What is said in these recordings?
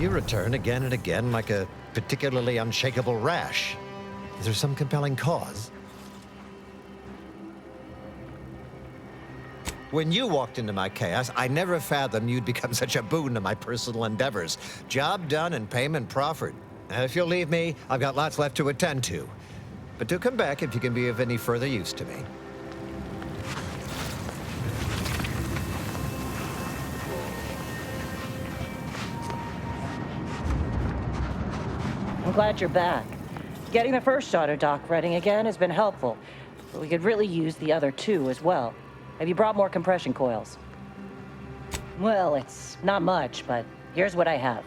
You return again and again like a particularly unshakable rash. Is there some compelling cause? When you walked into my chaos, I never fathomed you'd become such a boon to my personal endeavors. Job done and payment proffered. If you'll leave me, I've got lots left to attend to. But do come back if you can be of any further use to me. I'm glad you're back. Getting the first auto dock running again has been helpful, but we could really use the other two as well. Have you brought more compression coils? Well, it's not much, but here's what I have.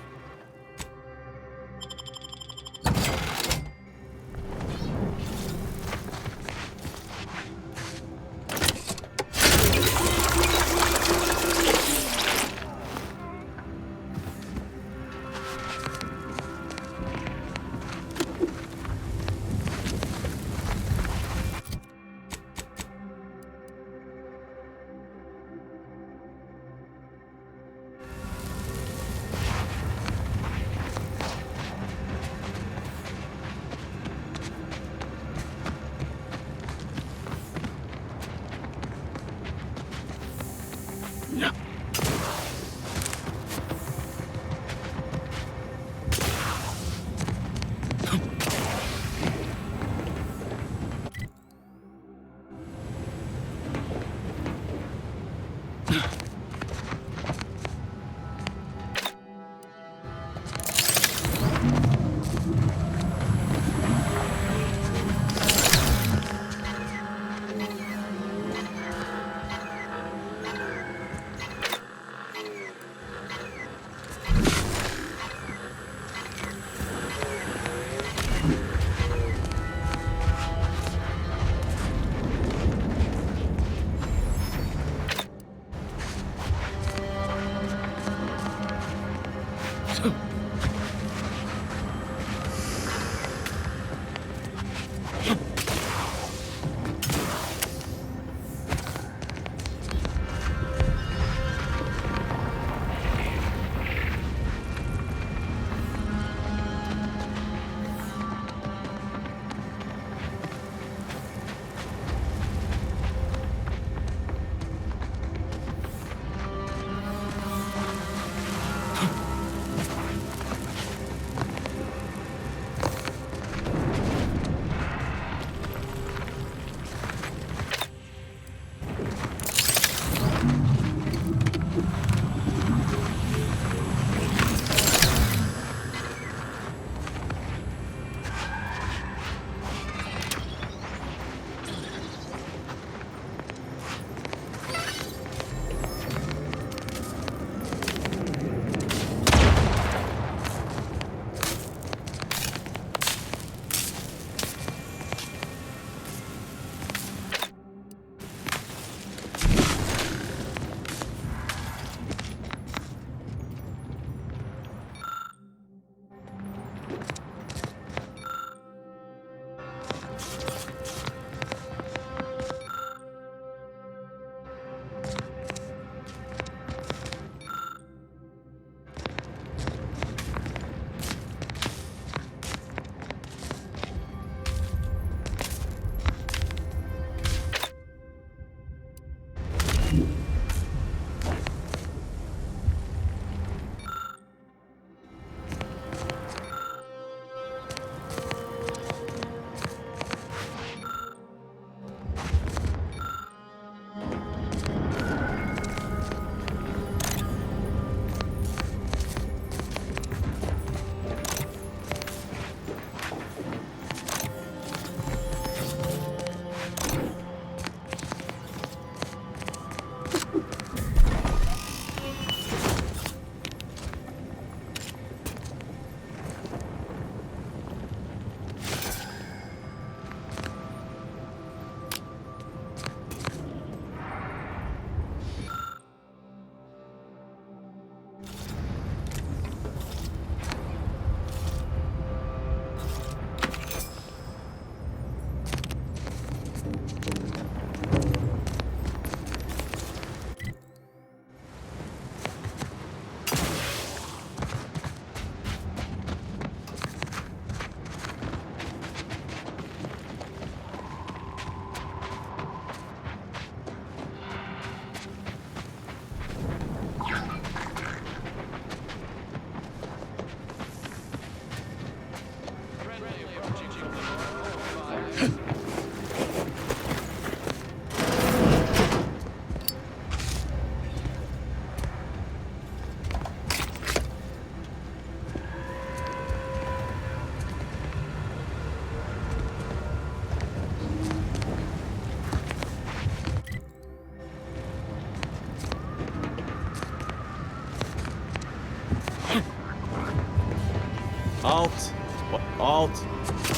Alt.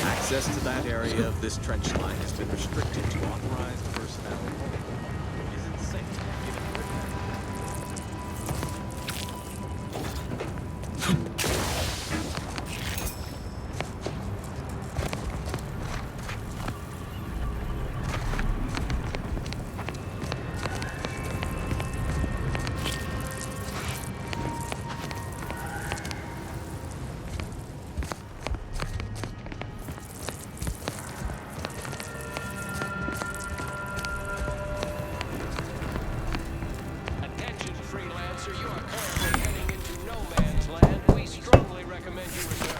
Access to that area of this trench line has been restricted to authorized personnel only. It is insane. Attention, freelancer, you are currently heading into no man's land. We strongly recommend you return.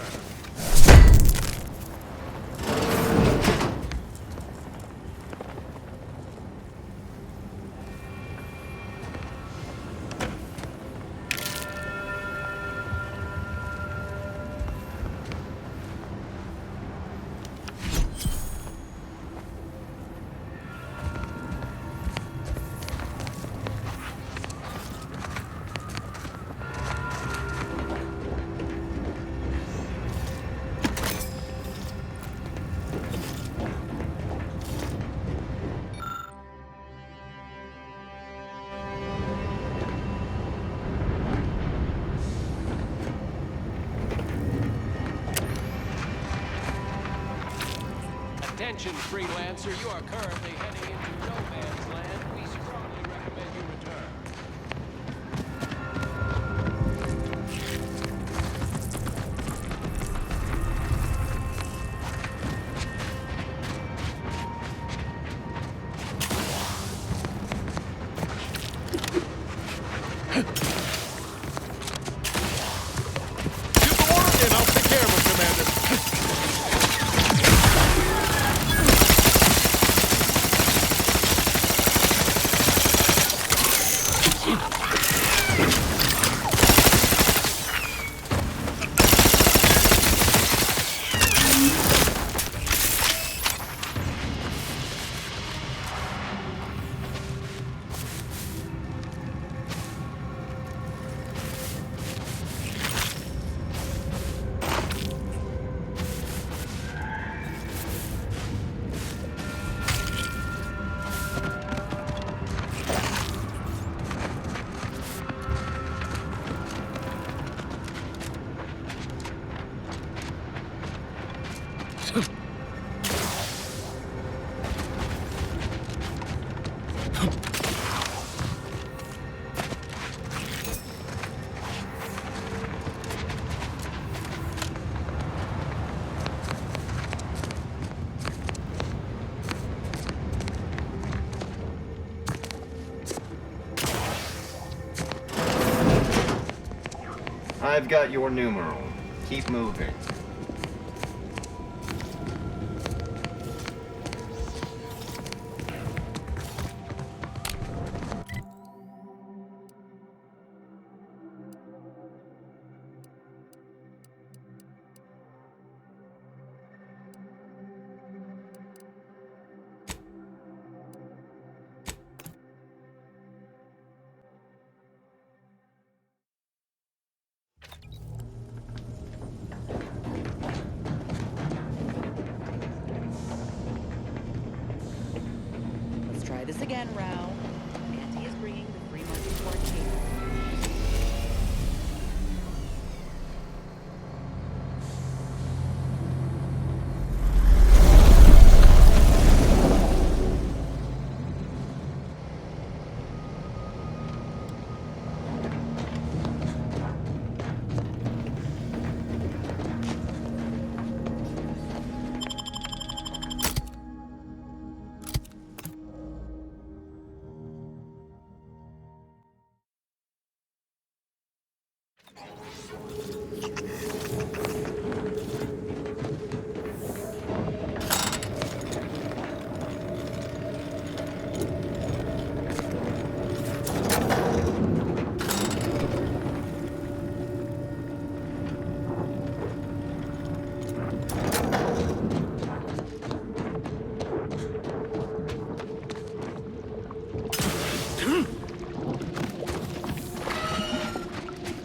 Attention, freelancer, you are currently heading into no man's land. We strongly recommend you return. Give the order and I'll take care of it, Commander. I've got your numeral. Keep moving. Let's try this again, Rao. Auntie is bringing the free monkey to our table.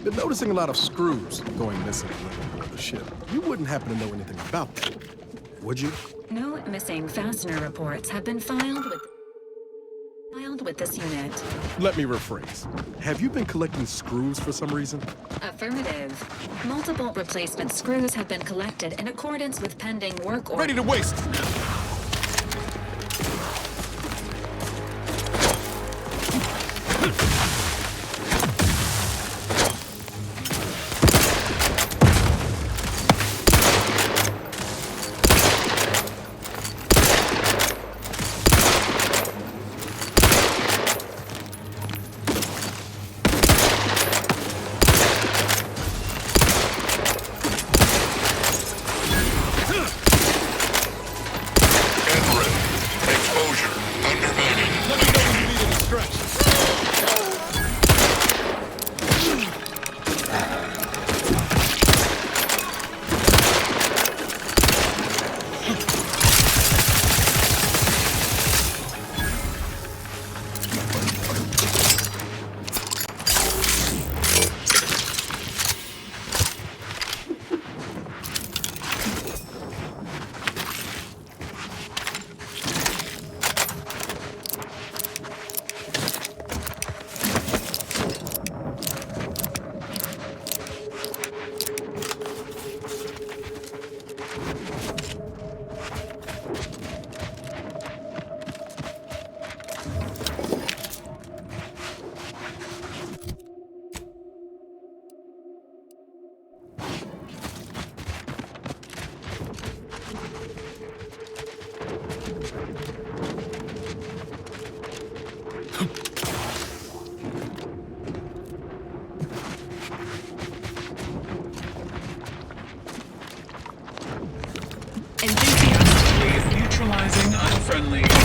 Been noticing a lot of screws going missing. the ship, you wouldn't happen to know anything about that, would you? No missing fastener reports have been filed with this unit. Let me rephrase. Have you been collecting screws for some reason? Affirmative. Multiple replacement screws have been collected in accordance with pending work orders. Ready to waste! Enthusiastically neutralizing unfriendlies.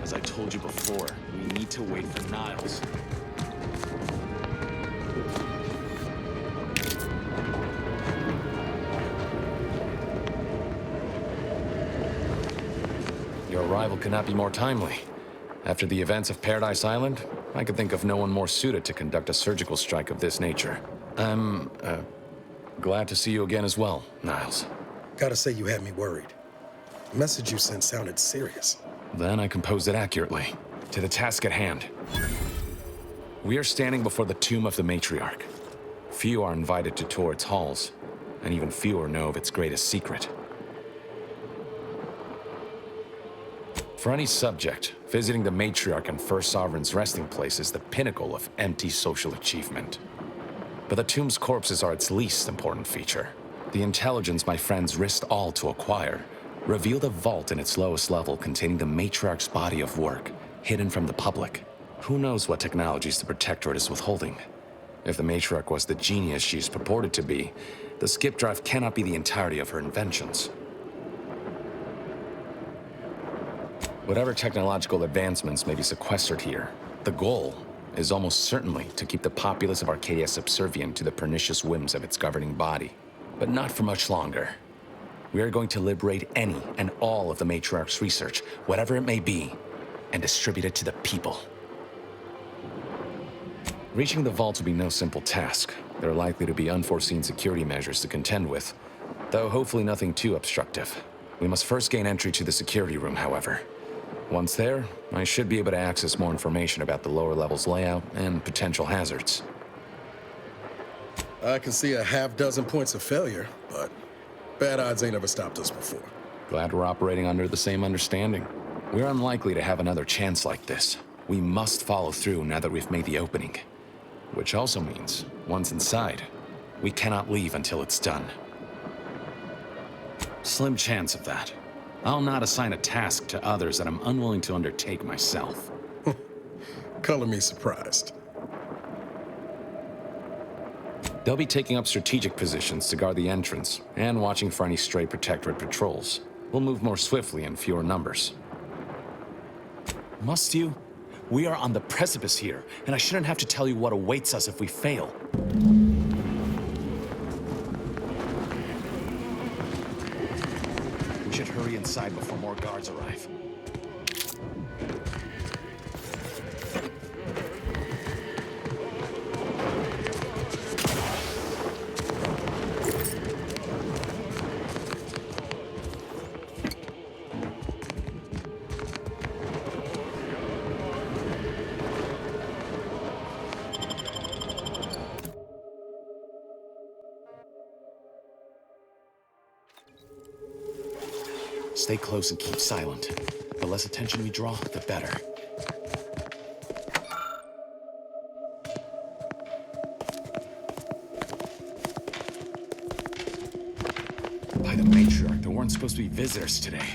As I told you before, we need to wait for Niles. Your arrival could not be more timely. After the events of Paradise Island, I could think of no one more suited to conduct a surgical strike of this nature. I'm, glad to see you again as well, Niles. Gotta say you had me worried. The message you sent sounded serious. Then I composed it accurately. To the task at hand. We are standing before the tomb of the matriarch. Few are invited to tour its halls, and even fewer know of its greatest secret. For any subject, visiting the matriarch and First Sovereign's resting place is the pinnacle of empty social achievement. But the tomb's corpses are its least important feature. The intelligence my friends risked all to acquire revealed a vault in its lowest level containing the matriarch's body of work, hidden from the public. Who knows what technologies the Protectorate is withholding? If the matriarch was the genius she's purported to be, the skip drive cannot be the entirety of her inventions. Whatever technological advancements may be sequestered here, the goal is almost certainly to keep the populace of Arcadia subservient to the pernicious whims of its governing body. But not for much longer. We are going to liberate any and all of the matriarch's research, whatever it may be, and distribute it to the people. Reaching the vault will be no simple task. There are likely to be unforeseen security measures to contend with, though hopefully nothing too obstructive. We must first gain entry to the security room, however. Once there, I should be able to access more information about the lower level's layout and potential hazards. I can see a half-dozen points of failure, but bad odds ain't ever stopped us before. Glad we're operating under the same understanding. We're unlikely to have another chance like this. We must follow through now that we've made the opening. Which also means, once inside, we cannot leave until it's done. Slim chance of that. I'll not assign a task to others that I'm unwilling to undertake myself. Color me surprised. They'll be taking up strategic positions to guard the entrance and watching for any stray Protectorate patrols. We'll move more swiftly in fewer numbers. Must you? We are on the precipice here, and I shouldn't have to tell you what awaits us if we fail. We should hurry inside before more guards arrive. Stay close and keep silent. The less attention we draw, the better. By the matriarch, there weren't supposed to be visitors today.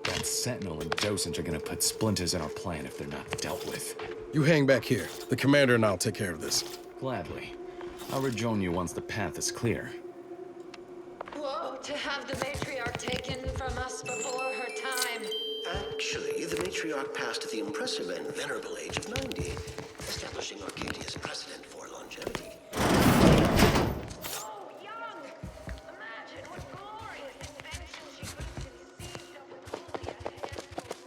That Sentinel and Docent are gonna put splinters in our plan if they're not dealt with. You hang back here. The commander and I'll take care of this. Gladly. I'll rejoin you once the path is clear. Whoa, to have the matriarch taken from us before her time. Actually, the matriarch passed at the impressive and venerable age of 90, establishing Arcadia's precedent for longevity. So young! Imagine what glorious inventions she could have conceived of with only a handful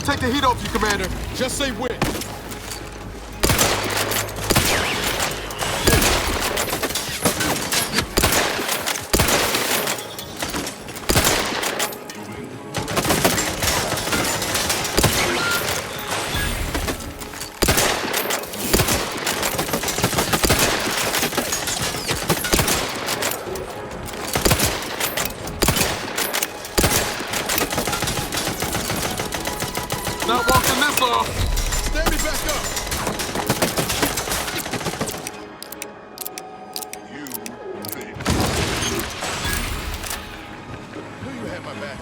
take the heat off you, Commander. Just say when. Not walking this off. Stand me back up. You think. Knew you had my back.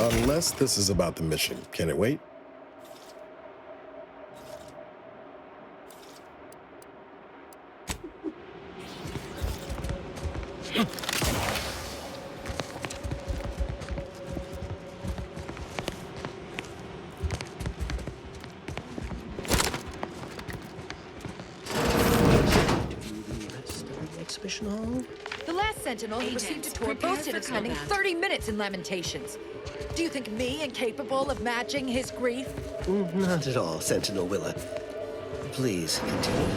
Unless this is about the mission. Can it wait? Exhibition hall? The last Sentinel who received a tour boasted of spending 30 minutes in Lamentations. Do you think me incapable of matching his grief? Not at all, Sentinel Willa. Please, continue.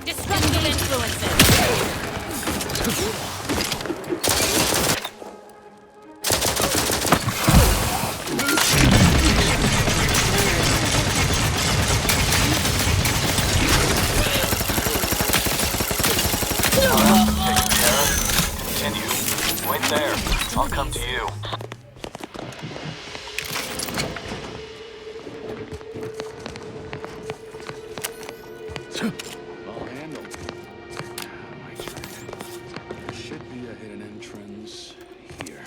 Destructive influences. Continue. Wait there. I'll come to you. All handled. My turn. There should be a hidden entrance here.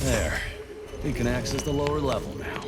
There. We can access the lower level now.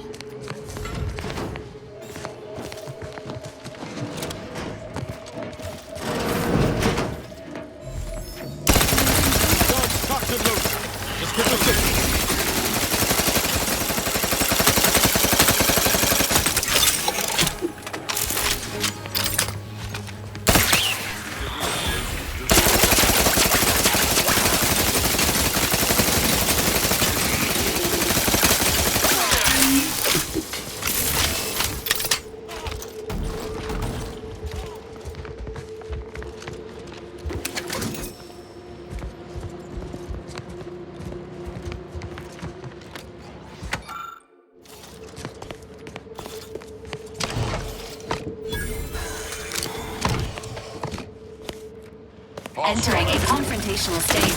Entering a confrontational state.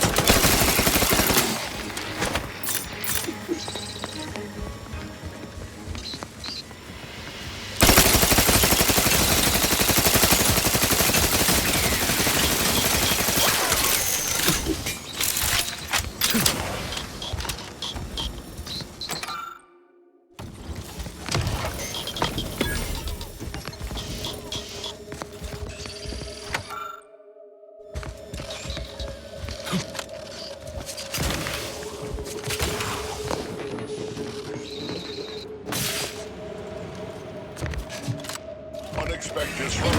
expect this from me.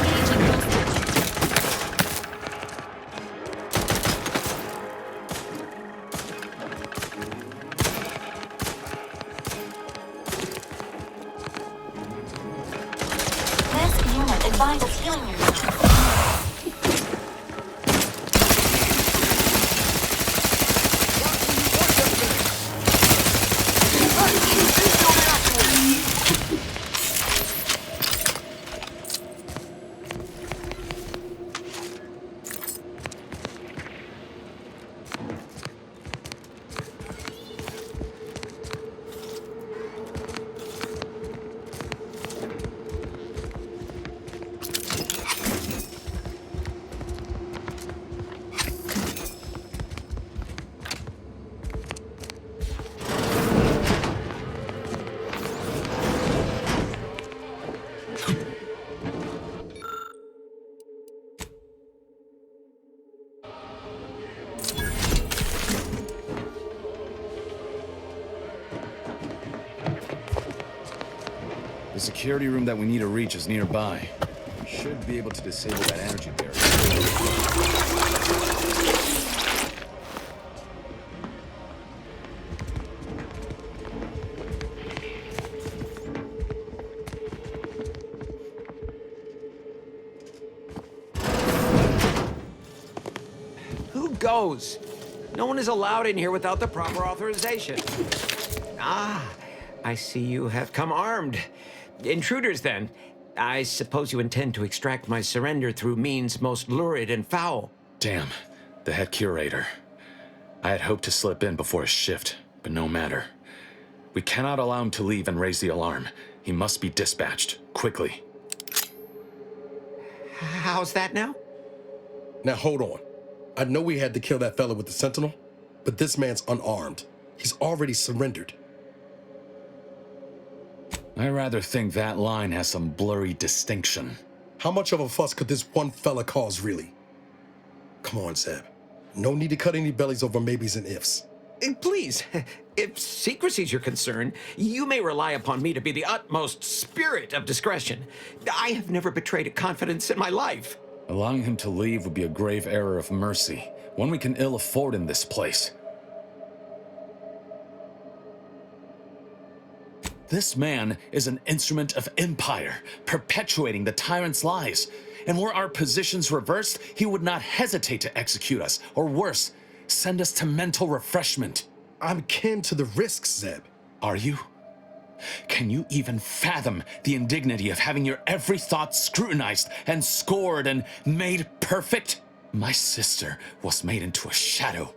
This unit advises healing yourself. The security room that we need to reach is nearby. Should be able to disable that energy barrier. Who goes? No one is allowed in here without the proper authorization. Ah, I see you have come armed. Intruders, then. I suppose you intend to extract my surrender through means most lurid and foul. Damn, the head curator. I had hoped to slip in before his shift, but no matter. We cannot allow him to leave and raise the alarm. He must be dispatched, quickly. How's that now? Now hold on. I know we had to kill that fella with the Sentinel, but this man's unarmed. He's already surrendered. I rather think that line has some blurry distinction. How much of a fuss could this one fella cause, really? Come on, Zeb. No need to cut any bellies over maybes and ifs. Please, if secrecy's your concern, you may rely upon me to be the utmost spirit of discretion. I have never betrayed a confidence in my life. Allowing him to leave would be a grave error of mercy, one we can ill afford in this place. This man is an instrument of empire, perpetuating the tyrant's lies. And were our positions reversed, he would not hesitate to execute us, or worse, send us to mental refreshment. I'm kin to the risks, Zeb. Are you? Can you even fathom the indignity of having your every thought scrutinized and scored and made perfect? My sister was made into a shadow.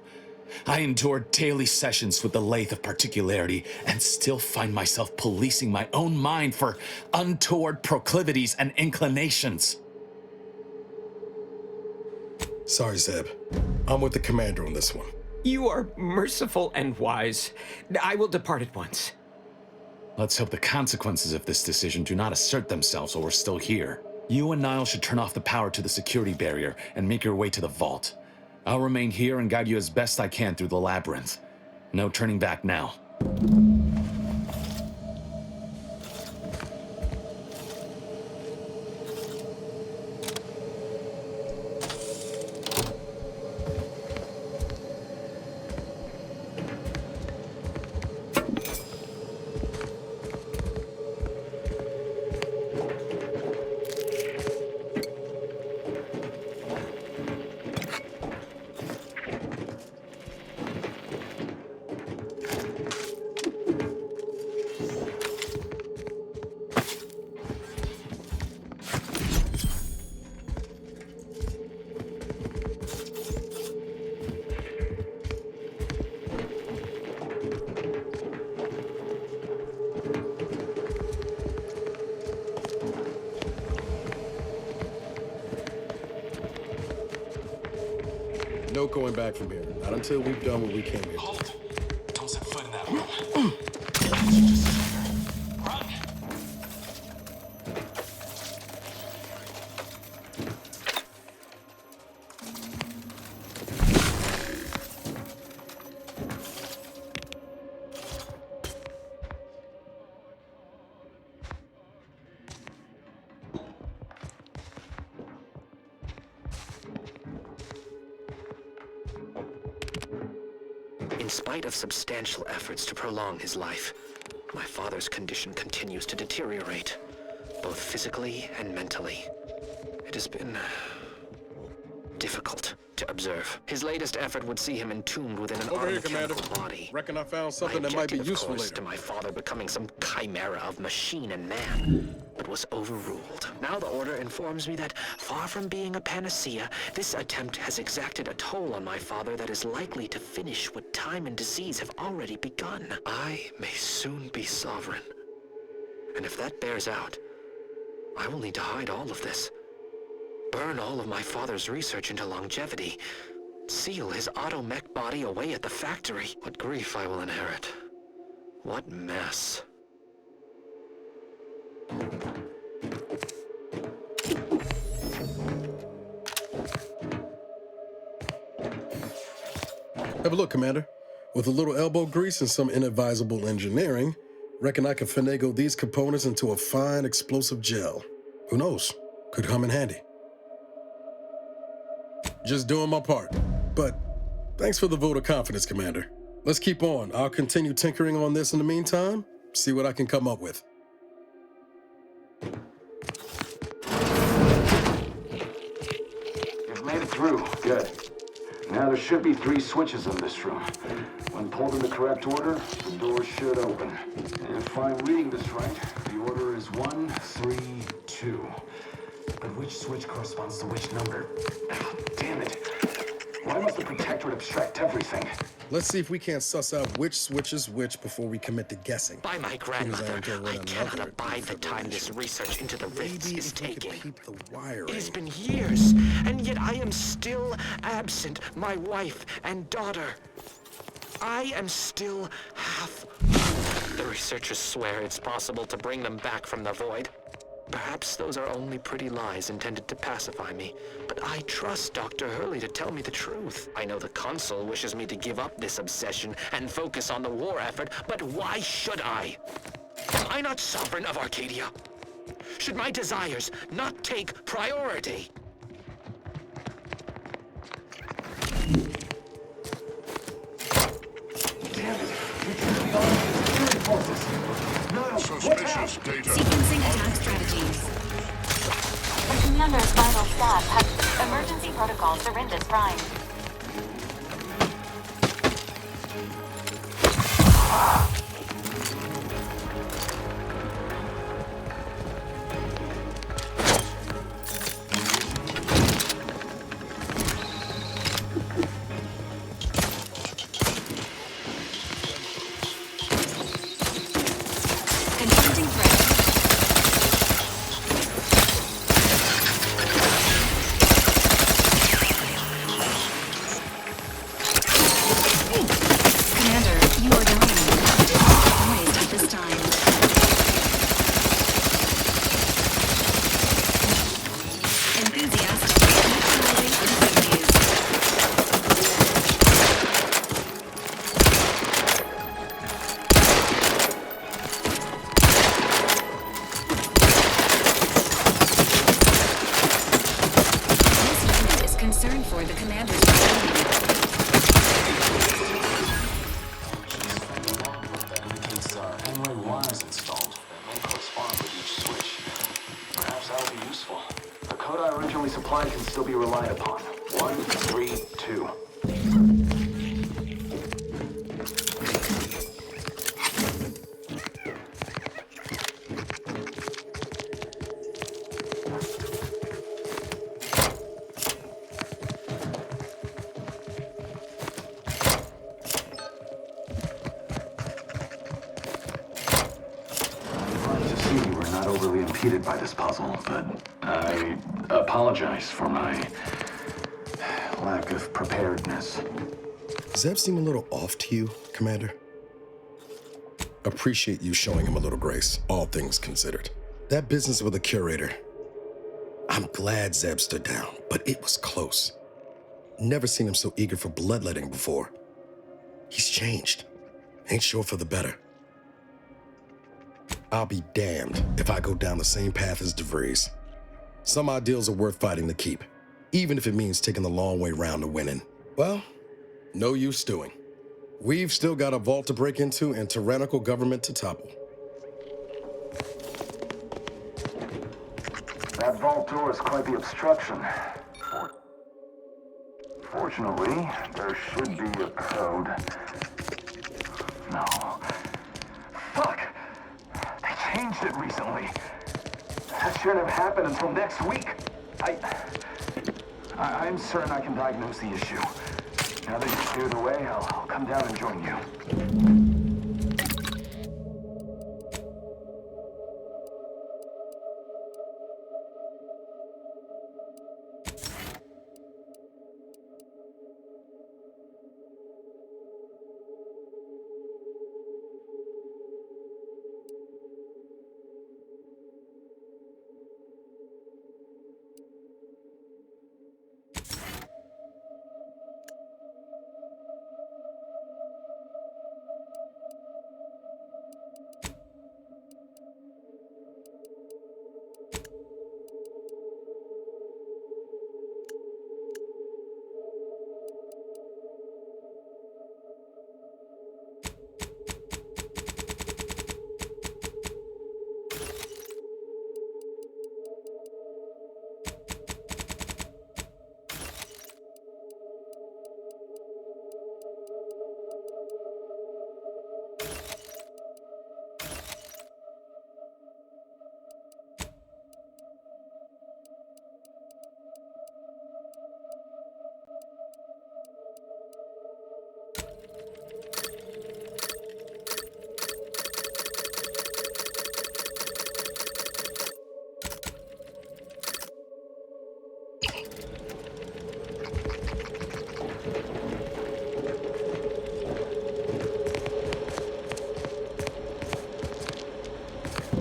I endured daily sessions with the lathe of particularity and still find myself policing my own mind for untoward proclivities and inclinations. Sorry, Zeb. I'm with the commander on this one. You are merciful and wise. I will depart at once. Let's hope the consequences of this decision do not assert themselves while we're still here. You and Niall should turn off the power to the security barrier and make your way to the vault. I'll remain here and guide you as best I can through the labyrinth. No turning back now. No going back from here. Not until we've done what we came here. Hold! Don't set foot in that room. Run! spite of substantial efforts to prolong his life, my father's condition continues to deteriorate, both physically and mentally. It has been difficult to observe. His latest effort would see him entombed within an Over here, unmechanical Commander. body. Reckon I found My something that might be objective, of useful course, later. to my father becoming some chimera of machine and man, but was overruled. Now the Order informs me that, far from being a panacea, this attempt has exacted a toll on my father that is likely to finish what time and disease have already begun. I may soon be sovereign. And if that bears out, I will need to hide all of this. Burn all of my father's research into longevity. Seal his auto-mech body away at the factory. What grief I will inherit. What mess. Have a look, Commander. With a little elbow grease and some inadvisable engineering, reckon I can finagle these components into a fine explosive gel. Who knows? Could come in handy. Just doing my part. But thanks for the vote of confidence, Commander. Let's keep on. I'll continue tinkering on this in the meantime, see what I can come up with. You've made it through. Good. Now there should be 3 switches in this room. When pulled in the correct order, the door should open. If I'm reading this right, the order is 1, 3, 2. But which switch corresponds to which number? Oh, damn it. Why must the Protectorate abstract everything? Let's see if we can't suss out which switch is which before we commit to guessing. By my grandmother, I cannot abide the time this research into the rifts is taking. It has been years, and yet I am still absent my wife and daughter. I am still half. The researchers swear it's possible to bring them back from the void. Perhaps those are only pretty lies intended to pacify me, but I trust Dr. Hurley to tell me the truth. I know the Consul wishes me to give up this obsession and focus on the war effort, but why should I? Am I not sovereign of Arcadia? Should my desires not take priority? Damn it. You truly are the security forces. Suspicious data. Sequencing attack strategies. The commander's vital stats have emergency protocol syringes primed. Confronting threat. Commander, you are dying. Poised at this time. Enthusiastic. Neutralizing This unit is concerned for the commander's well-being. These Henry wires installed that may correspond with each switch. Perhaps that'll be useful. The code I originally supplied can still be relied upon. 1, 3, 2. To see you were not overly impeded by this puzzle, but I apologize for my lack of preparedness. Does that seem a little off to you, Commander? Appreciate you showing him a little grace, all things considered. That business with the curator. I'm glad Zeb stood down, but it was close. Never seen him so eager for bloodletting before. He's changed. Ain't sure for the better. I'll be damned if I go down the same path as DeVries. Some ideals are worth fighting to keep, even if it means taking the long way round to winning. Well, no use stewing. We've still got a vault to break into and tyrannical government to topple. That vault door is quite the obstruction. Fortunately, there should be a code. No. Fuck! They changed it recently. That shouldn't have happened until next week. I'm certain I can diagnose the issue. Now that you've cleared the way, I'll come down and join you.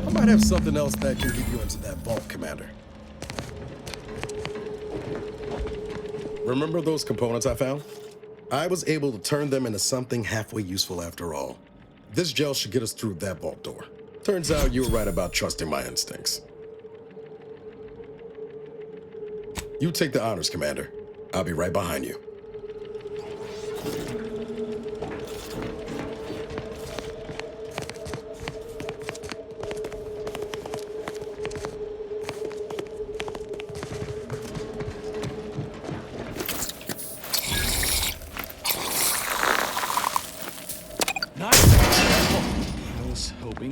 I might have something else that can get you into that vault, Commander. Remember those components I found? I was able to turn them into something halfway useful after all. This gel should get us through that vault door. Turns out you were right about trusting my instincts. You take the honors, Commander. I'll be right behind you.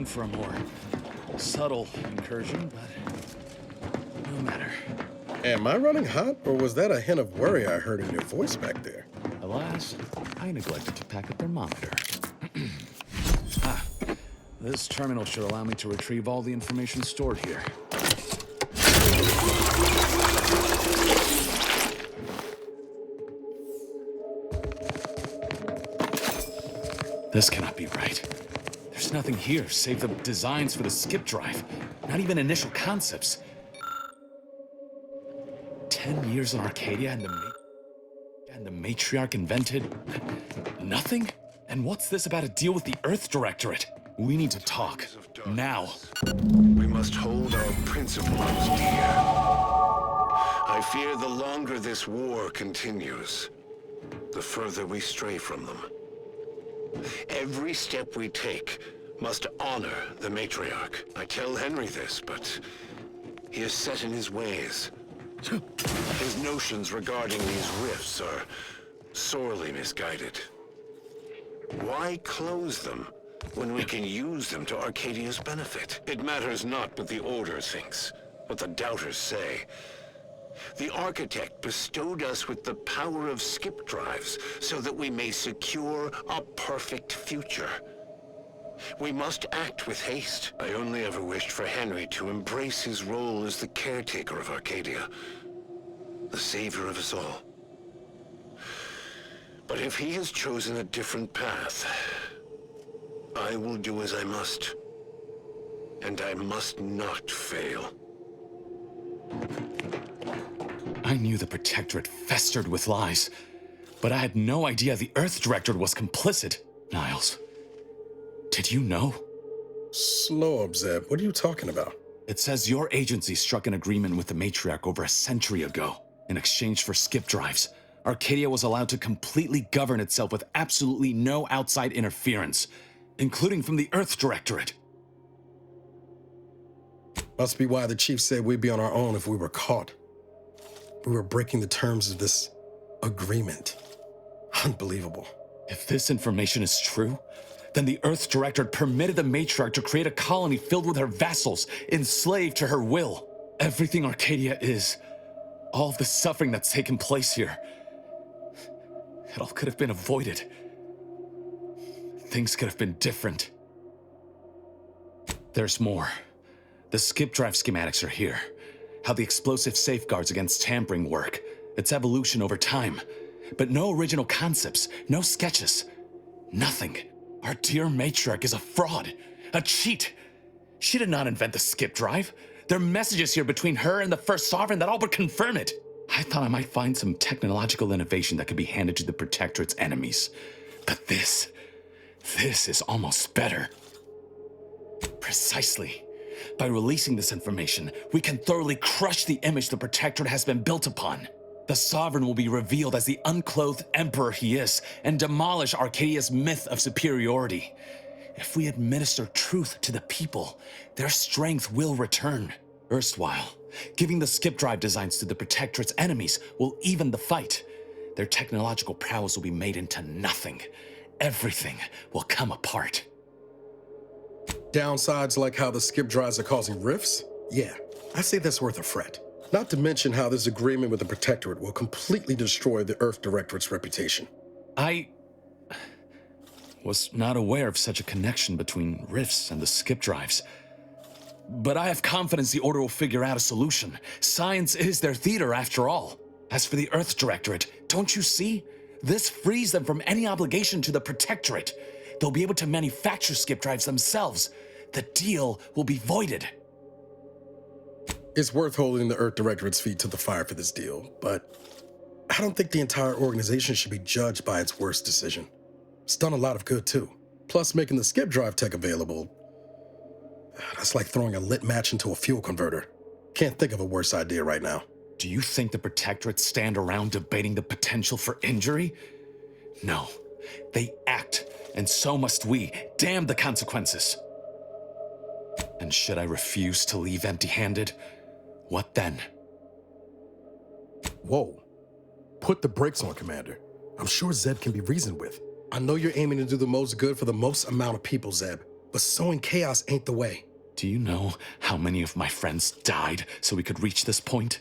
For a more subtle incursion, but no matter. Am I running hot, or was that a hint of worry I heard in your voice back there? Alas, I neglected to pack a thermometer. This terminal should allow me to retrieve all the information stored here. This cannot be right. There's nothing here save the designs for the skip drive. Not even initial concepts. 10 years in Arcadia and the matriarch invented nothing? And what's this about a deal with the Earth Directorate? We need to talk. Now. We must hold our principles dear. I fear the longer this war continues, the further we stray from them. Every step we take must honor the matriarch. I tell Henry this, but he is set in his ways. His notions regarding these rifts are sorely misguided. Why close them when we can use them to Arcadia's benefit? It matters not what the Order thinks, what the doubters say. The architect bestowed us with the power of skip drives so that we may secure a perfect future. We must act with haste. I only ever wished for Henry to embrace his role as the caretaker of Arcadia, the savior of us all. But if he has chosen a different path, I will do as I must. And I must not fail. I knew the Protectorate festered with lies, but I had no idea the Earth Directorate was complicit. Niles, did you know? Slow up, Zeb. What are you talking about? It says your agency struck an agreement with the Matriarch over a century ago in exchange for skip drives. Arcadia was allowed to completely govern itself with absolutely no outside interference, including from the Earth Directorate. Must be why the chief said we'd be on our own if we were caught. We were breaking the terms of this agreement. Unbelievable. If this information is true, then the Earth Directorate permitted the matriarch to create a colony filled with her vassals, enslaved to her will. Everything Arcadia is, all of the suffering that's taken place here, it all could have been avoided. Things could have been different. There's more. The skip drive schematics are here. How the explosive safeguards against tampering work, its evolution over time. But no original concepts, no sketches, nothing. Our dear matriarch is a fraud, a cheat. She did not invent the skip drive. There are messages here between her and the First Sovereign that all but confirm it. I thought I might find some technological innovation that could be handed to the Protectorate's enemies. But this is almost better. Precisely. By releasing this information, we can thoroughly crush the image the Protectorate has been built upon. The Sovereign will be revealed as the unclothed emperor he is, and demolish Arcadia's myth of superiority. If we administer truth to the people, their strength will return. Erstwhile, giving the skip drive designs to the Protectorate's enemies will even the fight. Their technological prowess will be made into nothing. Everything will come apart. Downsides like how the skip drives are causing rifts? Yeah, I say that's worth a fret. Not to mention how this agreement with the Protectorate will completely destroy the Earth Directorate's reputation. I was not aware of such a connection between rifts and the skip drives. But I have confidence the Order will figure out a solution. Science is their theater, after all. As for the Earth Directorate, don't you see? This frees them from any obligation to the Protectorate. They'll be able to manufacture skip drives themselves. The deal will be voided. It's worth holding the Earth Directorate's feet to the fire for this deal, but I don't think the entire organization should be judged by its worst decision. It's done a lot of good, too. Plus, making the skip drive tech available, that's like throwing a lit match into a fuel converter. Can't think of a worse idea right now. Do you think the Protectorate stand around debating the potential for injury? No. They act, and so must we. Damn the consequences. And should I refuse to leave empty-handed? What then? Whoa. Put the brakes on, Commander. I'm sure Zeb can be reasoned with. I know you're aiming to do the most good for the most amount of people, Zeb, but sowing chaos ain't the way. Do you know how many of my friends died so we could reach this point?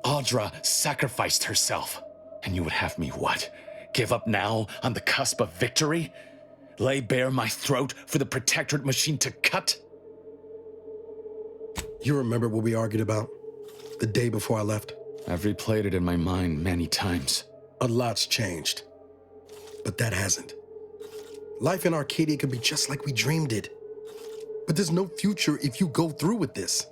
Audra sacrificed herself. And you would have me what? Give up now on the cusp of victory? Lay bare my throat for the Protectorate machine to cut? You remember what we argued about the day before I left? I've replayed it in my mind many times. A lot's changed, but that hasn't. Life in Arcadia could be just like we dreamed it. But there's no future if you go through with this.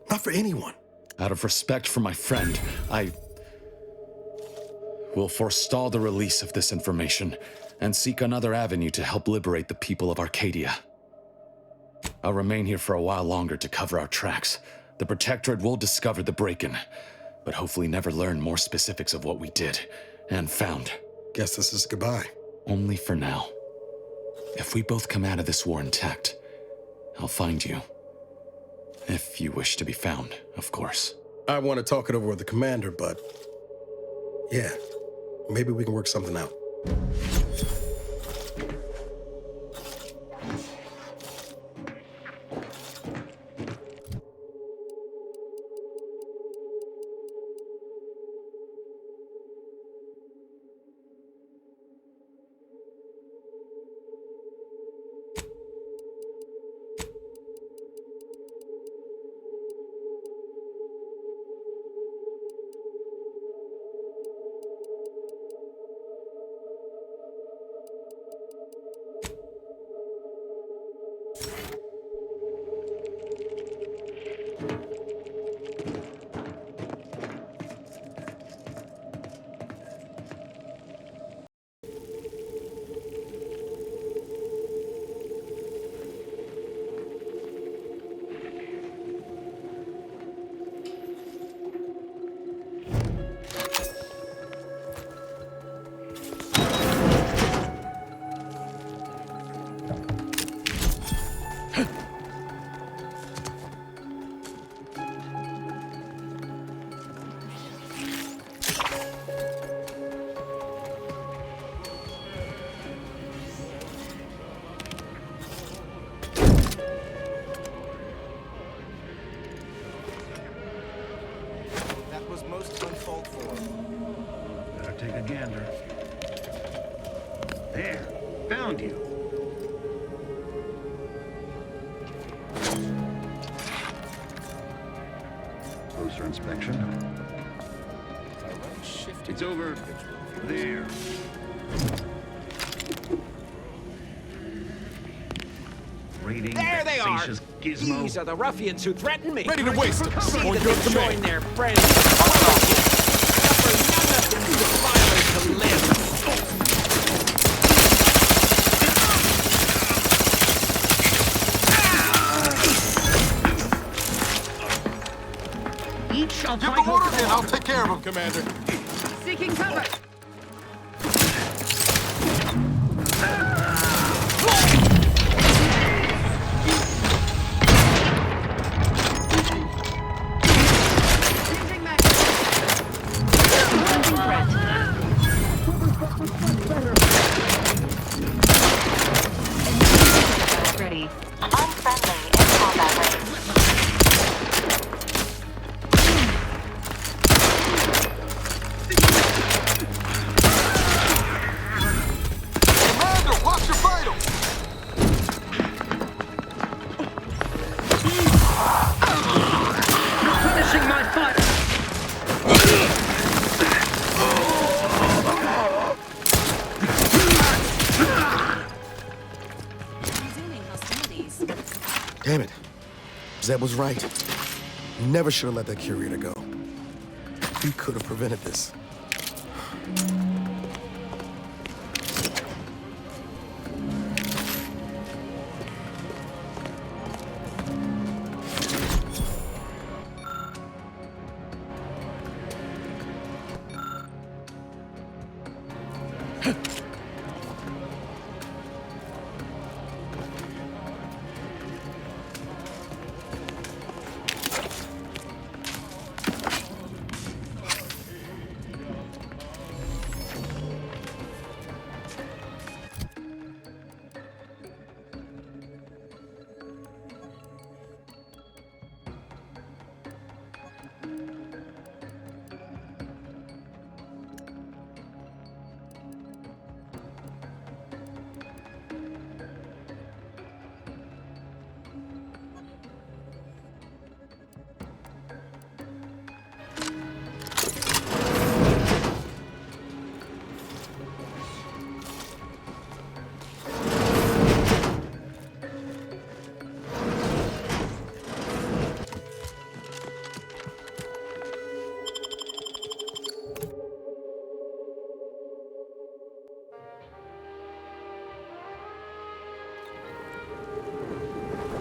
Not for anyone. Out of respect for my friend, I will forestall the release of this information and seek another avenue to help liberate the people of Arcadia. I'll remain here for a while longer to cover our tracks. The Protectorate will discover the break-in, but hopefully never learn more specifics of what we did and found. Guess this is goodbye. Only for now. If we both come out of this war intact, I'll find you. If you wish to be found, of course. I want to talk it over with the commander, but yeah, maybe we can work something out. was most uncalled for. Better take a gander. There, found you. Closer inspection. It's over there. Raiding There they are! vexatious Gizmo. These are the ruffians who threatened me. Ready to waste it. See On that your they command. join their friends. Suffer none of them defilement to live. Each shall Give fight the order over in. I'll take care of him, Commander. Seeking cover. Ready. Unfriendly in combat range. Commander, watch your vitals! Finishing my fire. Resuming hostilities. Damn it. Zeb was right. Never should have let that curator go. He could have prevented this.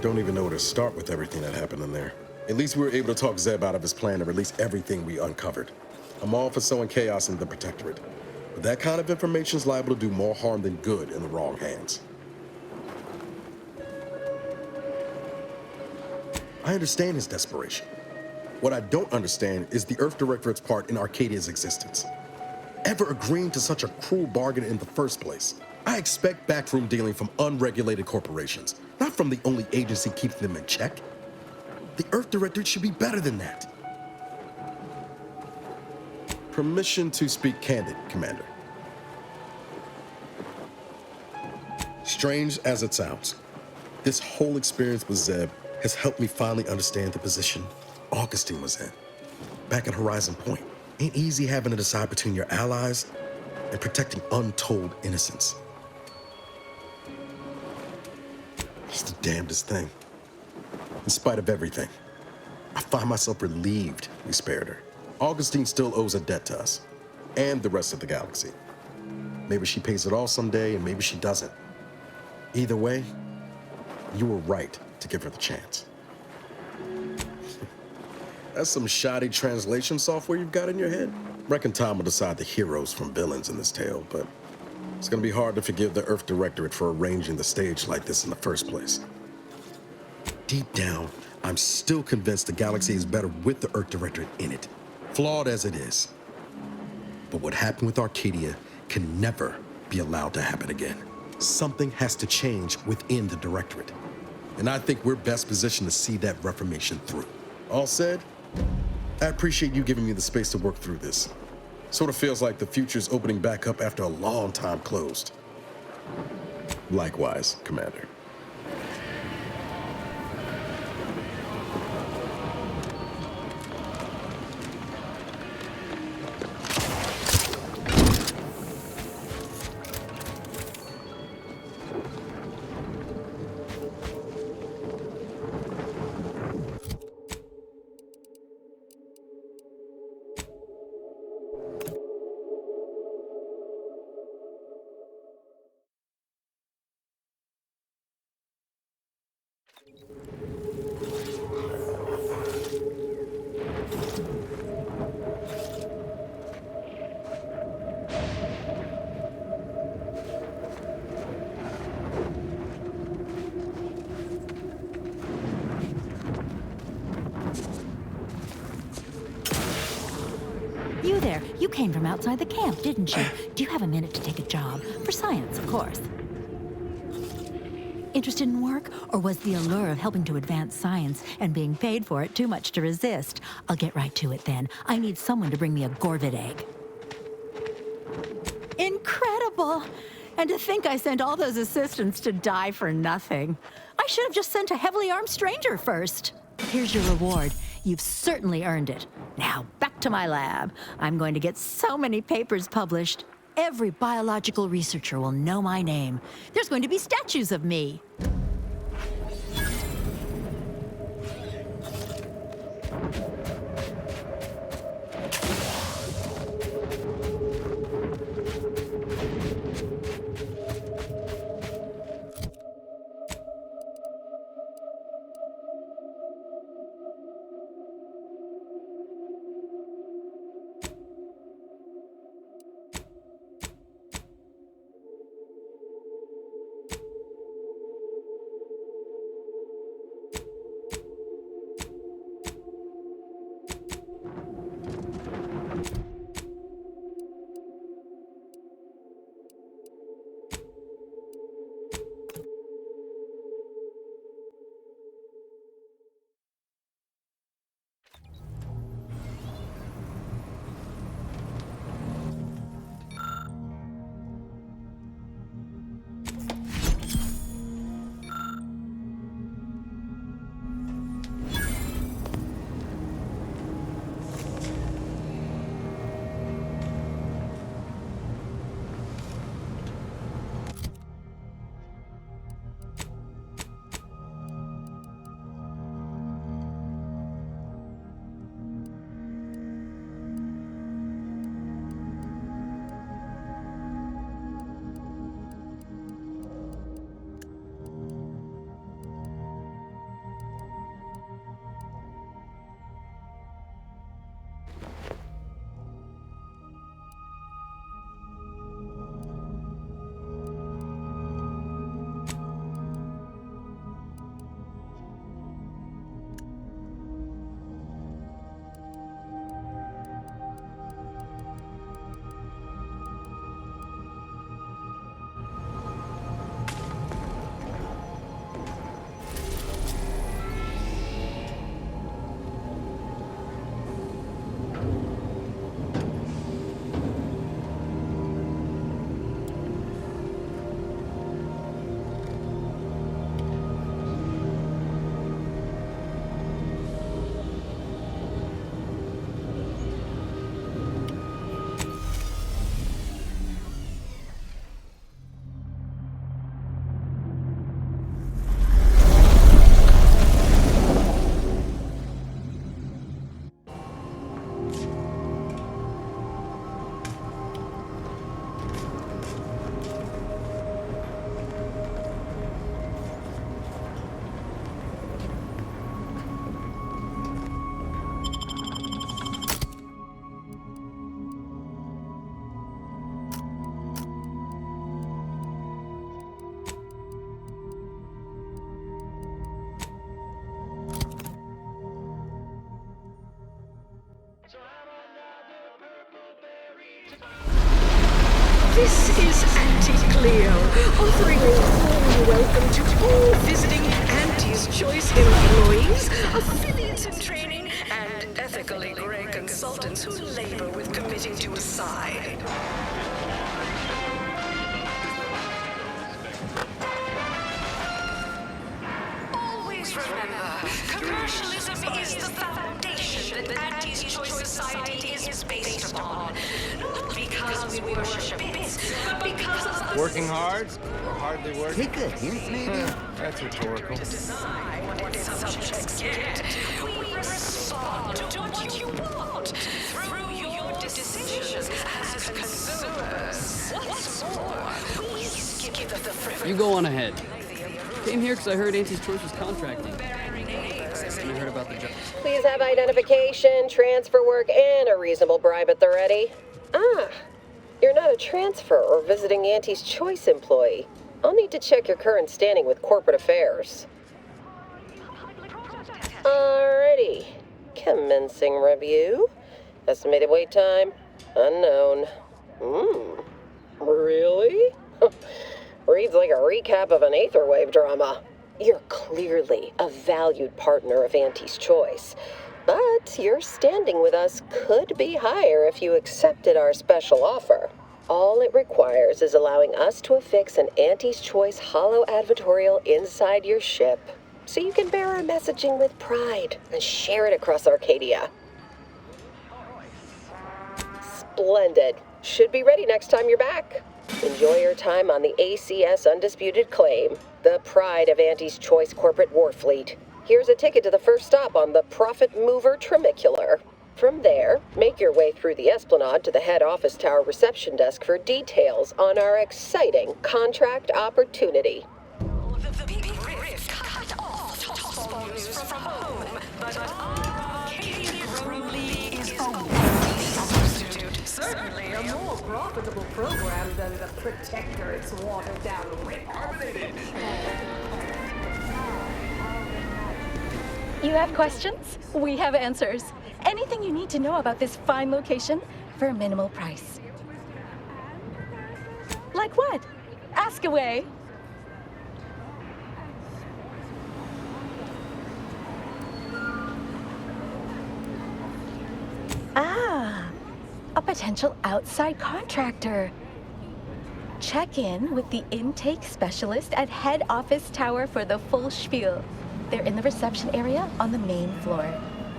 Don't even know where to start with everything that happened in there. At least we were able to talk Zeb out of his plan to release everything we uncovered. I'm all for sowing chaos in the Protectorate, but that kind of information is liable to do more harm than good in the wrong hands. I understand his desperation. What I don't understand is the Earth Directorate's part in Arcadia's existence. Ever agreeing to such a cruel bargain in the first place? I expect backroom dealing from unregulated corporations, not from the only agency keeping them in check. The Earth Directorate should be better than that. Permission to speak candid, Commander. Strange as it sounds, this whole experience with Zeb has helped me finally understand the position Augustine was in. Back at Horizon Point, ain't easy having to decide between your allies and protecting untold innocence. It's the damnedest thing. In spite of everything, I find myself relieved we spared her. Augustine still owes a debt to us, and the rest of the galaxy. Maybe she pays it all someday, and maybe she doesn't. Either way, you were right to give her the chance. That's some shoddy translation software you've got in your head. Reckon time will decide the heroes from villains in this tale, but it's gonna be hard to forgive the Earth Directorate for arranging the stage like this in the first place. Deep down, I'm still convinced the galaxy is better with the Earth Directorate in it, flawed as it is. But what happened with Arcadia can never be allowed to happen again. Something has to change within the Directorate, and I think we're best positioned to see that reformation through. All said, I appreciate you giving me the space to work through this. Sort of feels like the future's opening back up after a long time closed. Likewise, Commander. You there, you came from outside the camp, didn't you? Do you have a minute to take a job? For science, of course. Interested in work? Or was the allure of helping to advance science and being paid for it too much to resist? I'll get right to it then. I need someone to bring me a Gorvid egg. Incredible! And to think I sent all those assistants to die for nothing. I should have just sent a heavily armed stranger first. Here's your reward. You've certainly earned it. Now, back to my lab. I'm going to get so many papers published. Every biological researcher will know my name. There's going to be statues of me. This is Auntie Cleo, offering a warm welcome to all visiting Auntie's Choice employees, affiliates in training, and ethical ethically gray consultants who labor with committing to a side. Always remember, commercialism is the foundation that Auntie's Choice Society is based upon. Not because we worship bits, but because of the Working hard or hardly working? Take a hint, maybe? That's rhetorical. what its subjects get. We respond to what you want through your decisions as consumers. What's more, we skip the frivolous. You go on ahead. Came here because I heard Auntie's Choice was contracting. And I heard about the job. Please have identification, transfer work, and a reasonable bribe at the ready. Ah, you're not a transfer or visiting Auntie's Choice employee. I'll need to check your current standing with corporate affairs. Alrighty. Commencing review. Estimated wait time? Unknown. Really? Reads like a recap of an Aetherwave drama. You're clearly a valued partner of Auntie's Choice, but your standing with us could be higher if you accepted our special offer. All it requires is allowing us to affix an Auntie's Choice holo advertorial inside your ship, so you can bear our messaging with pride and share it across Arcadia. Splendid. Should be ready next time you're back. Enjoy your time on the ACS Undisputed Claim, the pride of Auntie's Choice corporate war fleet. Here's a ticket to the first stop on the Profit Mover Trimicular. From there, make your way through the Esplanade to the head office tower reception desk for details on our exciting contract opportunity. The big rift cut off top news from home, but our Arcadia truly is substitute. Certainly a more profitable program than the Protectorate's watered-down rip-off. You have questions? We have answers. Anything you need to know about this fine location for a minimal price. Like what? Ask away. Ah, a potential outside contractor. Check in with the intake specialist at head office tower for the full spiel. They're in the reception area on the main floor.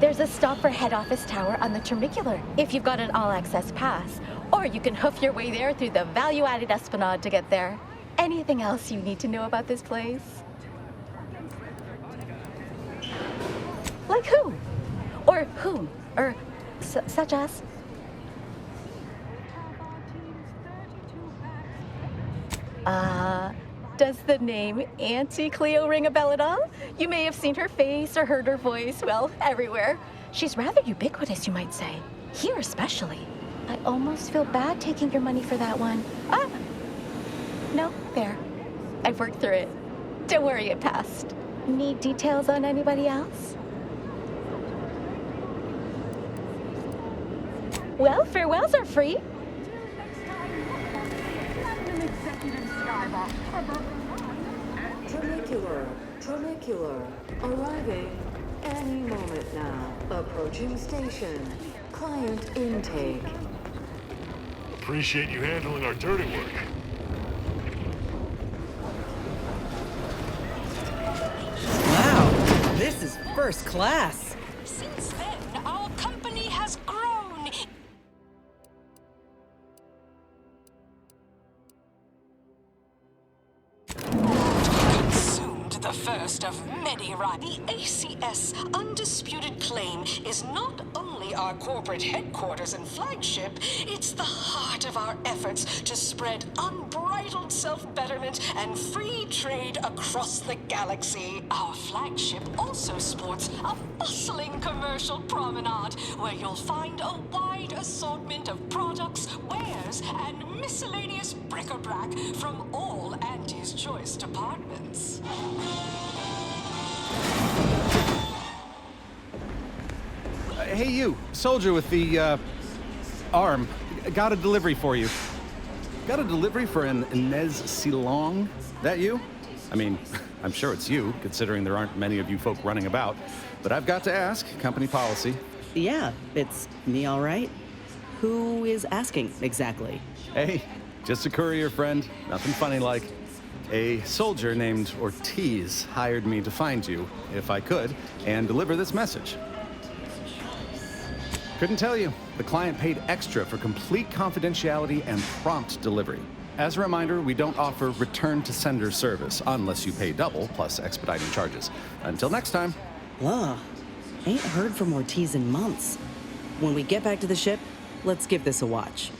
There's a stop for head office tower on the Trimicular if you've got an all-access pass, or you can hoof your way there through the value-added Esplanade to get there. Anything else you need to know about this place? Like who? Or whom? Or such as? Does the name Auntie Cleo ring a bell at all? You may have seen her face or heard her voice, well, everywhere. She's rather ubiquitous, you might say. Here especially. I almost feel bad taking your money for that one. Ah! No, there. I've worked through it. Don't worry, it passed. Need details on anybody else? Well, farewells are free. Trimicular, arriving any moment now. Approaching station. Client intake. Appreciate you handling our dirty work. Wow, this is first class. Since then, our company has grown. Consumed the first of many rights. The ACS Undisputed Claim is not only our corporate headquarters and flagship, it's the heart of our efforts to spread unbridled self-betterment and free trade across the galaxy. Our flagship also sports a bustling commercial promenade where you'll find a wide assortment of products, wares, and miscellaneous bric-a-brac from all Auntie's Choice departments. Hey, you, soldier with the, arm. Got a delivery for you. Got a delivery for an Inez Silong? That you? I mean, I'm sure it's you, considering there aren't many of you folk running about. But I've got to ask, company policy. Yeah, it's me, all right. Who is asking exactly? Hey, just a courier friend. Nothing funny like. A soldier named Ortiz hired me to find you, if I could, and deliver this message. Couldn't tell you. The client paid extra for complete confidentiality and prompt delivery. As a reminder, we don't offer return to sender service unless you pay double plus expediting charges. Until next time. Ugh. Ain't heard from Ortiz in months. When we get back to the ship, let's give this a watch.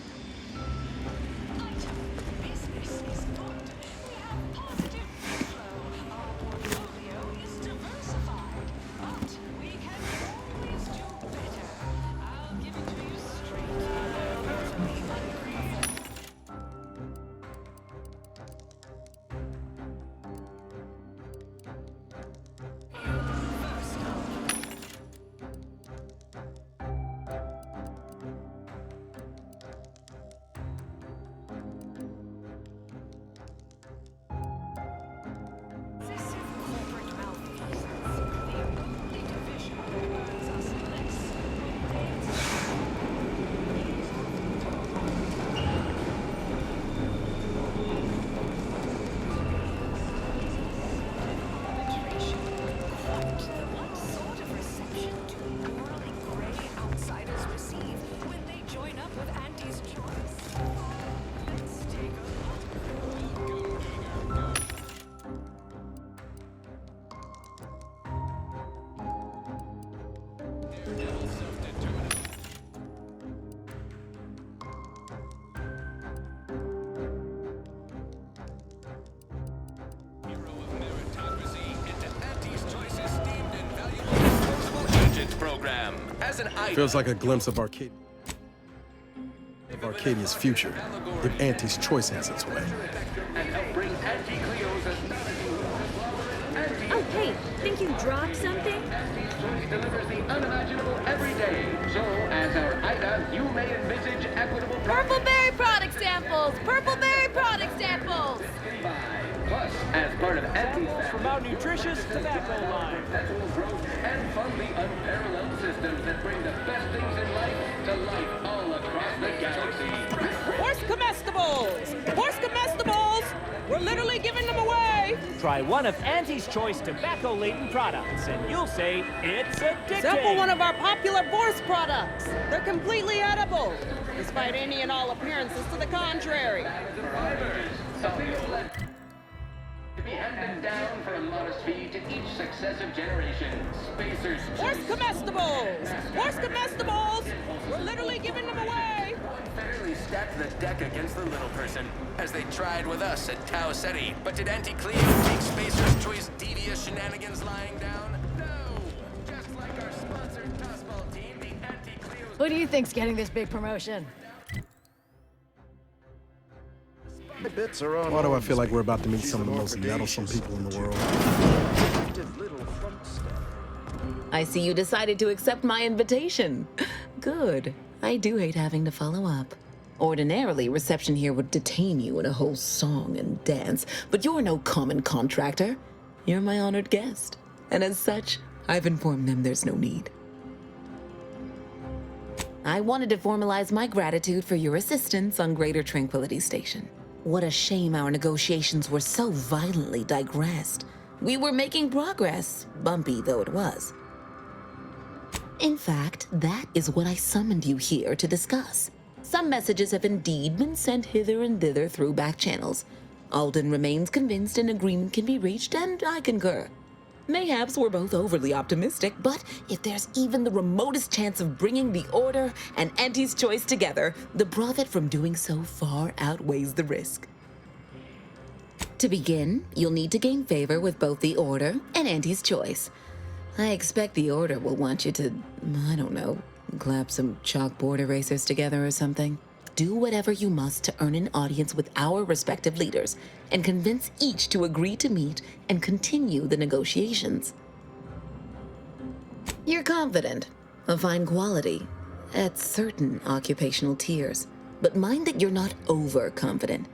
Feels like a glimpse of Arcadia's future, if Auntie's choice has its way. Oh, hey, think you dropped something? Delivers the unimaginable every day. So, as our IDA, you may envisage equitable... Purpleberry product samples! Purpleberry product samples! Plus, as part of Auntie's from our nutritious tobacco line. Perpetual growth and fund the unparalleled systems that bring the best things in life to life all across the galaxy. Horse comestibles! Horse comestibles! We're literally giving them away! Try one of Auntie's Choice tobacco-laden products, and you'll say it's addicting! Sample one of our popular Vorse products. They're completely edible, despite any and all appearances to the contrary. Survivors, to be handed down for a modest fee to each successive generation. Spacers. Horse comestibles! Horse comestibles! We're literally giving them away! Fairly stacked the deck against the little person, as they tried with us at Tau Ceti. But did Auntie Cleo take Spacer's Choice devious shenanigans lying down? No! Just like our sponsored tossball team, the Auntie Cleo's... Who do you think's getting this big promotion? Why do I feel like we're about to meet some of the most meddlesome people in the world? I see you decided to accept my invitation. Good. I do hate having to follow up. Ordinarily, reception here would detain you in a whole song and dance, but you're no common contractor. You're my honored guest. And as such, I've informed them there's no need. I wanted to formalize my gratitude for your assistance on Greater Tranquility Station. What a shame our negotiations were so violently digressed. We were making progress, bumpy though it was. In fact, that is what I summoned you here to discuss. Some messages have indeed been sent hither and thither through back channels. Alden remains convinced an agreement can be reached, and I concur. Mayhaps we're both overly optimistic, but if there's even the remotest chance of bringing the Order and Auntie's Choice together, the profit from doing so far outweighs the risk. To begin, you'll need to gain favor with both the Order and Auntie's Choice. I expect the Order will want you to, I don't know, clap some chalkboard erasers together or something. Do whatever you must to earn an audience with our respective leaders and convince each to agree to meet and continue the negotiations. You're confident, of fine quality, at certain occupational tiers, but mind that you're not overconfident.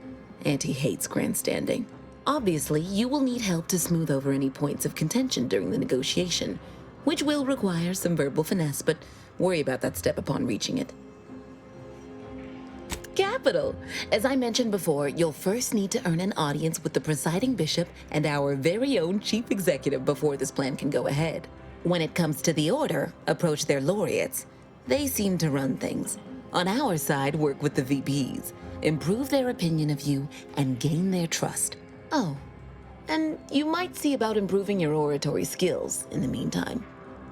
Auntie hates grandstanding. Obviously, you will need help to smooth over any points of contention during the negotiation. which will require some verbal finesse, but worry about that step upon reaching it. Capital! As I mentioned before, you'll first need to earn an audience with the presiding bishop and our very own chief executive before this plan can go ahead. When it comes to the order, approach their laureates. They seem to run things. On our side, work with the VPs, improve their opinion of you, and gain their trust. Oh, and you might see about improving your oratory skills in the meantime.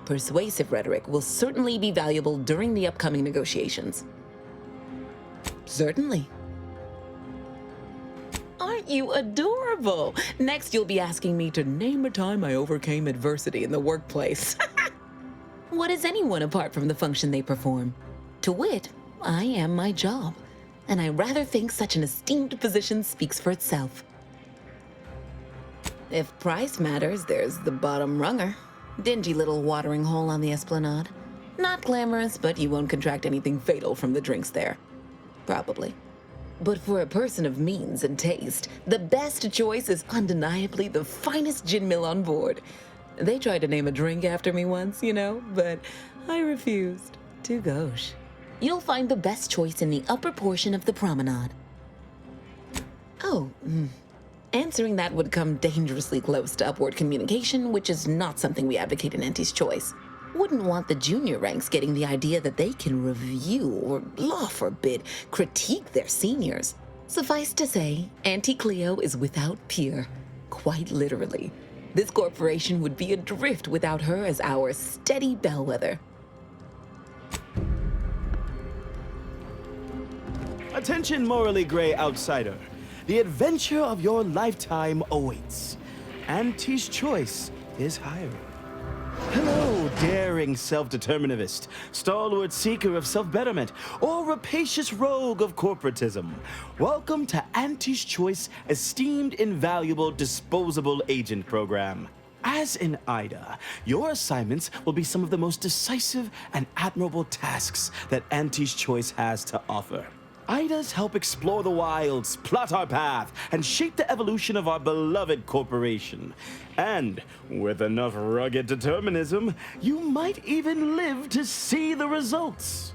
Persuasive rhetoric will certainly be valuable during the upcoming negotiations. Certainly. Aren't you adorable? Next, you'll be asking me to name a time I overcame adversity in the workplace. What is anyone apart from the function they perform? To wit, I am my job, and I rather think such an esteemed position speaks for itself. If price matters, there's the bottom runger. Dingy little watering hole on the esplanade. Not glamorous, but you won't contract anything fatal from the drinks there. Probably. But for a person of means and taste, the best choice is undeniably the finest gin mill on board. They tried to name a drink after me once, you know, but I refused. Too gauche. You'll find the best choice in the upper portion of the promenade. Oh, answering that would come dangerously close to upward communication, which is not something we advocate in Auntie's Choice. Wouldn't want the junior ranks getting the idea that they can review or, law forbid, critique their seniors. Suffice to say, Auntie Cleo is without peer, quite literally. This corporation would be adrift without her as our steady bellwether. Attention, morally gray outsider. The adventure of your lifetime awaits. Auntie's Choice is hiring. Hello, daring self-determinativist, stalwart seeker of self-betterment, or rapacious rogue of corporatism. Welcome to Auntie's Choice Esteemed Invaluable Disposable Agent Program. As in IDA, your assignments will be some of the most decisive and admirable tasks that Auntie's Choice has to offer. IDAs help explore the wilds, plot our path, and shape the evolution of our beloved corporation. And with enough rugged determinism, you might even live to see the results.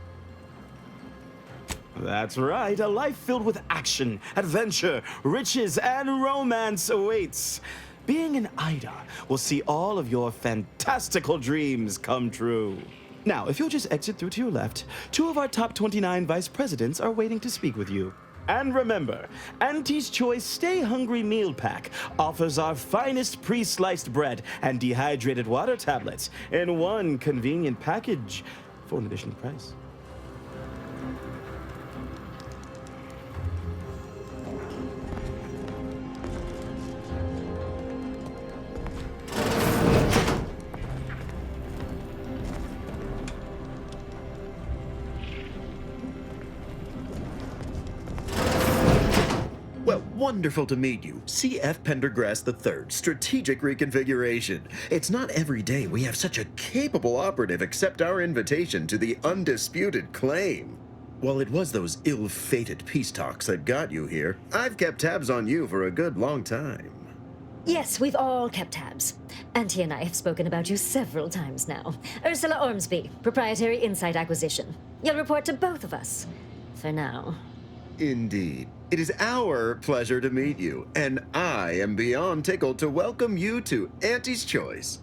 That's right, a life filled with action, adventure, riches, and romance awaits. Being an IDA will see all of your fantastical dreams come true. Now, if you'll just exit through to your left, 2 of our top 29 vice presidents are waiting to speak with you. And remember, Auntie's Choice Stay Hungry Meal Pack offers our finest pre-sliced bread and dehydrated water tablets in one convenient package for an additional price. Wonderful to meet you. C.F. Pendergrass III, Strategic Reconfiguration. It's not every day we have such a capable operative accept our invitation to the undisputed claim. While it was those ill-fated peace talks that got you here, I've kept tabs on you for a good long time. Yes, we've all kept tabs. Auntie and I have spoken about you several times now. Ursula Ormsby, Proprietary Insight Acquisition. You'll report to both of us. For now. Indeed. It is our pleasure to meet you, and I am beyond tickled to welcome you to Auntie's Choice.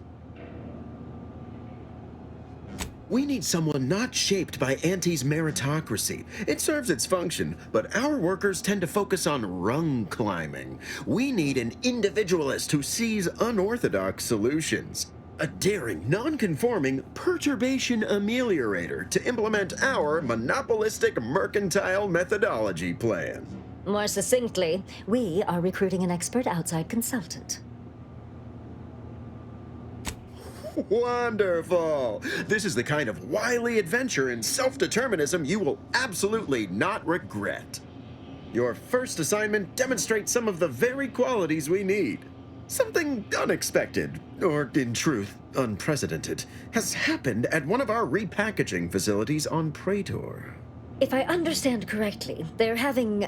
We need someone not shaped by Auntie's meritocracy. It serves its function, but our workers tend to focus on rung climbing. We need an individualist who sees unorthodox solutions. A daring, non-conforming perturbation ameliorator to implement our monopolistic mercantile methodology plan. More succinctly, we are recruiting an expert outside consultant. Wonderful! This is the kind of wily adventure in self-determinism you will absolutely not regret. Your first assignment demonstrates some of the very qualities we need. Something unexpected, or in truth, unprecedented, has happened at one of our repackaging facilities on Praetor. If I understand correctly, they're having,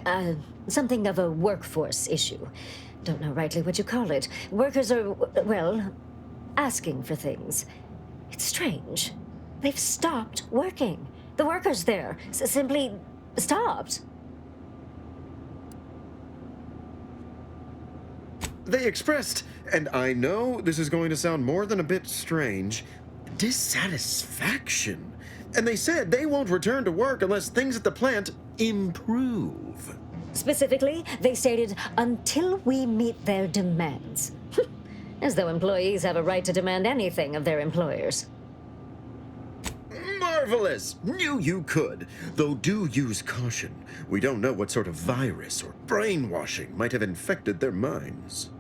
something of a workforce issue. Don't know rightly what you call it. Workers are, well, asking for things. It's strange. They've stopped working. The workers there simply stopped. They expressed, and I know this is going to sound more than a bit strange, dissatisfaction. And they said they won't return to work unless things at the plant improve. Specifically, they stated, until we meet their demands. As though employees have a right to demand anything of their employers. Marvelous! Knew you could. Though do use caution. We don't know what sort of virus or brainwashing might have infected their minds.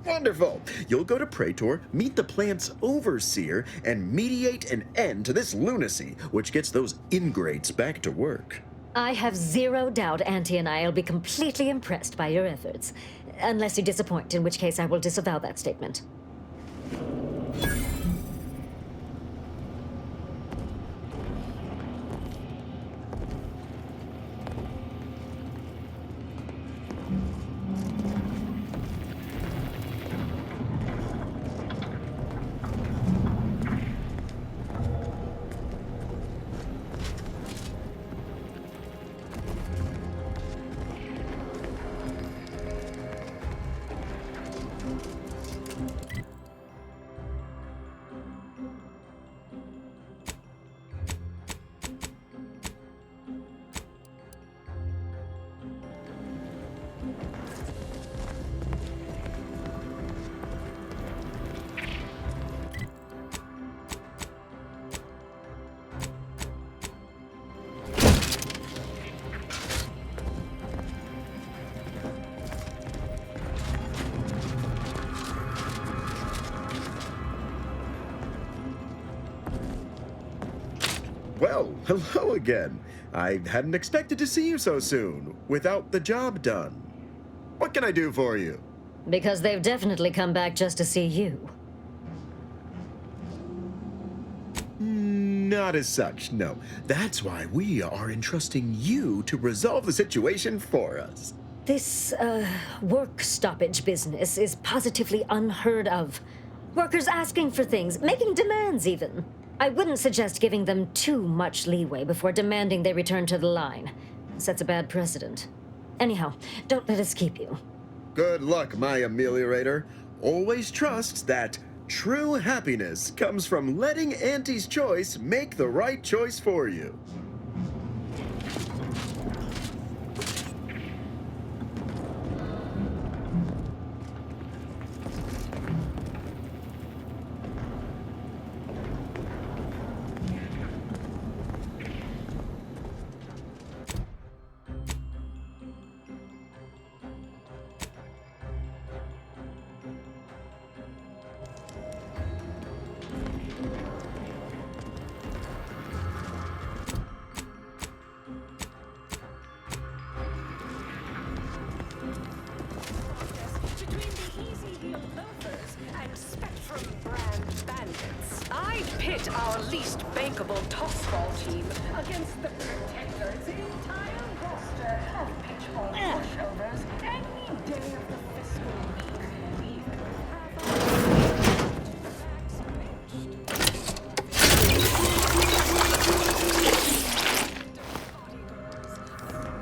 Wonderful! You'll go to Praetor, meet the plant's overseer, and mediate an end to this lunacy, which gets those ingrates back to work. I have zero doubt Auntie and I will be completely impressed by your efforts. Unless you disappoint, in which case I will disavow that statement. Well, hello again. I hadn't expected to see you so soon, without the job done. What can I do for you? Because they've definitely come back just to see you. Not as such, no. That's why we are entrusting you to resolve the situation for us. This, work stoppage business is positively unheard of. Workers asking for things, making demands even. I wouldn't suggest giving them too much leeway before demanding they return to the line. Sets a bad precedent. Anyhow, don't let us keep you. Good luck, my ameliorator. Always trust that true happiness comes from letting Auntie's choice make the right choice for you. I pit our least bankable tossball team against the Protector's entire roster of pitchball pushovers any day of the fiscal week,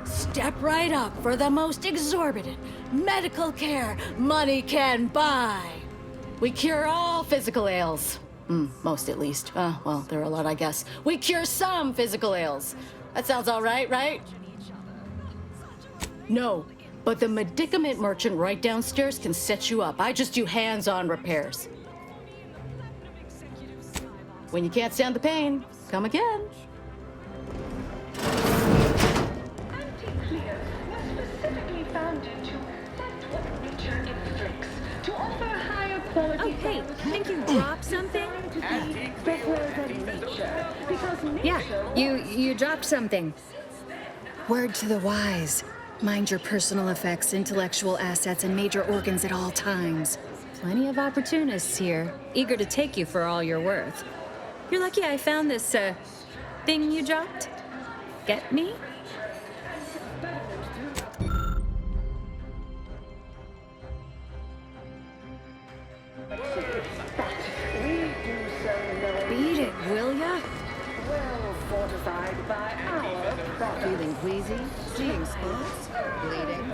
Step right up for the most exorbitant medical care money can buy. We cure all physical ails. Most at least. Well, there are a lot, I guess. We cure some physical ails. That sounds all right, right? No, but the medicament merchant right downstairs can set you up. I just do hands-on repairs. When you can't stand the pain, come again. specifically founded to affect what nature inflicts, to offer higher quality. Oh, hey, think you dropped something? Yeah, you dropped something. Word to the wise. Mind your personal effects, intellectual assets, and major organs at all times. Plenty of opportunists here, eager to take you for all you're worth. You're lucky I found this, thing you dropped. Get me? Beat it, will ya? Well fortified by our product. Feeling queasy? Seeing spots? Bleeding?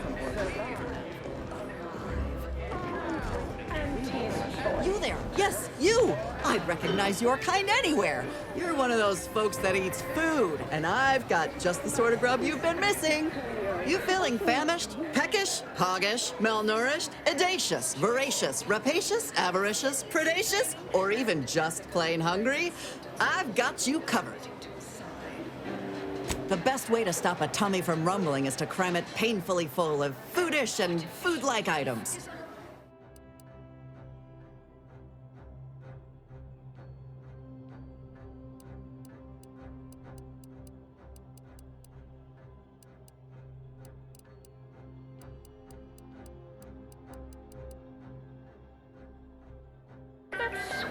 You there? Yes, you! I'd recognize your kind anywhere. You're one of those folks that eats food, and I've got just the sort of grub you've been missing. You feeling famished, peckish, hoggish, malnourished, audacious, voracious, rapacious, avaricious, predacious, or even just plain hungry? I've got you covered. The best way to stop a tummy from rumbling is to cram it painfully full of foodish and food-like items.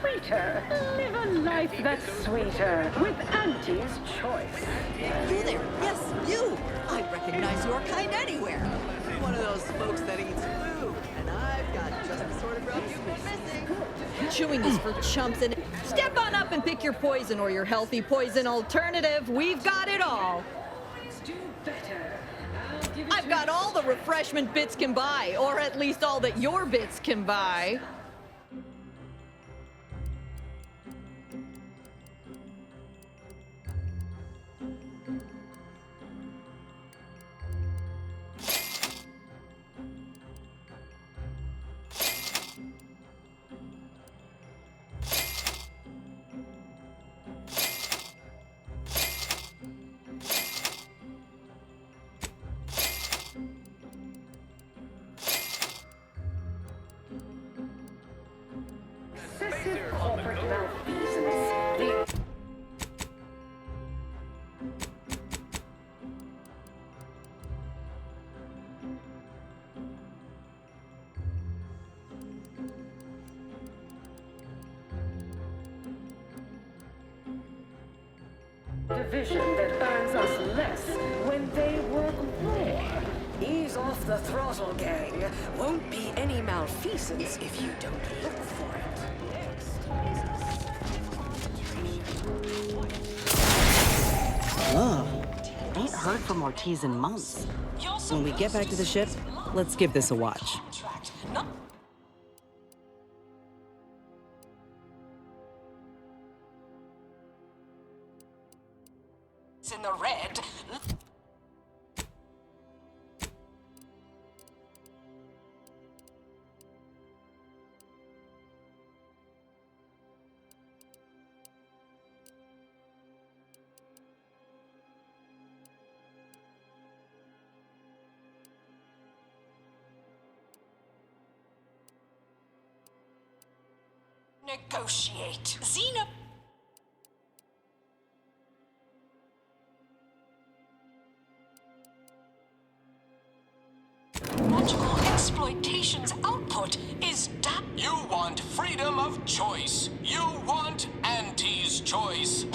Sweeter. Live a life that's sweeter with Auntie's Choice. You there? Yes, you! I recognize your kind anywhere. You're one of those folks that eats food, and I've got just the sort of grub you've been missing. Chewing is for chumps and... Step on up and pick your poison or your healthy poison alternative. We've got it all. I've got all the refreshment bits can buy, or at least all that your bits can buy. Excessive corporate malfeasance. Division that earns us less when they work more. Ease off the throttle, gang. Won't be any malfeasance if you don't look for it. Ugh. Ain't heard from Ortiz in months. When we get back to the ship, let's give this a watch. It's in the red. Negotiate. Xena. Magical exploitation's output is You want freedom of choice. You want Auntie's Choice.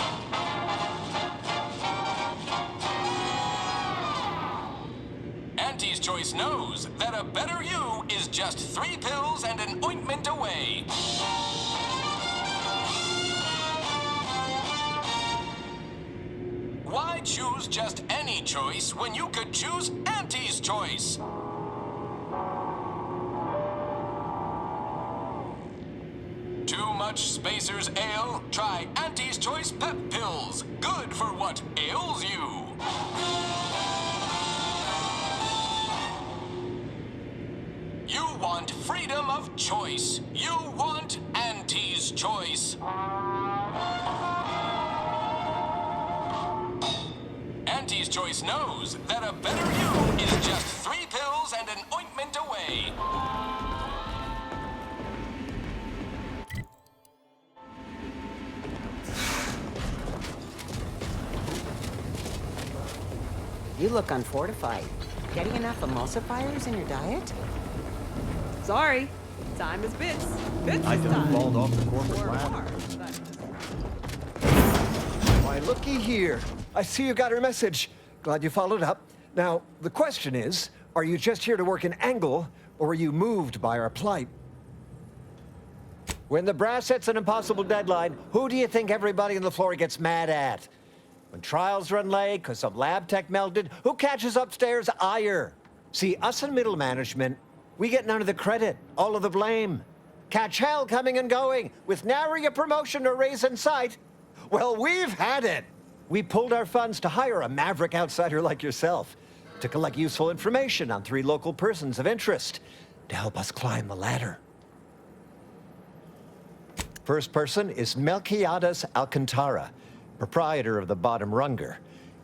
Auntie's Choice knows that a better you is just 3 pills and an ointment away. Why choose just any choice when you could choose Auntie's Choice? Too much Spacer's Ale? Try Auntie's Choice Pep Pills. Good for what ails you. You want freedom of choice. You want Auntie's Choice. Auntie's Choice knows that a better you is just 3 pills and an ointment away. You look unfortified. Getting enough emulsifiers in your diet? Sorry. Time is bits. Bits I is could time. have fallen off the corporate Or ladder. more. Why, looky here. I see you got her message. Glad you followed up. Now, the question is, are you just here to work an angle, or were you moved by our plight? When the brass sets an impossible deadline, who do you think everybody on the floor gets mad at? When trials run late because some lab tech melted, who catches upstairs ire? See, us in middle management, we get none of the credit, all of the blame. Catch hell coming and going, with nary a promotion or raise in sight. Well, we've had it. We pulled our funds to hire a maverick outsider like yourself to collect useful information on 3 local persons of interest to help us climb the ladder. First person is Melquiades Alcantara, proprietor of the Bottom Runger.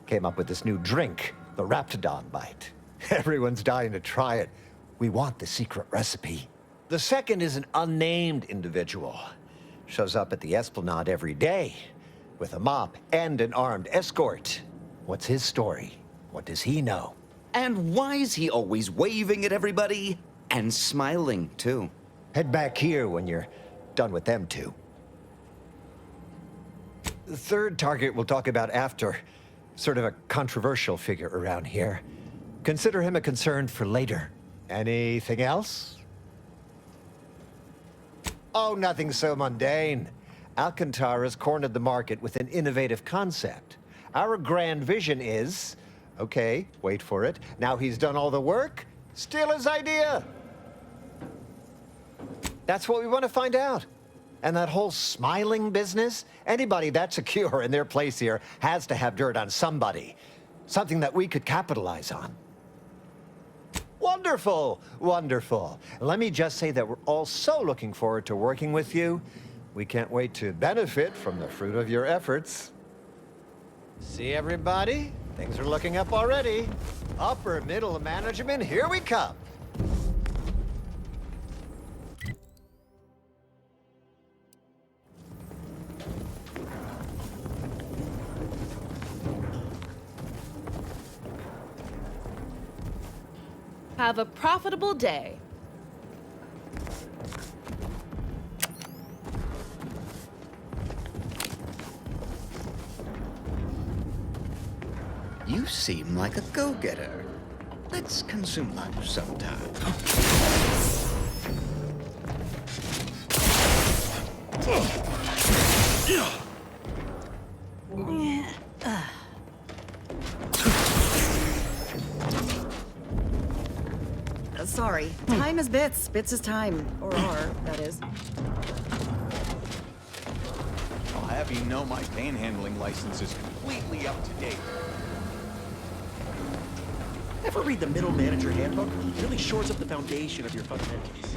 Came up with this new drink, the Raptidon Bite. Everyone's dying to try it. We want the secret recipe. The second is an unnamed individual. Shows up at the Esplanade every day with a mop and an armed escort. What's his story? What does he know? And why is he always waving at everybody? And smiling, too. Head back here when you're done with them two. The third target we'll talk about after. Sort of a controversial figure around here. Consider him a concern for later. Anything else? Oh, nothing so mundane. Alcantara's cornered the market with an innovative concept. Our grand vision is... Okay, wait for it. Now he's done all the work, steal his idea. That's what we want to find out. And that whole smiling business, anybody that secure in their place here has to have dirt on somebody. Something that we could capitalize on. Wonderful, wonderful. Let me just say that we're all so looking forward to working with you. We can't wait to benefit from the fruit of your efforts. See, everybody? Things are looking up already. Upper middle management, here we come. Have a profitable day. You seem like a go-getter. Let's consume lunch sometime. Sorry. Time is bits. Bits is time. Or are, that is. I'll have you know my panhandling license is completely up to date. Ever read the Middle Manager Handbook? It really shores up the foundation of your fundamentals.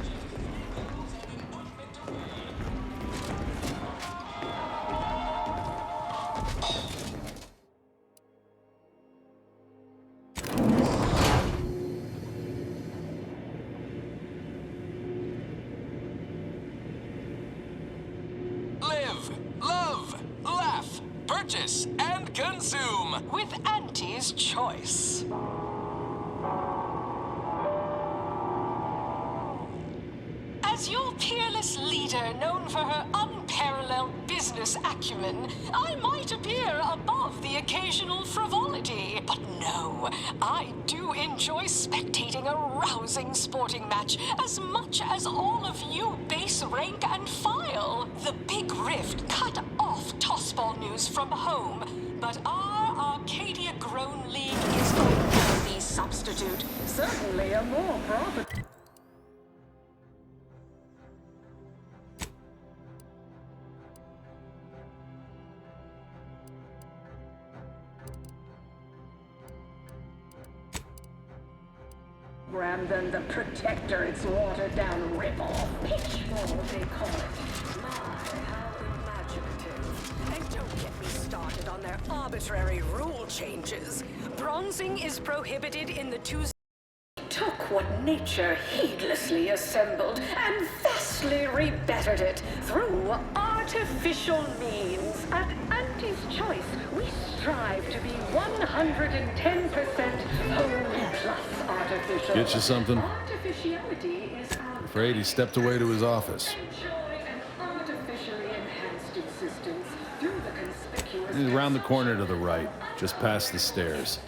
Live, love, laugh, purchase, and consume with Auntie's Choice. As your peerless leader, known for her unparalleled business acumen, I might appear above the occasional frivolity. But no, I do enjoy spectating a rousing sporting match as much as all of you base rank and file. The Big Rift cut off tossball news from home, but our Arcadia Grown League is a worthy substitute. Certainly a more profitable. Than the Protector, its watered-down ripoff. Pitchfork, they call it. My, how imaginative. And don't get me started on their arbitrary rule changes. Bronzing is prohibited in the two... Took what nature heedlessly assembled and vastly rebettered it through artificial means. At Auntie's Choice, we strive to be 110% whole plus artificial. Get you something? Artificiality is our... Afraid he stepped away to his office. Enjoy an artificially enhanced existence through the conspicuous... He's around the corner to the right, just past the stairs.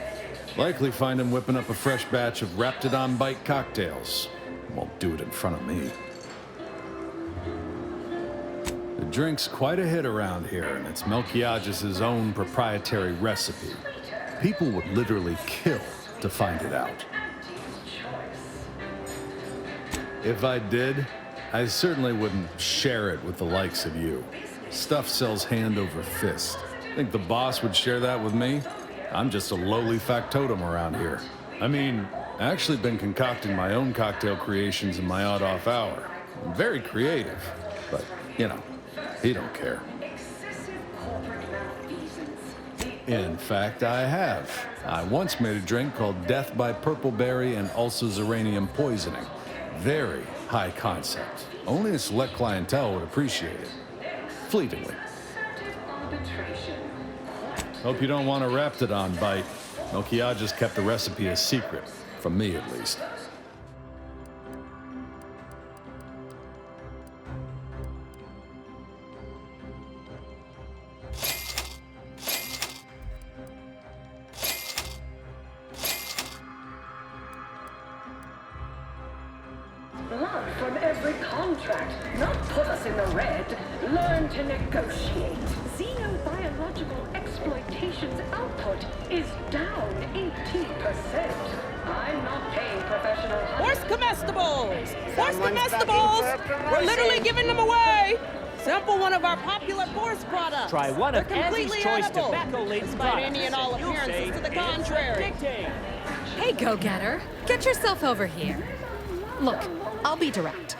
Likely find him whipping up a fresh batch of Raptidon Bite cocktails. Won't do it in front of me. drink's quite a hit around here, and it's Melquiades' own proprietary recipe. People would literally kill to find it out. If I did, I certainly wouldn't share it with the likes of you. Stuff sells hand over fist. Think the boss would share that with me? I'm just a lowly factotum around here. I mean, I actually been concocting my own cocktail creations in my odd-off hour. I'm very creative, but, you know, he don't care. In fact, I have. I once made a drink called Death by Purpleberry and Ulceranium Poisoning. Very high concept. Only a select clientele would appreciate it. Fleetingly. Hope you don't want a Raptidon bite. Melquiades kept the recipe a secret. From me, at least. Blood from every contract, not put us in the red. Learn to negotiate. Xenobiological exploitation's output is down 18%. I'm not paying professional. Horse comestibles! Horse comestibles! We're literally giving them away! Sample one of our popular Force products. Try one of Andy's choice edible, tobacco-laden despite products. any and all appearances to the contrary. Hey, go-getter. Get yourself over here. Look, I'll be direct.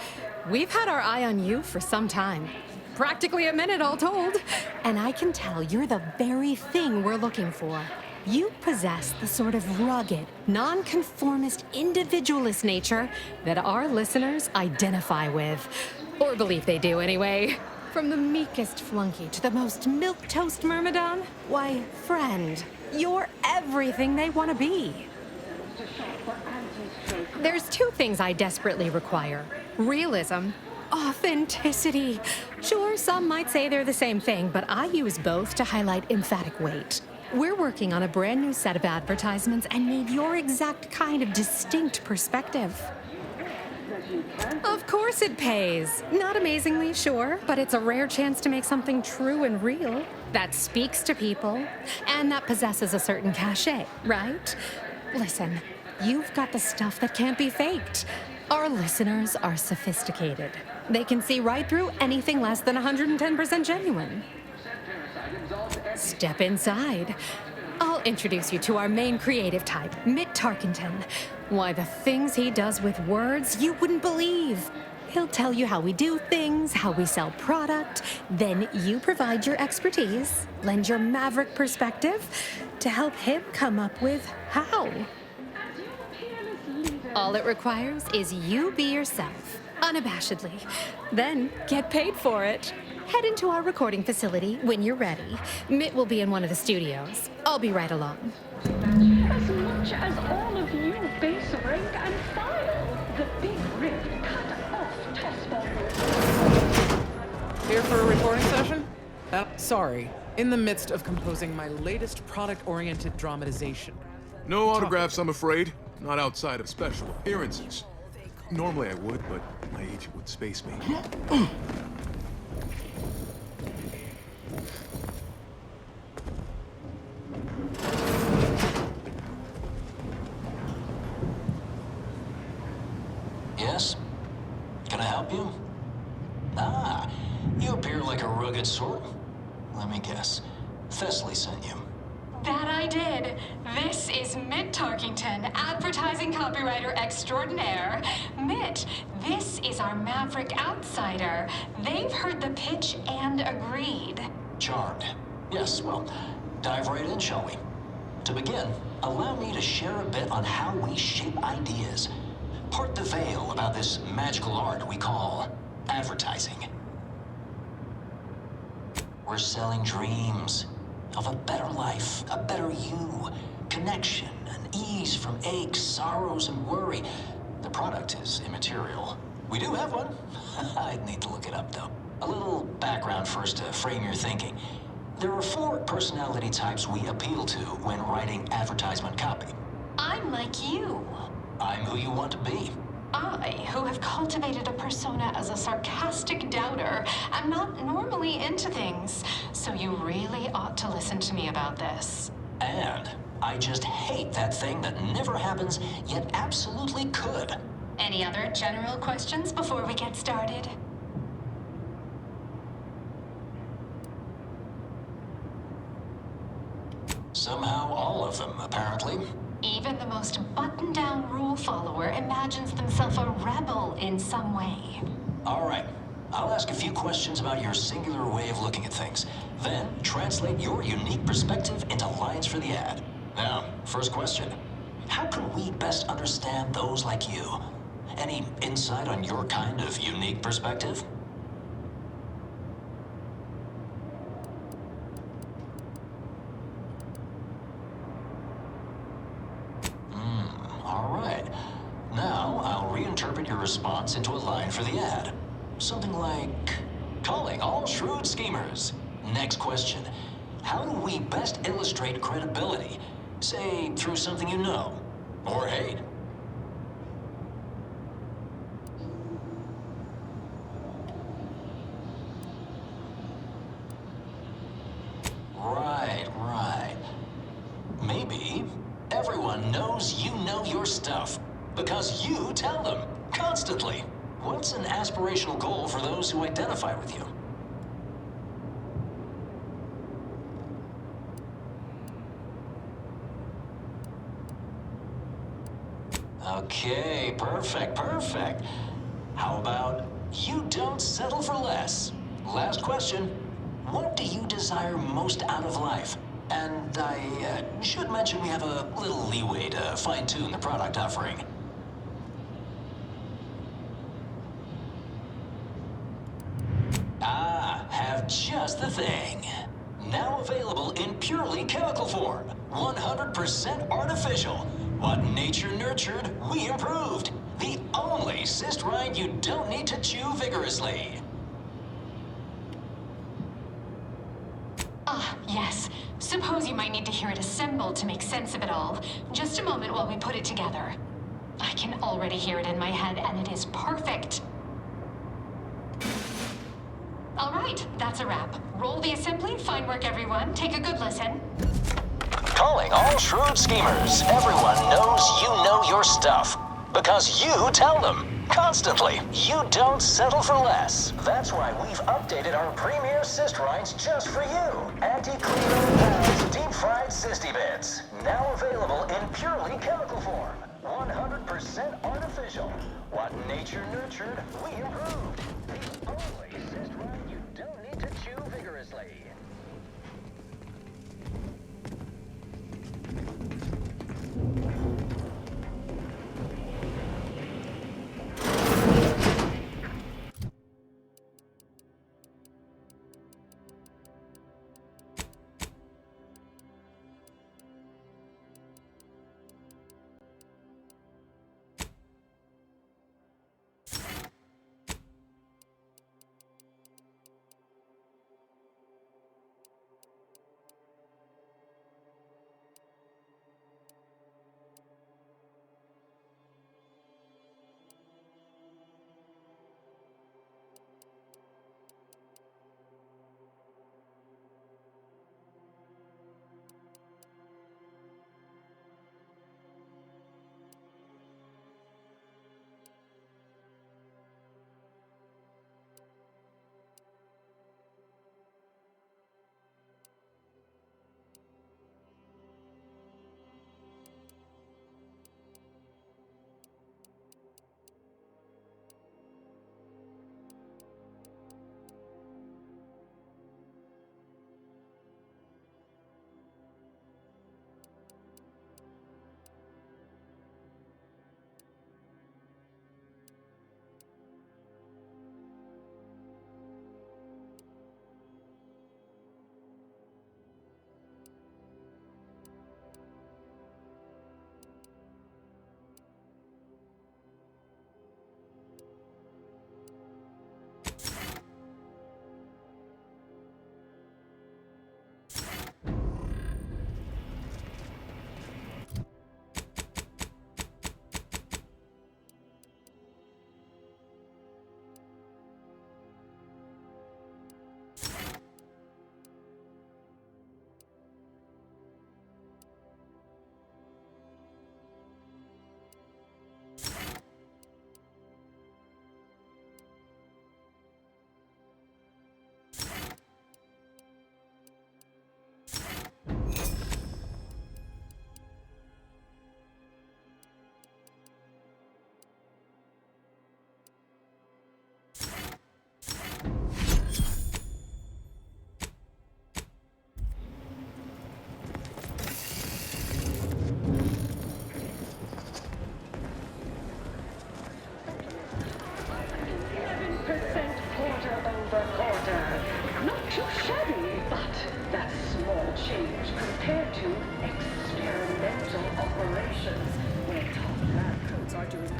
We've had our eye on you for some time. Practically a minute, all told. And I can tell you're the very thing we're looking for. You possess the sort of rugged, nonconformist, individualist nature that our listeners identify with. Or believe they do, anyway. From the meekest flunky to the most milquetoast myrmidon, why, friend, you're everything they want to be. There's two things I desperately require. Realism, authenticity. Sure, some might say they're the same thing, but I use both to highlight emphatic weight. We're working on a brand new set of advertisements and need your exact kind of distinct perspective. Of course it pays. Not amazingly, sure, but it's a rare chance to make something true and real that speaks to people and that possesses a certain cachet, right? Listen, you've got the stuff that can't be faked. Our listeners are sophisticated. They can see right through anything less than 110% genuine. Step inside. I'll introduce you to our main creative type, Mitt Tarkington. Why, the things he does with words you wouldn't believe. He'll tell you how we do things, how we sell product. Then you provide your expertise, lend your maverick perspective to help him come up with how. All it requires is you be yourself, unabashedly. Then get paid for it. Head into our recording facility when you're ready. Mitt will be in one of the studios. I'll be right along. As much as all of you base rank and file, the big rip cut off toss. Here for a recording session? Sorry, in the midst of composing my latest product-oriented dramatization. No autographs, I'm afraid. Not outside of special appearances. Normally I would, but my agent would space me. Yes? Can I help you? Ah, you appear like a rugged sort. Let me guess. Thessaly sent you. That I did. This is Mitt Tarkington, advertising copywriter extraordinaire. Mitt, this is our maverick outsider. They've heard the pitch and agreed. Charmed. Yes, well, dive right in, shall we? To begin, allow me to share a bit on how we shape ideas. Part the veil about this magical art we call advertising. We're selling dreams of a better life, a better you, connection, and ease from aches, sorrows, and worry. The product is immaterial. We do have one. I'd need to look it up, though. A little background first to frame your thinking. There are 4 personality types we appeal to when writing advertisement copy. I'm like you. I'm who you want to be. I, who have cultivated a persona as a sarcastic doubter, am not normally into things, so you really ought to listen to me about this. And I just hate that thing that never happens, yet absolutely could. Any other general questions before we get started? Somehow all of them, apparently. Even the most buttoned-down rule follower imagines themselves a rebel in some way. All right. I'll ask a few questions about your singular way of looking at things. Then, translate your unique perspective into lines for the ad. Now, first question. How can we best understand those like you? Any insight on your kind of unique perspective? All right. Now, I'll reinterpret your response into a line for the ad. Something like, calling all shrewd schemers. Next question. How do we best illustrate credibility? Say, through something you know, or hate. Right. Maybe everyone knows you know your stuff because you tell them constantly. What's an aspirational goal for those who identify with you? Okay, perfect. How about you don't settle for less? Last question. What do you desire most out of life? And I should mention we have a little leeway to fine-tune the product offering. Have just the thing. Now available in purely chemical form. 100% artificial. What nature nurtured, we improved. The only cyst rind you don't need to chew vigorously. Yes. Suppose you might need to hear it assembled to make sense of it all. Just a moment while we put it together. I can already hear it in my head, and it is perfect. All right, that's a wrap. Roll the assembly. Fine work, everyone. Take a good listen. Calling all shrewd schemers. Everyone knows you know your stuff. Because you tell them. Constantly. You don't settle for less. That's why we've updated our premier cyst rinds just for you. Anti-cleaner pounds deep-fried cysty bits. Now available in purely chemical form. 100% artificial. What nature nurtured, we improved. The only cyst rind you don't need to chew vigorously.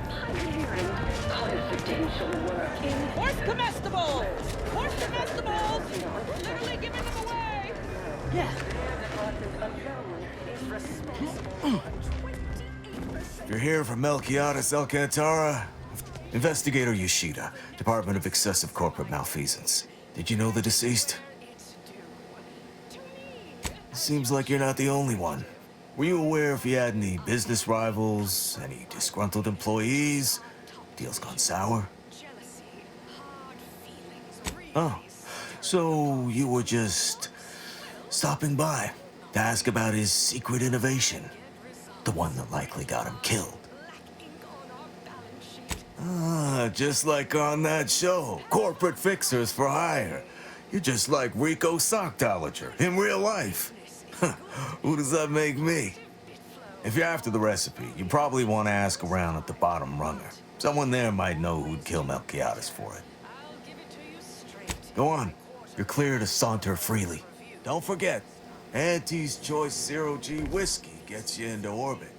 pioneering confidential work in Horse comestibles! Horse comestibles! We're literally giving them away! Yeah. You're here from Melquiades Alcantara. Investigator Yoshida, Department of Excessive Corporate Malfeasance. Did you know the deceased? Seems like you're not the only one. Were you aware if you had any business rivals, any disgruntled employees? Deals gone sour? Oh, so you were just stopping by to ask about his secret innovation. The one that likely got him killed. Ah, just like on that show, Corporate Fixers for Hire. You're just like Rico Sockdolager in real life. Who does that make me? If you're after the recipe, you probably want to ask around at the bottom runner. Someone there might know who'd kill Melquiades for it. Go on. You're clear to saunter freely. Don't forget, Auntie's Choice Zero G whiskey gets you into orbit.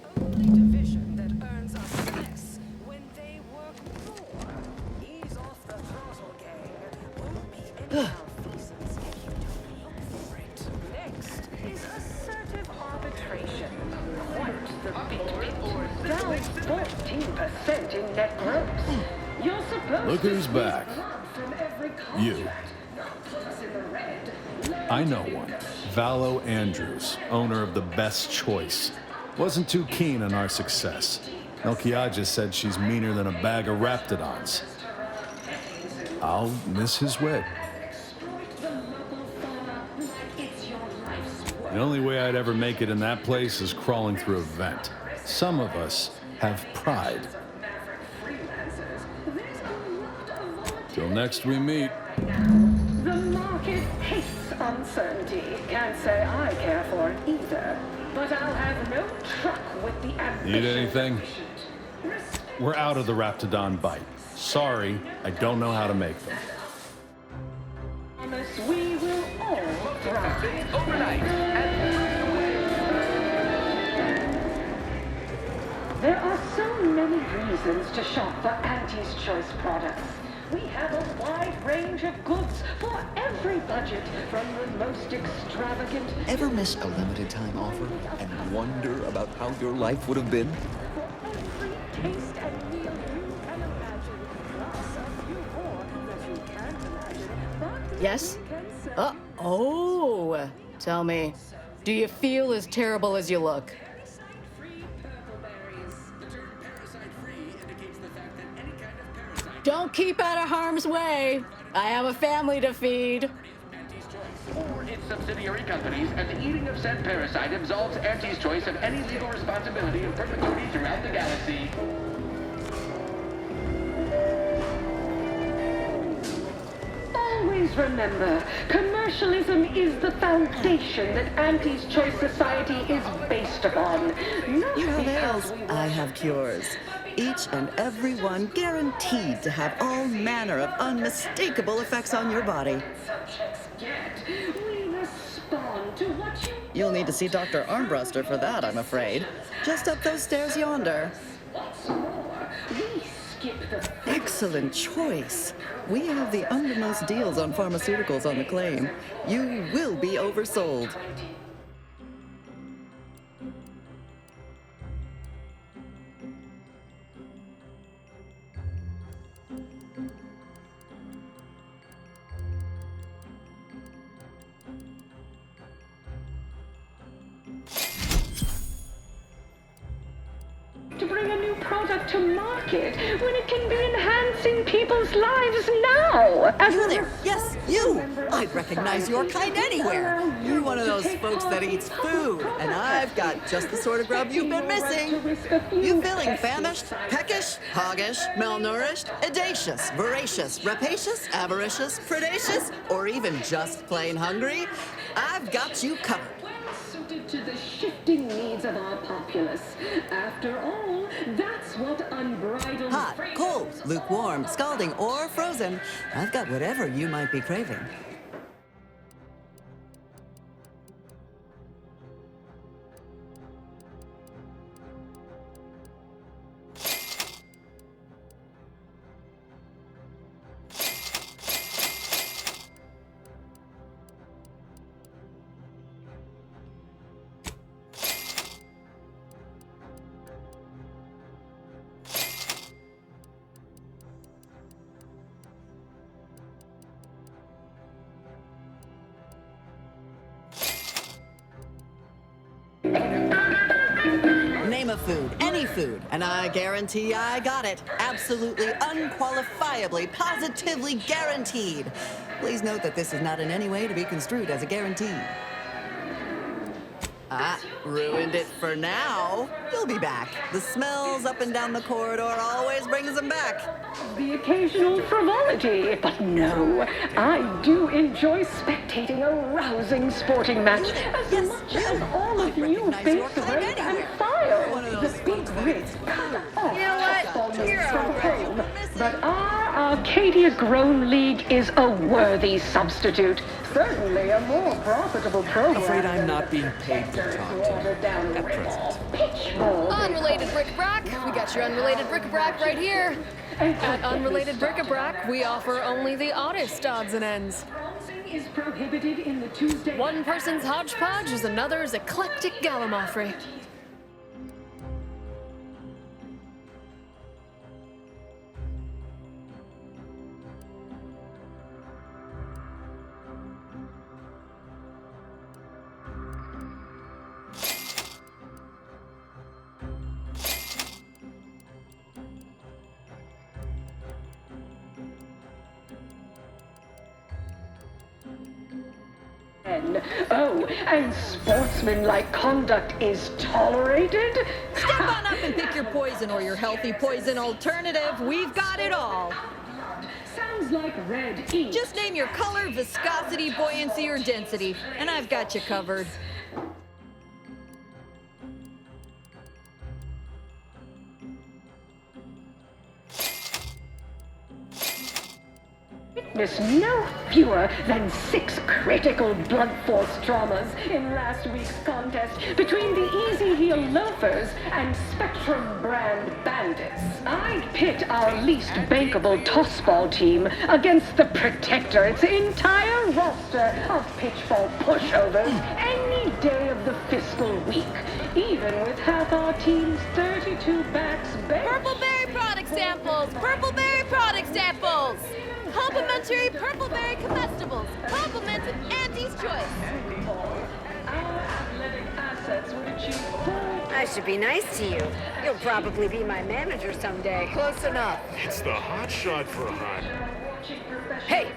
Next is assertive arbitration. Quite the bit. Down 14% in net gross. You're supposed Look who's back. from every You. contract. Put us in the red. I know one. Valo Andrews, owner of the Best Choice. Wasn't too keen on our success. Melquiades said she's meaner than a bag of Raptidons. I'll miss his wit. The only way I'd ever make it in that place is crawling through a vent. Some of us have pride. Till next we meet. The market hates uncertainty. Can't say I care for it either. But I'll have no truck with the ambition. Need anything? We're out of the Raptidon bite. Sorry, I don't know how to make them. Promise we will all thrive. Overnight. There are so many reasons to shop for Auntie's Choice products. We have a wide range of goods for every budget, from the most extravagant. Ever miss a limited time offer and wonder about how your life would have been? Taste and meal you can imagine. Plus a few more that you can't imagine. But Yes? Oh. Tell me, do you feel as terrible as you look? Don't keep out of harm's way. I have a family to feed. Or its subsidiary companies, and the eating of said parasite absolves Auntie's Choice of any legal responsibility in perpetuity throughout the galaxy. always remember, commercialism is the foundation that Auntie's Choice Society is based upon. Not You have because ails, I have cures. Each and every one guaranteed to have all manner of unmistakable effects on your body. we respond to what you You'll need to see Dr. Armbruster for that, I'm afraid. Just up those stairs yonder. we skip the Excellent choice. We have the undermost deals on pharmaceuticals on the claim. You will be oversold. to bring a new product to market when it can be enhancing people's lives now. You there? Yes, you! I'd recognize your kind anywhere. You're one of those folks that eats food, and I've got just the sort of grub you've been missing. You feeling famished, peckish, hoggish, malnourished, audacious, voracious, rapacious, avaricious, predacious, or even just plain hungry? I've got you covered. Suited to the shifting needs of our populace. After all, that's what unbridled Hot, cold, lukewarm, scalding, or frozen. I've got whatever you might be craving. name a food, any food, and I guarantee I got it. Absolutely, unqualifiably, positively guaranteed. Please note that this is not in any way to be construed as a guarantee. Ruined it for now. You'll be back. The smells up and down the corridor always brings them back. The occasional frivolity, but no, I do enjoy spectating a rousing sporting match as much as all of you face rank and file. The big Ritz cut off You know what? football You're from all right. home. But our Arcadia Grown League is a worthy substitute. Certainly a more profitable program. Afraid I'm not being paid to talk to you at present. Unrelated bric-a-brac. We got your unrelated bric-a-brac right here. At Unrelated Bric-a-Brac, we offer only the oddest odds and ends. Is prohibited in the Tuesday. One person's hodgepodge is another's eclectic gallimaufry. Oh, and sportsmanlike conduct is tolerated? Step on up and pick your poison or your healthy poison alternative. We've got it all. Sounds like red ink. Just name your color, viscosity, buoyancy, or density, and I've got you covered. Witnessed no fewer than 6 critical blunt force traumas in last week's contest between the Easy Heel Loafers and Spectrum brand bandits. I'd pit our least bankable tossball team against the Protectorate's entire roster of pitchball pushovers any day of the fiscal week, even with half our team's 32 backs benched. Purple Berry product samples! Purple Berry product samples! Complimentary Purple Berry comestibles! Compliments of Auntie's Choice! Our athletic assets would achieve full... I should be nice to you. You'll probably be my manager someday. Close enough. It's the hot shot for a hot. Hey!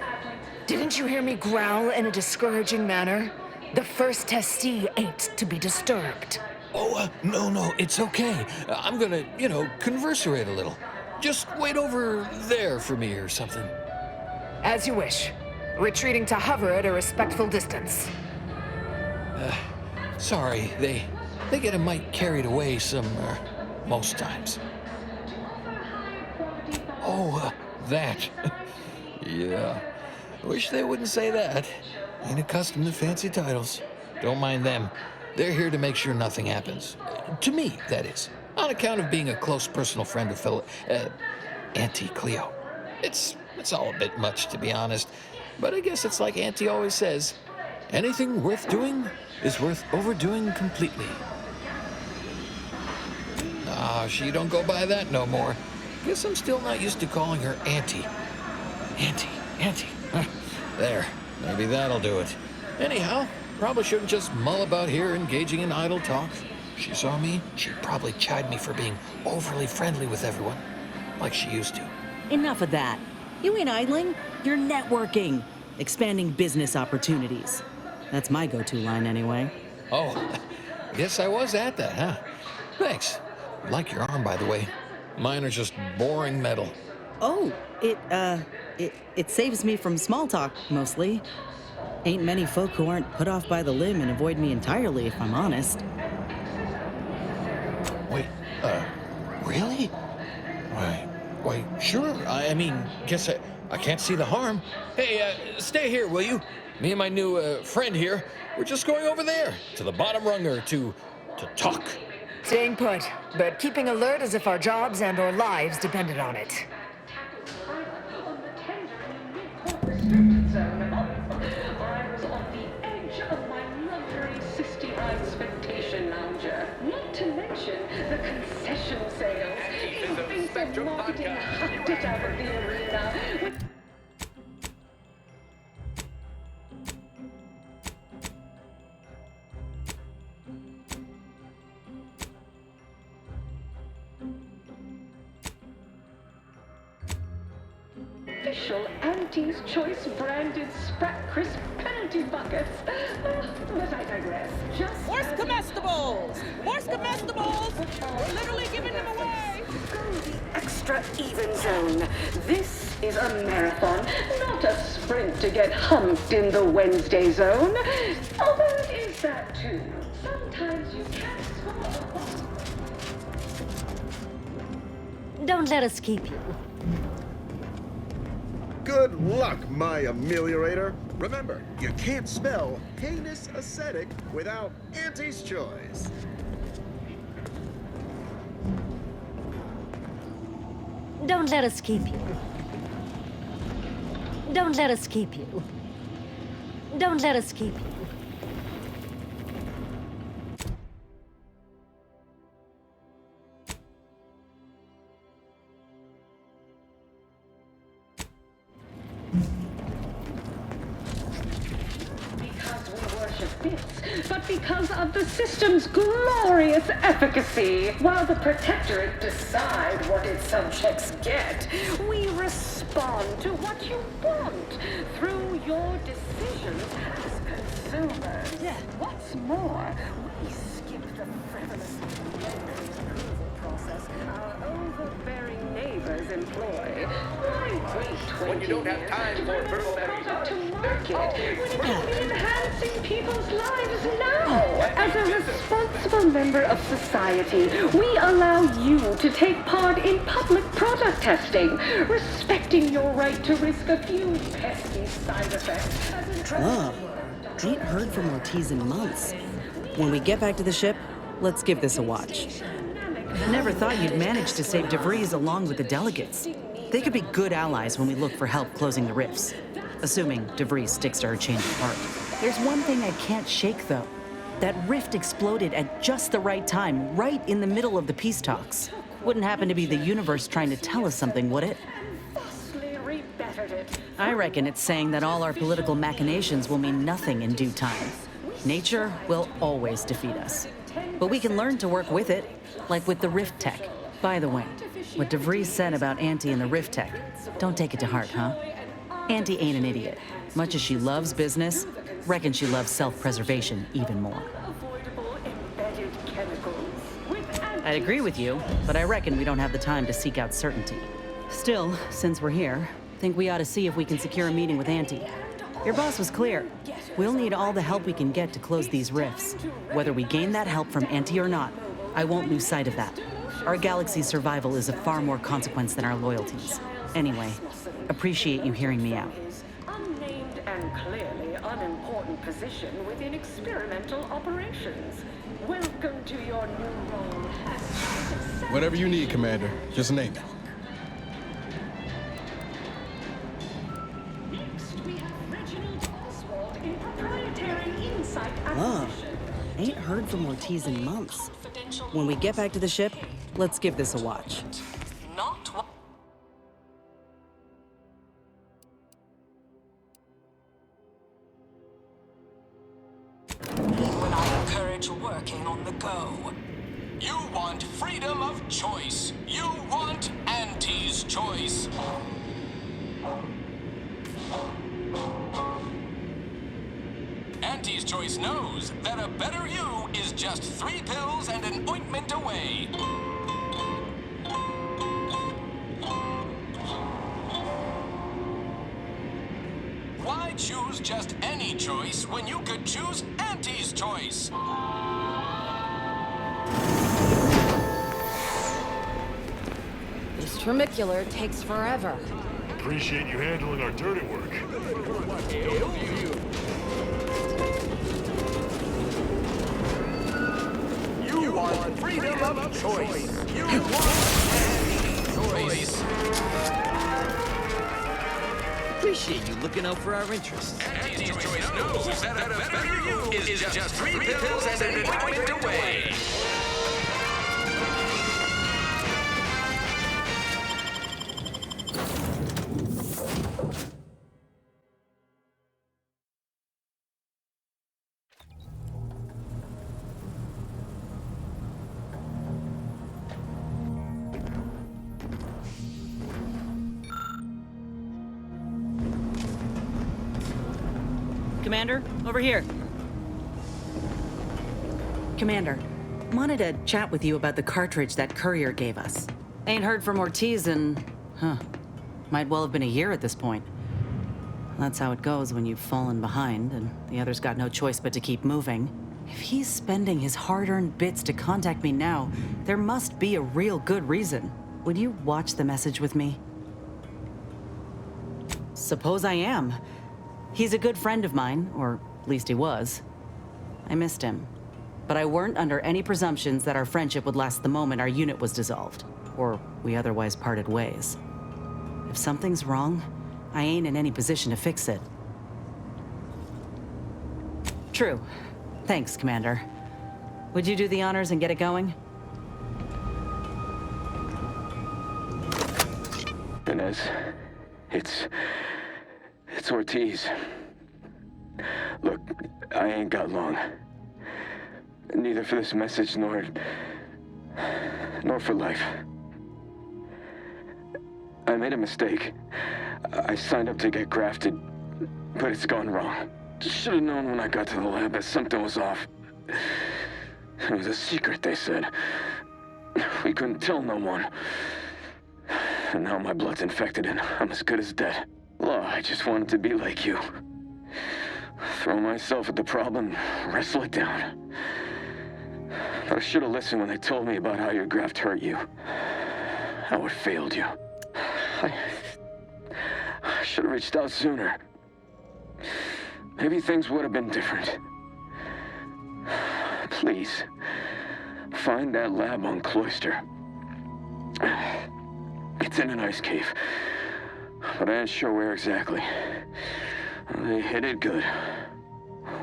Didn't you hear me growl in a discouraging manner? The first testee ain't to be disturbed. Oh, no, it's okay. I'm gonna, converserate a little. Just wait over there for me or something. As you wish. Retreating to hover at a respectful distance. Sorry, they get a mite carried away most times. Oh, that. Yeah. Wish they wouldn't say that. Ain't accustomed to fancy titles. Don't mind them. They're here to make sure nothing happens. To me, that is. On account of being a close personal friend of fellow, Auntie Cleo. It's all a bit much, to be honest. But I guess it's like Auntie always says, anything worth doing is worth overdoing completely. She don't go by that no more. Guess I'm still not used to calling her Auntie. Auntie. There, maybe that'll do it. Anyhow, probably shouldn't just mull about here engaging in idle talk. If she saw me, she'd probably chide me for being overly friendly with everyone, like she used to. Enough of that. You ain't idling, you're networking, expanding business opportunities. That's my go-to line anyway. Oh, guess I was at that, huh? Thanks. Like your arm, by the way. Mine are just boring metal. Oh, it saves me from small talk, mostly. Ain't many folk who aren't put off by the limb and avoid me entirely, if I'm honest. Wait, really? Why, sure. I mean, guess I can't see the harm. Hey, stay here, will you? Me and my new friend here, we're just going over there, to the bottom runger, to talk. Staying put, but keeping alert as if our jobs and or lives depended on it. I was on the edge of my luxury 60-high expectation lounger. Not to mention the concession sales. Invasive marketing hacked it out of the arena. official Auntie's Choice branded Sprat Crisp penalty buckets. But I digress. Horse comestibles! Horse comestibles! We're literally giving them away! Go the extra even zone. This is a marathon, not a sprint to get humped in the Wednesday zone. Although it is that too. Sometimes you can't swallow. Don't let us keep you. Good luck, my ameliorator. Remember, you can't spell heinous ascetic without Auntie's Choice. Don't let us keep you. Don't let us keep you. Don't let us keep you. But because of the system's glorious efficacy. While the Protectorate decide what its subjects get, we respond to what you want through your decisions as consumers. What's more, we skip the frivolous rendering approval process our overbearing neighbors employ. Why wait 20 When you don't have time for product to market when it can be enhancing people's lives now? As a responsible member of society, we allow you to take part in public product testing, respecting your right to risk a few pesky side effects as a Whoa. Ain't heard from Ortiz in months. When we get back to the ship, let's give this a watch. Never thought you'd manage to save DeVries along with the delegates. They could be good allies when we look for help closing the rifts. Assuming DeVries sticks to her change of heart. There's one thing I can't shake, though. That rift exploded at just the right time, right in the middle of the peace talks. Wouldn't happen to be the universe trying to tell us something, would it? I reckon it's saying that all our political machinations will mean nothing in due time. Nature will always defeat us. But we can learn to work with it, like with the rift tech. By the way, what DeVries said about Auntie and the rift tech, don't take it to heart, huh? Auntie ain't an idiot. Much as she loves business, reckon she loves self-preservation even more. I'd agree with you, but I reckon we don't have the time to seek out certainty. Still, since we're here, think we ought to see if we can secure a meeting with Auntie. Your boss was clear. We'll need all the help we can get to close these rifts. Whether we gain that help from Auntie or not, I won't lose sight of that. Our galaxy's survival is of far more consequence than our loyalties. Anyway, appreciate you hearing me out. Unnamed and clearly unimportant position within experimental operations. Welcome to your new role. Whatever you need, Commander. Just name it. Whoa. Ain't heard from Ortiz in months. When we get back to the ship, let's give this a watch. When I encourage working on the go. You want freedom of choice. You want Auntie's Choice. Auntie's Choice knows that a better you is just 3 pills and an ointment away. Why choose just any choice when you could choose Auntie's Choice? This tramicular takes forever. Appreciate you handling our dirty work. You want freedom of choice. You want choice. Appreciate you looking out for our interests. Auntie's Choice knows that a better you is just 3 pills and an ointment away. Commander, over here. Commander, wanted to chat with you about the cartridge that courier gave us. Ain't heard from Ortiz in, might well have been a year at this point. That's how it goes when you've fallen behind and the other's got no choice but to keep moving. If he's spending his hard-earned bits to contact me now, there must be a real good reason. Would you watch the message with me? Suppose I am. He's a good friend of mine, or at least he was. I missed him. But I weren't under any presumptions that our friendship would last the moment our unit was dissolved, or we otherwise parted ways. If something's wrong, I ain't in any position to fix it. True. Thanks, Commander. Would you do the honors and get it going? Inez, it's Ortiz. Look, I ain't got long. Neither for this message nor for life. I made a mistake. I signed up to get grafted, but it's gone wrong. Should have known when I got to the lab that something was off. It was a secret, they said. We couldn't tell no one. And now my blood's infected and I'm as good as dead. Well, I just wanted to be like you. Throw myself at the problem, wrestle it down. But I should have listened when they told me about how your graft hurt you. How it failed you. I should have reached out sooner. Maybe things would have been different. Please, find that lab on Cloister. It's in an ice cave, but I ain't sure where exactly. They hid it good.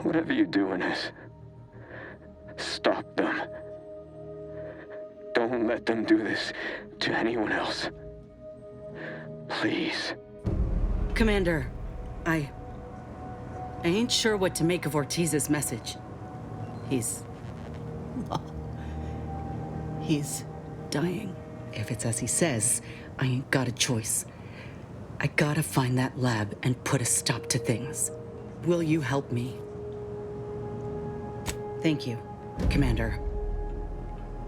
Whatever you're doing is, stop them. Don't let them do this to anyone else. Please. Commander, I ain't sure what to make of Ortiz's message. He's dying. If it's as he says, I ain't got a choice. I gotta find that lab and put a stop to things. Will you help me? Thank you, Commander.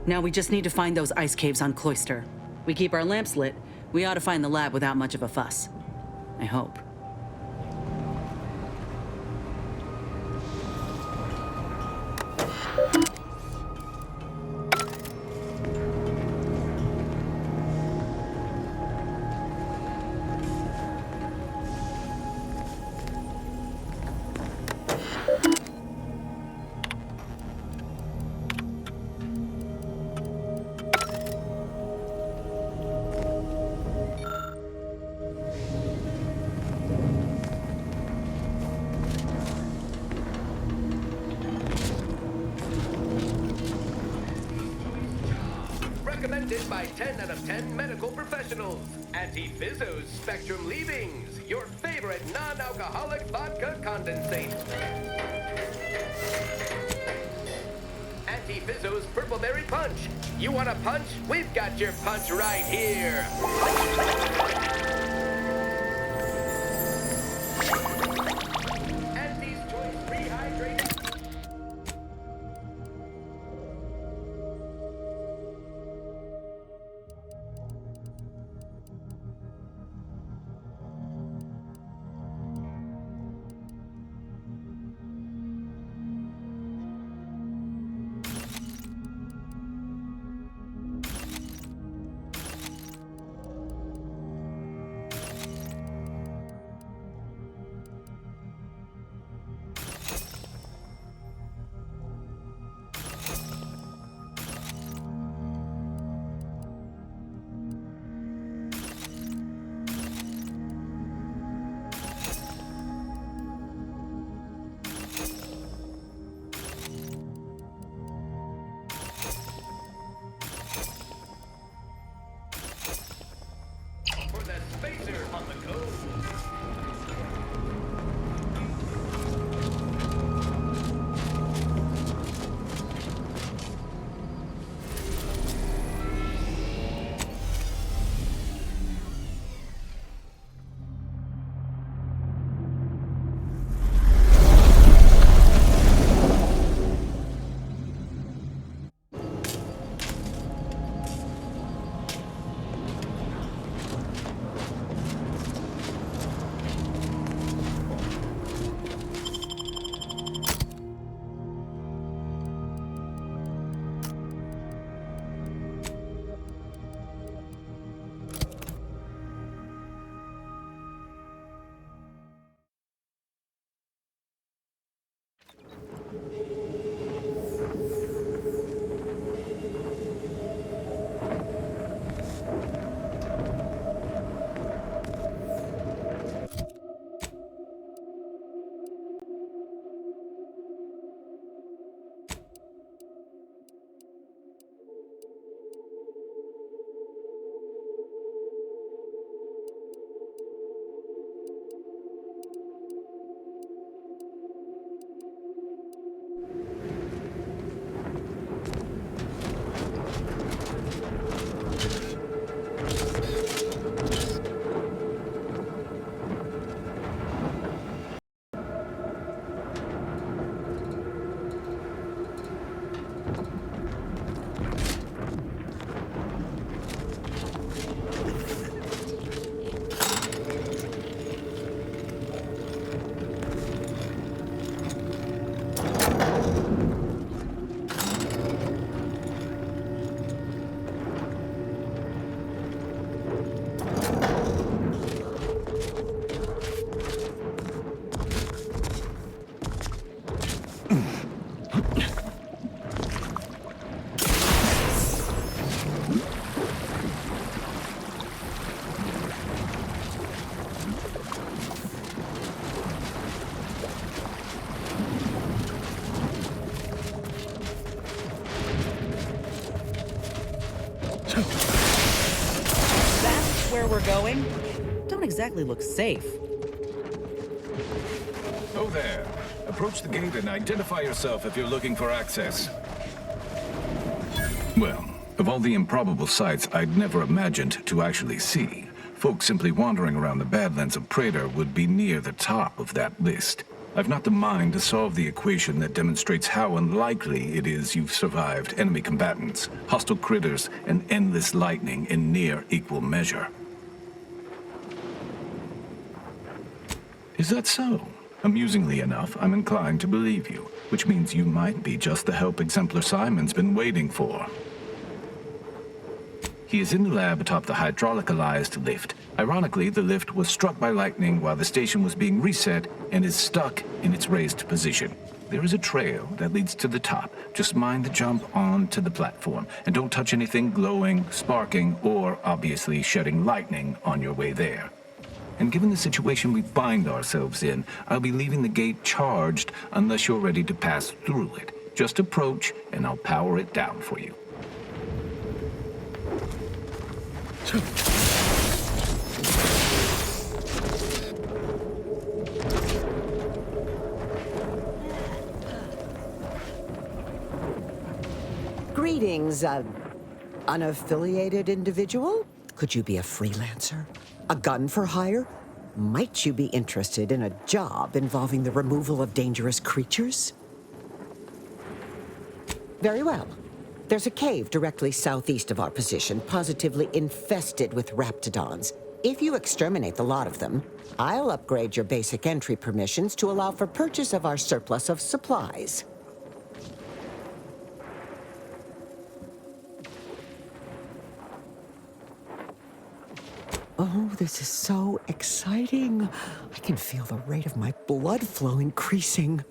Now we just need to find those ice caves on Cloister. We keep our lamps lit, we ought to find the lab without much of a fuss. I hope. Recommended by 10 out of 10 medical professionals. Anti-Fizzo's Spectrum Leavings, your favorite non-alcoholic vodka condensate. Anti-Fizzo's Purple Berry Punch. You want a punch? We've got your punch right here. Anti's Choice Rehydrate. going? Don't exactly look safe. Oh there. Approach the gate and identify yourself if you're looking for access. Well, of all the improbable sights I'd never imagined to actually see, folks simply wandering around the Badlands of Praetor would be near the top of that list. I've not the mind to solve the equation that demonstrates how unlikely it is you've survived enemy combatants, hostile critters, and endless lightning in near equal measure. Is that so? Amusingly enough, I'm inclined to believe you, which means you might be just the help Exemplar Simon's been waiting for. He is in the lab atop the hydraulicalized lift. Ironically, the lift was struck by lightning while the station was being reset and is stuck in its raised position. There is a trail that leads to the top. Just mind the jump onto the platform, and don't touch anything glowing, sparking, or obviously shedding lightning on your way there. And given the situation we find ourselves in, I'll be leaving the gate charged unless you're ready to pass through it. Just approach, and I'll power it down for you. Greetings, unaffiliated individual? Could you be a freelancer? A gun for hire? Might you be interested in a job involving the removal of dangerous creatures? Very well. There's a cave directly southeast of our position, positively infested with raptidons. If you exterminate the lot of them, I'll upgrade your basic entry permissions to allow for purchase of our surplus of supplies. Oh, this is so exciting. I can feel the rate of my blood flow increasing.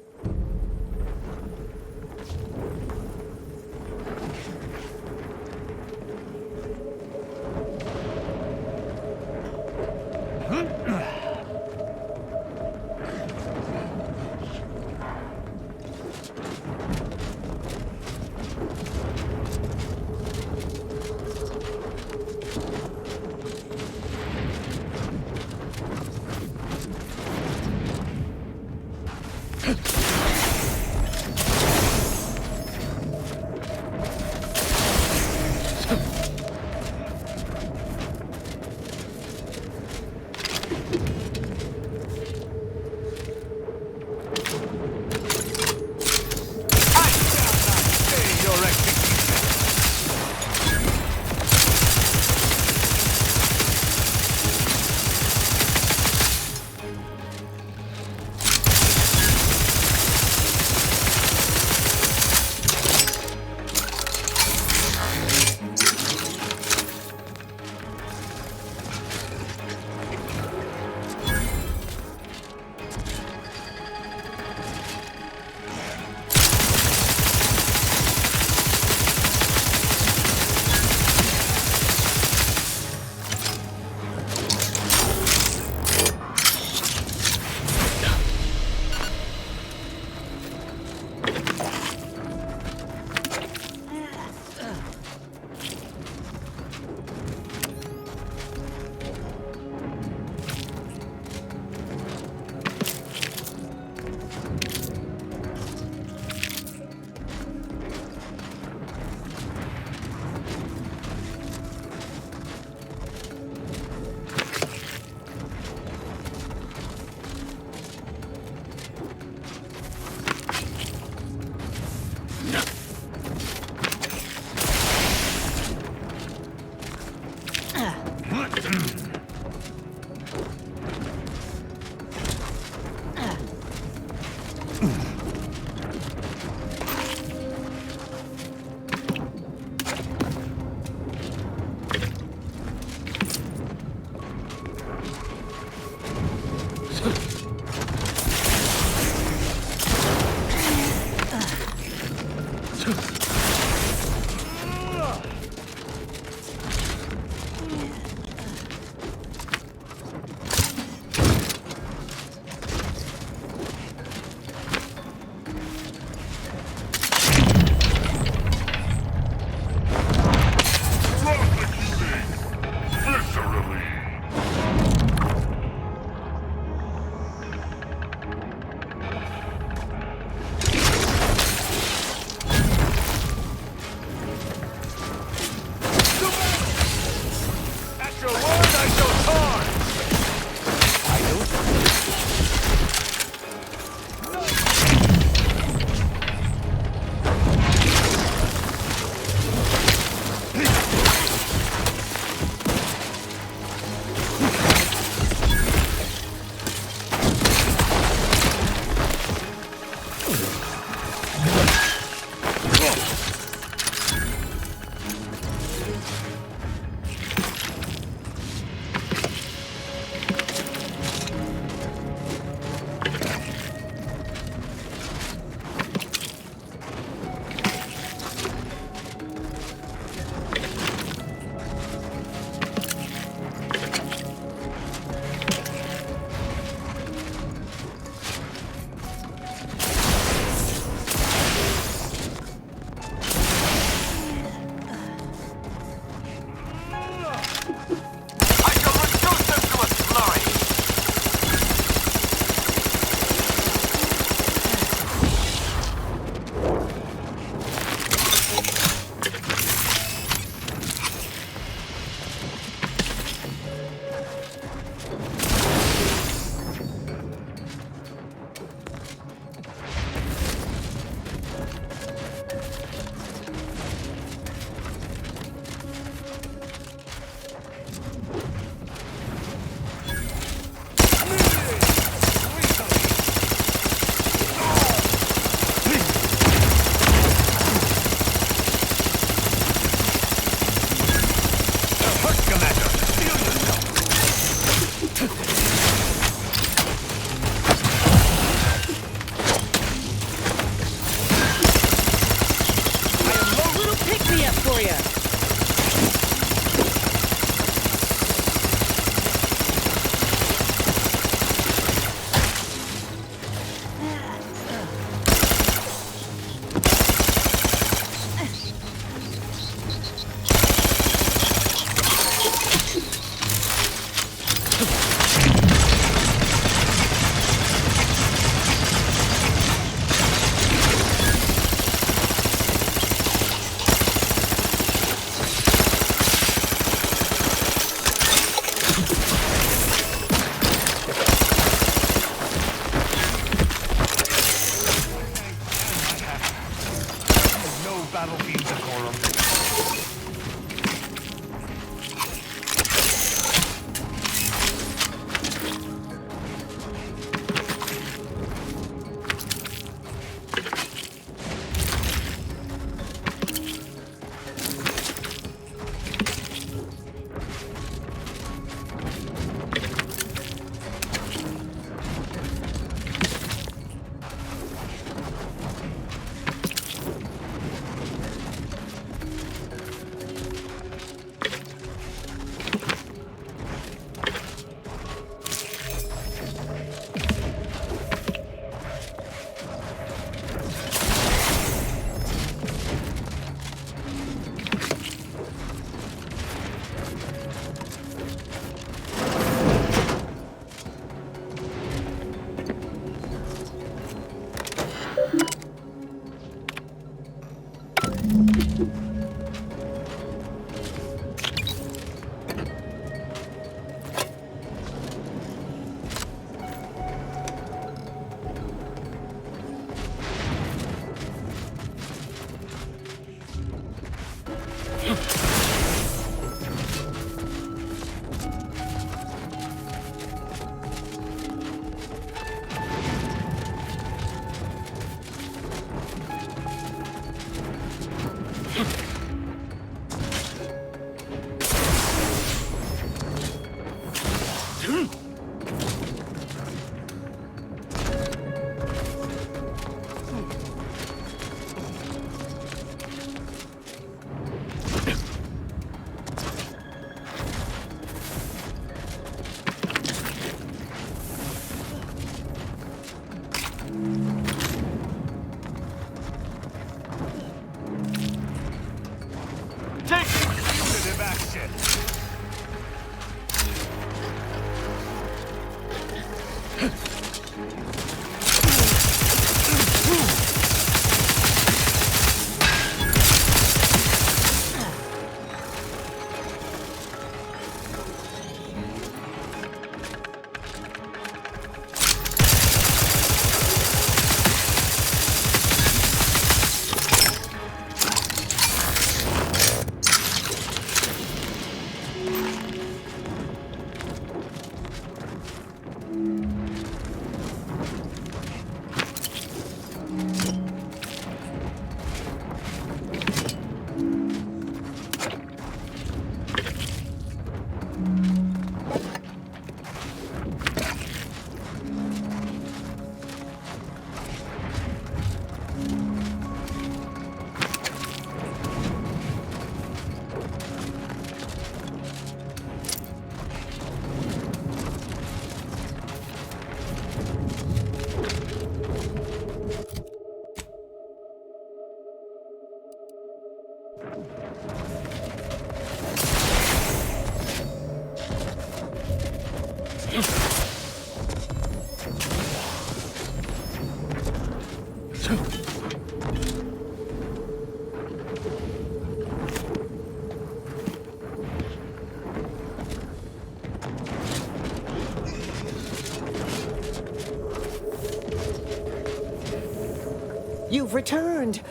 You've returned.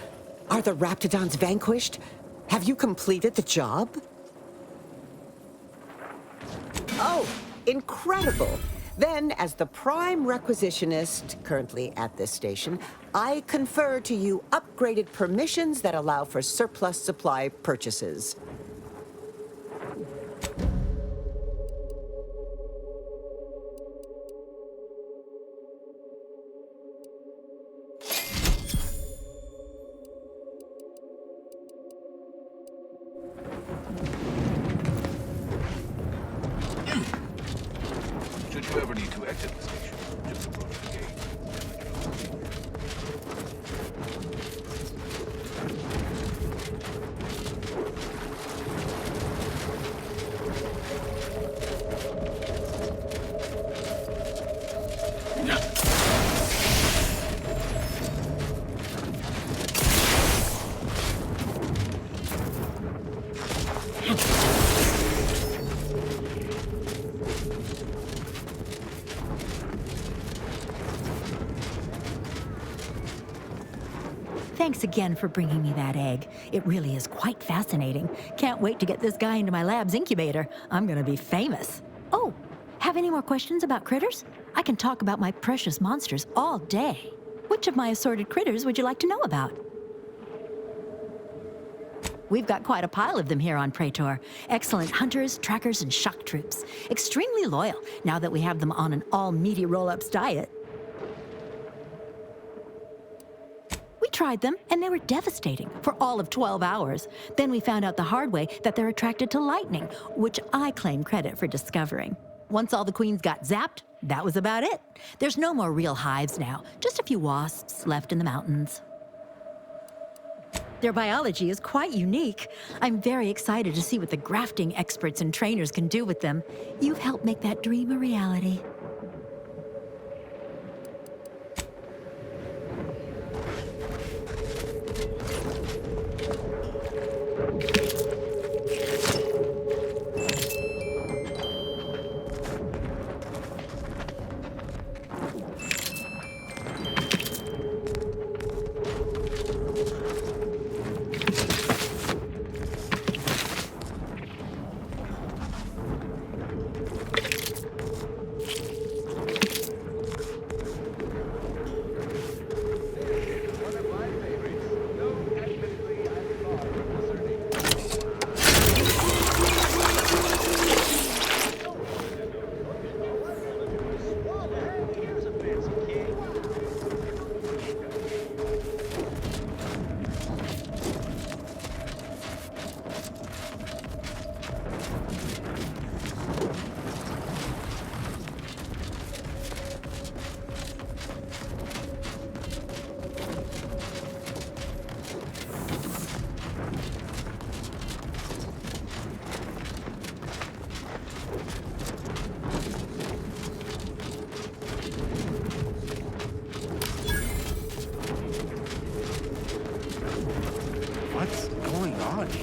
Are the Raptidons vanquished? Have you completed the job? Oh, incredible. Then, as the prime requisitionist currently at this station, I confer to you upgraded permissions that allow for surplus supply purchases. Should you ever need to exit the station, just approach the gate. Thanks again for bringing me that egg. It really is quite fascinating. Can't wait to get this guy into my lab's incubator. I'm gonna be famous. Oh, have any more questions about critters? I can talk about my precious monsters all day. Which of my assorted critters would you like to know about? We've got quite a pile of them here on Praetor. Excellent hunters, trackers, and shock troops. Extremely loyal, now that we have them on an all-meaty roll-ups diet. We tried them, and they were devastating for all of 12 hours. Then we found out the hard way that they're attracted to lightning, which I claim credit for discovering. Once all the queens got zapped, that was about it. There's no more real hives now, just a few wasps left in the mountains. Their biology is quite unique. I'm very excited to see what the grafting experts and trainers can do with them. You've helped make that dream a reality.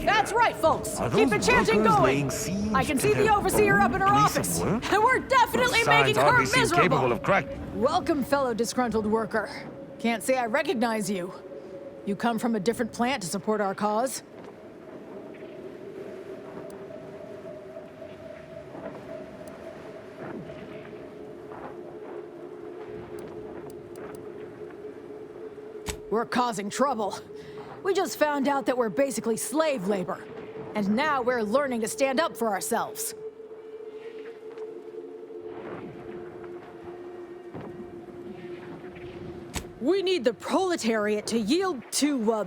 That's right, folks. Are Keep the those chanting workers going. laying siege I can to see the their overseer up in her own place office, of work? and we're definitely making her hardly seem capable miserable. of crack. Welcome, fellow disgruntled worker. Can't say I recognize you. You come from a different plant to support our cause? We're causing trouble. We just found out that we're basically slave labor. And now we're learning to stand up for ourselves. We need the proletariat to yield to,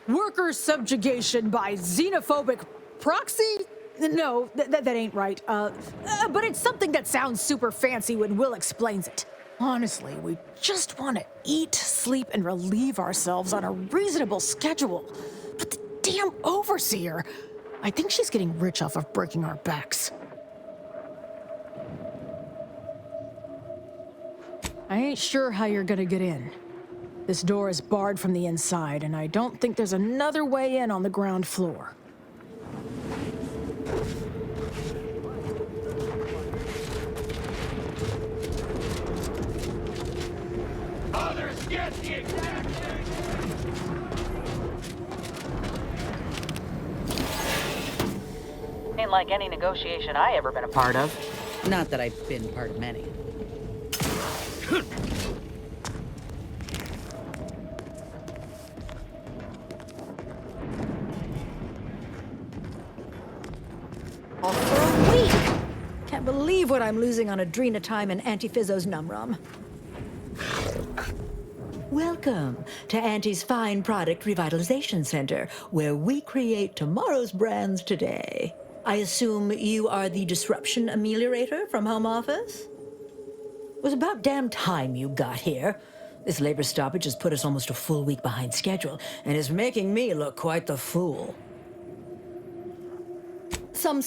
worker subjugation by xenophobic proxy? No, that ain't right. But it's something that sounds super fancy when Will explains it. Honestly, we just want to eat, sleep, and relieve ourselves on a reasonable schedule. But the damn overseer, I think she's getting rich off of breaking our backs. I ain't sure how you're gonna get in. This door is barred from the inside, and I don't think there's another way in on the ground floor. Others get the exact Ain't like any negotiation I ever been a part of. Not that I've been part of many. All for a week! Can't believe what I'm losing on adrenatime and Antifizzo's Numrum. Welcome to Auntie's Fine Product Revitalization Center, where we create tomorrow's brands today. I assume you are the disruption ameliorator from home office? It was about damn time you got here. This labor stoppage has put us almost a full week behind schedule, and is making me look quite the fool. Some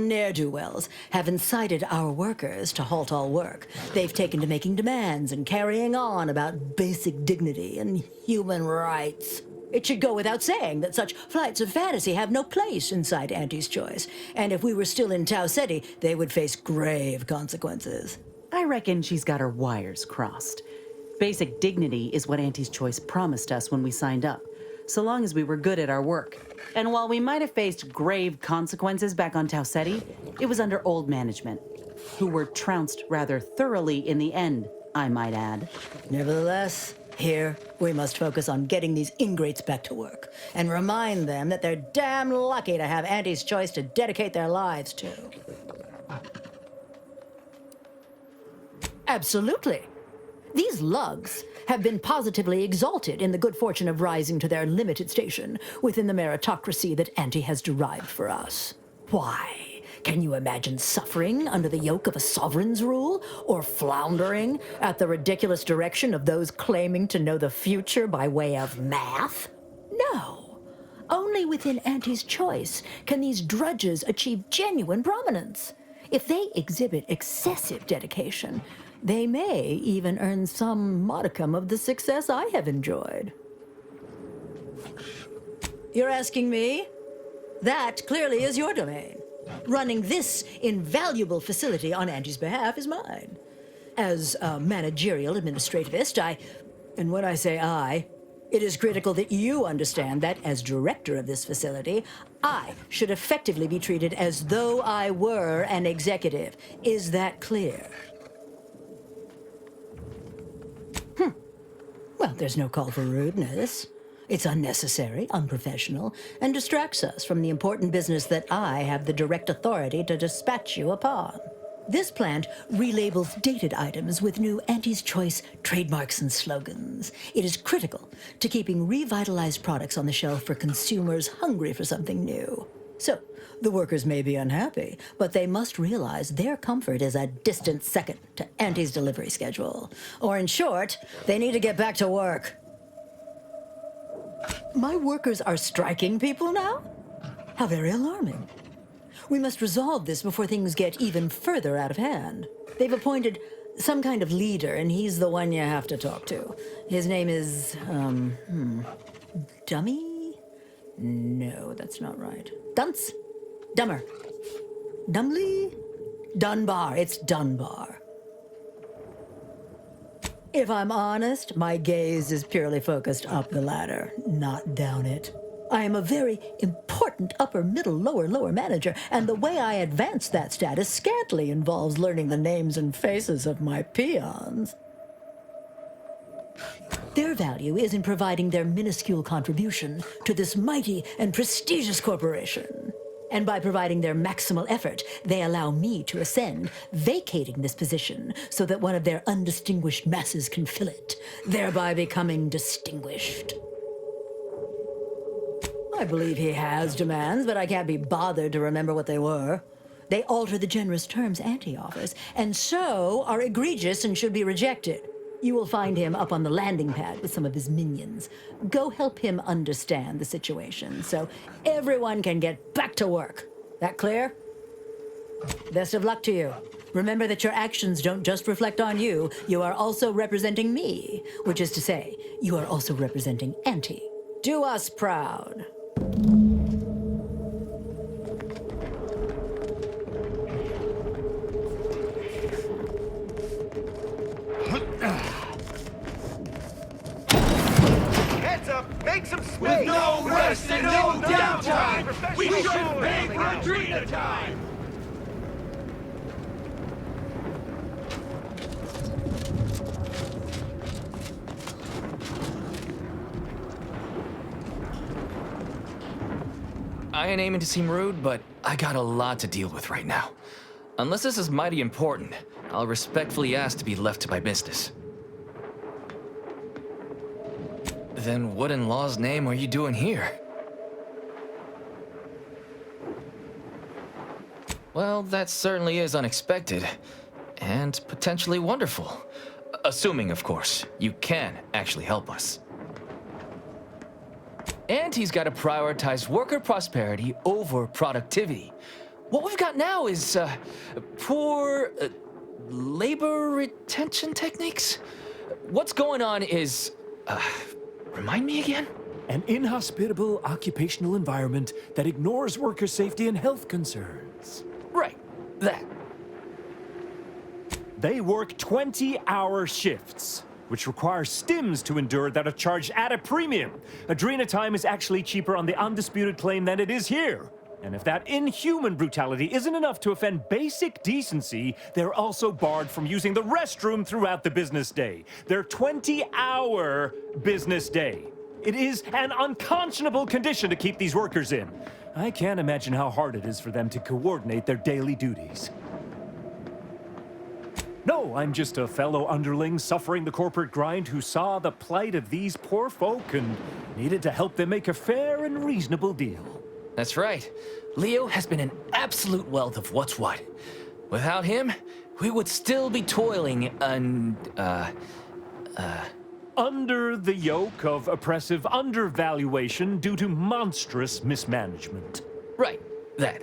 ne'er-do-wells, have incited our workers to halt all work. They've taken to making demands and carrying on about basic dignity and human rights. It should go without saying that such flights of fantasy have no place inside Auntie's Choice. And if we were still in Tau Ceti, they would face grave consequences. I reckon she's got her wires crossed. Basic dignity is what Auntie's Choice promised us when we signed up, so long as we were good at our work. And while we might have faced grave consequences back on Tau Ceti, it was under old management, who were trounced rather thoroughly in the end, I might add. Nevertheless, here, we must focus on getting these ingrates back to work, and remind them that they're damn lucky to have Auntie's Choice to dedicate their lives to. Absolutely. These lugs have been positively exalted in the good fortune of rising to their limited station within the meritocracy that Auntie has derived for us. Why? Can you imagine suffering under the yoke of a sovereign's rule, or floundering at the ridiculous direction of those claiming to know the future by way of math? No. Only within Auntie's Choice can these drudges achieve genuine prominence. If they exhibit excessive dedication, they may even earn some modicum of the success I have enjoyed. You're asking me? That clearly is your domain. Running this invaluable facility on Angie's behalf is mine. As a managerial administrativist, and when I say I, it is critical that you understand that as director of this facility, I should effectively be treated as though I were an executive. Is that clear? Well, there's no call for rudeness. It's unnecessary, unprofessional, and distracts us from the important business that I have the direct authority to dispatch you upon. This plant relabels dated items with new Auntie's Choice trademarks and slogans. It is critical to keeping revitalized products on the shelf for consumers hungry for something new. So, the workers may be unhappy, but they must realize their comfort is a distant second to Auntie's delivery schedule. Or in short, they need to get back to work. My workers are striking people now? How very alarming. We must resolve this before things get even further out of hand. They've appointed some kind of leader, and he's the one you have to talk to. His name is, Dummy? No, that's not right. Dunce? Dumber. Dumbly? Dunbar. It's Dunbar. If I'm honest, my gaze is purely focused up the ladder, not down it. I am a very important upper, middle, lower manager, and the way I advance that status scantily involves learning the names and faces of my peons. Their value is in providing their minuscule contribution to this mighty and prestigious corporation. And by providing their maximal effort, they allow me to ascend, vacating this position so that one of their undistinguished masses can fill it, thereby becoming distinguished. I believe he has demands, but I can't be bothered to remember what they were. They alter the generous terms Auntie offers, and so are egregious and should be rejected. You will find him up on the landing pad with some of his minions. Go help him understand the situation so everyone can get back to work. That clear? Best of luck to you. Remember that your actions don't just reflect on you. You are also representing me, which is to say, you are also representing Auntie. Do us proud. Heads up! Make some space! With no rest and no downtime! We should pay for Adrena time! I ain't aiming to seem rude, but I got a lot to deal with right now. Unless this is mighty important, I'll respectfully ask to be left to my business. Then what in law's name are you doing here? Well, that certainly is unexpected, and potentially wonderful. Assuming, of course, you can actually help us. And he's got to prioritize worker prosperity over productivity. What we've got now is poor labor retention techniques. What's going on is, remind me again? An inhospitable occupational environment that ignores worker safety and health concerns. Right, that. They work 20-hour shifts, which requires stims to endure that are charged at a premium. Adrena time is actually cheaper on the undisputed claim than it is here. And if that inhuman brutality isn't enough to offend basic decency, they're also barred from using the restroom throughout the business day. Their 20-hour business day. It is an unconscionable condition to keep these workers in. I can't imagine how hard it is for them to coordinate their daily duties. No, I'm just a fellow underling suffering the corporate grind who saw the plight of these poor folk and needed to help them make a fair and reasonable deal. That's right. Leo has been an absolute wealth of what's what. Without him, we would still be toiling under the yoke of oppressive undervaluation due to monstrous mismanagement. Right, that.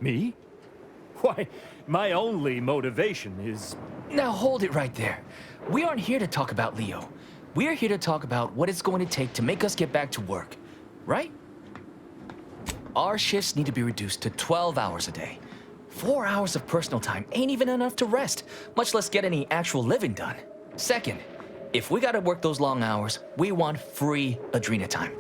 Me? Why, my only motivation is... Now hold it right there. We aren't here to talk about Leo. We're here to talk about what it's going to take to make us get back to work, right? Our shifts need to be reduced to 12 hours a day. 4 hours of personal time ain't even enough to rest, much less get any actual living done. Second, if we gotta work those long hours, we want free Adrena time.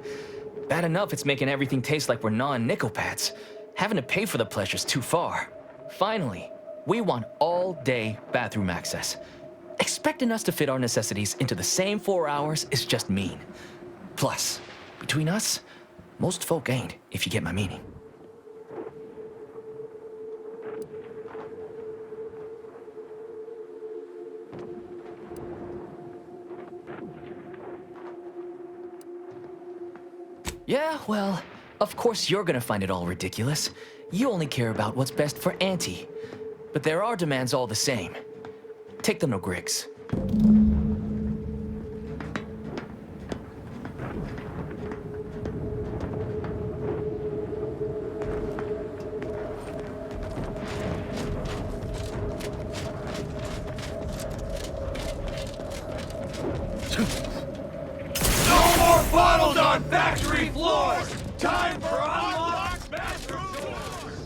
Bad enough it's making everything taste like we're gnawing nickel-pads. Having to pay for the pleasure's too far. Finally, we want all-day bathroom access. Expecting us to fit our necessities into the same 4 hours is just mean. Plus, between us, most folk ain't, if you get my meaning. Yeah, well, of course you're gonna find it all ridiculous. You only care about what's best for Auntie. But there are demands all the same. Take them to Griggs. on factory floors! Time for unlocked bathroom doors!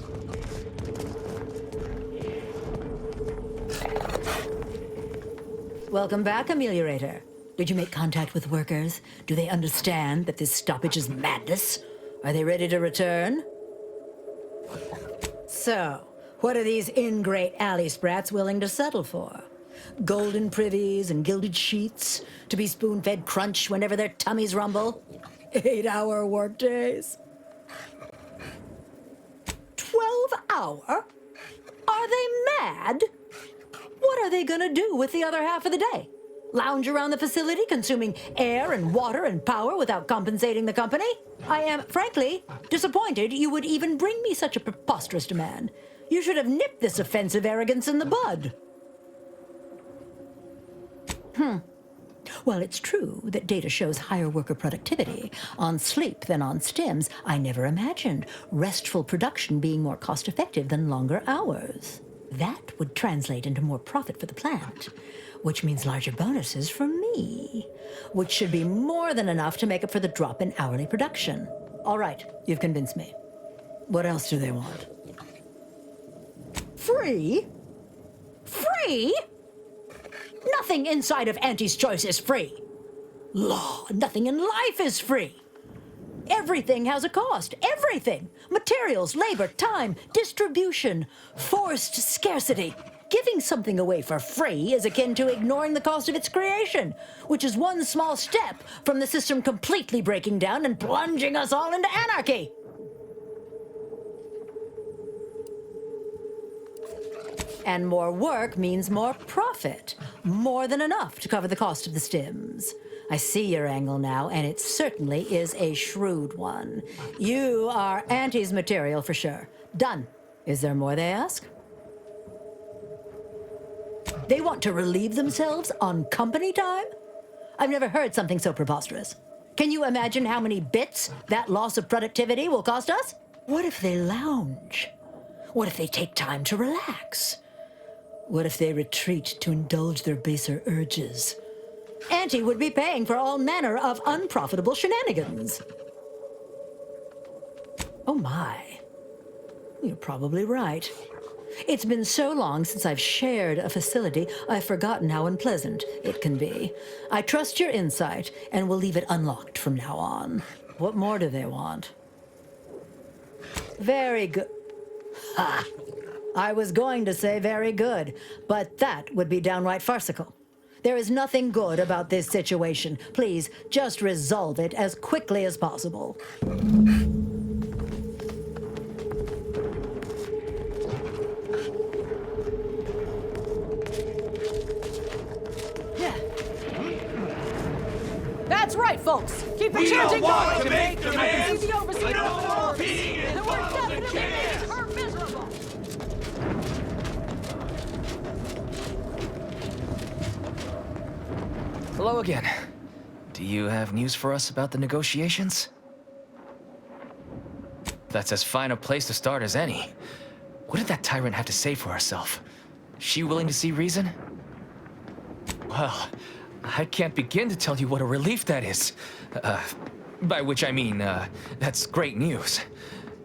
Welcome back, Ameliorator. Did you make contact with workers? Do they understand that this stoppage is madness? Are they ready to return? So, what are these ingrate alley sprats willing to settle for? Golden privies and gilded sheets to be spoon-fed crunch whenever their tummies rumble? 8-hour workdays? 12-hour? Are they mad? What are they gonna do with the other half of the day? Lounge around the facility consuming air and water and power without compensating the company? I am, frankly, disappointed you would even bring me such a preposterous demand. You should have nipped this offensive arrogance in the bud. While it's true that data shows higher worker productivity on sleep than on stims, I never imagined restful production being more cost-effective than longer hours. That would translate into more profit for the plant, which means larger bonuses for me, which should be more than enough to make up for the drop in hourly production. All right, you've convinced me. What else do they want? Free? Free? Nothing inside of Auntie's Choice is free. Law, nothing in life is free. Everything has a cost. Everything. Materials, labor, time, distribution, forced scarcity. Giving something away for free is akin to ignoring the cost of its creation, which is one small step from the system completely breaking down and plunging us all into anarchy. And more work means more profit. More than enough to cover the cost of the stims. I see your angle now, and it certainly is a shrewd one. You are Auntie's material for sure. Done. Is there more they ask? They want to relieve themselves on company time? I've never heard something so preposterous. Can you imagine how many bits that loss of productivity will cost us? What if they lounge? What if they take time to relax? What if they retreat to indulge their baser urges? Auntie would be paying for all manner of unprofitable shenanigans. Oh my. You're probably right. It's been so long since I've shared a facility, I've forgotten how unpleasant it can be. I trust your insight and will leave it unlocked from now on. What more do they want? Very good. Ha! I was going to say very good, but that would be downright farcical. There is nothing good about this situation. Please, just resolve it as quickly as possible. That's right, folks. Keep the chanting going. To make demands. I can see the overseer No of the more office. being And we're involved in definitely jams. making her miserable. Hello again. Do you have news for us about the negotiations? That's as fine a place to start as any. What did that tyrant have to say for herself? She willing to see reason? Well, I can't begin to tell you what a relief that is. By which I mean, that's great news.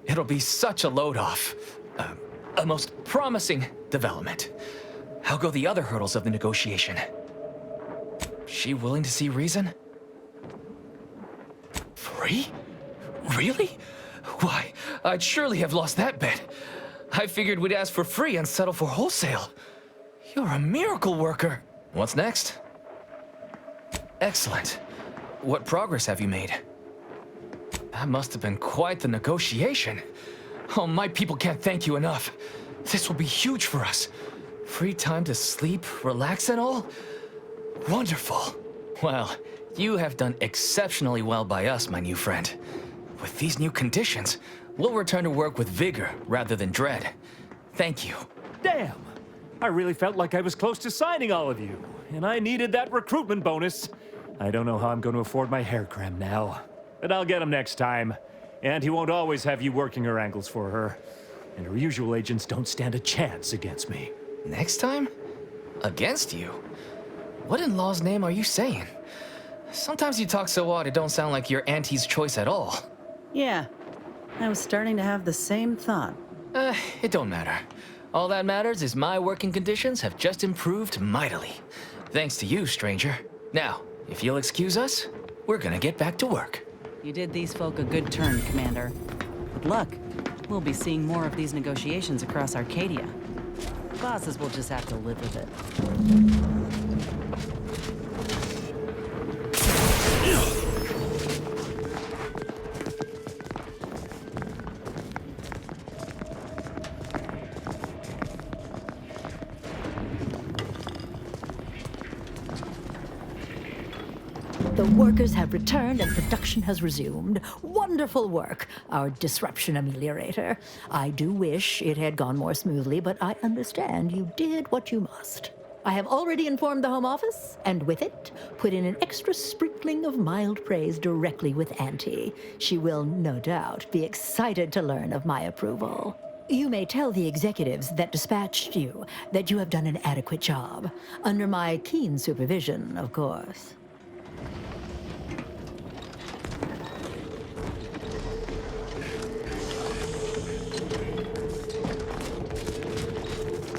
It'll be such a load off. A most promising development. How go the other hurdles of the negotiation? She willing to see reason? Free? Really? Why, I'd surely have lost that bet. I figured we'd ask for free and settle for wholesale. You're a miracle worker. What's next? Excellent. What progress have you made? That must have been quite the negotiation. Oh, my people can't thank you enough. This will be huge for us. Free time to sleep, relax and all? Wonderful. Well, you have done exceptionally well by us, my new friend. With these new conditions, we'll return to work with vigor rather than dread. Thank you. Damn! I really felt like I was close to signing all of you, and I needed that recruitment bonus. I don't know how I'm going to afford my hair cream now, but I'll get him next time. And he won't always have you working her angles for her. And her usual agents don't stand a chance against me. Next time? Against you? What in law's name are you saying? Sometimes you talk so odd it don't sound like you're Auntie's choice at all. Yeah, I was starting to have the same thought. It don't matter. All that matters is my working conditions have just improved mightily. Thanks to you, stranger. Now, if you'll excuse us, we're gonna get back to work. You did these folk a good turn, Commander. With luck, we'll be seeing more of these negotiations across Arcadia. Bosses will just have to live with it. The workers have returned and production has resumed. Wonderful work, our disruption ameliorator. I do wish it had gone more smoothly, but I understand you did what you must. I have already informed the Home Office, and with it, put in an extra sprinkling of mild praise directly with Auntie. She will, no doubt, be excited to learn of my approval. You may tell the executives that dispatched you that you have done an adequate job. Under my keen supervision, of course.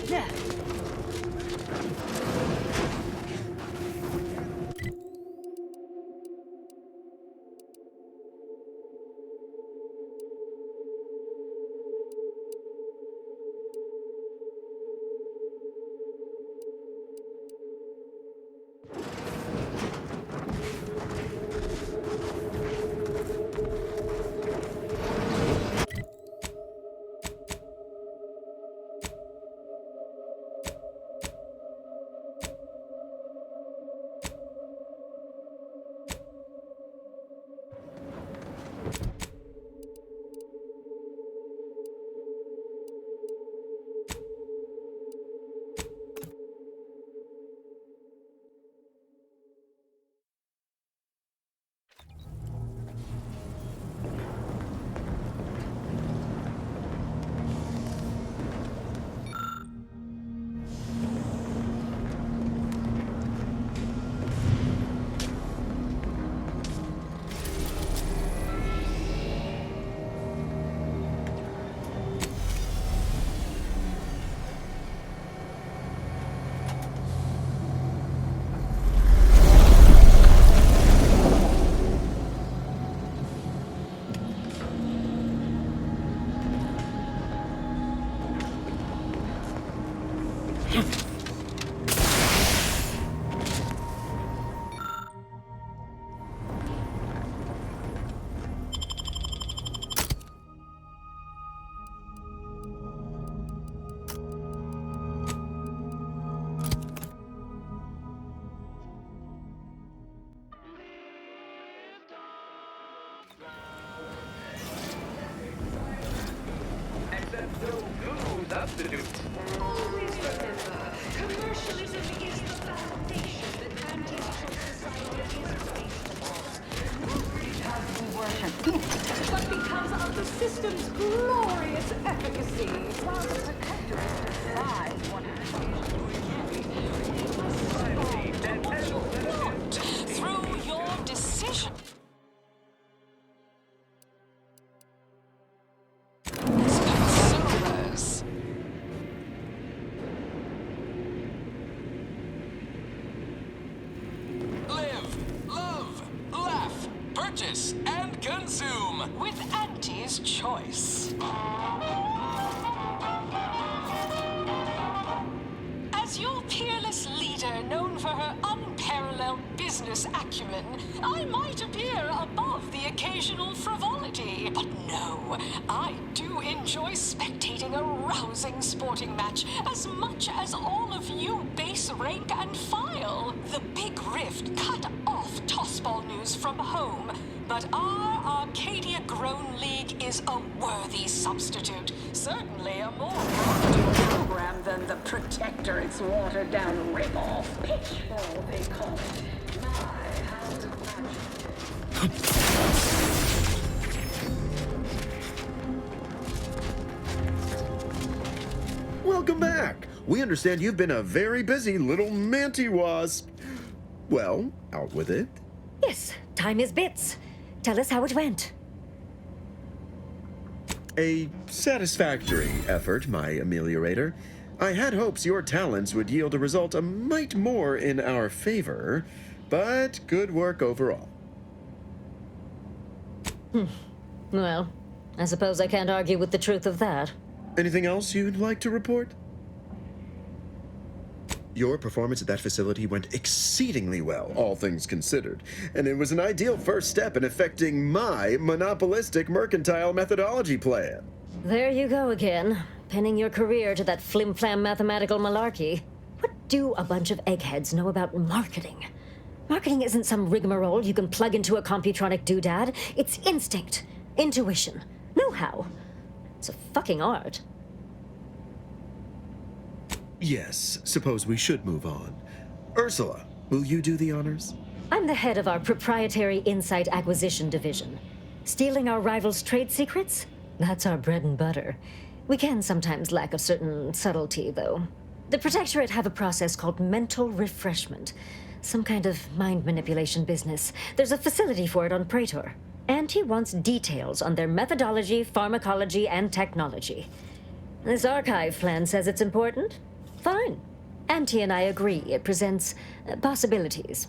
Yeah. Substitute. Always remember, commercialism is the foundation that anti-social society is based upon. Not because we worship but because of the system's glorious efficacy. While the protectorate decides what information Through your decision. And consume with Auntie's choice. As your peerless leader, known for her unparalleled business acumen, I might appear above the occasional frivolity. But no, I do enjoy spectating a rousing sporting match as much as all of you base rank and file. The Big Rift cut off tossball news from home, but our Arcadia-grown league is a worthy substitute. Certainly a more profitable program than the Protectorate's watered-down ripoff. pitchfall, they call it. My, how imaginative. Welcome back. We understand you've been a very busy little manty wasp. Well, out with it. Yes, time is bits. Tell us how it went. A satisfactory effort, my ameliorator. I had hopes your talents would yield a result a mite more in our favor, but good work overall. Well, I suppose I can't argue with the truth of that. Anything else you'd like to report? Your performance at that facility went exceedingly well, all things considered, and it was an ideal first step in effecting my monopolistic mercantile methodology plan. There you go again, pinning your career to that flim-flam mathematical malarkey. What do a bunch of eggheads know about marketing? Marketing isn't some rigmarole you can plug into a computronic doodad. It's instinct, intuition, know-how. It's a fucking art. Yes, suppose we should move on. Ursula, will you do the honors? I'm the head of our proprietary insight acquisition division. Stealing our rivals' trade secrets? That's our bread and butter. We can sometimes lack a certain subtlety, though. The Protectorate have a process called mental refreshment. Some kind of mind manipulation business. There's a facility for it on Praetor. And he wants details on their methodology, pharmacology, and technology. This archive plan says it's important. Fine. Auntie and I agree it presents possibilities.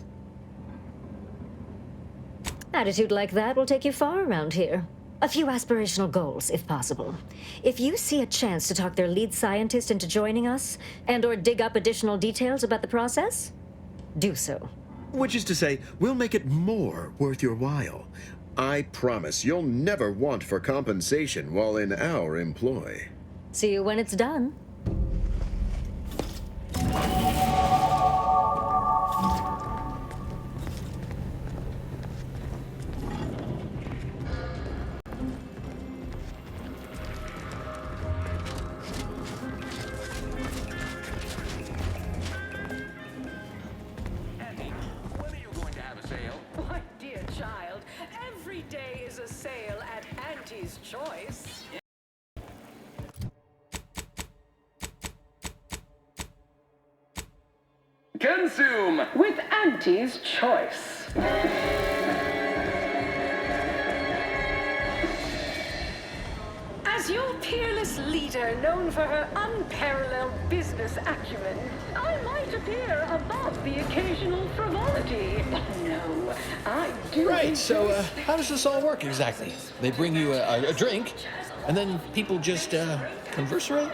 Attitude like that will take you far around here. A few aspirational goals, if possible. If you see a chance to talk their lead scientist into joining us, and/or dig up additional details about the process, do so. Which is to say, we'll make it more worth your while. I promise you'll never want for compensation while in our employ. See you when it's done. Choice. Consume with Auntie's Choice. As your peerless leader, known for her unparalleled business acumen, I might appear above the occasional frivolity. But no, I do. Right, so how does this all work exactly? They bring you a drink, and then people just conversate?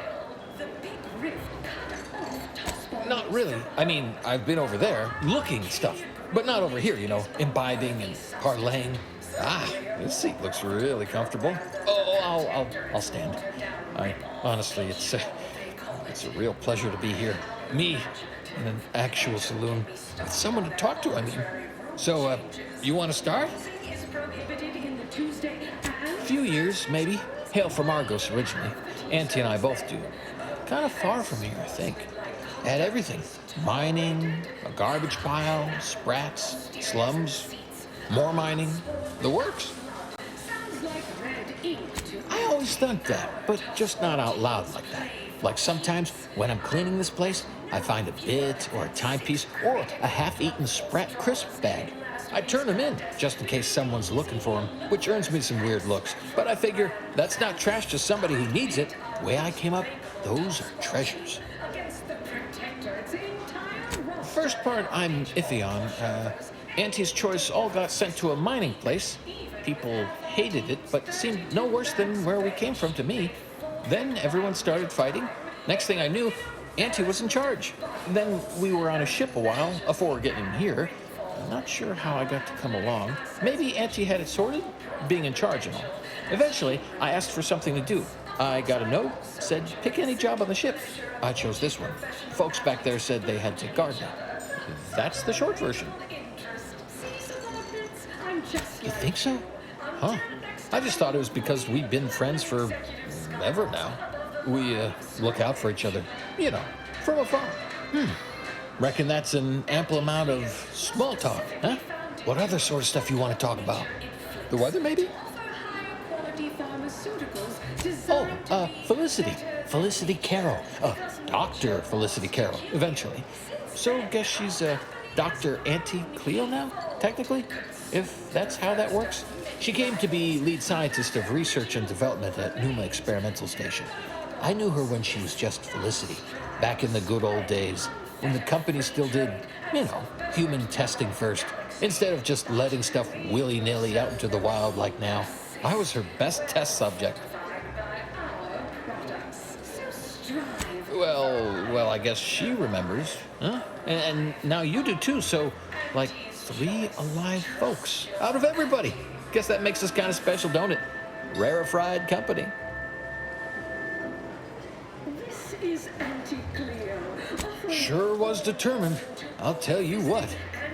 Not really. I mean, I've been over there looking at stuff, but not over here, you know, imbibing and parlaying. Ah, this seat looks really comfortable. Oh, I'll stand. Honestly, it's a real pleasure to be here. Me in an actual saloon with someone to talk to. I mean, so you want to start? A few years, maybe. Hail from Argos originally. Auntie and I both do. Kind of far from here, I think. Had everything: mining, a garbage pile, sprats, slums, more mining, the works. I always thought that, but just not out loud like that. Like sometimes when I'm cleaning this place, I find a bit or a timepiece or a half-eaten Sprat crisp bag. I turn them in just in case someone's looking for them, which earns me some weird looks. But I figure that's not trash to somebody who needs it. The way I came up, those are treasures. First part I'm iffy on. Auntie's Choice all got sent to a mining place. People hated it, but seemed no worse than where we came from to me. Then everyone started fighting. Next thing I knew, Auntie was in charge. Then we were on a ship a while before getting here. I'm not sure how I got to come along. Maybe Auntie had it sorted, being in charge and all. Eventually, I asked for something to do. I got a note, said pick any job on the ship. I chose this one. Folks back there said they had to guard me. That's the short version. You think so? Huh. I just thought it was because we've been friends for ever now. We look out for each other, you know, from afar. Reckon that's an ample amount of small talk, huh? What other sort of stuff you want to talk about? The weather, maybe? Oh, Felicity. Felicity Carroll. Dr. Felicity Carroll, eventually. So guess she's Dr. Auntie Cleo now, technically, if that's how that works. She came to be lead scientist of research and development at Numa Experimental Station. I knew her when she was just Felicity, back in the good old days, when the company still did, human testing first, instead of just letting stuff willy-nilly out into the wild like now. I was her best test subject. Well, I guess she remembers, huh? And now you do too, so, like, 3 alive folks out of everybody. Guess that makes us kind of special, don't it? Rarefied company. This is Auntie Cleo. Sure was determined. I'll tell you what.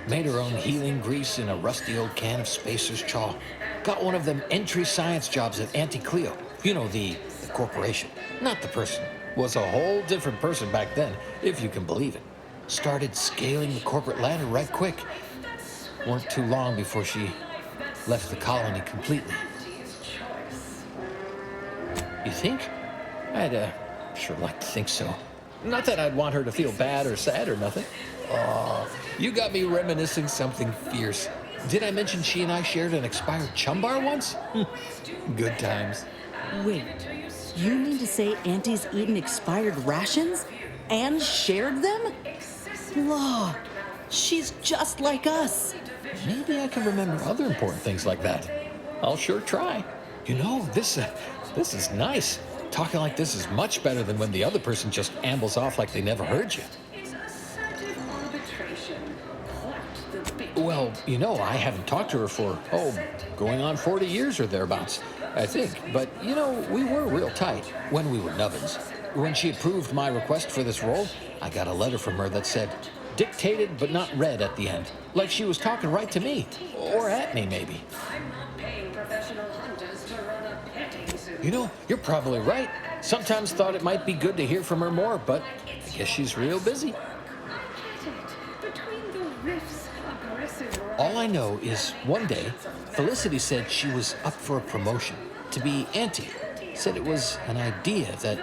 Made her own healing grease in a rusty old can of Spacer's Chaw. Got one of them entry science jobs at Auntie Cleo. You know, the corporation, not the person. Was a whole different person back then, if you can believe it. Started scaling the corporate ladder right quick. Weren't too long before she left the colony completely. You think? I'd sure like to think so. Not that I'd want her to feel bad or sad or nothing. Oh, you got me reminiscing something fierce. Did I mention she and I shared an expired chum bar once? Good times. Wait, you mean to say Auntie's eaten expired rations and shared them? Law, she's just like us. Maybe I can remember other important things like that. I'll sure try. You know, this is nice. Talking like this is much better than when the other person just ambles off like they never heard you. Well, I haven't talked to her for, going on 40 years or thereabouts, I think. But, we were real tight when we were nubbins. When she approved my request for this role, I got a letter from her that said, dictated but not read at the end. Like she was talking right to me. Or at me, maybe. I'm not paying professional hunters to run a petting zoo. You're probably right. Sometimes thought it might be good to hear from her more, but I guess she's real busy. All I know is one day, Felicity said she was up for a promotion to be Auntie. Said it was an idea that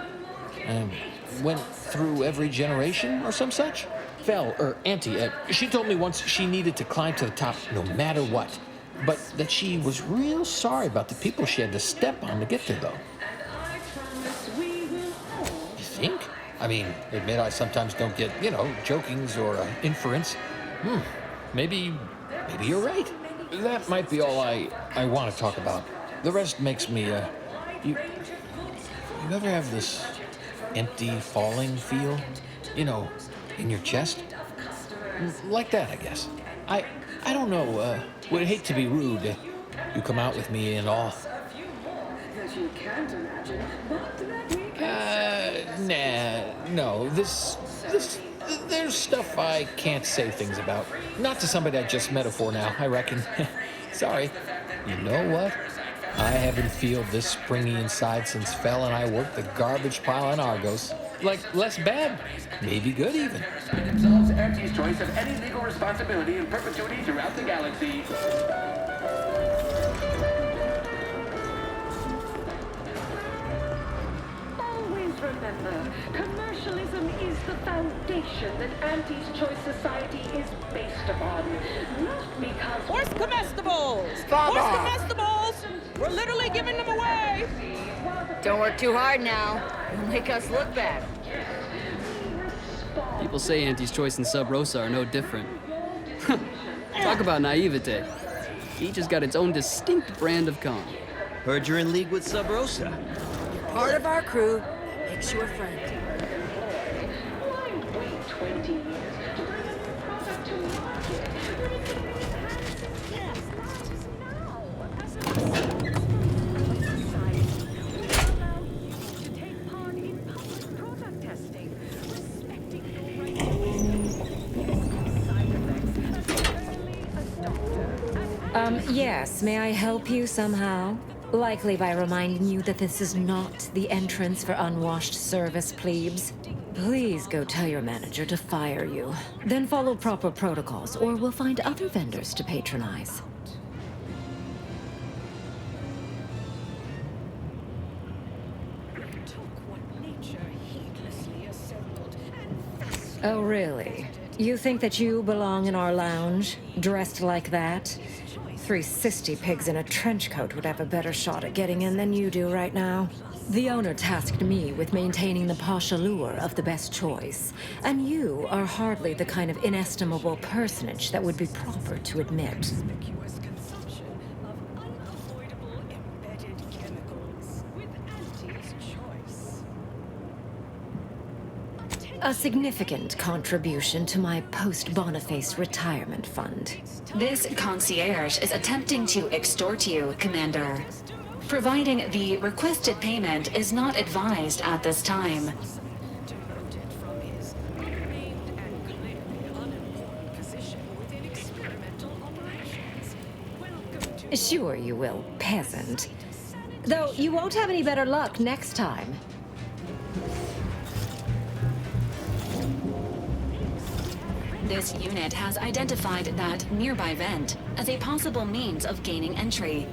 went through every generation or some such. Auntie, she told me once she needed to climb to the top no matter what. But that she was real sorry about the people she had to step on to get there, though. You think? I mean, admit I sometimes don't get, jokings or inference. Maybe you're right. That might be all I want to talk about. The rest makes me, you ever have this empty falling feel? In your chest? Like that, I guess. I don't know, would hate to be rude. You come out with me and all. No, there's stuff I can't say things about. Not to somebody I just met for now, I reckon. Sorry. You know what? I haven't felt this springy inside since Fel and I worked the garbage pile on Argos. Like, less bad. Maybe good, even. Absolves Auntie's choice of any legal responsibility in perpetuity throughout the galaxy. Always remember, commercialism is the foundation that Auntie's Choice Society is based upon. Not because... Horse comestibles! Horse comestibles! We're literally giving them away! Don't work too hard now. It'll make us look bad. People say Auntie's Choice and Sub Rosa are no different. Talk about naivete. Each has got its own distinct brand of con. Heard you're in league with Sub Rosa. Part of our crew makes you a friend. Why wait 20 years to bring a new product to market when it can be Yes, may I help you somehow? Likely by reminding you that this is not the entrance for unwashed service plebes. Please go tell your manager to fire you. Then follow proper protocols, or we'll find other vendors to patronize. Oh, really? You think that you belong in our lounge, dressed like that? 3 cysty pigs in a trench coat would have a better shot at getting in than you do right now. The owner tasked me with maintaining the posh allure of the best choice, and you are hardly the kind of inestimable personage that would be proper to admit. A significant contribution to my post-Boniface retirement fund. This concierge is attempting to extort you, Commander. Providing the requested payment is not advised at this time. Sure you will, peasant. Though you won't have any better luck next time. This unit has identified that nearby vent as a possible means of gaining entry.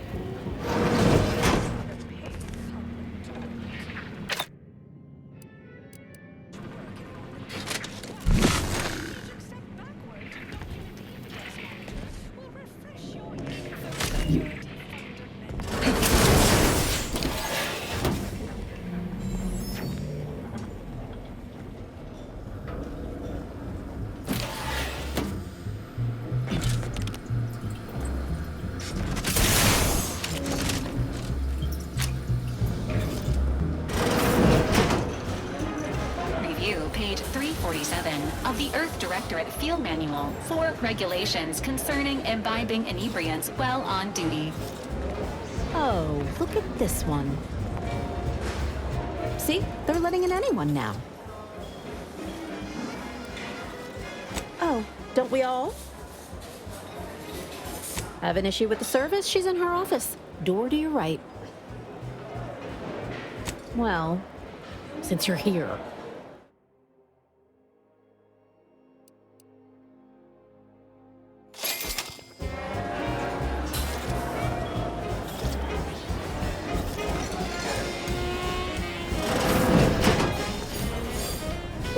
Page 347 of the Earth Directorate Field Manual for regulations concerning imbibing inebriants while on duty. Oh, look at this one. See? They're letting in anyone now. Oh, don't we all? Have an issue with the service? She's in her office. Door to your right. Well, since you're here.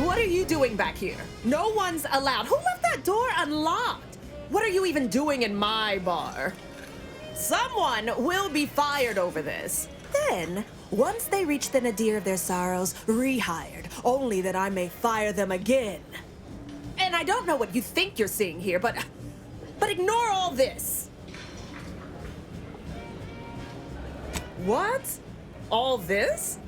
What are you doing back here? No one's allowed. Who left that door unlocked? What are you even doing in my bar? Someone will be fired over this. Then, once they reach the nadir of their sorrows, rehired, only that I may fire them again. And I don't know what you think you're seeing here, but ignore all this. What? All this?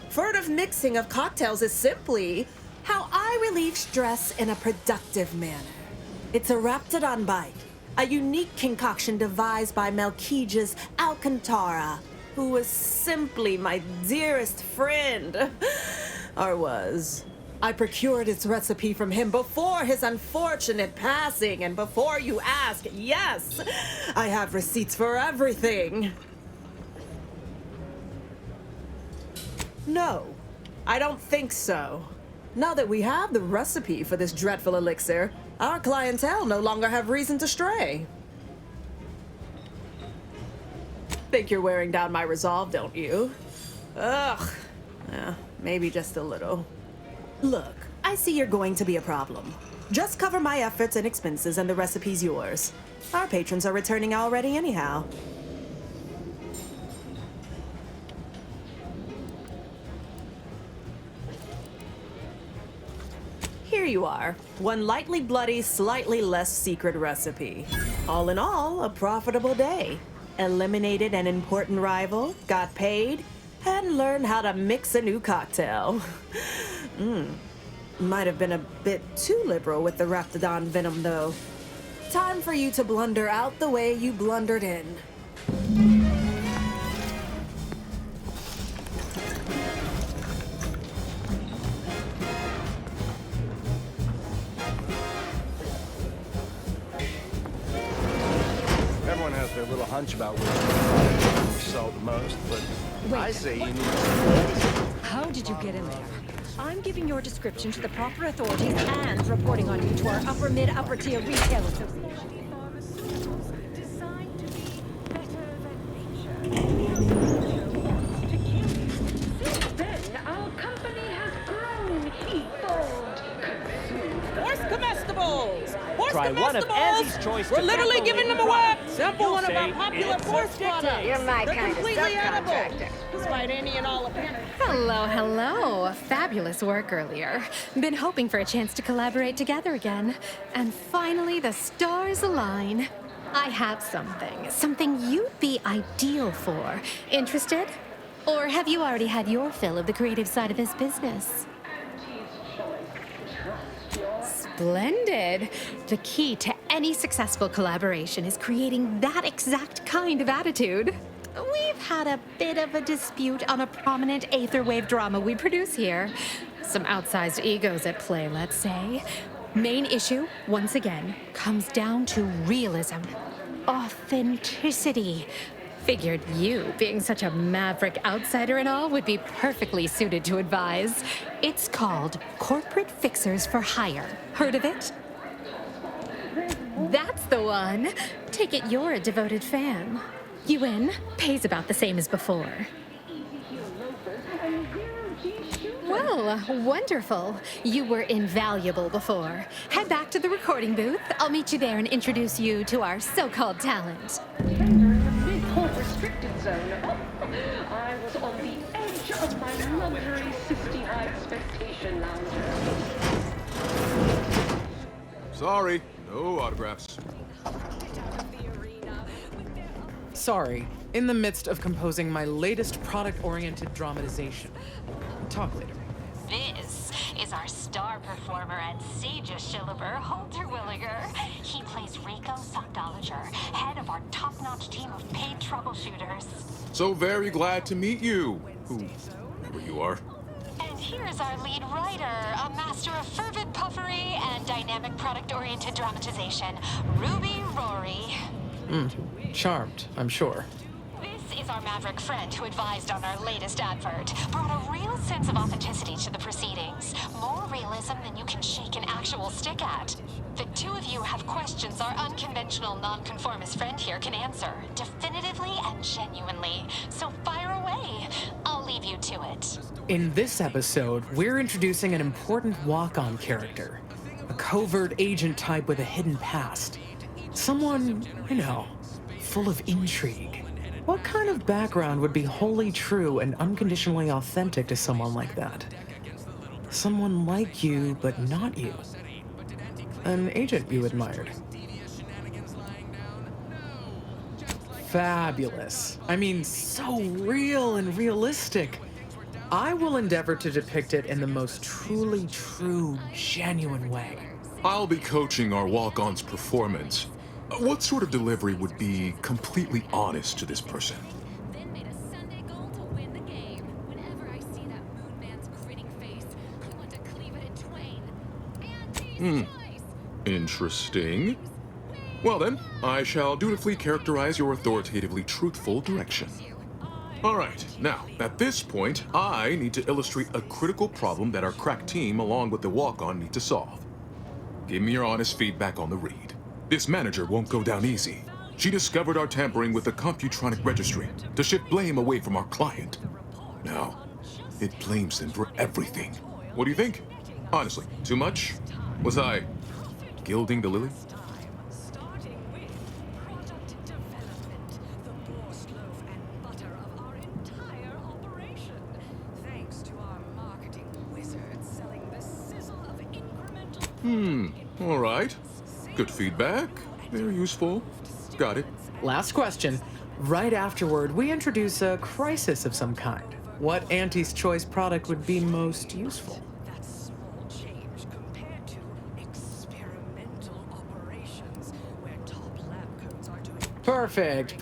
Furtive mixing of cocktails is simply how I relieve stress in a productive manner. It's a Raptidon bite, a unique concoction devised by Melquiades Alcantara, who was simply my dearest friend. Or was. I procured its recipe from him before his unfortunate passing, and before you ask, yes, I have receipts for everything. No, I don't think so. Now that we have the recipe for this dreadful elixir, our clientele no longer have reason to stray. Think you're wearing down my resolve, don't you? Ugh. Yeah, maybe just a little. Look, I see you're going to be a problem. Just cover my efforts and expenses and the recipe's yours. Our patrons are returning already anyhow. Here you are. One lightly bloody, slightly less secret recipe. All in all, a profitable day. Eliminated an important rival, got paid, and learned how to mix a new cocktail. Might have been a bit too liberal with the Raptidon venom, though. Time for you to blunder out the way you blundered in. Everyone has their little hunch about which product we sell the most, but I say you need... How did you get in there? I'm giving your description to the proper authorities and reporting on you to our upper mid-upper tier retail association. Then our company has grown, evolved, consumed. Where's comestibles? Try one of Andy's choice. We're literally giving them away. Sample You'll one of say our popular it's force products. You're my They're kind of completely edible, subcontractor. despite any and all appearance. Hello, hello. Fabulous work earlier. Been hoping for a chance to collaborate together again. And finally, the stars align. I have something you'd be ideal for. Interested? Or have you already had your fill of the creative side of this business? Splendid. The key to any successful collaboration is creating that exact kind of attitude. We've had a bit of a dispute on a prominent aetherwave drama we produce here. Some outsized egos at play, let's say. Main issue, once again, comes down to realism. Authenticity. Figured you, being such a maverick outsider and all, would be perfectly suited to advise. It's called Corporate Fixers for Hire. Heard of it? That's the one. Take it you're a devoted fan. You in? Pays about the same as before. Well, wonderful. You were invaluable before. Head back to the recording booth. I'll meet you there and introduce you to our so-called talent. Mid-port restricted zone. I was on the edge of my luxury 60-high expectation lounger. Sorry, no autographs. Sorry, in the midst of composing my latest product-oriented dramatization. Talk later. This is our star performer and Sages Shilliver, Holter Williger. He plays Rico Sockdolager, head of our top-notch team of paid troubleshooters. So very glad to meet you, whoever you are. And here's our lead writer, a master of fervid puffery and dynamic product-oriented dramatization, Ruby Rory. Charmed, I'm sure. This is our maverick friend who advised on our latest advert. Brought a real sense of authenticity to the proceedings. More realism than you can shake an actual stick at. The two of you have questions our unconventional nonconformist friend here can answer, definitively and genuinely. So fire away. I'll leave you to it. In this episode, we're introducing an important walk-on character. A covert agent type with a hidden past. Someone, full of intrigue. What kind of background would be wholly true and unconditionally authentic to someone like that? Someone like you, but not you. An agent you admired. Fabulous. I mean, so real and realistic. I will endeavor to depict it in the most truly true, genuine way. I'll be coaching our walk-on's performance. What sort of delivery would be completely honest to this person? Interesting. Well then, I shall dutifully characterize your authoritatively truthful direction. Alright, now, at this point, I need to illustrate a critical problem that our crack team along with the walk-on need to solve. Give me your honest feedback on the read. This manager won't go down easy. She discovered our tampering with the Computronic registry to shift blame away from our client. Now, it blames them for everything. What do you think? Honestly, too much? Was I gilding the lily? All right. Good feedback. Very useful. Got it. Last question. Right afterward, we introduce a crisis of some kind. What Auntie's choice product would be most useful? Perfect.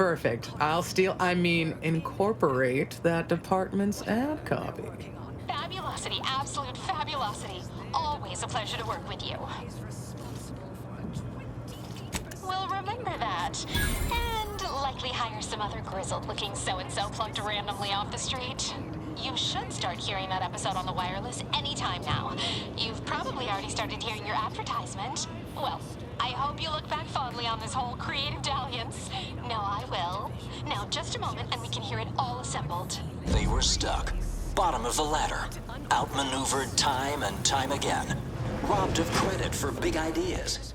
Incorporate that department's ad copy. Fabulosity, absolute fabulosity. Always a pleasure to work with you. We'll remember that. And likely hire some other grizzled-looking so-and-so plucked randomly off the street. You should start hearing that episode on the wireless anytime now. You've probably already started hearing your advertisement. Well, I hope you look back fondly on this whole creative dalliance. No, I will. Now, just a moment and we can hear it all assembled. They were stuck. Bottom of the ladder. Outmaneuvered time and time again. Robbed of credit for big ideas.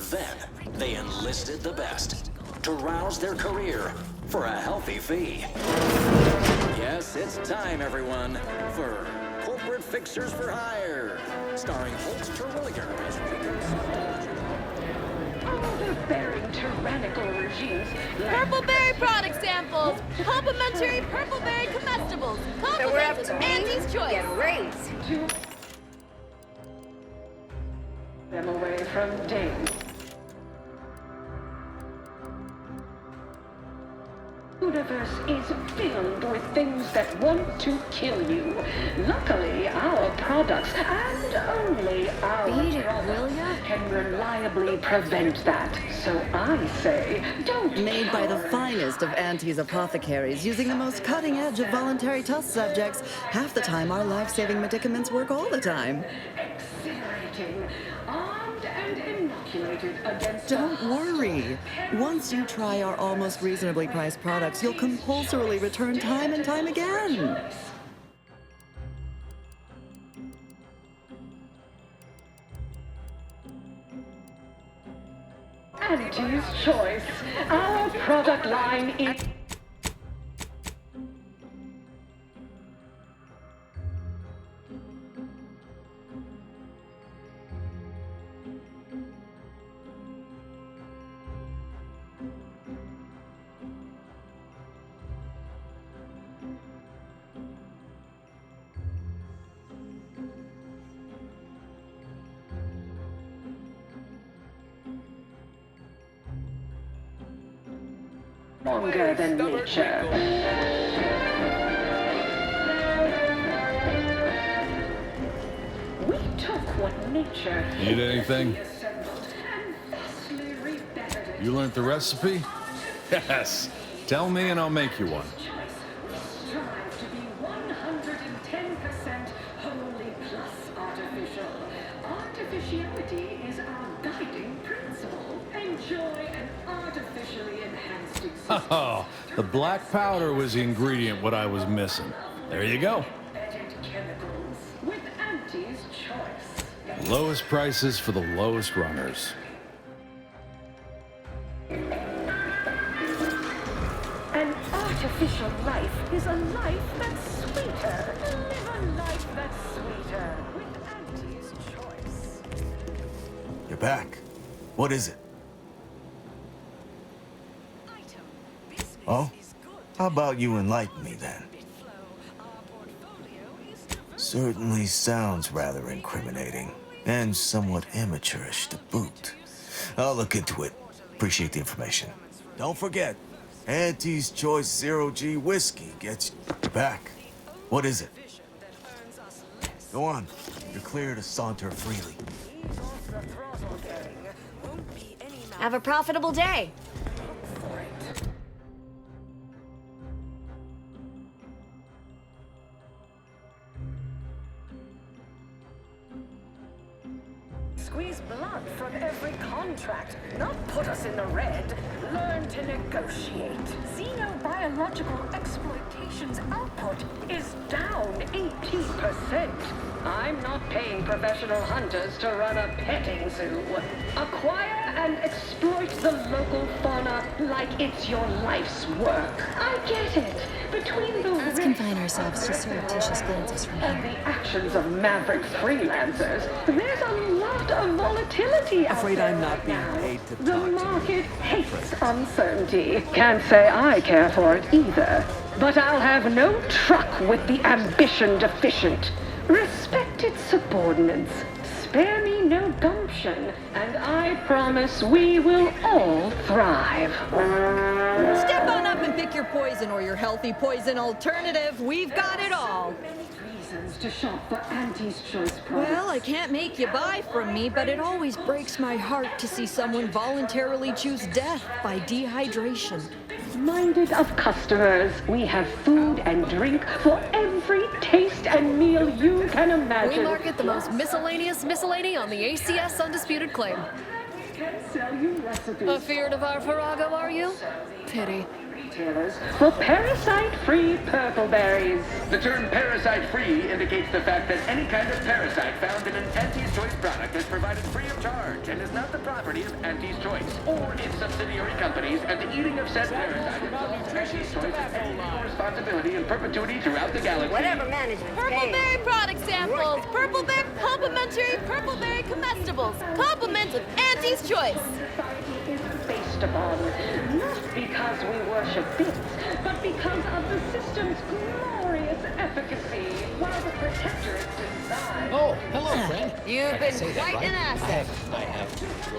Then, they enlisted the best to rouse their career for a healthy fee. Yes, it's time, everyone, for Corporate Fixers for Hire, starring Holtz Terwilliger as Order-bearing tyrannical regimes like Purpleberry product samples, complimentary Purpleberry comestibles, compliments of Auntie's Choice. Get raised to them away from Dane. The universe is filled with things that want to kill you. Luckily, our products, and only our products, can reliably prevent that. So I say, don't Made by the finest of Auntie's apothecaries, using the most cutting edge of voluntary test subjects. Half the time, our life-saving medicaments work all the time. Accelerating, armed and inoculated against. Don't worry. Once you try our almost reasonably priced products, you'll compulsorily return time and time again. Auntie's Choice. Our product line is. Longer than nature. We took what nature Need anything? assembled and vastly rebettered it. You learned the recipe? Yes. Tell me and I'll make you one. We strive to be 110% wholly plus artificial. Artificiality is our guiding principle. Enjoy an artificially enhanced existence. Oh, the black powder was the ingredient what I was missing. There you go. Embedded chemicals with Auntie's Choice. Lowest prices for the lowest runners. An artificial life is a life that's sweeter. Live a life that's sweeter with Auntie's Choice. You're back. What is it? Oh? How about you enlighten me then? Certainly sounds rather incriminating, and somewhat amateurish to boot. I'll look into it. Appreciate the information. Don't forget, Auntie's Choice Zero-G whiskey gets you back. What is it? Go on. You're clear to saunter freely. Have a profitable day. Squeeze blood from every contract, not put us in the red. Learn to negotiate. Xenobiological exploitation's output is down 18%. I'm not paying professional hunters to run a petting zoo. Acquire and exploit the local fauna like it's your life's work. I get it. Between the Let's confine ourselves to surreptitious glances from and here. the actions of maverick freelancers, there's a lot of volatility out Afraid there I'm not right being now. paid to The talk to market hates uncertainty. Can't say I care for it either. But I'll have no truck with the ambition deficient. Respect its subordinates. Spare me no gumption, and I promise we will all thrive. Step on up and pick your poison or your healthy poison alternative. We've got it all. Reasons to shop for Auntie's Choice products. Well, I can't make you buy from me, but it always breaks my heart to see someone voluntarily choose death by dehydration. Minded of customers, we have food and drink for every taste and meal you can imagine. We market the most miscellaneous miscellany on the ACS Undisputed Claim. Can sell you recipes. Afeard of our farrago, are you? Pity. retailers for parasite-free purple berries. The term parasite-free indicates the fact that any kind of parasite found in an Auntie's Choice product is provided free of charge and is not the property of Auntie's Choice or its subsidiary companies, and the eating of said parasite involves Auntie's Choice and any responsibility in perpetuity throughout the galaxy. Whatever management. Purple berry product samples. Purple berry complimentary purple berry comestibles. Compliments of Auntie's Choice. Society is based upon, not because we worship bits, but because of the system's glorious efficacy, while the protectorate's design... Oh, hello, friend. You've been quite an asset. I have.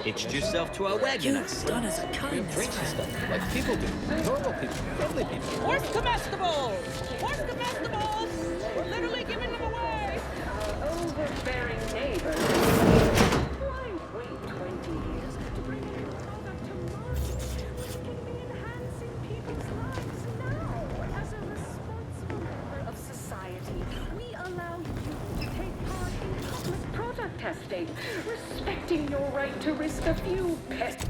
Hitched yourself to our wagon. It's done as a kindness, Crazy stuff, like people do. Normal people, friendly people. Horse comestibles! Horse comestibles! We're literally giving them away! Our overbearing neighbors. Why wait 20 years to bring a new product to market when it can be enhancing people's lives now? As a responsible member of society, we allow you to take part in public product testing, respecting your right to risk a few pet.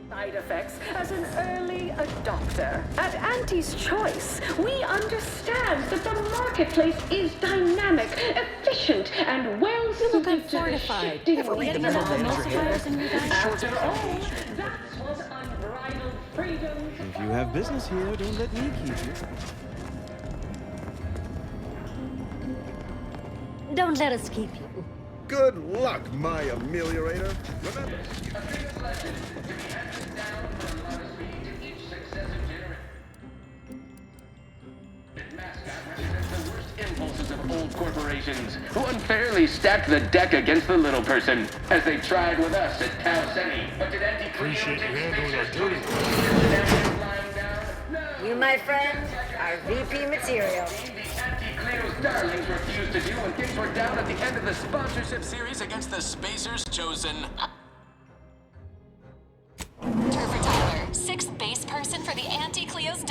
Side effects as an early adopter. At Auntie's Choice, we understand that the marketplace is dynamic, efficient, and well suited to the shifting needs of multipliers in your guys? After all, that's what unbridled freedom. If you have business here, don't let me keep you. Don't let us keep you. Good luck, my ameliorator. Remember, impulses of old corporations who unfairly stacked the deck against the little person, as they tried with us at Tau Ceti. But did appreciate you handling our duty. You, my friend, are VP material. Cleo's darlings refused to do when things were down at the end of the sponsorship series against the Spacers Chosen. Turfer Tyler, 6th base person for the Anti-Cleo's...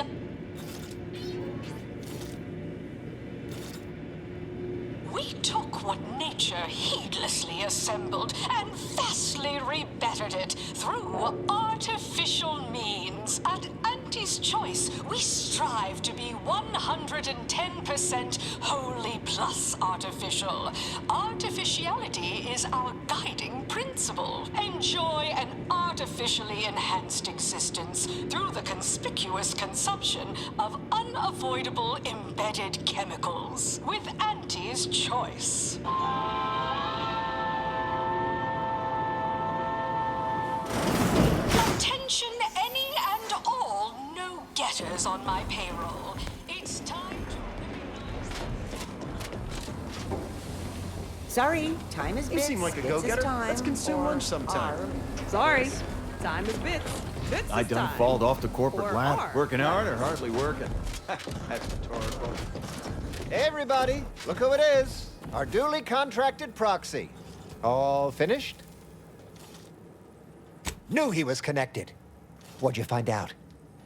We took what nature heedlessly assembled and vastly rebettered it through artificial means. At Auntie's Choice, we strive to be 110% wholly plus artificial. Artificiality is our guiding principle. Enjoy an artificially enhanced existence through the conspicuous consumption of unavoidable embedded chemicals. With Auntie's Choice. Attention any and all no-getters on my payroll. It's time to Sorry, time is You bits. seem like a Bits is go-getter. time Let's consume for lunch sometime. R. Sorry, time is bits. Bits I is done time. falled off the corporate Or ladder. R. Working hard or hardly working? That's rhetorical. Hey, everybody, look who it is. Our duly contracted proxy. All finished? Knew he was connected. What'd you find out?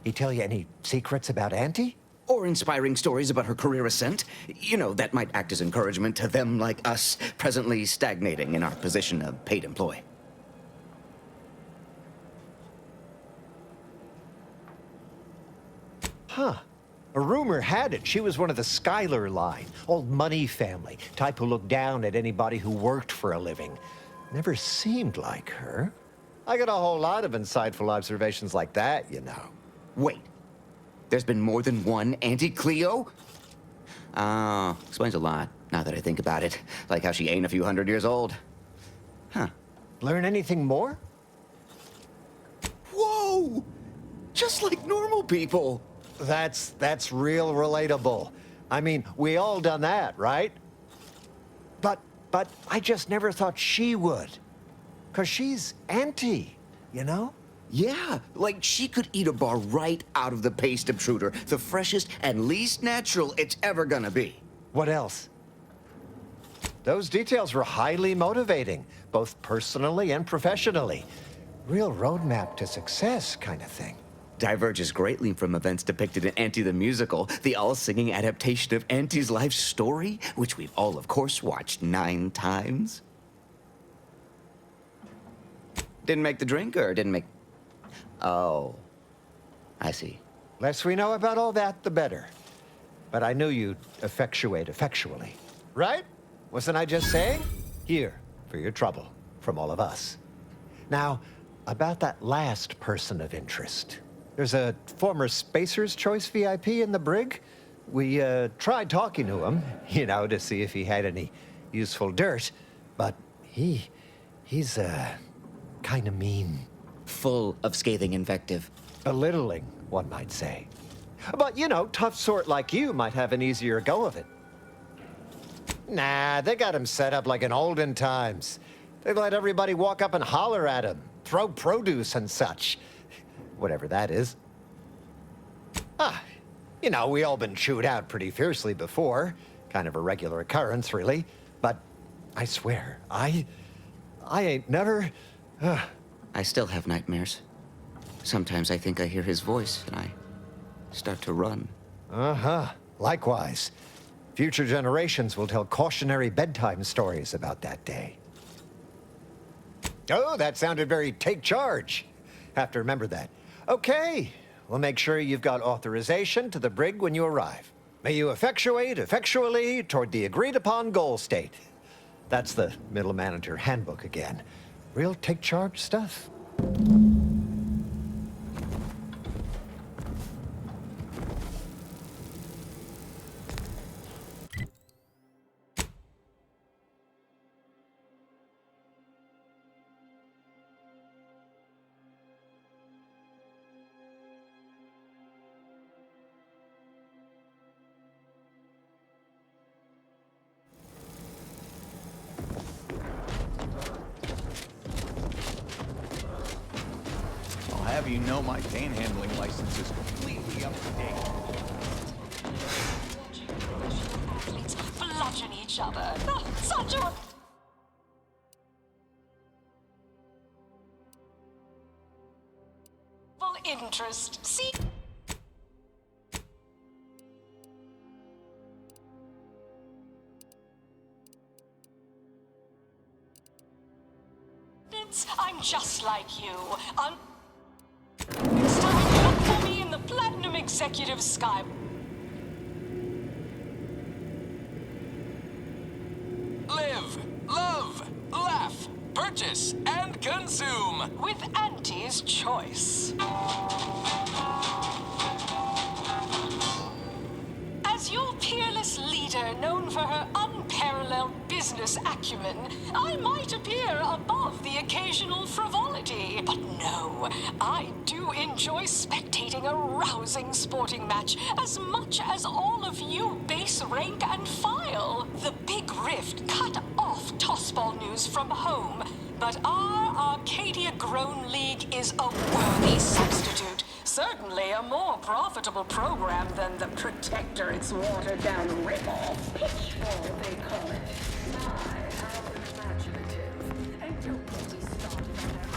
He tell you any secrets about Auntie? Or inspiring stories about her career ascent. You know, that might act as encouragement to them like us, presently stagnating in our position of paid employee. Huh. A rumor had it she was one of the Schuyler line, old money family, type who looked down at anybody who worked for a living. Never seemed like her. I got a whole lot of insightful observations like that, you know. Wait. There's been more than one Auntie Cleo? Explains a lot, now that I think about it. Like how she ain't a few hundred years old. Huh. Learn anything more? Whoa! Just like normal people. That's real relatable. I mean, we all done that, right? But I just never thought she would. 'Cause she's Auntie, you know? Yeah, like she could eat a bar right out of the paste obtruder, the freshest and least natural it's ever gonna be. What else? Those details were highly motivating, both personally and professionally. Real roadmap to success kind of thing. Diverges greatly from events depicted in Auntie the Musical, the all-singing adaptation of Auntie's life story, which we've all, of course, watched 9 times. Didn't make the drink, or didn't make... Oh, I see. Less we know about all that, the better. But I knew you'd effectuate effectually. Right? Wasn't I just saying? Here, for your trouble, from all of us. Now, about that last person of interest. There's a former Spacer's Choice VIP in the brig. We tried talking to him, you know, to see if he had any useful dirt. But he's kind of mean. Full of scathing invective. Belittling, one might say. But, you know, tough sort like you might have an easier go of it. Nah, they got him set up like in olden times. They let everybody walk up and holler at him, throw produce and such. Whatever that is. You know, we all been chewed out pretty fiercely before. Kind of a regular occurrence, really. But I swear, I ain't never... I still have nightmares. Sometimes I think I hear his voice, and I start to run. Likewise. Future generations will tell cautionary bedtime stories about that day. Oh, that sounded very take charge. Have to remember that. Okay, we'll make sure you've got authorization to the brig when you arrive. May you effectuate effectually toward the agreed-upon goal state. That's the middle manager handbook again. Real take charge stuff. Have you know my panhandling license is completely up to date. Athletes bludgeon each other. Such a... interest. See... I'm just like you. Next time, look for me in the Platinum Executive Sky. Live, love, laugh, purchase, and consume with Auntie's Choice. As your peerless leader, known for her unparalleled business acumen, I might appear above the occasional frivolity. But no, I do enjoy spectating a rousing sporting match as much as all of you base rank and file. The Big Rift cut off tossball news from home, but our Arcadia-grown league is a worthy substitute. Certainly a more profitable program than the Protectorate's watered-down ripoff. Pitchfall, they call it. My, how imaginative. And don't get me started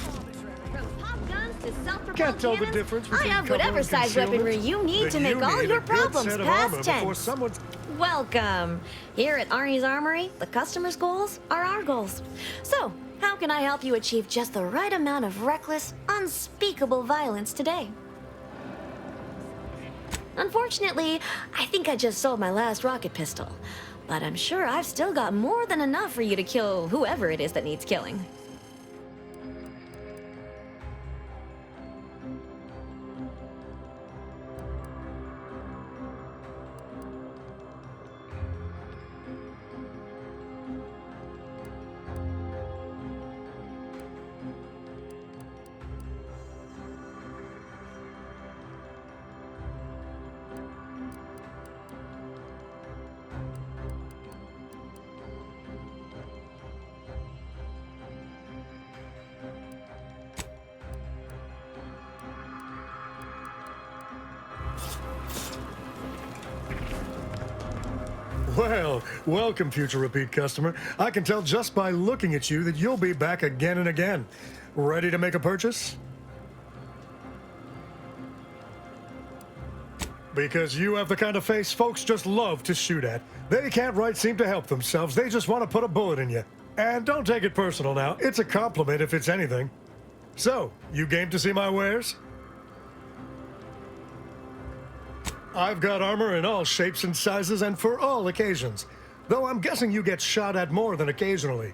on their From pop guns to self-propelled Can't tell the cannons, difference I between have cover whatever and size concealment. weaponry you need to Then make you all need your a good problems set of armor past before tense. someone's... Welcome. Here at Arnie's Armory, the customer's goals are our goals. So, how can I help you achieve just the right amount of reckless, unspeakable violence today? Unfortunately, I think I just sold my last rocket pistol. But I'm sure I've still got more than enough for you to kill whoever it is that needs killing. Well, welcome, future repeat customer. I can tell just by looking at you that you'll be back again and again. Ready to make a purchase? Because you have the kind of face folks just love to shoot at. They can't right seem to help themselves. They just want to put a bullet in you. And don't take it personal now. It's a compliment if it's anything. So, you game to see my wares? I've got armor in all shapes and sizes and for all occasions. Though I'm guessing you get shot at more than occasionally.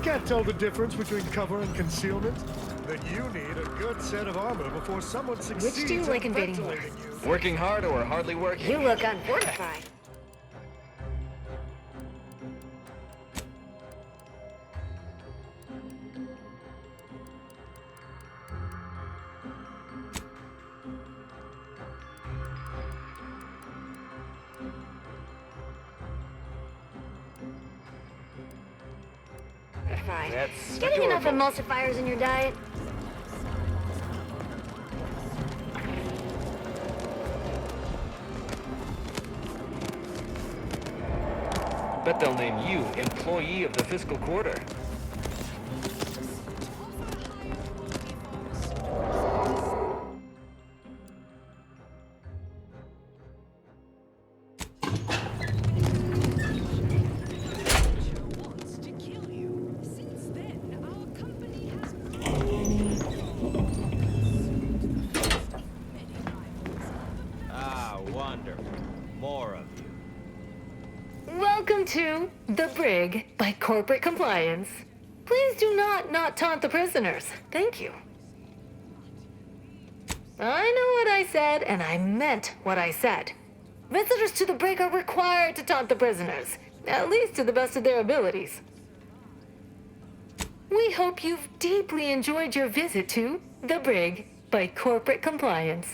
Can't tell the difference between cover and concealment? Then you need a good set of armor before someone succeeds. Which do you like invading more? Working hard or hardly working? You look unfortified. That's getting enough emulsifiers in your diet? Bet they'll name you Employee of the Fiscal Quarter. Welcome to The Brig by Corporate Compliance. Please do not taunt the prisoners. Thank you. I know what I said, and I meant what I said. Visitors to the Brig are required to taunt the prisoners, at least to the best of their abilities. We hope you've deeply enjoyed your visit to The Brig by Corporate Compliance.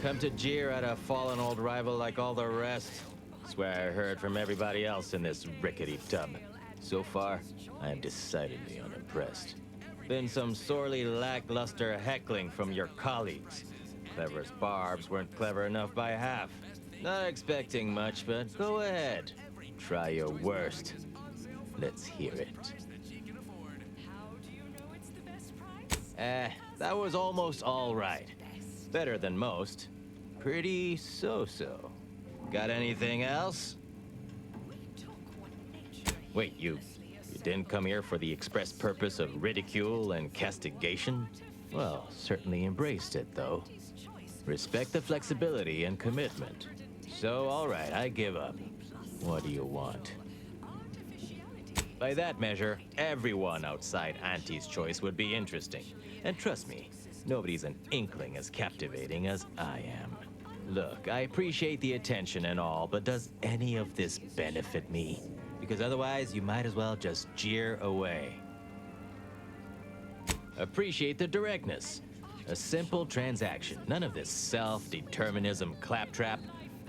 Come to jeer at a fallen old rival like all the rest. Swear I heard from everybody else in this rickety tub. So far, I am decidedly unimpressed. Been some sorely lackluster heckling from your colleagues. Clever as barbs weren't clever enough by half. Not expecting much, but go ahead. Try your worst. Let's hear it. That was almost all right. Better than most. Pretty so-so. Got anything else? Wait, you didn't come here for the express purpose of ridicule and castigation? Well, certainly embraced it, though. Respect the flexibility and commitment. So, all right, I give up. What do you want? By that measure, everyone outside Auntie's Choice would be interesting. And trust me, nobody's an inkling as captivating as I am. Look, I appreciate the attention and all, but does any of this benefit me? Because otherwise, you might as well just jeer away. Appreciate the directness. A simple transaction. None of this self-determinism claptrap.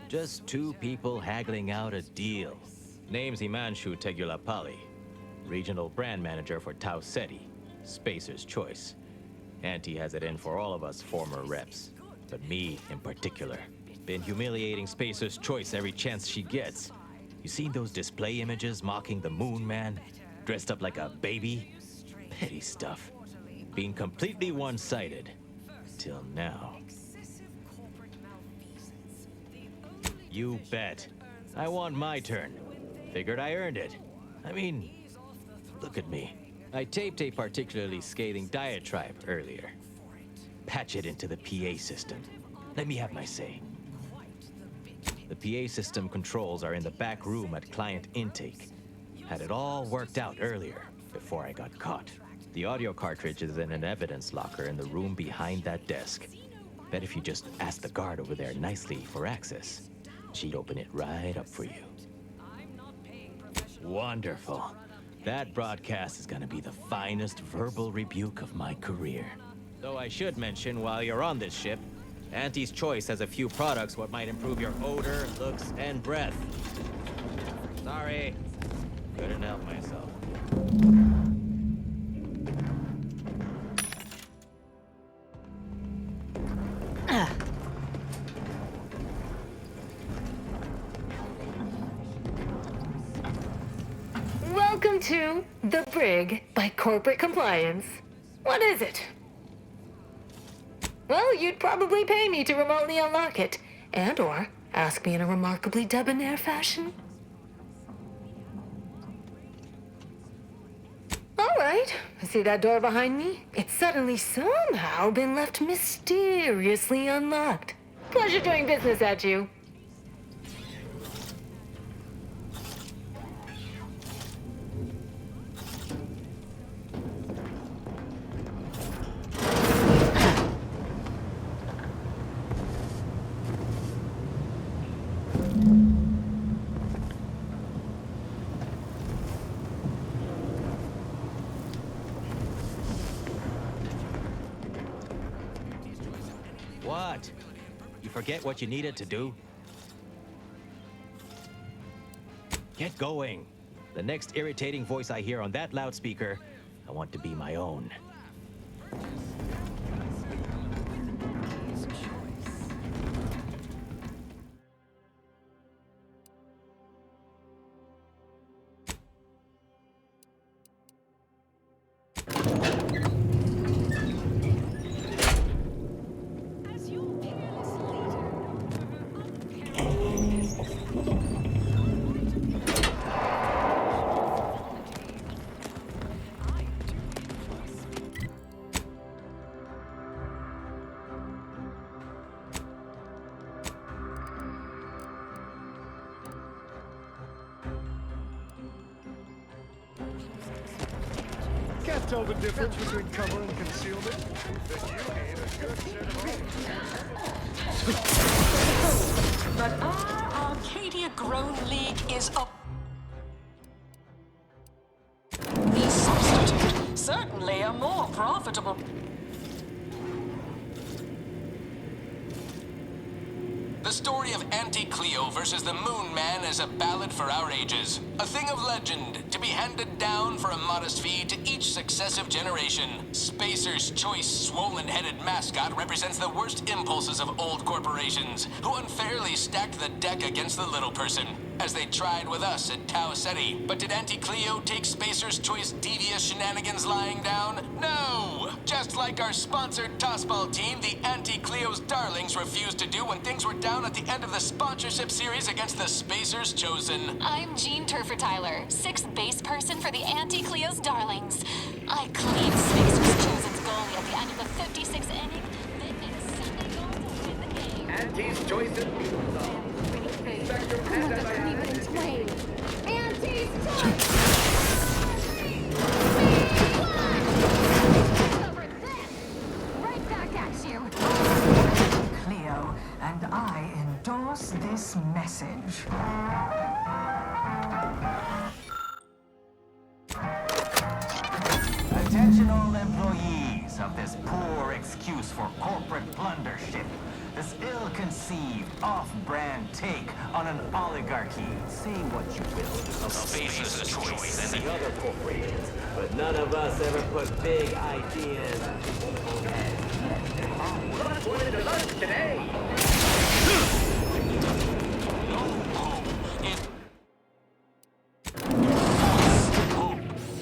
Just two people haggling out a deal. Name's Himanshu Tegulapalli, Regional Brand Manager for Tau Ceti, Spacer's Choice. Auntie has it in for all of us former reps, but me in particular. Been humiliating Spacer's Choice every chance she gets. You seen those display images mocking the Moon Man? Dressed up like a baby? Petty stuff. Being completely one-sided. Till now. You bet. I want my turn. Figured I earned it. I mean, look at me. I taped a particularly scathing diatribe earlier. Patch it into the PA system. Let me have my say. The PA system controls are in the back room at client intake. Had it all worked out earlier, before I got caught. The audio cartridge is in an evidence locker in the room behind that desk. Bet if you just ask the guard over there nicely for access, she'd open it right up for you. Wonderful. That broadcast is gonna be the finest verbal rebuke of my career. Though I should mention, while you're on this ship, Auntie's Choice has a few products what might improve your odor, looks, and breath. Sorry, couldn't help myself. Welcome to The Brig by Corporate Compliance. What is it? Well, you'd probably pay me to remotely unlock it, and/or ask me in a remarkably debonair fashion. All right, see that door behind me? It's suddenly somehow been left mysteriously unlocked. Pleasure doing business at you. What? You forget what you needed to do? Get going. The next irritating voice I hear on that loudspeaker, I want to be my own. Can't tell the difference between cover and concealment. Then you need a good set of But our Arcadia Grown League is a substitute. Certainly a more profitable. The story of Auntie Cleo versus the Moon Man is a ballad for our ages. A thing of legend, to be handed down for a modest fee to each successive generation. Spacer's Choice swollen-headed mascot represents the worst impulses of old corporations, who unfairly stacked the deck against the little person, as they tried with us at Tau Ceti. But did Auntie Cleo take Spacer's Choice devious shenanigans lying down? No! Just like our sponsored tossball team, the Auntie Cleo's Darlings refused to do when things were down at the end of the sponsorship series against the Spacers Chosen. I'm Jean Turfer-Tyler, 6th base person for the Auntie Cleo's Darlings. I cleaned Spacers Chosen's goalie at the end of the 56th inning, then made a second goal to win the game. Auntie's Choice is Auntie's Choice! Right back at you. Cleo, and I endorse this message. Attention all employees of this poor excuse for corporate plundership. This ill-conceived, off-brand take on an oligarchy. Say what you will of Spacer's Choice and the other corporations, but none of us ever put big ideas in people's heads. What's going to lunch today?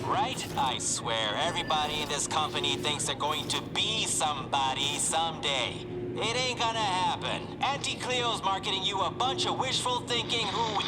Right? I swear, everybody in this company thinks they're going to be somebody someday. It ain't gonna happen. Auntie Cleo's marketing you a bunch of wishful thinking who...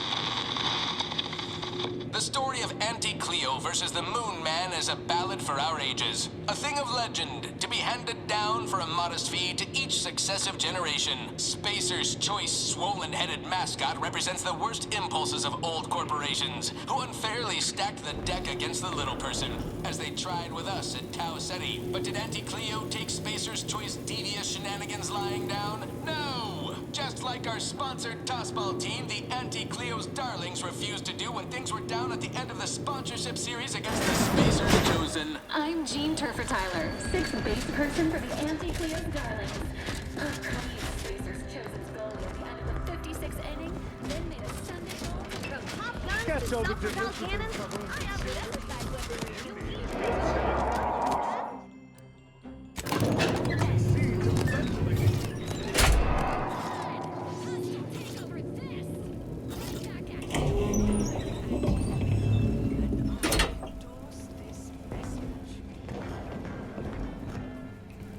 The story of Auntie Cleo versus the Moon Man is a ballad for our ages. A thing of legend, to be handed down for a modest fee to each successive generation. Spacer's Choice swollen-headed mascot represents the worst impulses of old corporations, who unfairly stacked the deck against the little person, as they tried with us at Tau Ceti. But did Auntie Cleo take Spacer's Choice devious shenanigans lying down? No! Just like our sponsored tossball team, the Auntie Cleo's Darlings refused to do when things were down on at the end of the sponsorship series against the Spacers Chosen. I'm Jean Turfer Tyler, 6th base person for the Anti-Cleo Darlings. Spacers Chosen's goal at the end of the 56th inning, then made a Sunday goal from Top Guns Can't to tell the self-propelled difference between cannons. covering I have the exercise weaponry you need.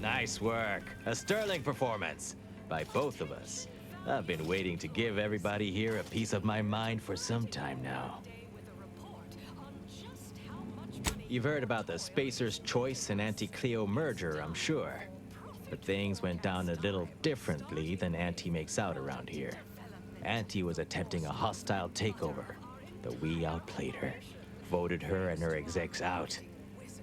Nice work. A sterling performance by both of us. I've been waiting to give everybody here a piece of my mind for some time now. You've heard about the Spacer's Choice and Anti-Cleo merger, I'm sure. But things went down a little differently than Auntie makes out around here. Auntie was attempting a hostile takeover, but we outplayed her, voted her and her execs out.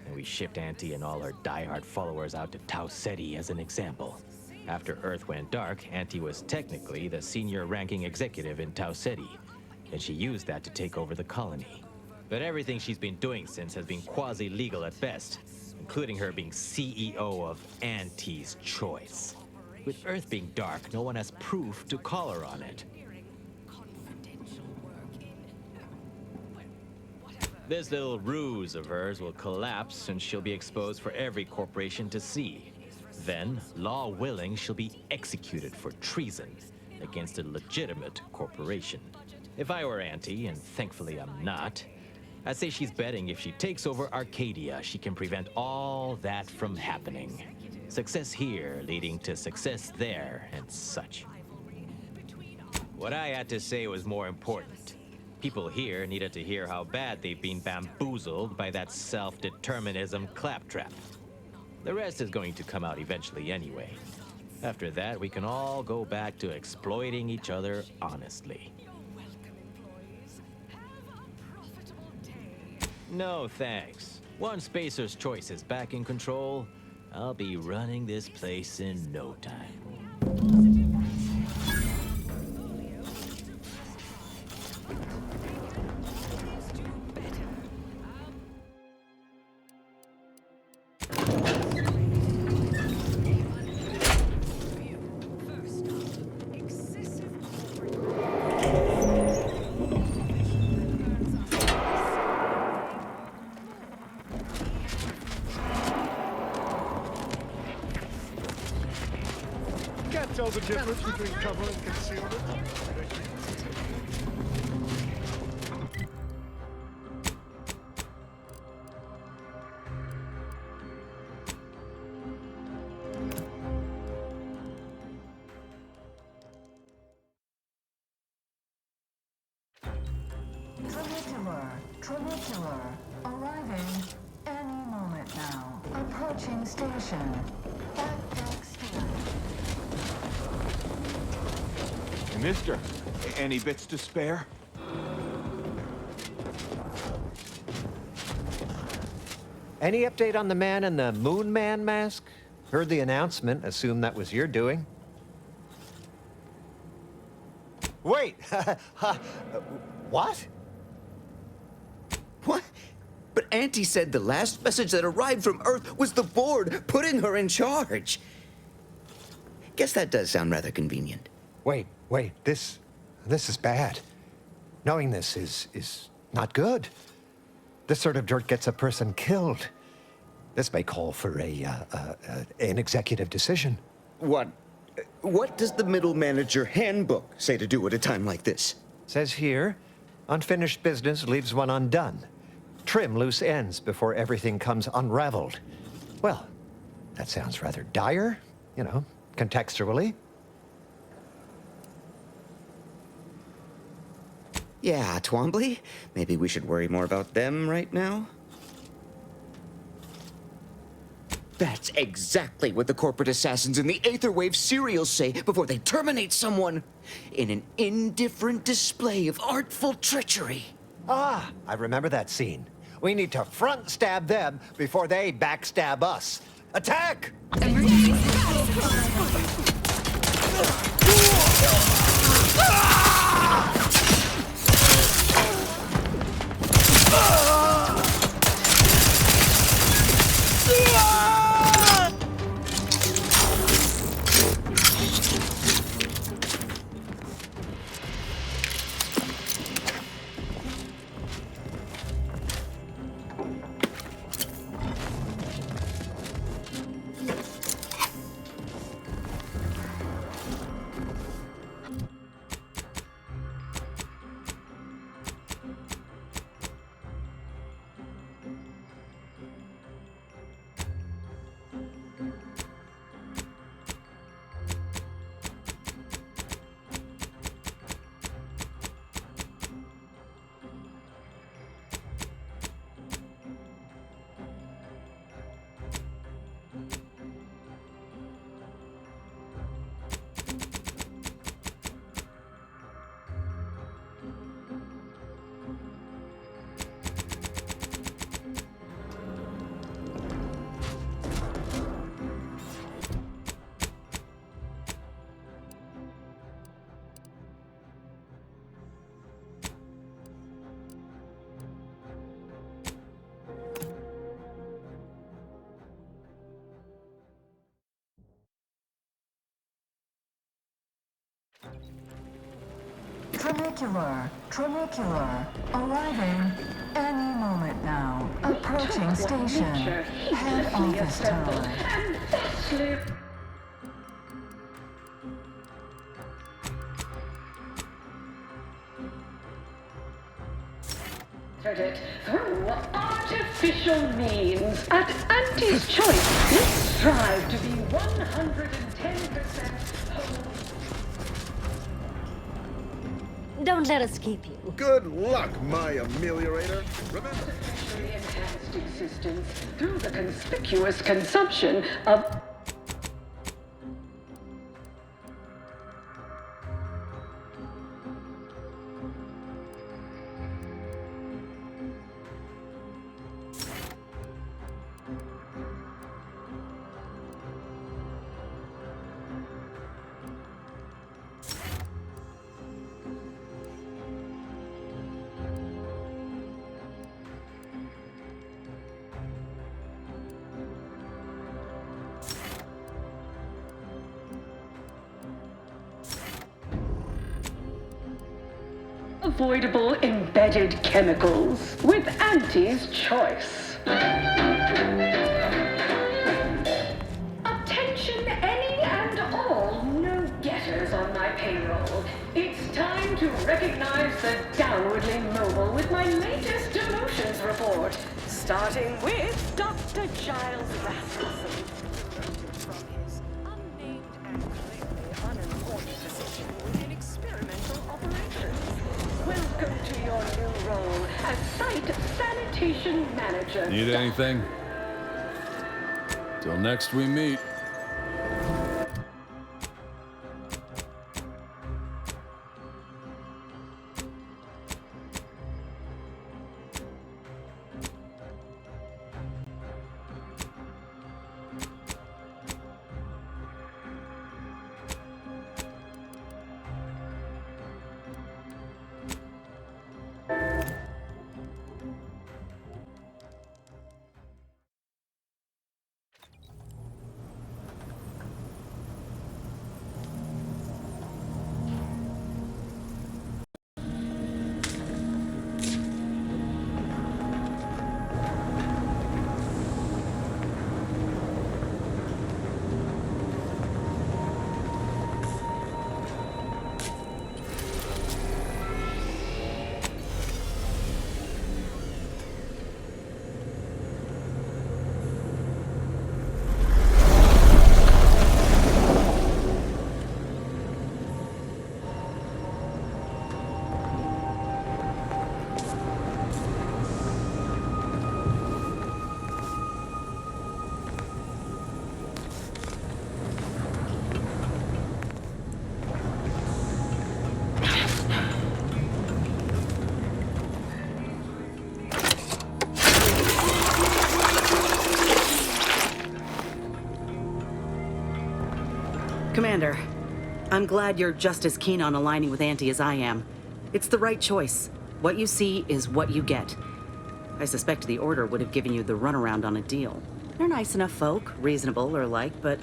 And we shipped Auntie and all her diehard followers out to Tau Ceti as an example. After Earth went dark, Auntie was technically the senior ranking executive in Tau Ceti, and she used that to take over the colony. But everything she's been doing since has been quasi-legal at best, including her being CEO of Auntie's Choice. With Earth being dark, no one has proof to call her on it. This little ruse of hers will collapse and she'll be exposed for every corporation to see. Then, law willing, she'll be executed for treason against a legitimate corporation. If I were Auntie, and thankfully I'm not, I'd say she's betting if she takes over Arcadia, she can prevent all that from happening. Success here leading to success there and such. What I had to say was more important. People here needed to hear how bad they've been bamboozled by that self-determinism claptrap. The rest is going to come out eventually anyway. After that, we can all go back to exploiting each other honestly. No thanks. Once Spacer's Choice is back in control, I'll be running this place in no time. Can't tell the difference between cover and concealment. Trimitular, arriving any moment now. Approaching station. Backpack steering. Mister, any bits to spare? Any update on the man in the Moon Man mask? Heard the announcement, assumed that was your doing. Wait! What? What? But Auntie said the last message that arrived from Earth was the board putting her in charge. Guess that does sound rather convenient. Wait, this is bad. Knowing this is not good. This sort of dirt gets a person killed. This may call for an executive decision. What does the middle manager handbook say to do at a time like this? Says here, unfinished business leaves one undone. Trim loose ends before everything comes unraveled. Well, that sounds rather dire, you know, contextually. Yeah, Twombly. Maybe we should worry more about them right now. That's exactly what the corporate assassins in the Aetherwave serials say before they terminate someone. In an indifferent display of artful treachery. Ah, I remember that scene. We need to front stab them before they backstab us. Attack! Trinicular. Arriving any moment now. Approaching station. Head office tower. It through artificial means. At Auntie's Choice, we strive to be 110% whole. Don't let us keep you. Good luck, my ameliorator. Remember, Artificially enhanced existence through the conspicuous consumption of. Avoidable embedded chemicals with Auntie's Choice. Attention any and all no-getters on my payroll. It's time to recognize the downwardly mobile with my latest emotions report. Starting with Dr. Giles Rasmussen. From his unnamed and clearly unimportant position within experimental operations. Welcome to your new role as Site Sanitation Manager. Need anything? Till next we meet. Commander, I'm glad you're just as keen on aligning with Auntie as I am. It's the right choice. What you see is what you get. I suspect the Order would have given you the runaround on a deal. They're nice enough folk, reasonable or like, but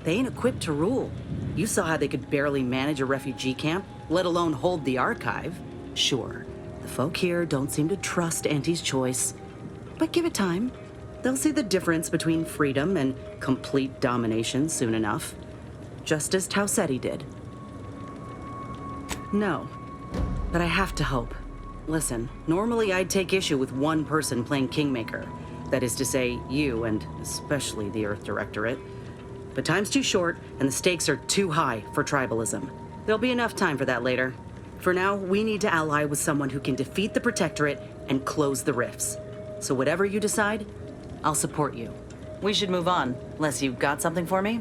they ain't equipped to rule. You saw how they could barely manage a refugee camp, let alone hold the archive. Sure, the folk here don't seem to trust Auntie's Choice, but give it time. They'll see the difference between freedom and complete domination soon enough. Just as Tausetti did. No, but I have to hope. Listen, normally I'd take issue with one person playing Kingmaker. That is to say, you and especially the Earth Directorate. But time's too short and the stakes are too high for tribalism. There'll be enough time for that later. For now, we need to ally with someone who can defeat the Protectorate and close the rifts. So whatever you decide, I'll support you. We should move on, unless you've got something for me.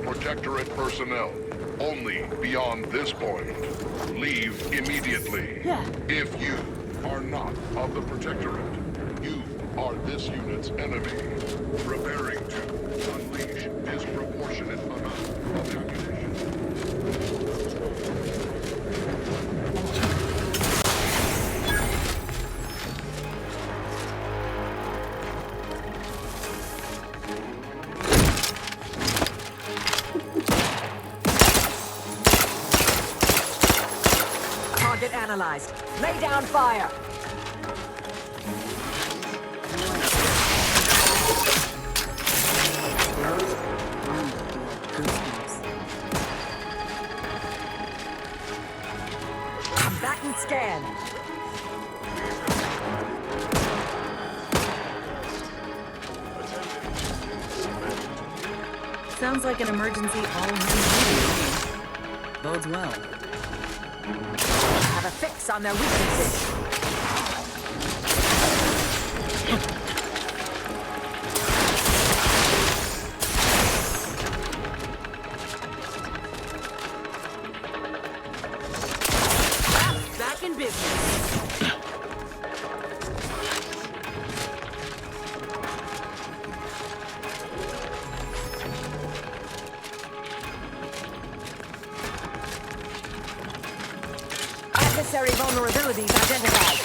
Protectorate personnel, only beyond this point. Leave immediately. Yeah. If you are not of the Protectorate, you are this unit's enemy. Preparing to unleash disproportionate amount of ammunition. Target analyzed. Lay down fire. Combatant scan. Sounds like an emergency all-hands meeting. Bodes well. Have a fix on their weaknesses. Back in business. Adversary vulnerabilities identified.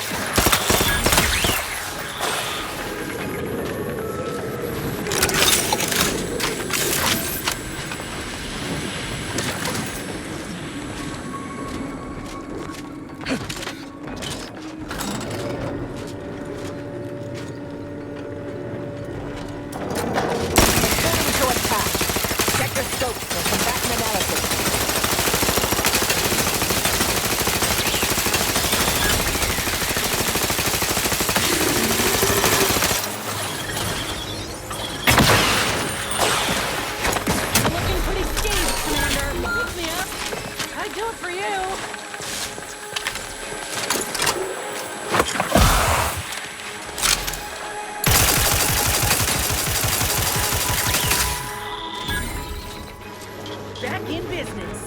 Preparing to attack. Check your scopes for combatant analysis. I'd do it for you. Back in business.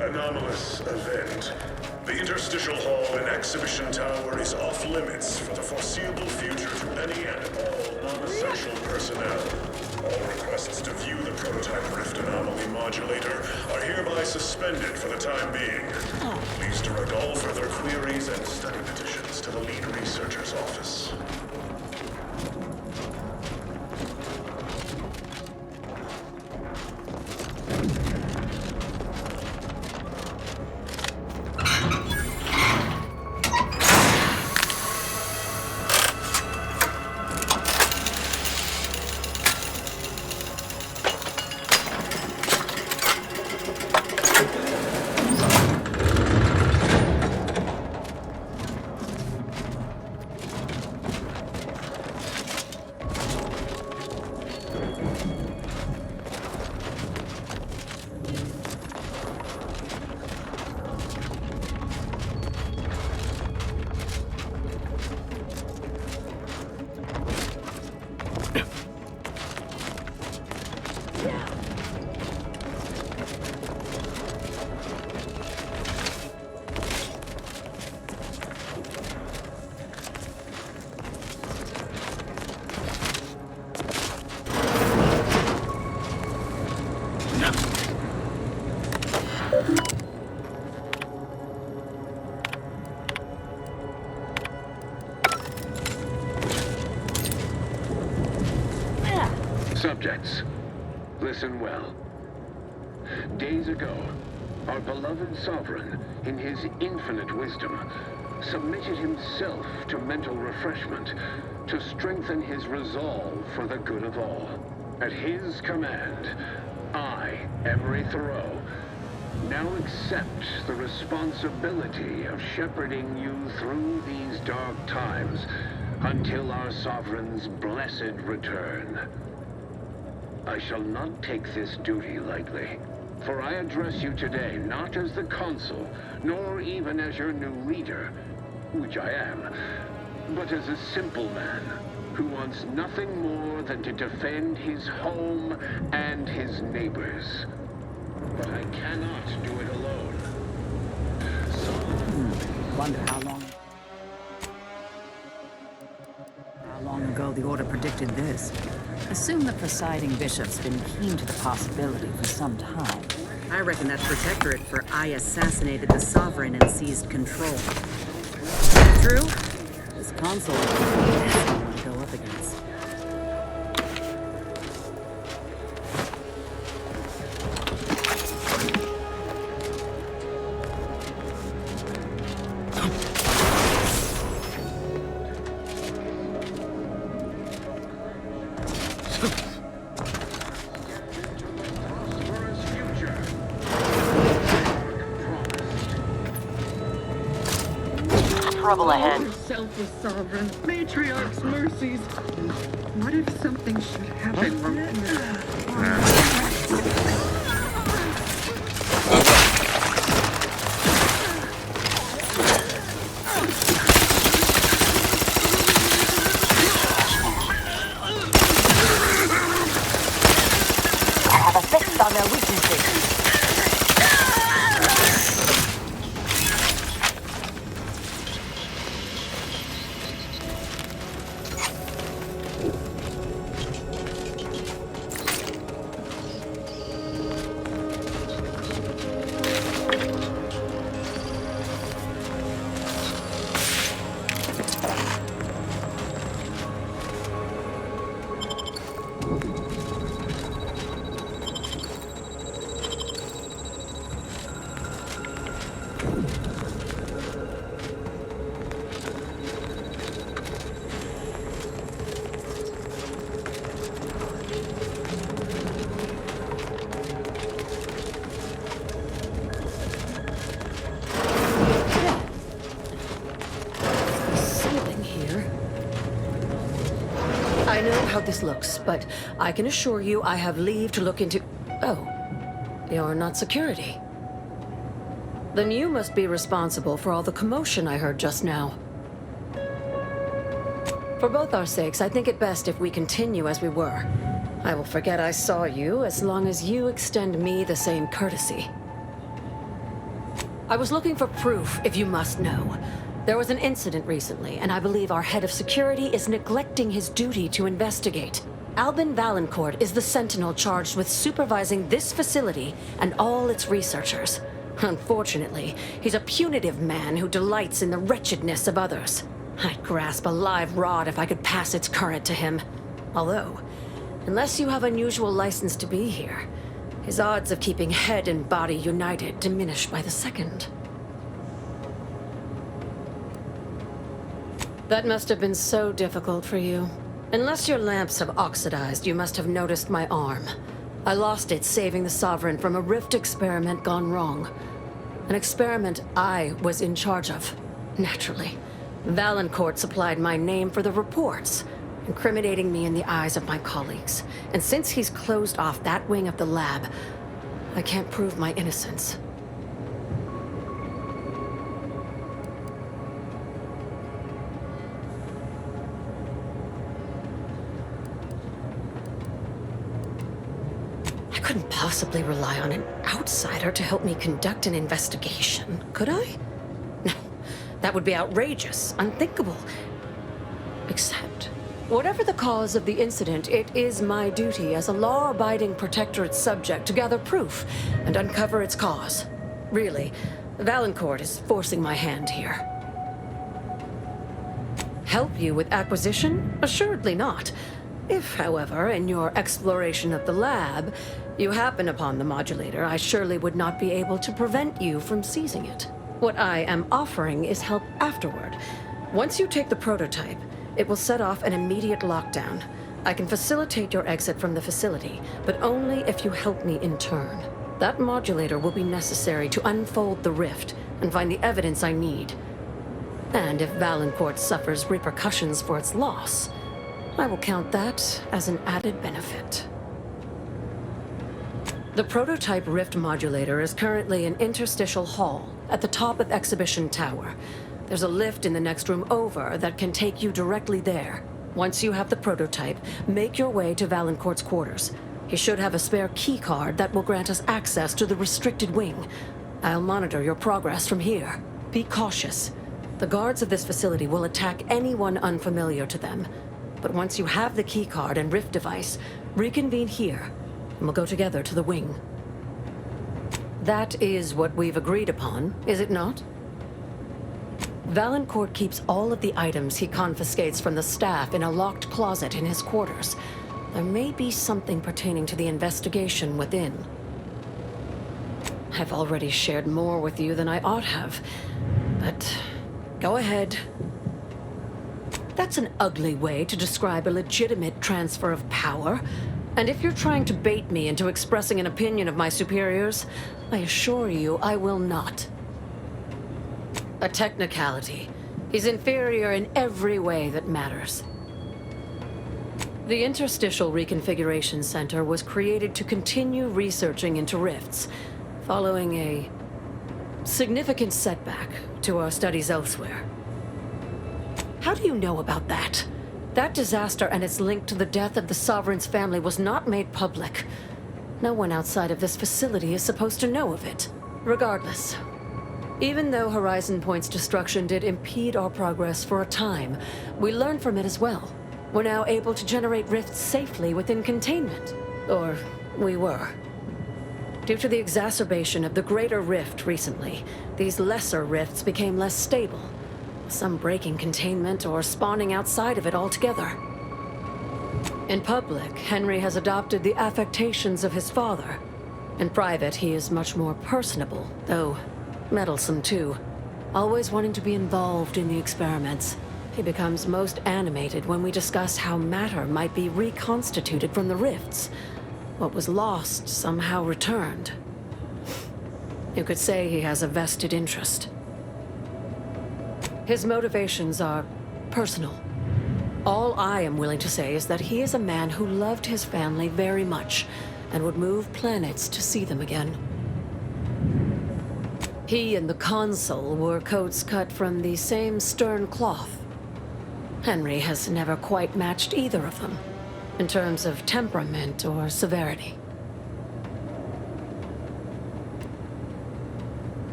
Anomalous event. The interstitial hall and exhibition tower is off limits for the foreseeable future to any and all non-essential personnel. All requests to view the prototype rift anomaly modulator are hereby suspended for the time being. Please direct all further queries and study petitions to the lead researcher's office. Subjects, listen well. Days ago, our beloved sovereign, in his infinite wisdom, submitted himself to mental refreshment to strengthen his resolve for the good of all. At his command, I, Emery Thoreau, now accept the responsibility of shepherding you through these dark times until our sovereign's blessed return. I shall not take this duty lightly, for I address you today not as the consul, nor even as your new leader, which I am, but as a simple man who wants nothing more than to defend his home and his neighbors. But I cannot do it alone. Wonder how long ago the Order predicted this. Assume the presiding bishop's been keen to the possibility for some time. I reckon that's protectorate for I assassinated the sovereign and seized control. True? This console is someone to go up against. Trouble ahead. Yourself a sovereign. Matriarch's mercies. What if something should happen? I have a fix on their weaknesses. I know how this looks, but I can assure you I have leave to look into... Oh, you're not security. Then you must be responsible for all the commotion I heard just now. For both our sakes, I think it best if we continue as we were. I will forget I saw you as long as you extend me the same courtesy. I was looking for proof, if you must know. There was an incident recently, and I believe our head of security is neglecting his duty to investigate. Albin Valancourt is the sentinel charged with supervising this facility and all its researchers. Unfortunately, he's a punitive man who delights in the wretchedness of others. I'd grasp a live rod if I could pass its current to him. Although, unless you have unusual license to be here, his odds of keeping head and body united diminish by the second. That must have been so difficult for you. Unless your lamps have oxidized, you must have noticed my arm. I lost it saving the Sovereign from a rift experiment gone wrong. An experiment I was in charge of, naturally. Valancourt supplied my name for the reports, incriminating me in the eyes of my colleagues. And since he's closed off that wing of the lab, I can't prove my innocence. I couldn't possibly rely on an outsider to help me conduct an investigation, could I? No, that would be outrageous, unthinkable. Except, whatever the cause of the incident, it is my duty as a law-abiding protectorate subject to gather proof and uncover its cause. Really, Valancourt is forcing my hand here. Help you with acquisition? Assuredly not. If, however, in your exploration of the lab, you happen upon the modulator, I surely would not be able to prevent you from seizing it. What I am offering is help afterward. Once you take the prototype, it will set off an immediate lockdown. I can facilitate your exit from the facility, but only if you help me in turn. That modulator will be necessary to unfold the rift and find the evidence I need. And if Valancourt suffers repercussions for its loss, I will count that as an added benefit. The prototype rift modulator is currently in Interstitial Hall at the top of Exhibition Tower. There's a lift in the next room over that can take you directly there. Once you have the prototype, make your way to Valancourt's quarters. He should have a spare key card that will grant us access to the restricted wing. I'll monitor your progress from here. Be cautious. The guards of this facility will attack anyone unfamiliar to them. But once you have the key card and rift device, reconvene here, and we'll go together to the wing. That is what we've agreed upon, is it not? Valancourt keeps all of the items he confiscates from the staff in a locked closet in his quarters. There may be something pertaining to the investigation within. I've already shared more with you than I ought have, but go ahead. That's an ugly way to describe a legitimate transfer of power. And if you're trying to bait me into expressing an opinion of my superiors, I assure you I will not. A technicality. He's inferior in every way that matters. The Interstitial Reconfiguration Center was created to continue researching into rifts, following a significant setback to our studies elsewhere. How do you know about that? That disaster and its link to the death of the Sovereign's family was not made public. No one outside of this facility is supposed to know of it. Regardless, even though Horizon Point's destruction did impede our progress for a time, we learned from it as well. We're now able to generate rifts safely within containment. Or we were. Due to the exacerbation of the greater rift recently, these lesser rifts became less stable. Some breaking containment or spawning outside of it altogether. In public, Henry has adopted the affectations of his father. In private, he is much more personable, though meddlesome too. Always wanting to be involved in the experiments. He becomes most animated when we discuss how matter might be reconstituted from the rifts. What was lost somehow returned. You could say he has a vested interest. His motivations are personal. All I am willing to say is that he is a man who loved his family very much and would move planets to see them again. He and the Consul wore coats cut from the same stern cloth. Henry has never quite matched either of them, in terms of temperament or severity.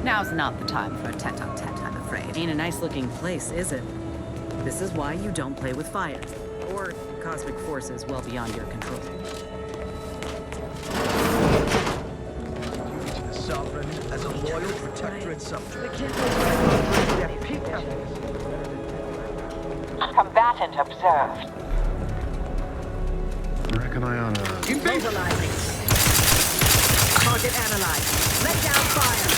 Now's not the time for a tete-a-tete, I'm afraid. Ain't a nice-looking place, is it? This is why you don't play with fire, or cosmic forces well beyond your control. Duty to the Sovereign as a loyal protectorate subject. Combatant observed. I reckon I oughta... Mobilizing. Target analyzed. Lay down fire.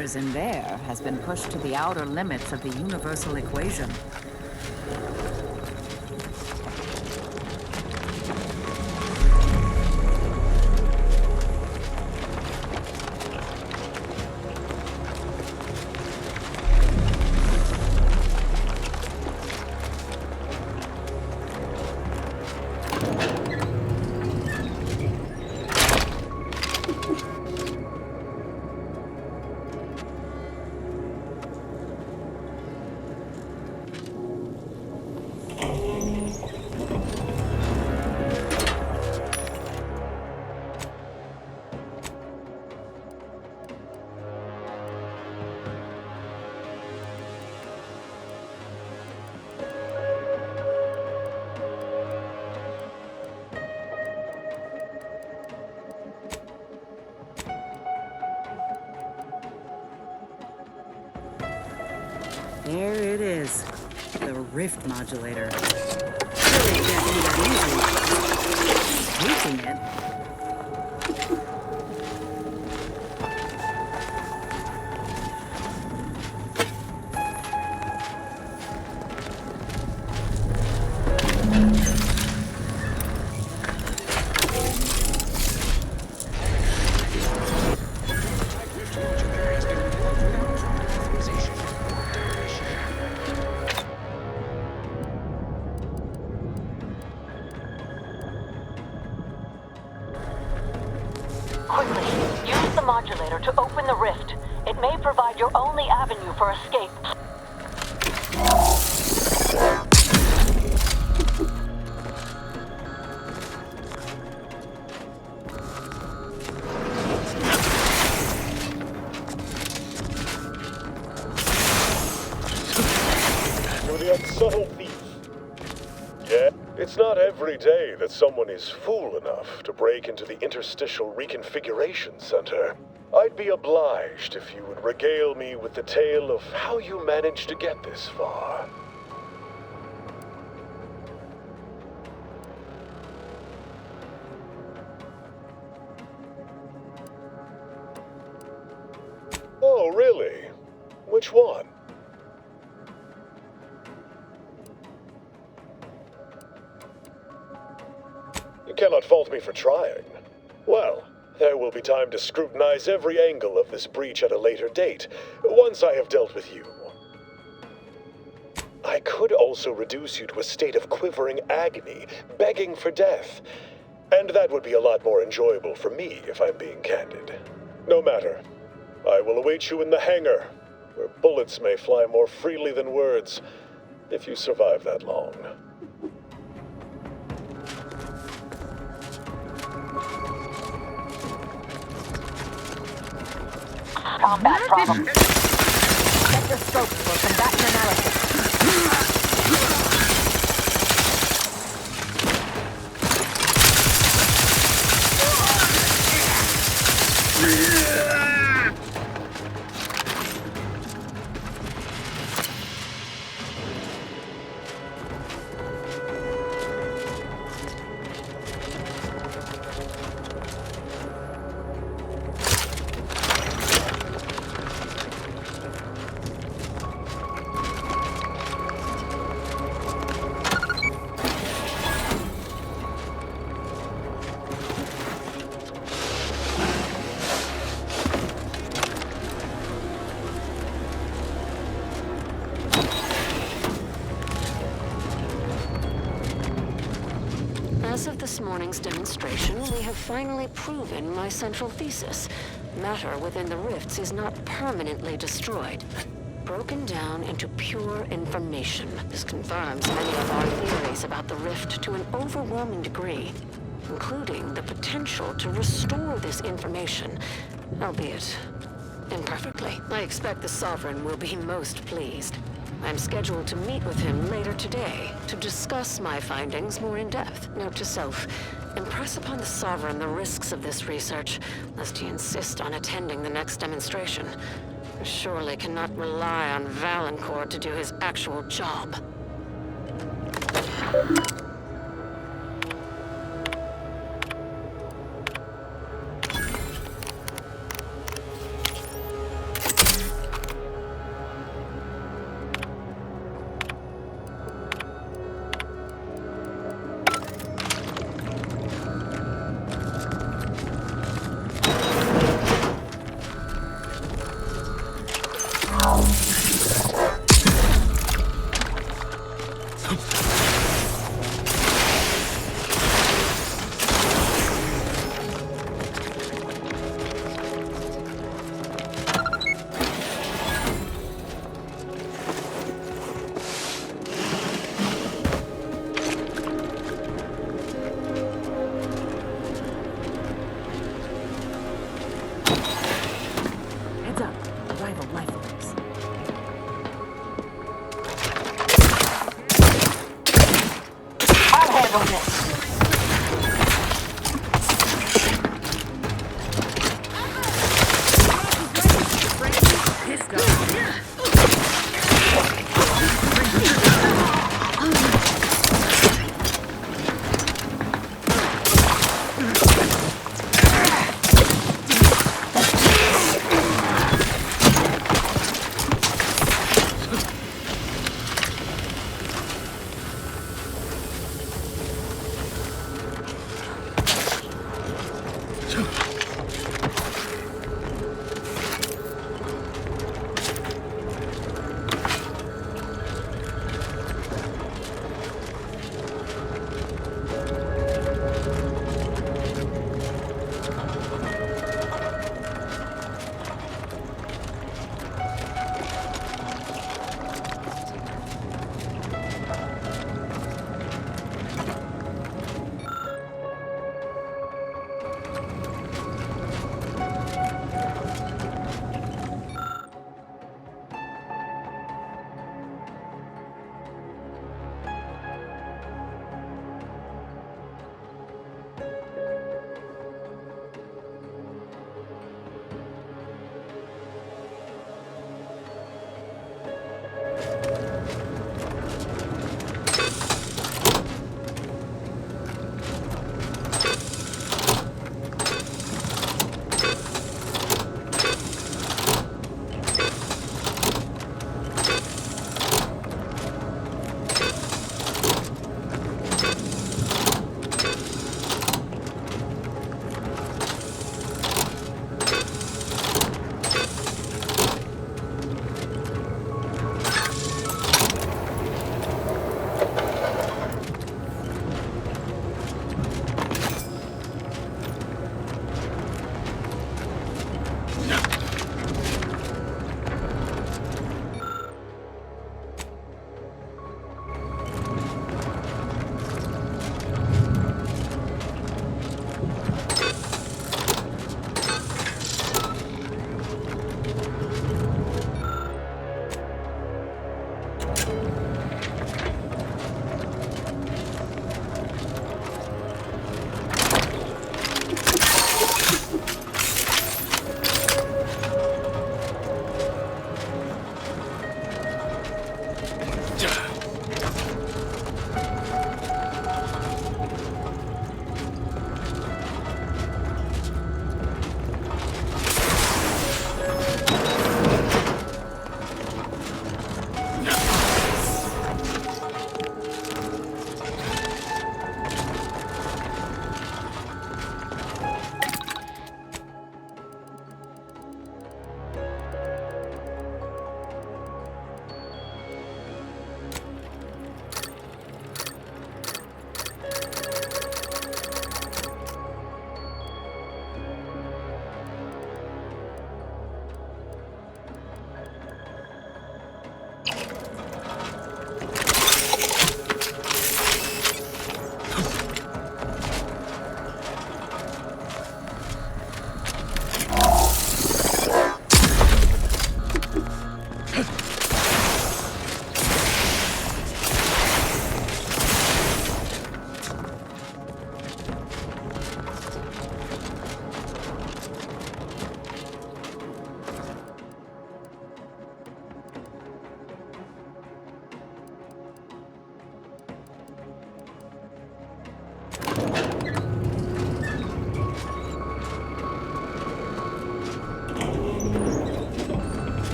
whatever's in there has been pushed to the outer limits of the universal equation. There it is. The rift modulator. Really can't be that easy. Reaching it. Quickly, use the modulator to open the rift. It may provide your only avenue for escape. You're the unsubtle thief. Yeah? It's not every day that someone is fool enough to break into the Interstitial Reconfiguration Center. I'd be obliged if you would regale me with the tale of how you managed to get this far. Oh, really? Which one? You cannot fault me for trying. Well, there will be time to scrutinize every angle of this breach at a later date, once I have dealt with you. I could also reduce you to a state of quivering agony, begging for death. And that would be a lot more enjoyable for me, if I'm being candid. No matter. I will await you in the hangar, where bullets may fly more freely than words, if you survive that long. Combat problem. Set your scopes for combatant analysis. As of this morning's demonstration, we have finally proven my central thesis. Matter within the rifts is not permanently destroyed, broken down into pure information. This confirms many of our theories about the rift to an overwhelming degree, including the potential to restore this information, albeit imperfectly. I expect the Sovereign will be most pleased. I'm scheduled to meet with him later today to discuss my findings more in depth. Note to self, impress upon the Sovereign the risks of this research, lest he insist on attending the next demonstration. I surely cannot rely on Valancourt to do his actual job.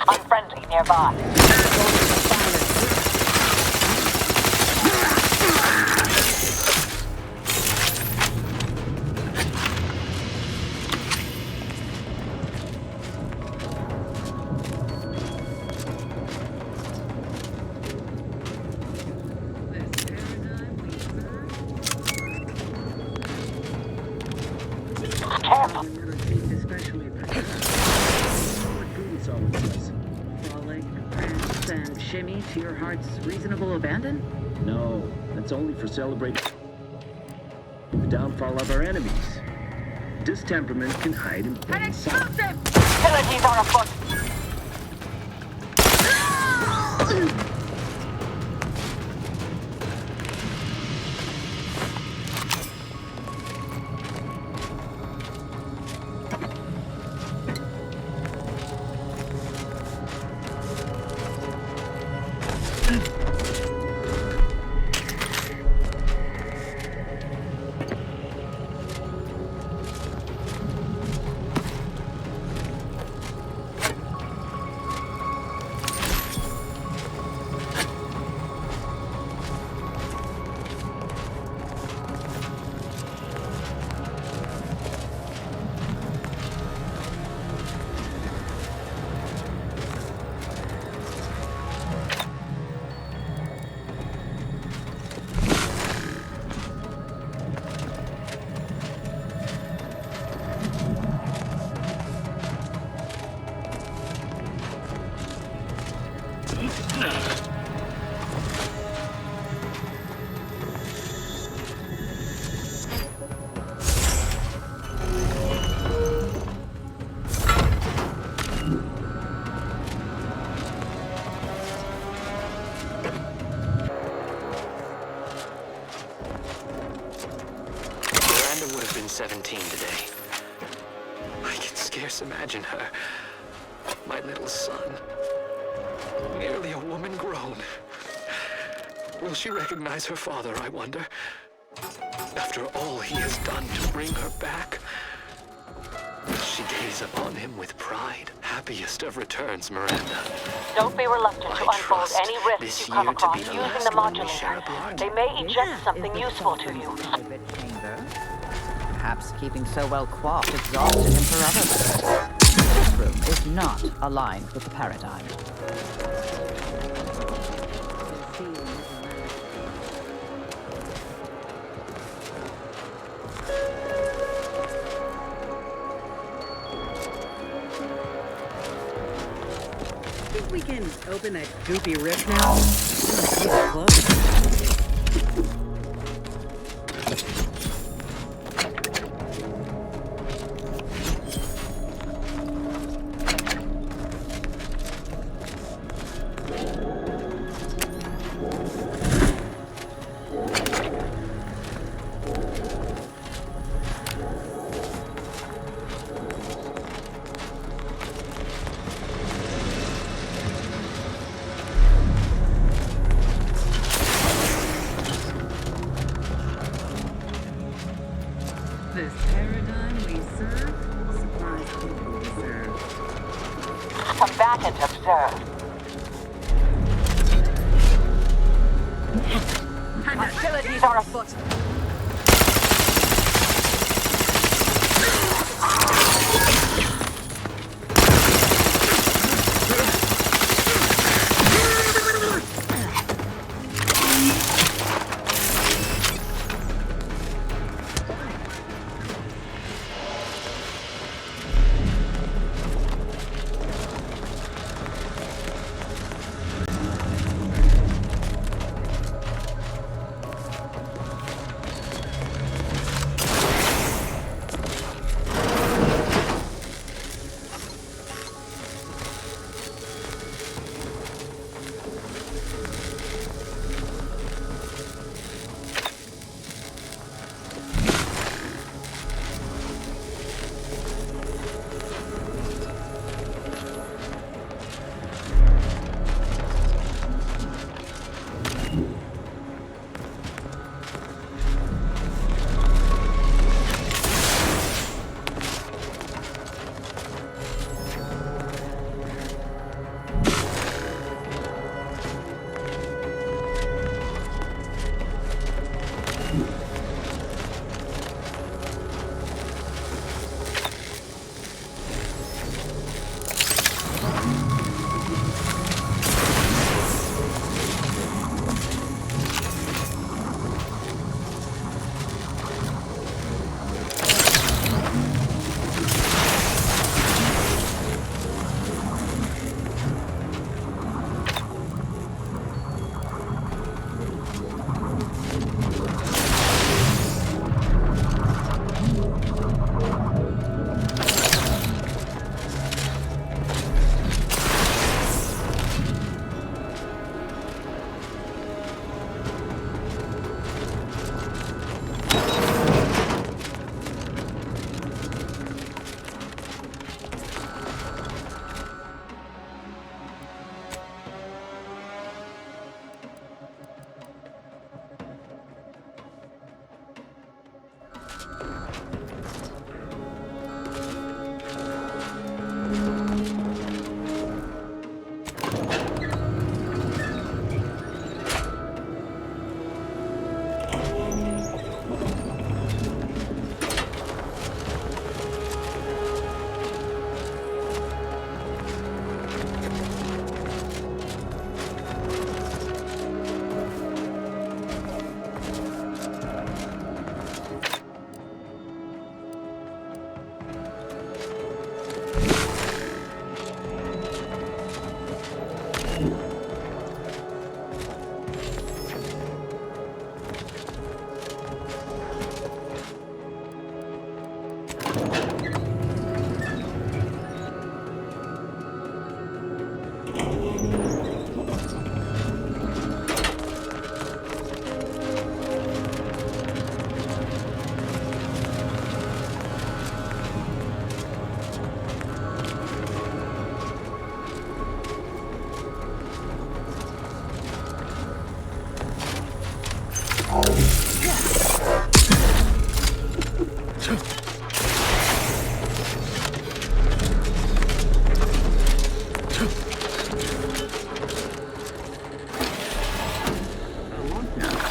Unfriendly nearby. Especially frolic, prance, and shimmy to your heart's reasonable abandon? No, that's only for celebrating the downfall of our enemies. Distemperament can hide in plain sight. Facilities are afoot. 117 today. I can scarce imagine her. My little son. Nearly a woman grown. Will she recognize her father, I wonder? After all he has done to bring her back? Will she gaze upon him with pride? Happiest of returns, Miranda. Don't be reluctant to unfold any risks you come across using the modulator. They may eject something useful to you. Perhaps keeping so well coiffed exhausted him for other purposes. This room is not aligned with the paradigm. Think we can open that goopy rift now? It's close. This paradigm we serve supplies people deserve. Combatant observed. Hostilities are afoot.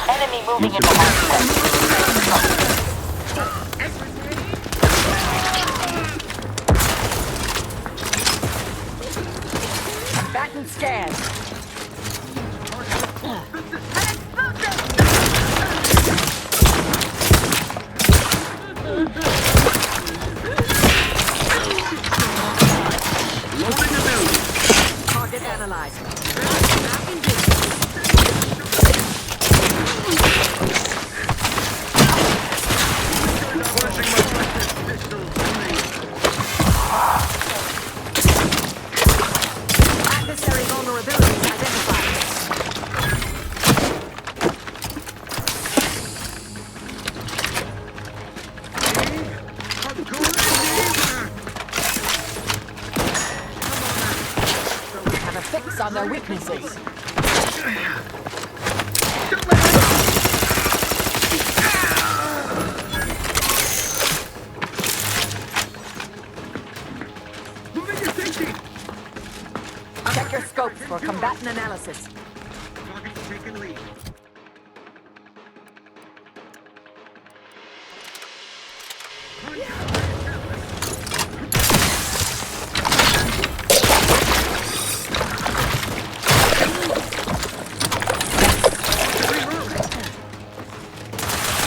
Enemy moving in the market. Combatant scanned. Target analyzed. Adversary vulnerabilities identified. Have a fix on their weaknesses. Check your scopes for combatant analysis.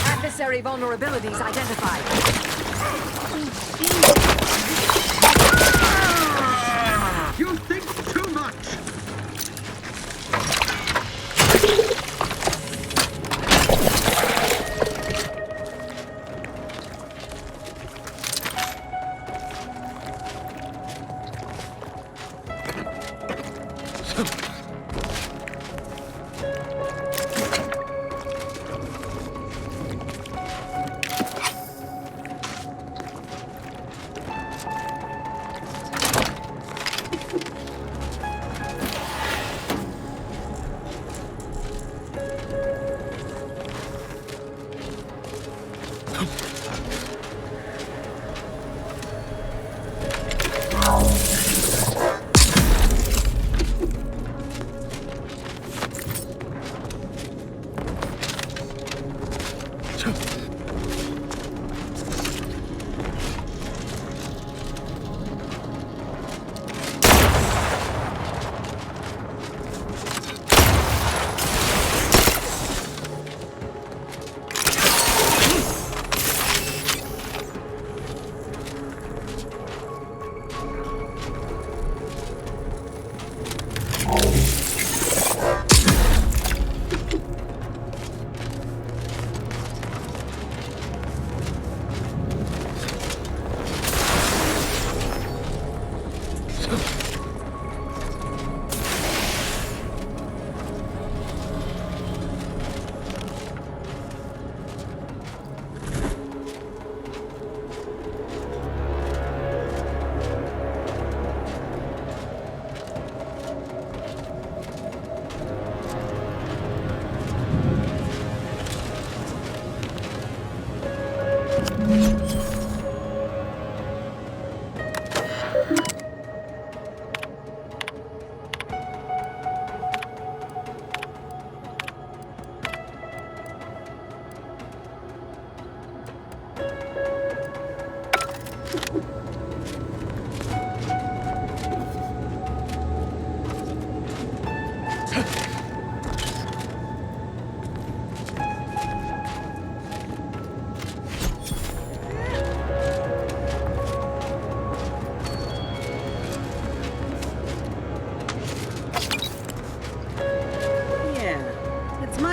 Adversary vulnerabilities identified. You think too much!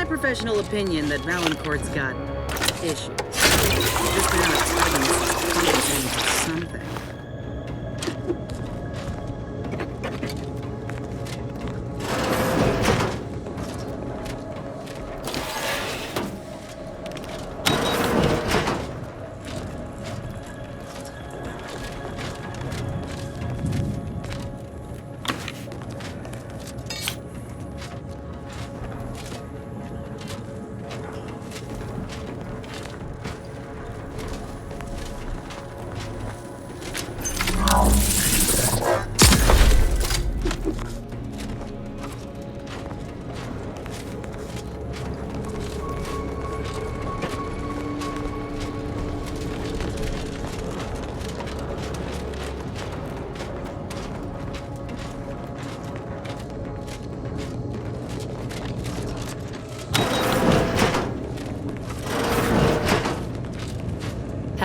Professional opinion that Valancourt's got issues. Just been out of something.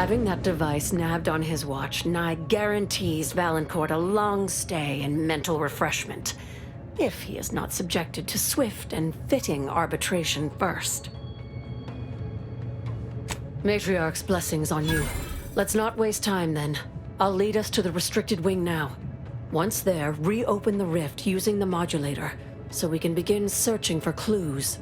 Having that device nabbed on his watch nigh guarantees Valancourt a long stay and mental refreshment, if he is not subjected to swift and fitting arbitration first. Matriarch's blessings on you. Let's not waste time then. I'll lead us to the restricted wing now. Once there, reopen the rift using the modulator, so we can begin searching for clues.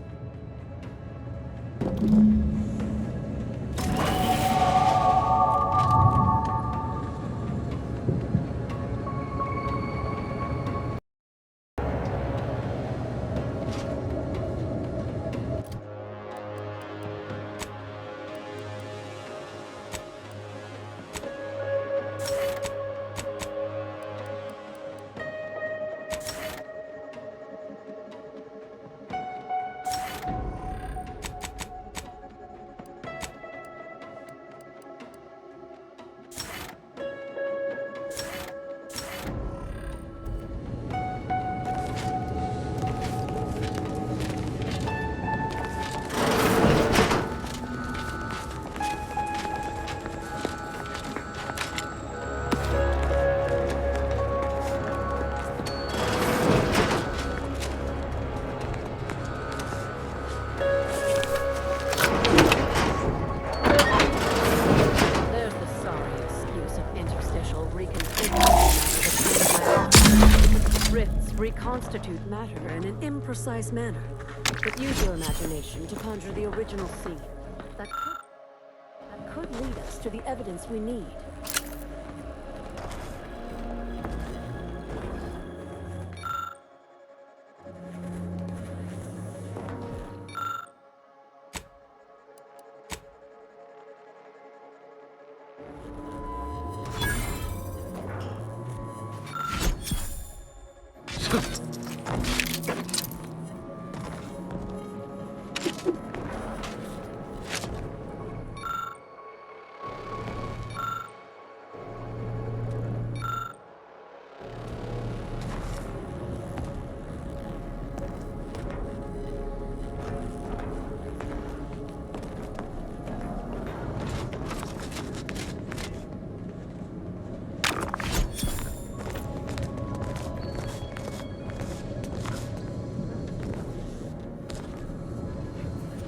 Reconstitute matter in an imprecise manner, but use your imagination to conjure the original scene. That could lead us to the evidence we need.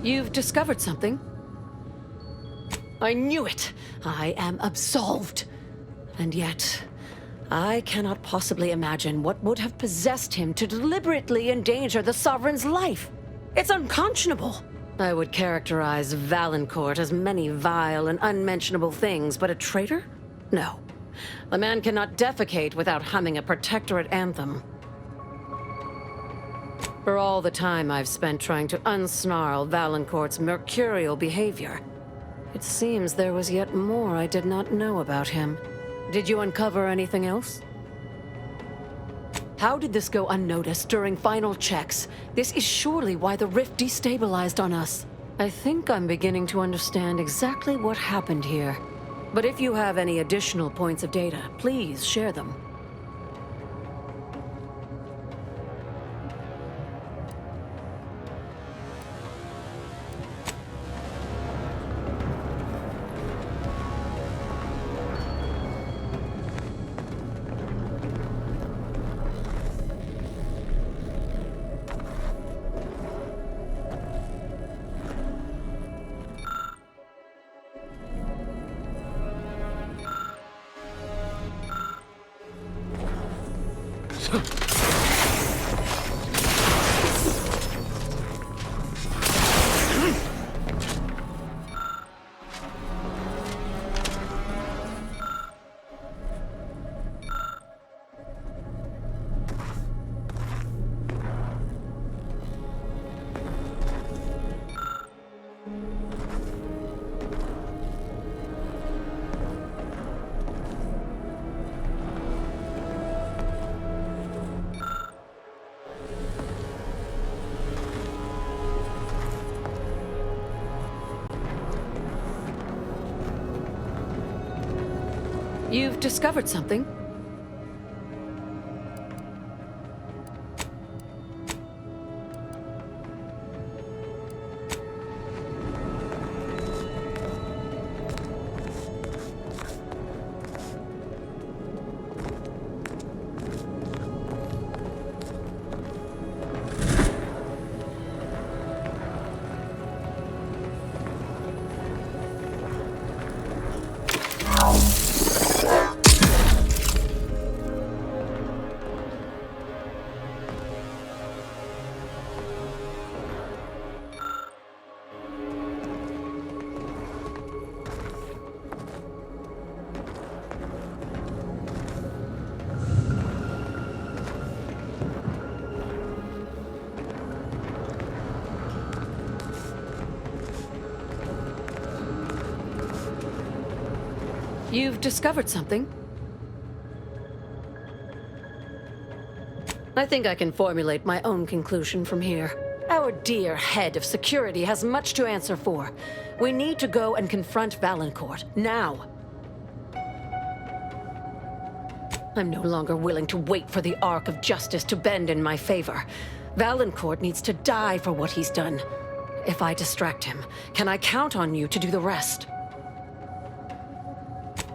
You've discovered something? I knew it! I am absolved. And yet, I cannot possibly imagine what would have possessed him to deliberately endanger the Sovereign's life. It's unconscionable. I would characterize Valancourt as many vile and unmentionable things, but a traitor? No. A man cannot defecate without humming a protectorate anthem. For all the time I've spent trying to unsnarl Valancourt's mercurial behavior, it seems there was yet more I did not know about him. Did you uncover anything else? How did this go unnoticed during final checks? This is surely why the rift destabilized on us. I think I'm beginning to understand exactly what happened here. But if you have any additional points of data, please share them. You've discovered something? You've discovered something? I think I can formulate my own conclusion from here. Our dear head of security has much to answer for. We need to go and confront Valancourt, now. I'm no longer willing to wait for the arc of justice to bend in my favor. Valancourt needs to die for what he's done. If I distract him, can I count on you to do the rest?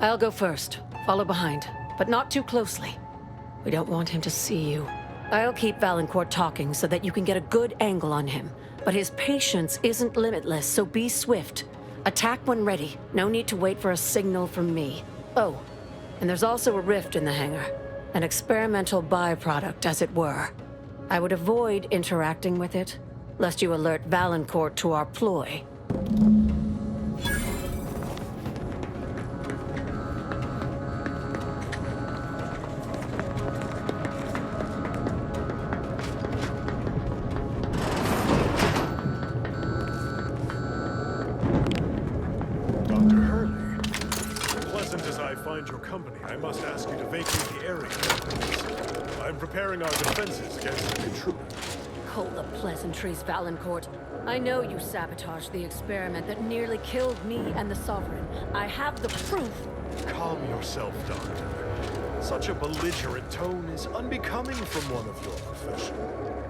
I'll go first, follow behind, but not too closely. We don't want him to see you. I'll keep Valancourt talking so that you can get a good angle on him. But his patience isn't limitless, so be swift. Attack when ready. No need to wait for a signal from me. Oh, and there's also a rift in the hangar. An experimental byproduct, as it were. I would avoid interacting with it, lest you alert Valancourt to our ploy. Dr. Hurley, pleasant as I find your company, I must ask you to vacate the area. I'm preparing our defenses against an intruder. Hold the pleasantries, Valancourt. I know you sabotaged the experiment that nearly killed me and the Sovereign. I have the proof. Calm yourself, Doctor. Such a belligerent tone is unbecoming from one of your profession.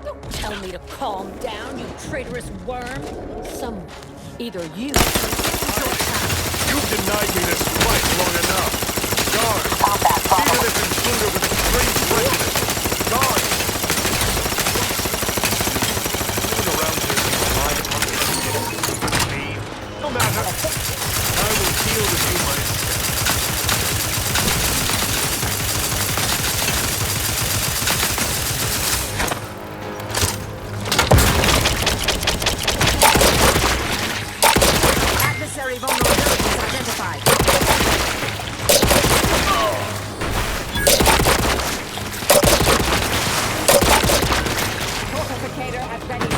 Don't tell me to calm down, you traitorous worm. Someone, either you or You've denied me this right long enough. Guard! Even this intruder with extreme prejudice. Guard! Everyone around here is relying upon this me. No matter. I will deal with you myself. Adversary vulnerabilities identified. Fortificator at ready.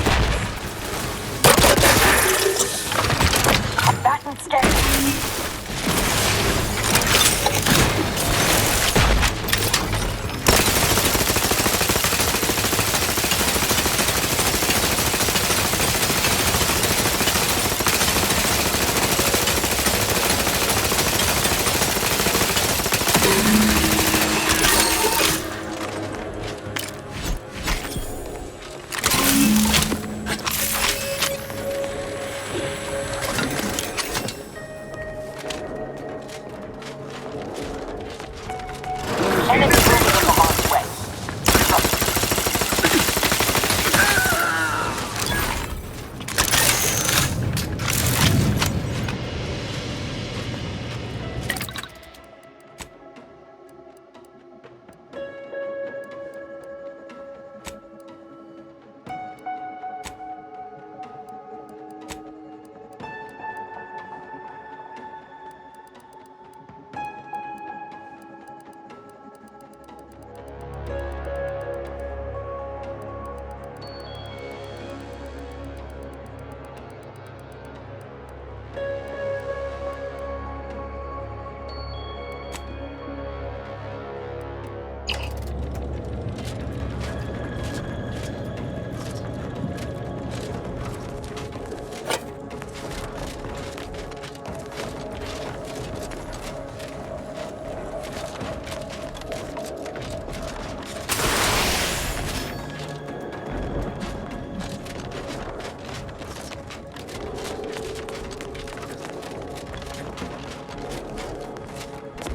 Back and scan.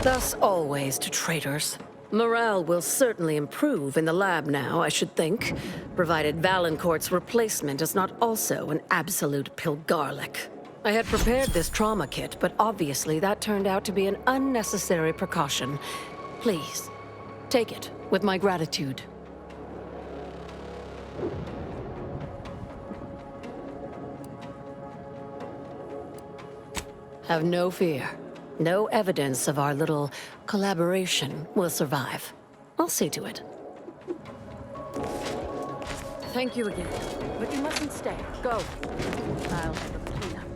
Thus always to traitors. Morale will certainly improve in the lab now, I should think, provided Valancourt's replacement is not also an absolute pilgarlic. I had prepared this trauma kit, but obviously that turned out to be an unnecessary precaution. Please, take it with my gratitude. Have no fear. No evidence of our little collaboration will survive. I'll see to it. Thank you again. But you mustn't stay. Go. I'll handle the cleanup.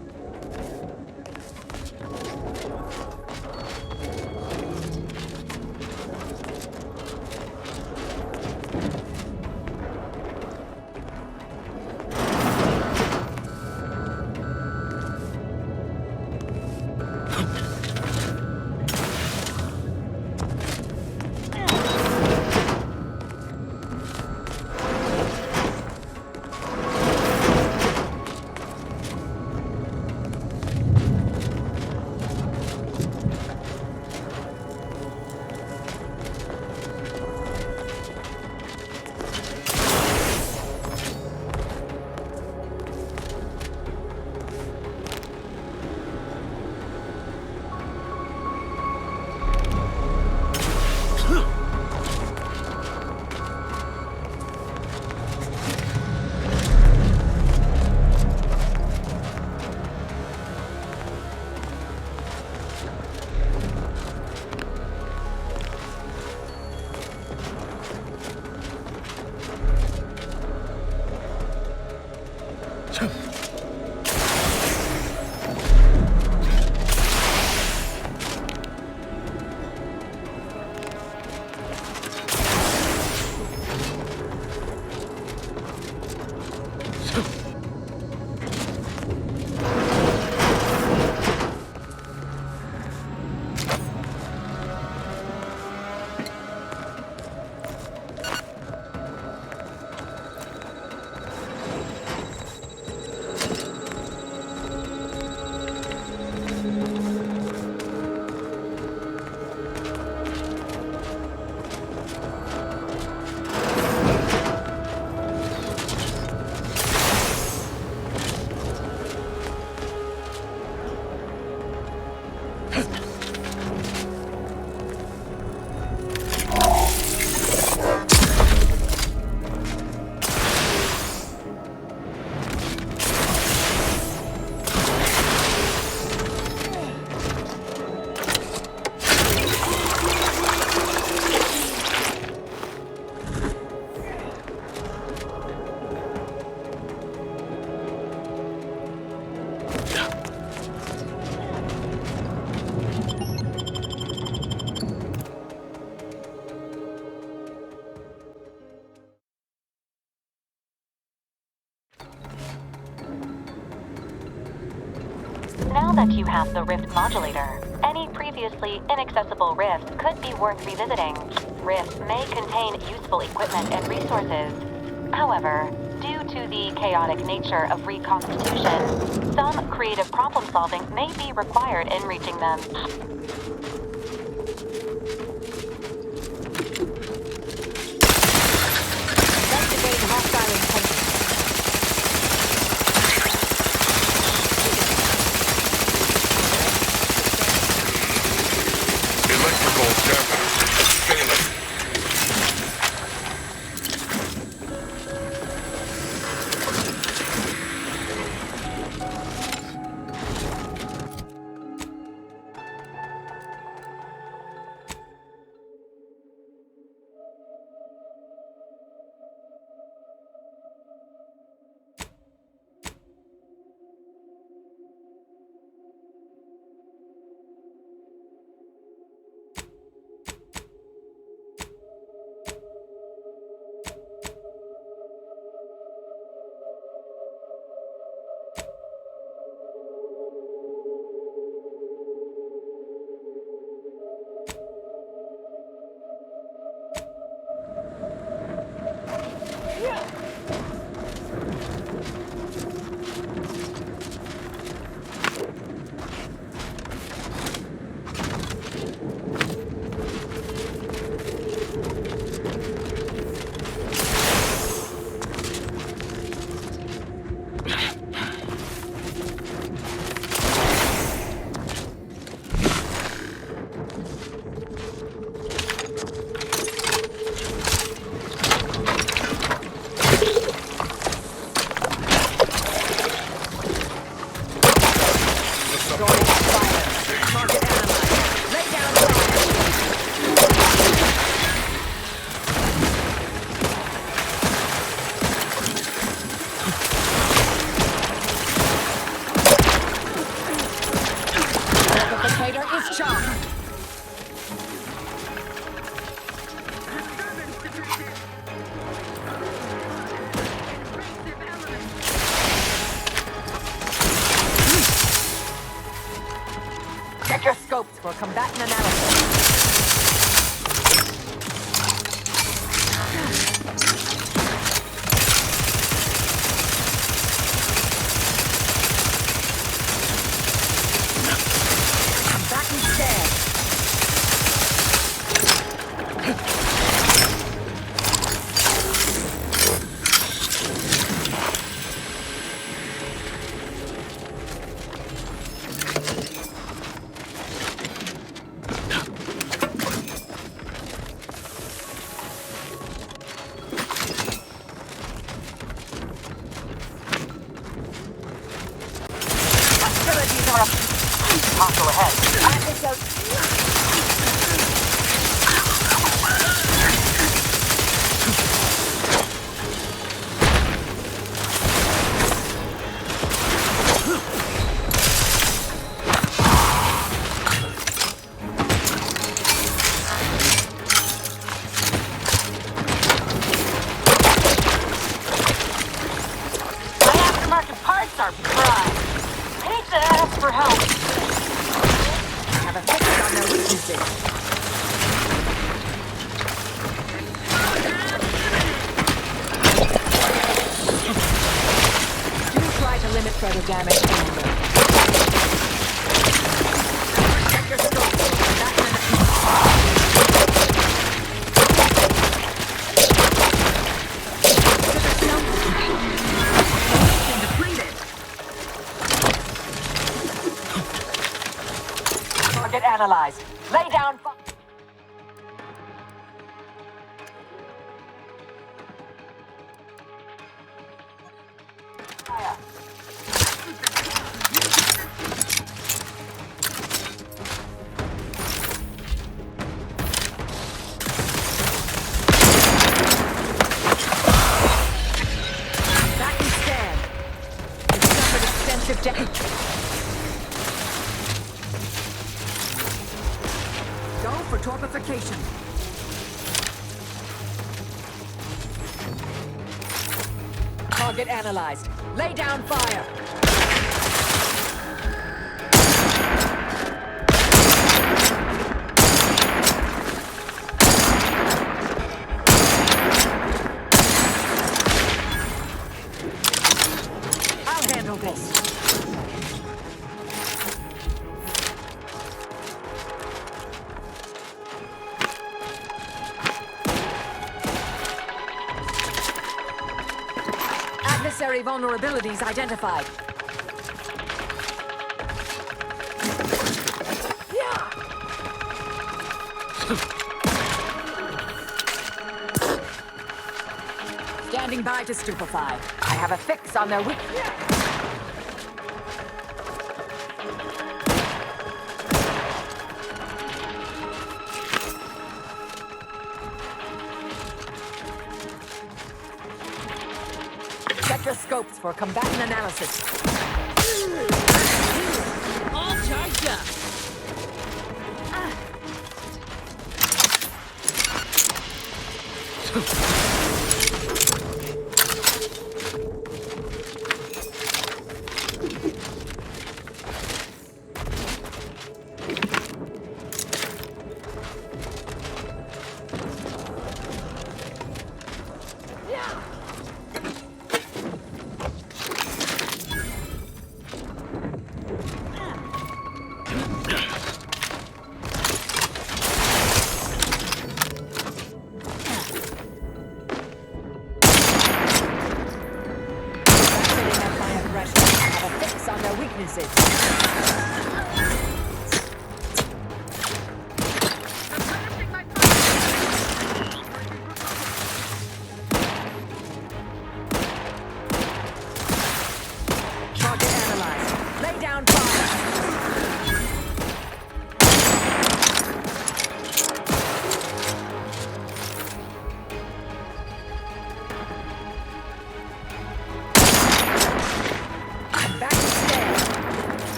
Now that you have the Rift modulator, any previously inaccessible rifts could be worth revisiting. Rifts may contain useful equipment and resources. However, due to the chaotic nature of reconstitution, some creative problem-solving may be required in reaching them. Investigate hostile intentions. Electrical damage failing. Check your scopes for combatant analysis. Combatant scan. Hostile ahead. My aftermarket parts are prime. Hate to ask for help. Have a fix on their weaknesses. Do try to limit further damage. Check your scopes. Target analyzed. Lay down. Fire. Back and stand. You suffered extensive damage. Go for torpification. Target analyzed. Lay down fire. Adversary vulnerabilities identified. Standing by to stupefy. I have a fix on their weak... Check your scopes for combatant analysis. All charged up.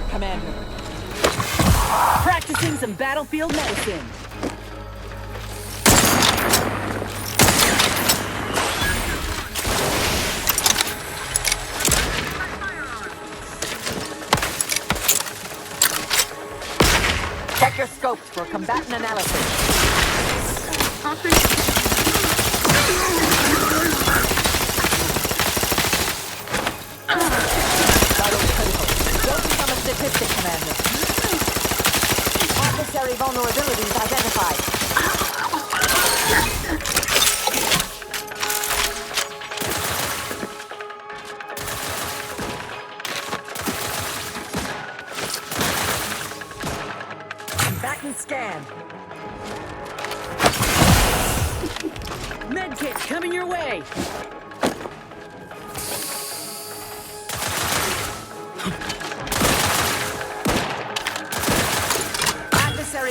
Commander. Practicing some battlefield medicine. Check your scopes for combatant analysis. Statistic, Commander. Adversary vulnerabilities identified. Combatant scan. Medkit coming your way.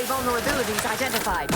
Vulnerabilities identified.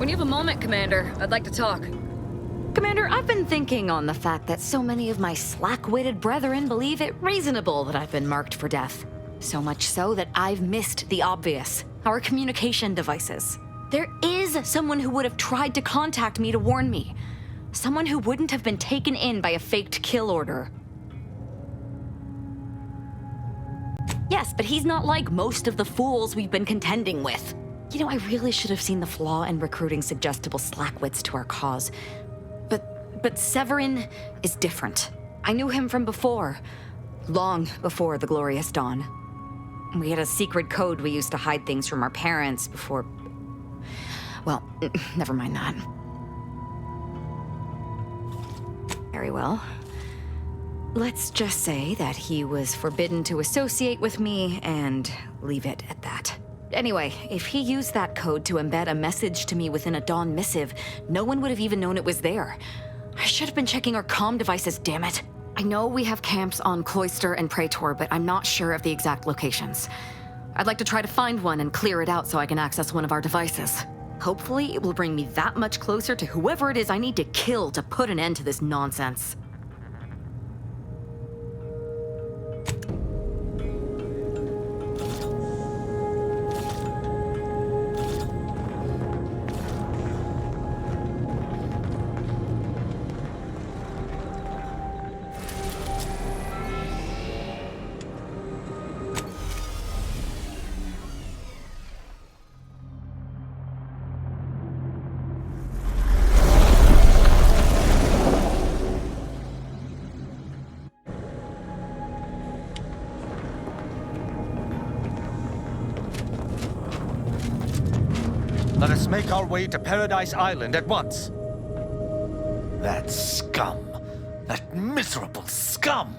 When you have a moment, Commander, I'd like to talk. Commander, I've been thinking on the fact that so many of my slack-witted brethren believe it reasonable that I've been marked for death. So much so that I've missed the obvious, our communication devices. There is someone who would have tried to contact me to warn me. Someone who wouldn't have been taken in by a faked kill order. Yes, but he's not like most of the fools we've been contending with. You know, I really should have seen the flaw in recruiting suggestible slackwits to our cause. But Severin is different. I knew him from before, long before the Glorious Dawn. We had a secret code we used to hide things from our parents before... Well, never mind that. Very well. Let's just say that he was forbidden to associate with me and leave it at that. Anyway, if he used that code to embed a message to me within a Dawn missive, no one would have even known it was there. I should have been checking our comm devices, damn it. I know we have camps on Cloister and Praetor, but I'm not sure of the exact locations. I'd like to try to find one and clear it out so I can access one of our devices. Hopefully, it will bring me that much closer to whoever it is I need to kill to put an end to this nonsense. Let us make our way to Paradise Island at once. That scum. That miserable scum.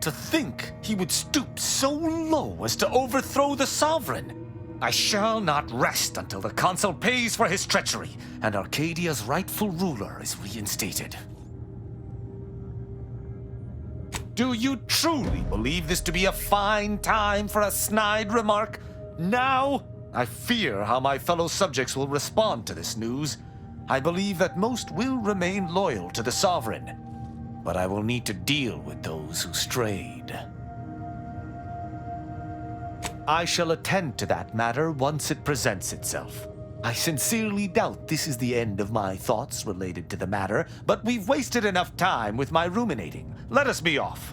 To think he would stoop so low as to overthrow the Sovereign. I shall not rest until the Consul pays for his treachery and Arcadia's rightful ruler is reinstated. Do you truly believe this to be a fine time for a snide remark? Now? I fear how my fellow subjects will respond to this news. I believe that most will remain loyal to the Sovereign, but I will need to deal with those who strayed. I shall attend to that matter once it presents itself. I sincerely doubt this is the end of my thoughts related to the matter, but we've wasted enough time with my ruminating. Let us be off.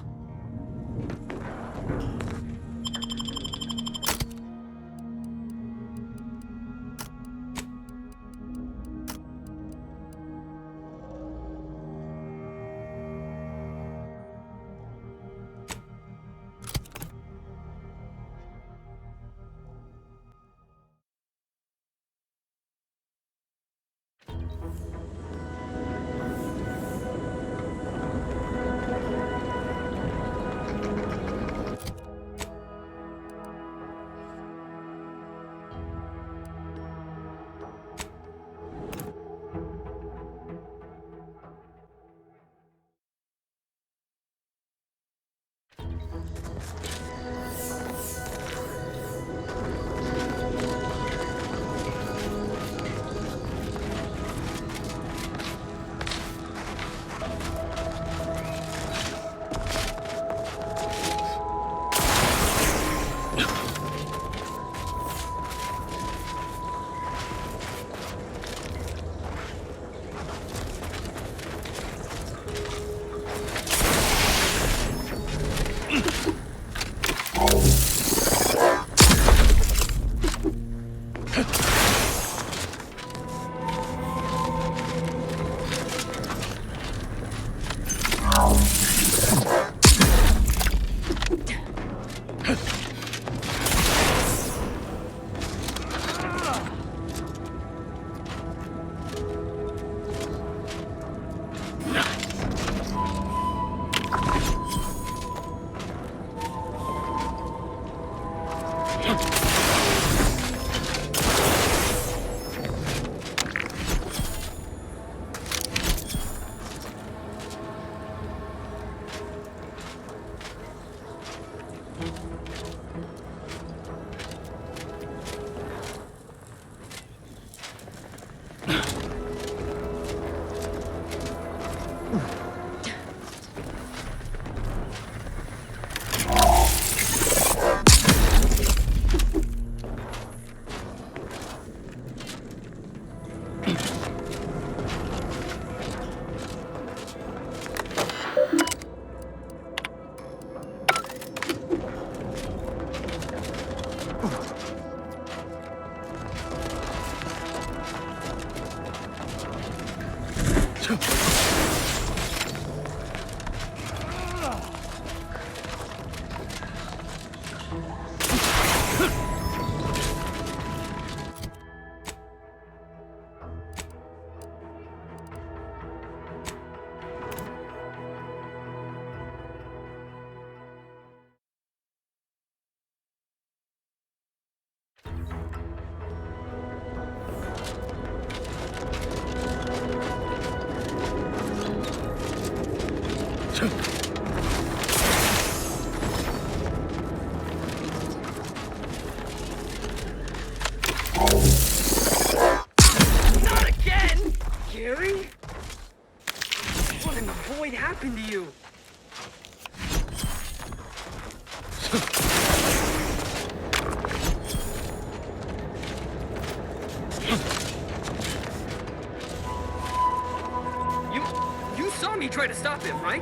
You saw me try to stop him, right?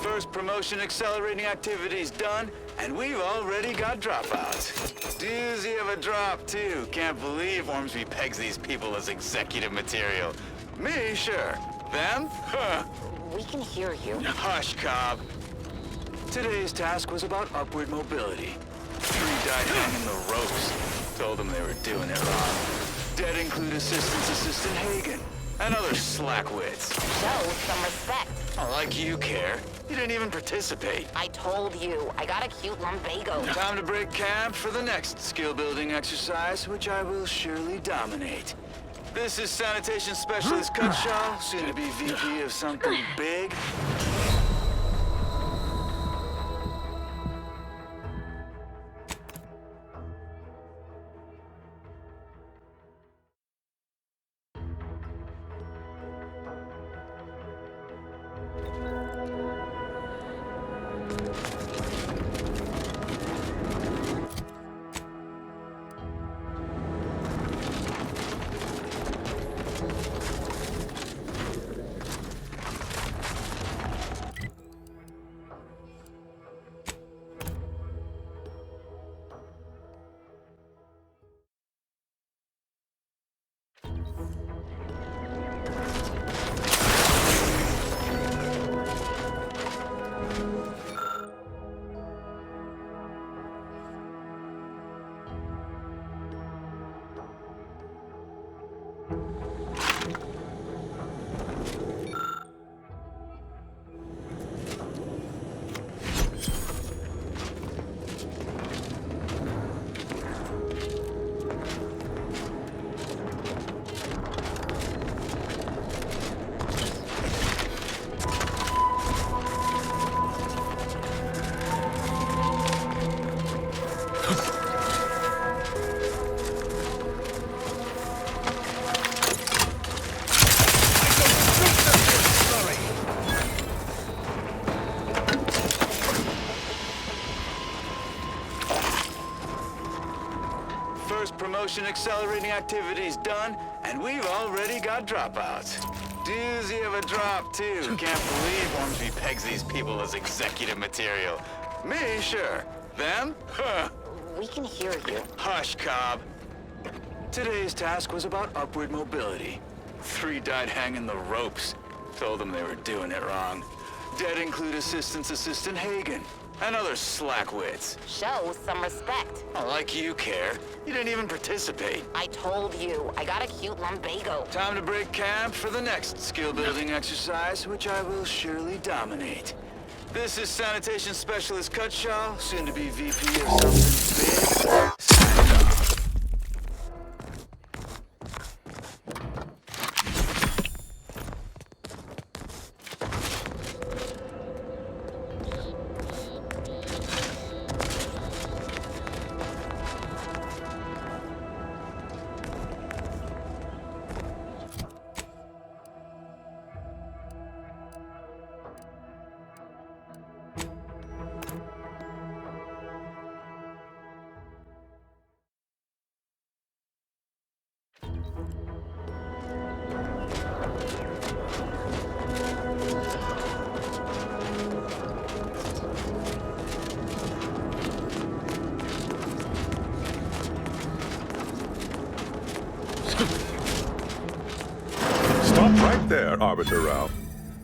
First promotion accelerating activity's done, and we've already got dropouts. Doozy of a drop, too. Can't believe Ormsby pegs these people as executive material. Me, sure. Them? Huh. We can hear you. Hush, Cobb. Today's task was about upward mobility. 3 died hanging the ropes. Told them they were doing it wrong. Dead include Assistant Hagen and other slackwits. Show some respect. Oh, like you care. You didn't even participate. I told you, I got a cute lumbago. Time to break camp for the next skill-building exercise, which I will surely dominate. This is Sanitation Specialist Cutshaw, soon to be VP of something big. Promotion accelerating activity's done, and we've already got dropouts. Doozy of a drop, too. Can't believe Ormsby pegs these people as executive material. Me, sure. Them? Huh. We can hear you. Hush, Cobb. Today's task was about upward mobility. 3 died hanging the ropes. Told them they were doing it wrong. Dead include Assistant Hagen and other slackwits. Show some respect. Oh, like you care. You didn't even participate. I told you, I got a cute lumbago. Time to break camp for the next skill-building exercise, which I will surely dominate. This is Sanitation Specialist Cutshaw, soon to be VP of something big. Signing off. Stop right there, Arbiter Rao.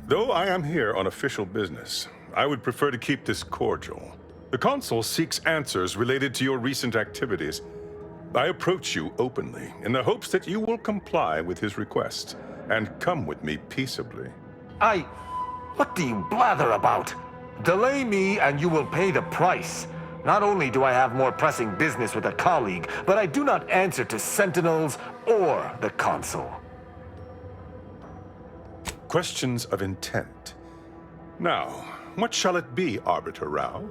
Though I am here on official business, I would prefer to keep this cordial. The Consul seeks answers related to your recent activities. I approach you openly in the hopes that you will comply with his request and come with me peaceably. What do you blather about? Delay me and you will pay the price. Not only do I have more pressing business with a colleague, but I do not answer to Sentinels or the Consul. Questions of intent. Now, what shall it be, Arbiter Rao?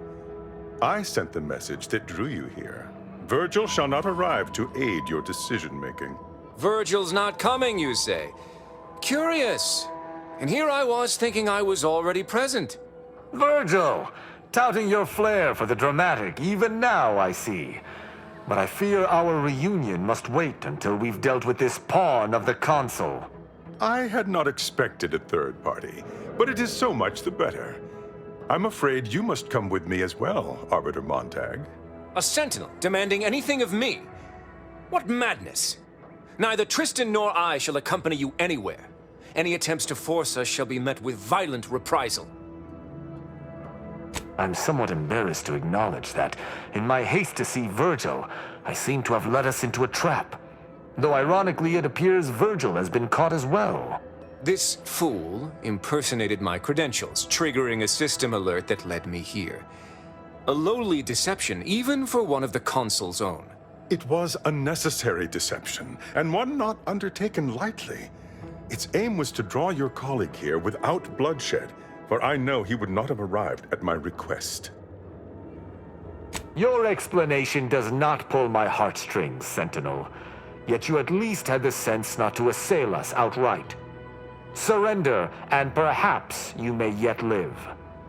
I sent the message that drew you here. Virgil shall not arrive to aid your decision-making. Virgil's not coming, you say? Curious. And here I was thinking I was already present. Virgil! Touting your flair for the dramatic, even now, I see. But I fear our reunion must wait until we've dealt with this pawn of the Consul. I had not expected a third party, but it is so much the better. I'm afraid you must come with me as well, Arbiter Montag. A sentinel demanding anything of me? What madness! Neither Tristan nor I shall accompany you anywhere. Any attempts to force us shall be met with violent reprisal. I'm somewhat embarrassed to acknowledge that, in my haste to see Virgil, I seem to have led us into a trap. Though ironically, it appears Virgil has been caught as well. This fool impersonated my credentials, triggering a system alert that led me here. A lowly deception, even for one of the Consul's own. It was a necessary deception, and one not undertaken lightly. Its aim was to draw your colleague here without bloodshed, for I know he would not have arrived at my request. Your explanation does not pull my heartstrings, Sentinel. Yet you at least had the sense not to assail us outright. Surrender, and perhaps you may yet live.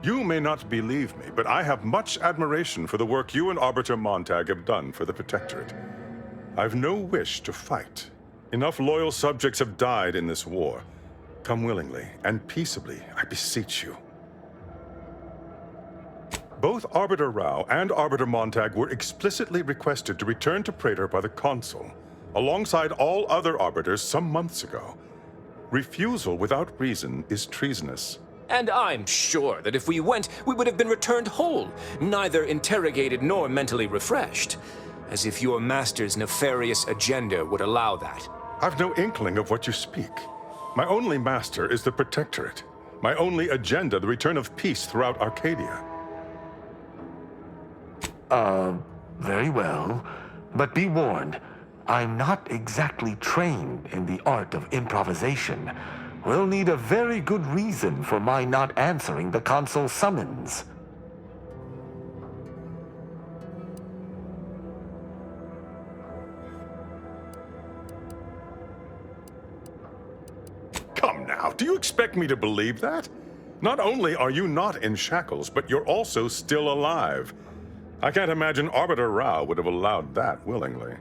You may not believe me, but I have much admiration for the work you and Arbiter Montag have done for the Protectorate. I've no wish to fight. Enough loyal subjects have died in this war. Come willingly and peaceably, I beseech you. Both Arbiter Rao and Arbiter Montag were explicitly requested to return to Praetor by the Consul, alongside all other Arbiters some months ago. Refusal without reason is treasonous. And I'm sure that if we went, we would have been returned whole, neither interrogated nor mentally refreshed. As if your master's nefarious agenda would allow that. I've no inkling of what you speak. My only master is the Protectorate. My only agenda, the return of peace throughout Arcadia. Very well. But be warned, I'm not exactly trained in the art of improvisation. We'll need a very good reason for my not answering the Consul's summons. Come now, do you expect me to believe that? Not only are you not in shackles, but you're also still alive. I can't imagine Arbiter Rao would have allowed that willingly.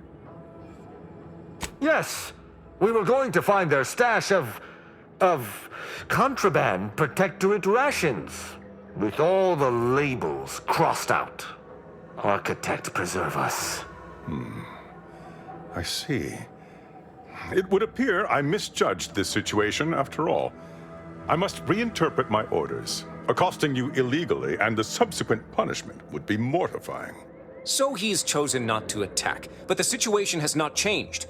Yes, we were going to find their stash of contraband Protectorate rations, with all the labels crossed out. Architect preserve us. I see. It would appear I misjudged this situation after all. I must reinterpret my orders. Accosting you illegally and the subsequent punishment would be mortifying. So he's chosen not to attack, but the situation has not changed.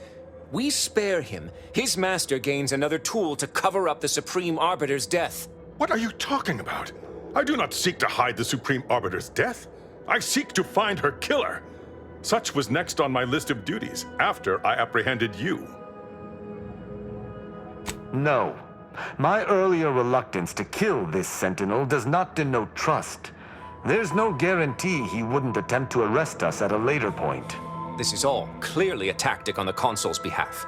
We spare him. His master gains another tool to cover up the Supreme Arbiter's death. What are you talking about? I do not seek to hide the Supreme Arbiter's death. I seek to find her killer. Such was next on my list of duties after I apprehended you. No. My earlier reluctance to kill this Sentinel does not denote trust. There's no guarantee he wouldn't attempt to arrest us at a later point. This is all clearly a tactic on the Consul's behalf.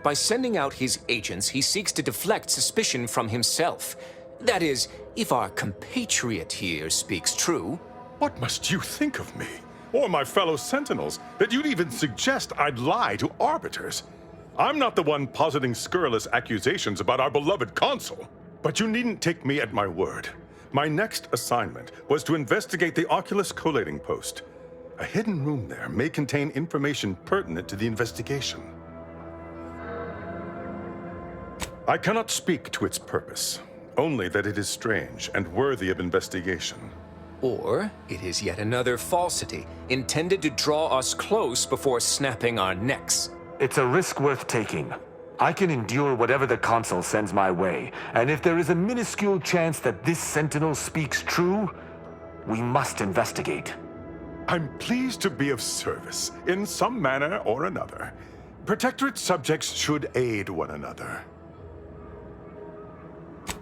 By sending out his agents, he seeks to deflect suspicion from himself. That is, if our compatriot here speaks true. What must you think of me, or my fellow Sentinels, that you'd even suggest I'd lie to arbiters? I'm not the one positing scurrilous accusations about our beloved Consul. But you needn't take me at my word. My next assignment was to investigate the Oculus collating post. A hidden room there may contain information pertinent to the investigation. I cannot speak to its purpose, only that it is strange and worthy of investigation. Or it is yet another falsity, intended to draw us close before snapping our necks. It's a risk worth taking. I can endure whatever the Consul sends my way, and if there is a minuscule chance that this Sentinel speaks true, we must investigate. I'm pleased to be of service, in some manner or another. Protectorate subjects should aid one another.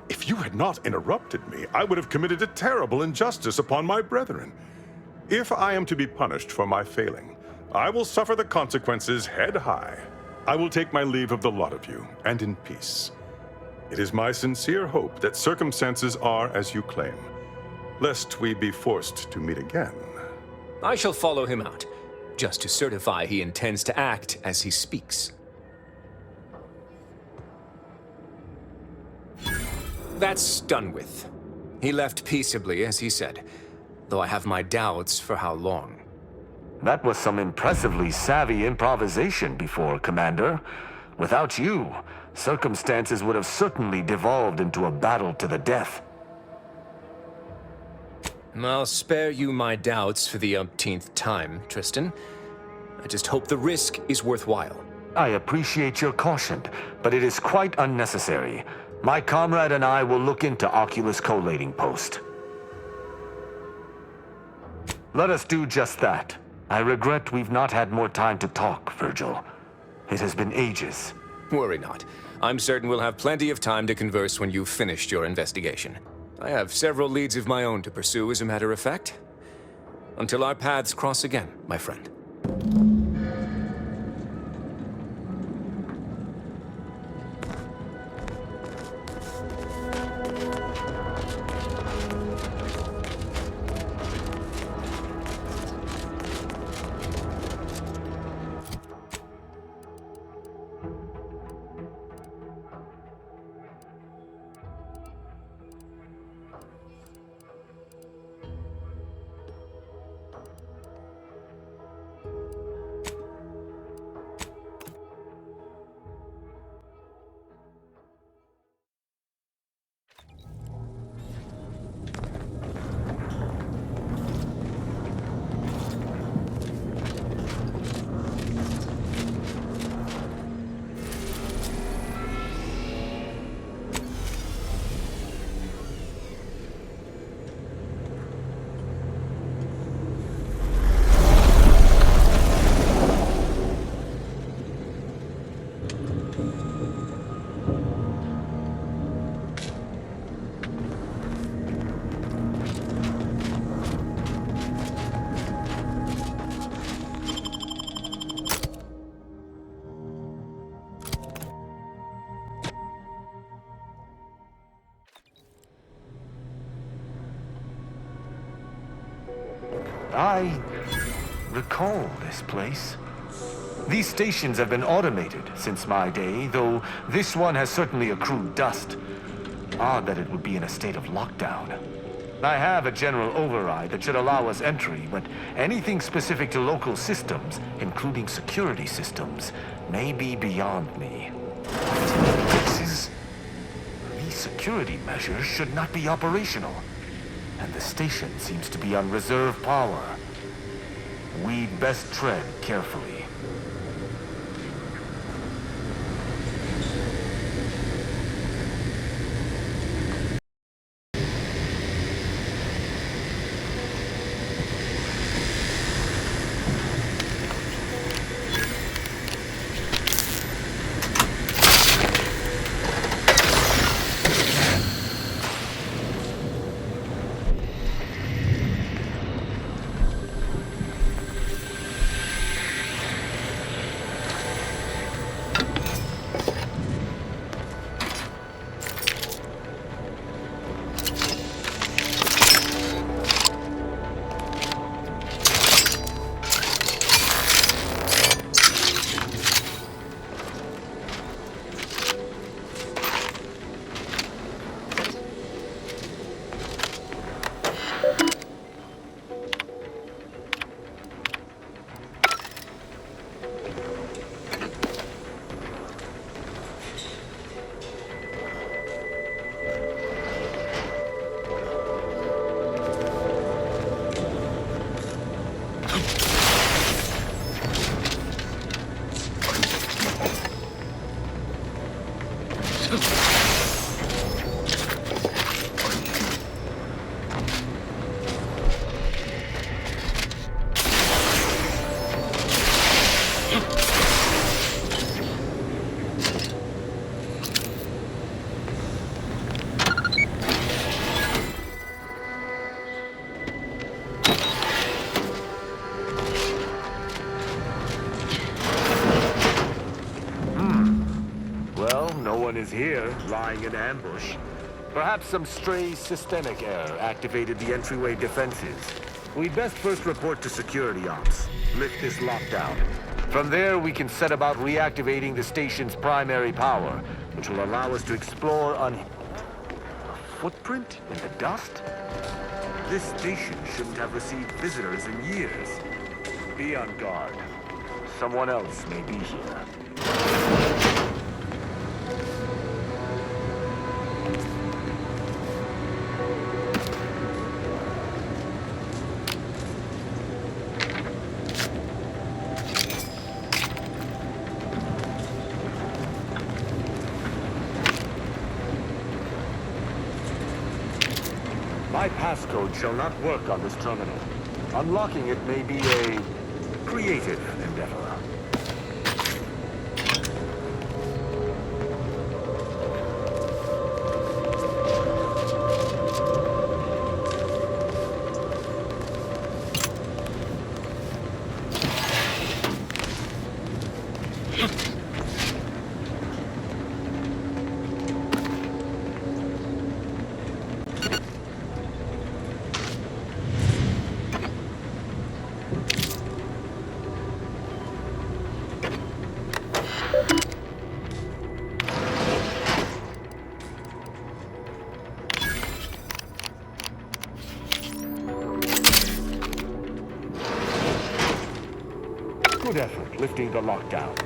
If you had not interrupted me, I would have committed a terrible injustice upon my brethren. If I am to be punished for my failing, I will suffer the consequences head high. I will take my leave of the lot of you, and in peace. It is my sincere hope that circumstances are as you claim, lest we be forced to meet again. I shall follow him out, just to certify he intends to act as he speaks. That's done with. He left peaceably, as he said, though I have my doubts for how long. That was some impressively savvy improvisation before, Commander. Without you, circumstances would have certainly devolved into a battle to the death. I'll spare you my doubts for the umpteenth time, Tristan. I just hope the risk is worthwhile. I appreciate your caution, but it is quite unnecessary. My comrade and I will look into Oculus collating post. Let us do just that. I regret we've not had more time to talk, Virgil. It has been ages. Worry not. I'm certain we'll have plenty of time to converse when you've finished your investigation. I have several leads of my own to pursue, as a matter of fact. Until our paths cross again, my friend. I recall this place. These stations have been automated since my day, though this one has certainly accrued dust. Odd that it would be in a state of lockdown. I have a general override that should allow us entry, but anything specific to local systems, including security systems, may be beyond me. These security measures should not be operational. and the station seems to be on reserve power. We'd best tread carefully. Is here, lying in ambush. Perhaps some stray systemic error activated the entryway defenses. We'd best first report to security ops. Lift this lockdown. From there, we can set about reactivating the station's primary power, which will allow us to explore a footprint in the dust? This station shouldn't have received visitors in years. Be on guard. Someone else may be here. My passcode shall not work on this terminal. Unlocking it may be a creative endeavor. Good effort lifting the lockdown.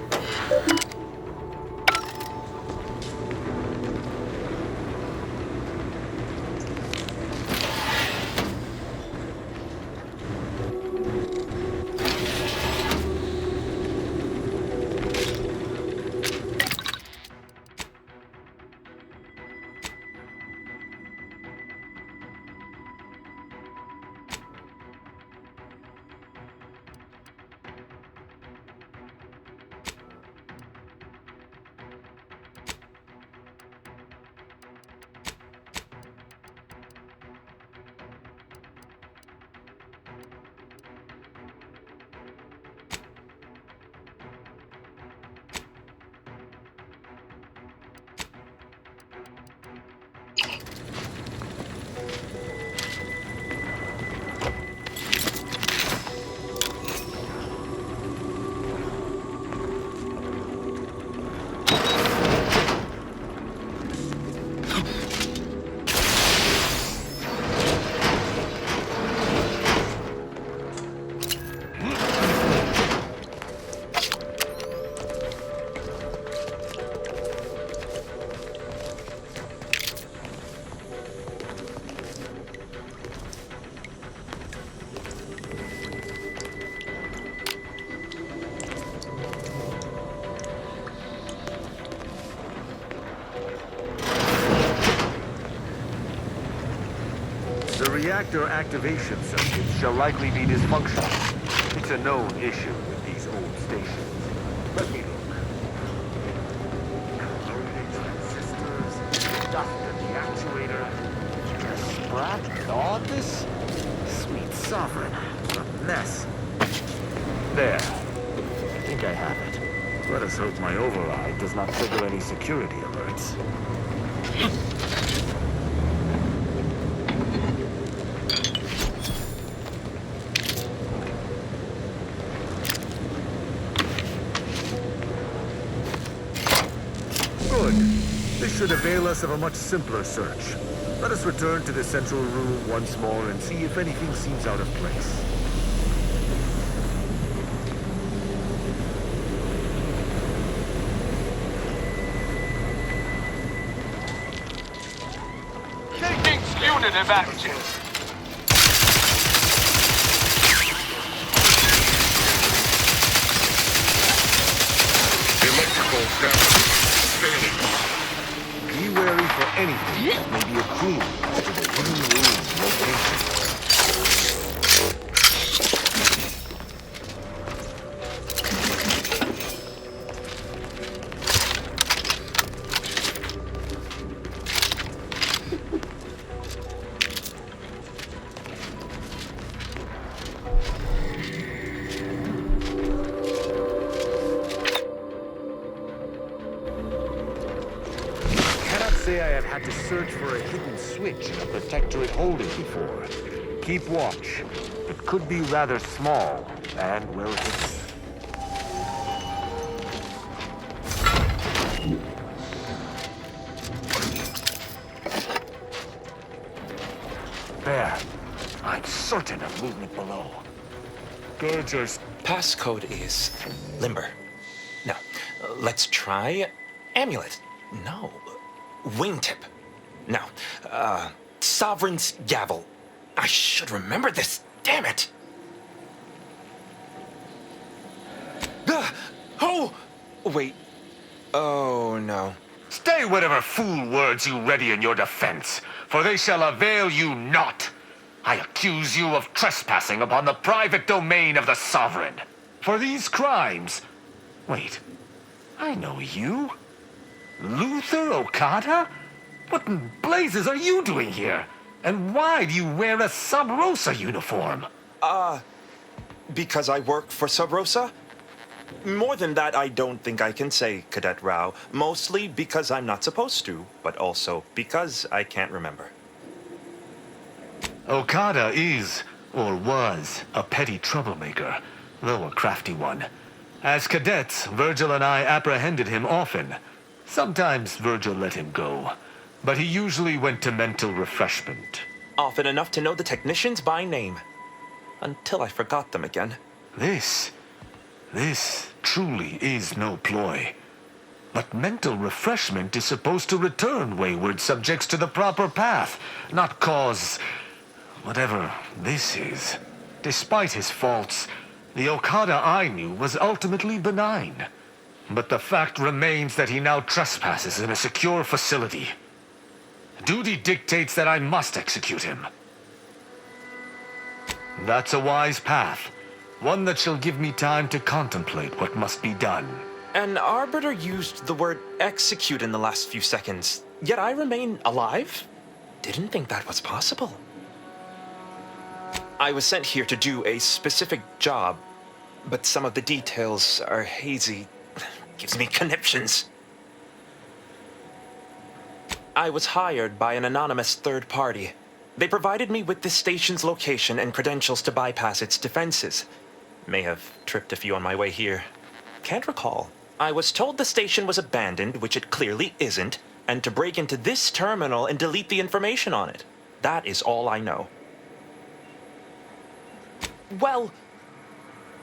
reactor activation circuit shall likely be dysfunctional. It's a known issue with these old stations. Let me look. Corroded transistors, dust at the actuator. Sprat on this? Sweet sovereign. A mess. There. I think I have it. Let us hope my override does not trigger any security alerts. Good. This should avail us of a much simpler search. Let us return to the central room once more and see if anything seems out of place. Punitive action. Electrical damage failing. Be wary for anything that may be a clue to the hidden room's location. Say I have had to search for a hidden switch in a protectorate holding before. Keep watch. It could be rather small and well hidden. There. I'm certain of movement below. Gurgers. Passcode is limber. No. Let's try amulet. No. Wingtip. No. Sovereign's gavel. I should remember this. Damn it. Oh! Wait. Oh, no. Stay whatever fool words you ready in your defense, for they shall avail you not. I accuse you of trespassing upon the private domain of the sovereign. For these crimes... Wait. I know you. Luther Okada? What in blazes are you doing here? And why do you wear a Sub Rosa uniform? Because I work for Sub Rosa? More than that, I don't think I can say, Cadet Rao. Mostly because I'm not supposed to, but also because I can't remember. Okada is, or was, a petty troublemaker, though a crafty one. As cadets, Virgil and I apprehended him often. Sometimes Virgil let him go, but he usually went to mental refreshment. Often enough to know the technicians by name. Until I forgot them again. This truly is no ploy. But mental refreshment is supposed to return wayward subjects to the proper path, not cause whatever this is. Despite his faults, the Okada I knew was ultimately benign. But the fact remains that he now trespasses in a secure facility. Duty dictates that I must execute him. That's a wise path. One that shall give me time to contemplate what must be done. An arbiter used the word execute in the last few seconds, yet I remain alive? Didn't think that was possible. I was sent here to do a specific job, but some of the details are hazy. Gives me conniptions. I was hired by an anonymous third party. They provided me with this station's location and credentials to bypass its defenses. May have tripped a few on my way here. Can't recall. I was told the station was abandoned, which it clearly isn't, and to break into this terminal and delete the information on it. That is all I know. Well,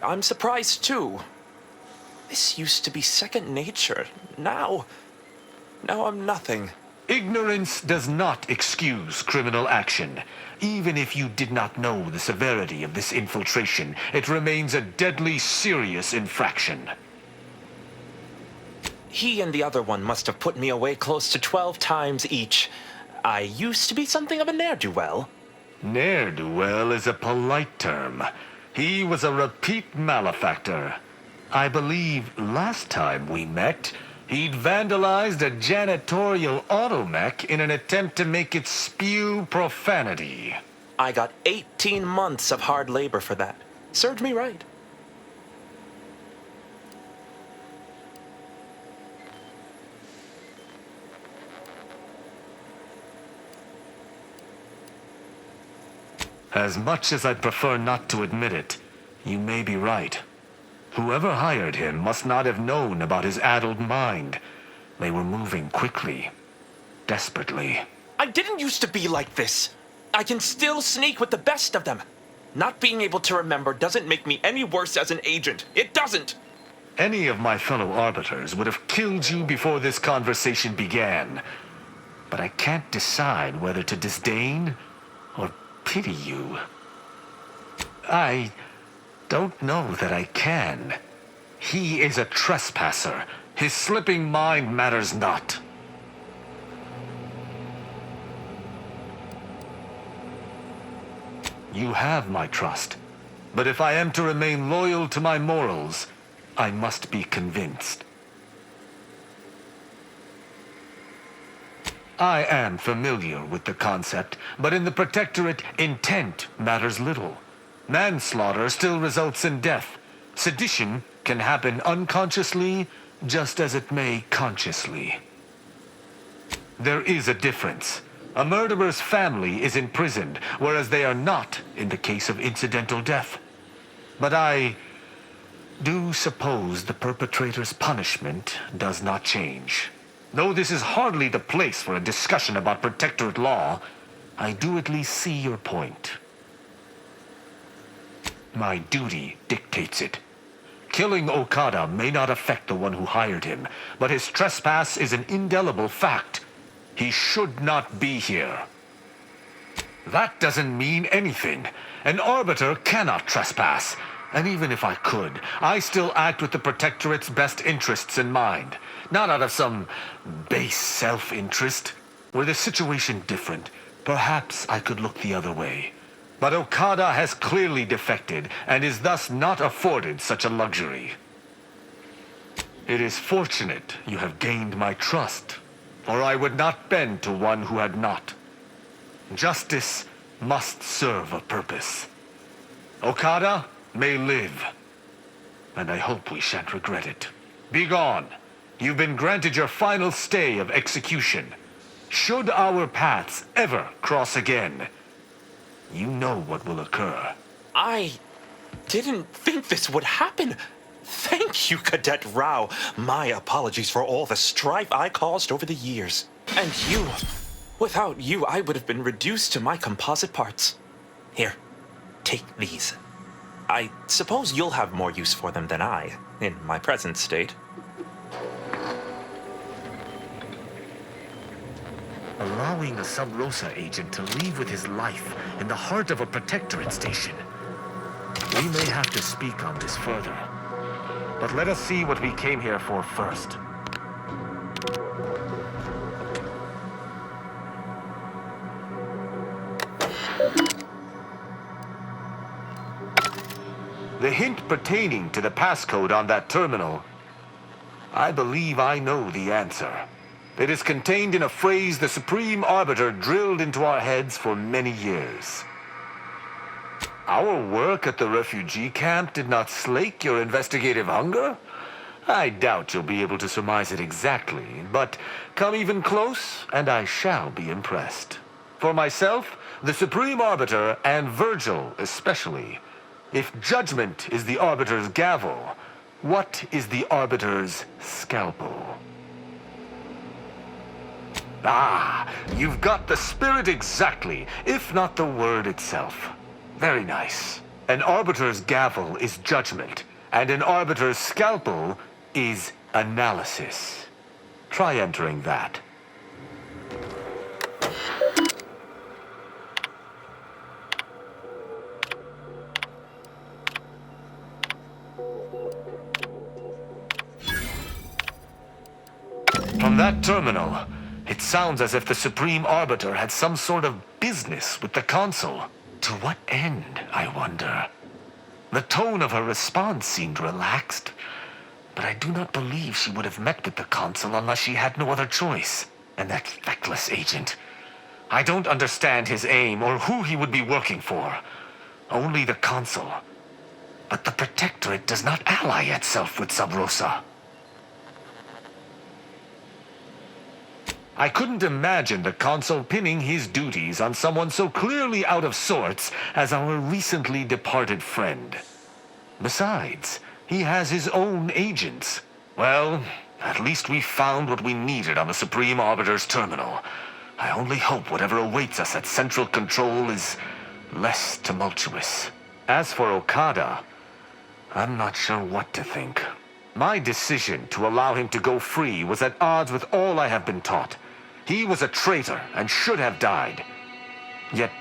I'm surprised too. This used to be second nature. Now I'm nothing. Ignorance does not excuse criminal action. Even if you did not know the severity of this infiltration, it remains a deadly serious infraction. He and the other one must have put me away close to 12 times each. I used to be something of a ne'er-do-well. Ne'er-do-well is a polite term. He was a repeat malefactor. I believe last time we met, he'd vandalized a janitorial automech in an attempt to make it spew profanity. I got 18 months of hard labor for that. Served me right. As much as I'd prefer not to admit it, you may be right. Whoever hired him must not have known about his addled mind. They were moving quickly, desperately. I didn't used to be like this. I can still sneak with the best of them. Not being able to remember doesn't make me any worse as an agent. It doesn't. Any of my fellow arbiters would have killed you before this conversation began. But I can't decide whether to disdain or pity you. I don't know that I can. He is a trespasser. His slipping mind matters not. You have my trust. But if I am to remain loyal to my morals, I must be convinced. I am familiar with the concept, but in the Protectorate, intent matters little. Manslaughter still results in death. Sedition can happen unconsciously, just as it may consciously. There is a difference. A murderer's family is imprisoned, whereas they are not in the case of incidental death. But I do suppose the perpetrator's punishment does not change. Though this is hardly the place for a discussion about Protectorate law, I do at least see your point. My duty dictates it. Killing Okada may not affect the one who hired him, but his trespass is an indelible fact. He should not be here. That doesn't mean anything. An arbiter cannot trespass. And even if I could, I still act with the Protectorate's best interests in mind. Not out of some base self-interest. Were the situation different, perhaps I could look the other way. But Okada has clearly defected, and is thus not afforded such a luxury. It is fortunate you have gained my trust, or I would not bend to one who had not. Justice must serve a purpose. Okada may live, and I hope we shan't regret it. Be gone. You've been granted your final stay of execution. Should our paths ever cross again, you know what will occur. I didn't think this would happen. Thank you, Cadet Rao. My apologies for all the strife I caused over the years. And you. Without you, I would have been reduced to my composite parts. Here, take these. I suppose you'll have more use for them than I, in my present state. Allowing a Sub Rosa agent to leave with his life in the heart of a Protectorate station. We may have to speak on this further. But let us see what we came here for first. The hint pertaining to the passcode on that terminal, I believe I know the answer. It is contained in a phrase the Supreme Arbiter drilled into our heads for many years. Our work at the refugee camp did not slake your investigative hunger? I doubt you'll be able to surmise it exactly, but come even close, and I shall be impressed. For myself, the Supreme Arbiter, and Virgil especially, if judgment is the Arbiter's gavel, what is the Arbiter's scalpel? Ah, you've got the spirit exactly, if not the word itself. Very nice. An Arbiter's gavel is judgment, and an Arbiter's scalpel is analysis. Try entering that. From that terminal, it It sounds as if the Supreme Arbiter had some sort of business with the Consul. To what end, I wonder? The tone of her response seemed relaxed, but I do not believe she would have met with the Consul unless she had no other choice. And that feckless agent. I don't understand his aim or who he would be working for. Only the Consul. But the Protectorate does not ally itself with Sub Rosa. I couldn't imagine the Consul pinning his duties on someone so clearly out of sorts as our recently departed friend. Besides, he has his own agents. Well, at least we found what we needed on the Supreme Arbiter's terminal. I only hope whatever awaits us at Central Control is less tumultuous. As for Okada, I'm not sure what to think. My decision to allow him to go free was at odds with all I have been taught. He was a traitor and should have died. Yet,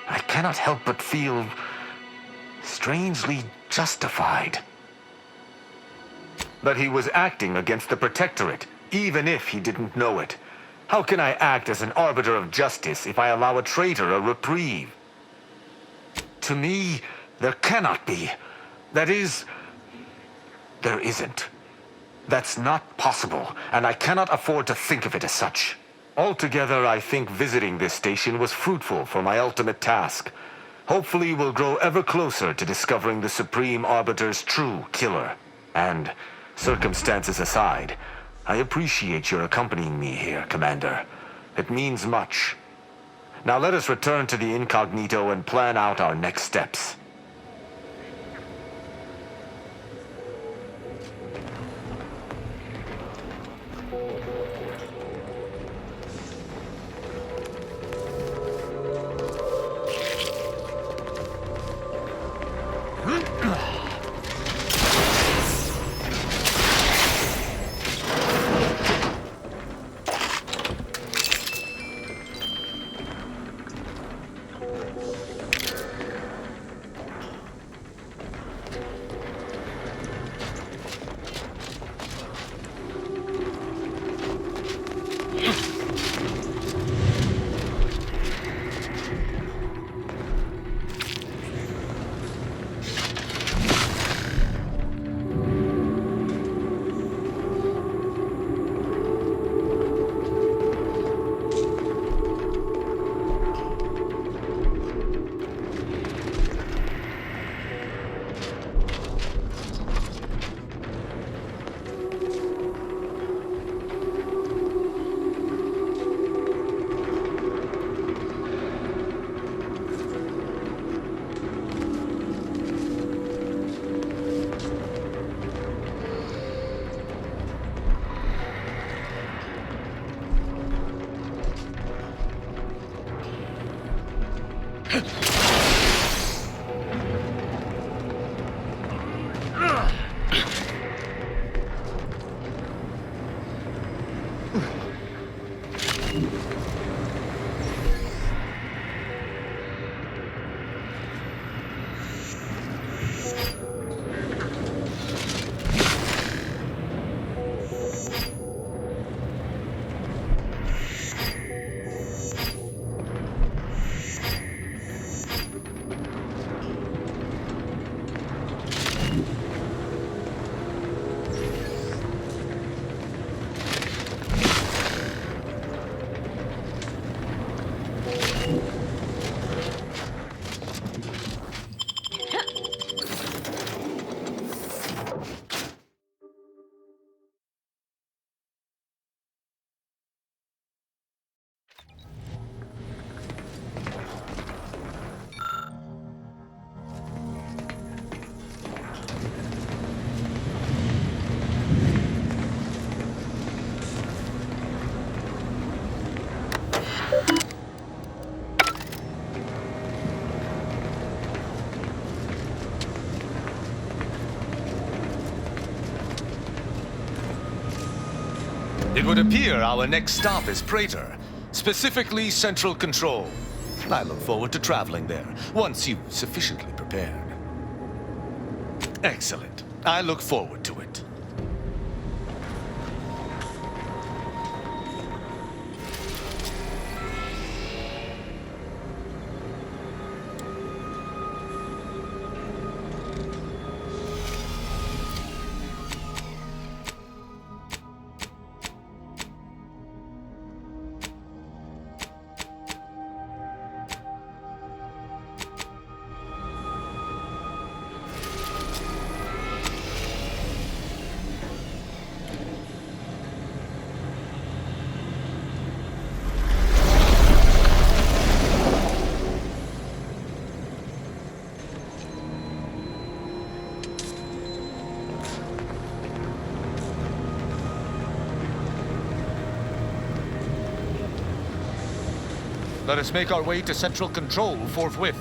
I cannot help but feel strangely justified. But he was acting against the Protectorate, even if he didn't know it. How can I act as an arbiter of justice if I allow a traitor a reprieve? To me, there cannot be. That is, there isn't. That's not possible, and I cannot afford to think of it as such. Altogether, I think visiting this station was fruitful for my ultimate task. Hopefully, we'll grow ever closer to discovering the Supreme Arbiter's true killer. And, circumstances aside, I appreciate your accompanying me here, Commander. It means much. Now let us return to the incognito and plan out our next steps. It would appear our next stop is Praetor, specifically Central Control. I look forward to traveling there, once you've sufficiently prepared. Excellent. I look forward to it. Let us make our way to Central Control forthwith.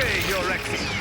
stay your execution.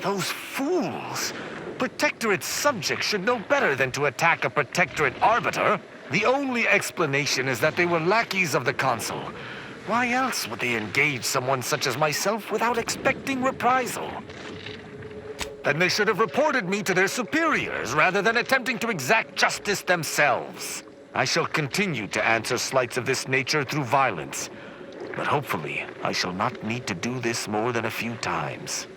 Those fools! Protectorate subjects should know better than to attack a Protectorate arbiter. The only explanation is that they were lackeys of the Consul. Why else would they engage someone such as myself without expecting reprisal? Then they should have reported me to their superiors rather than attempting to exact justice themselves. I shall continue to answer slights of this nature through violence. But hopefully, I shall not need to do this more than a few times.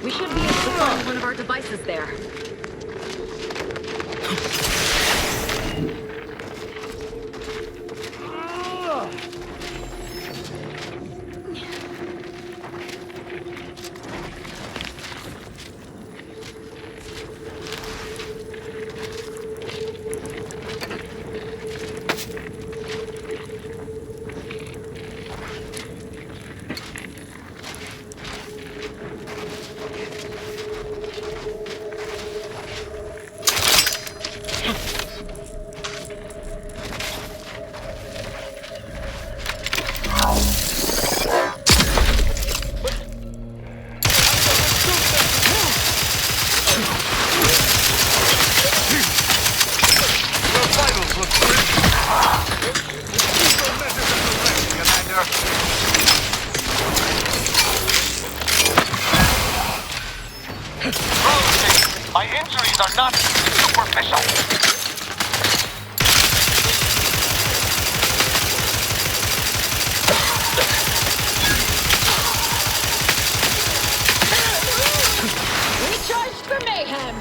We should be able to find one of our devices there. My injuries are not superficial. Recharged for mayhem!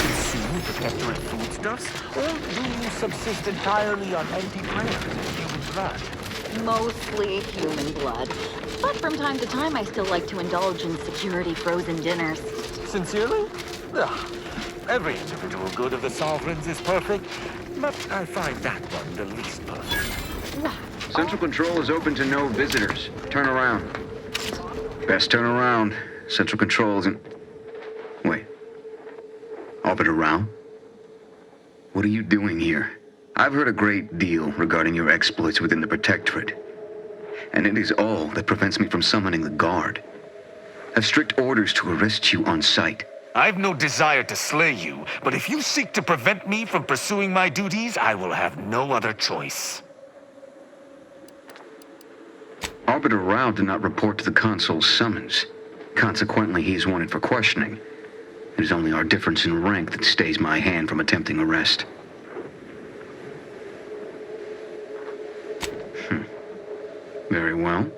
Consume protectorate foodstuffs, or do you subsist entirely on antivirals and human blood? Mostly human blood. But from time to time, I still like to indulge in security frozen dinners. Sincerely? Ugh. Every individual good of the sovereigns is perfect, but I find that one the least perfect. Central Control is open to no visitors. Turn around. Best turn around. Central Control isn't... Wait. Orbiter Rao? What are you doing here? I've heard a great deal regarding your exploits within the Protectorate. And it is all that prevents me from summoning the Guard. I have strict orders to arrest you on sight. I've no desire to slay you, but if you seek to prevent me from pursuing my duties, I will have no other choice. Arbiter Rao did not report to the Consul's summons. Consequently, he is wanted for questioning. It is only our difference in rank that stays my hand from attempting arrest. Very well.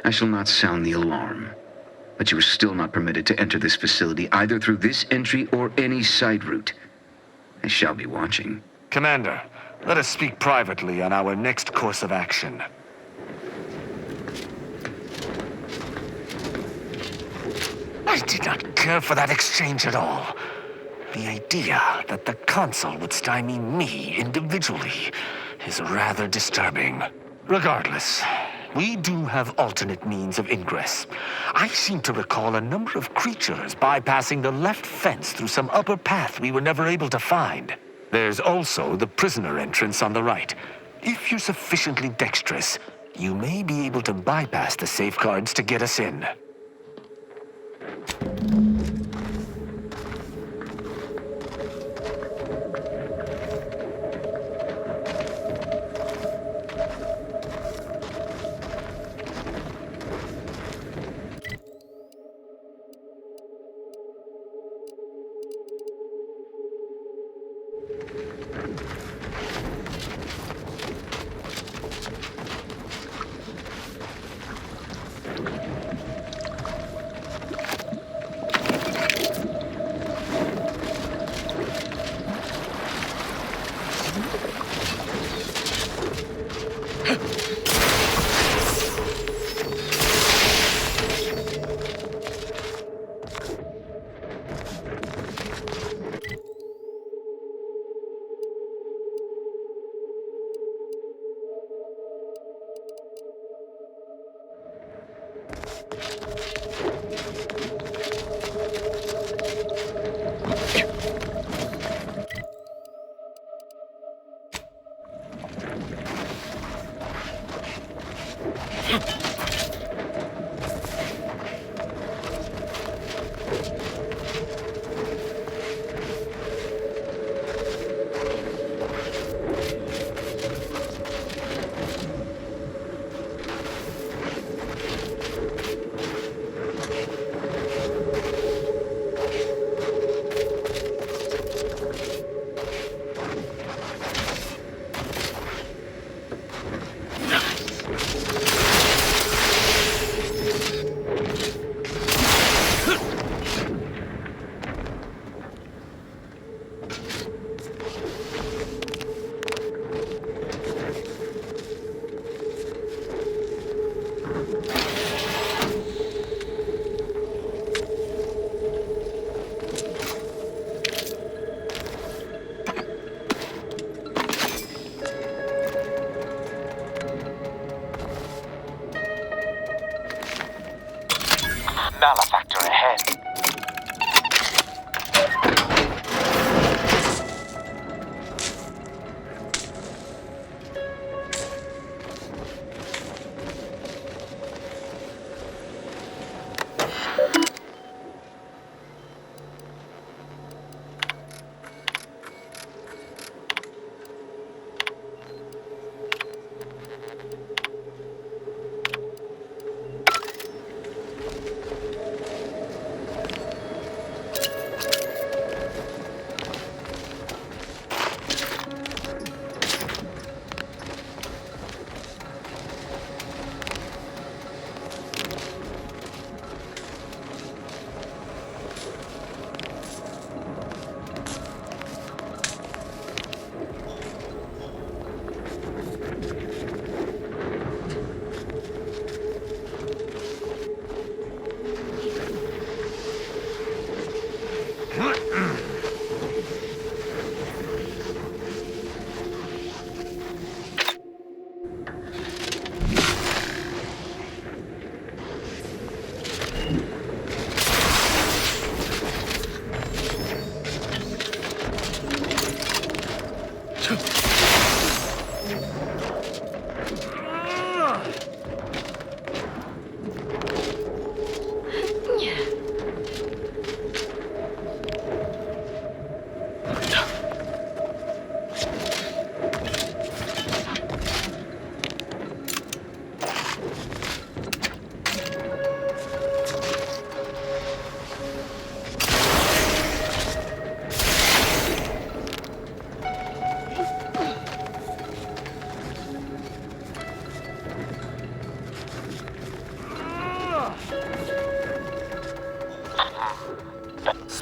I shall not sound the alarm. But you are still not permitted to enter this facility either through this entry or any side route. I shall be watching. Commander, let us speak privately on our next course of action. I did not care for that exchange at all. The idea that the Consul would stymie me individually is rather disturbing. Regardless, we do have alternate means of ingress. I seem to recall a number of creatures bypassing the left fence through some upper path we were never able to find. There's also the prisoner entrance on the right. If you're sufficiently dexterous, you may be able to bypass the safeguards to get us in. Malefactor ahead.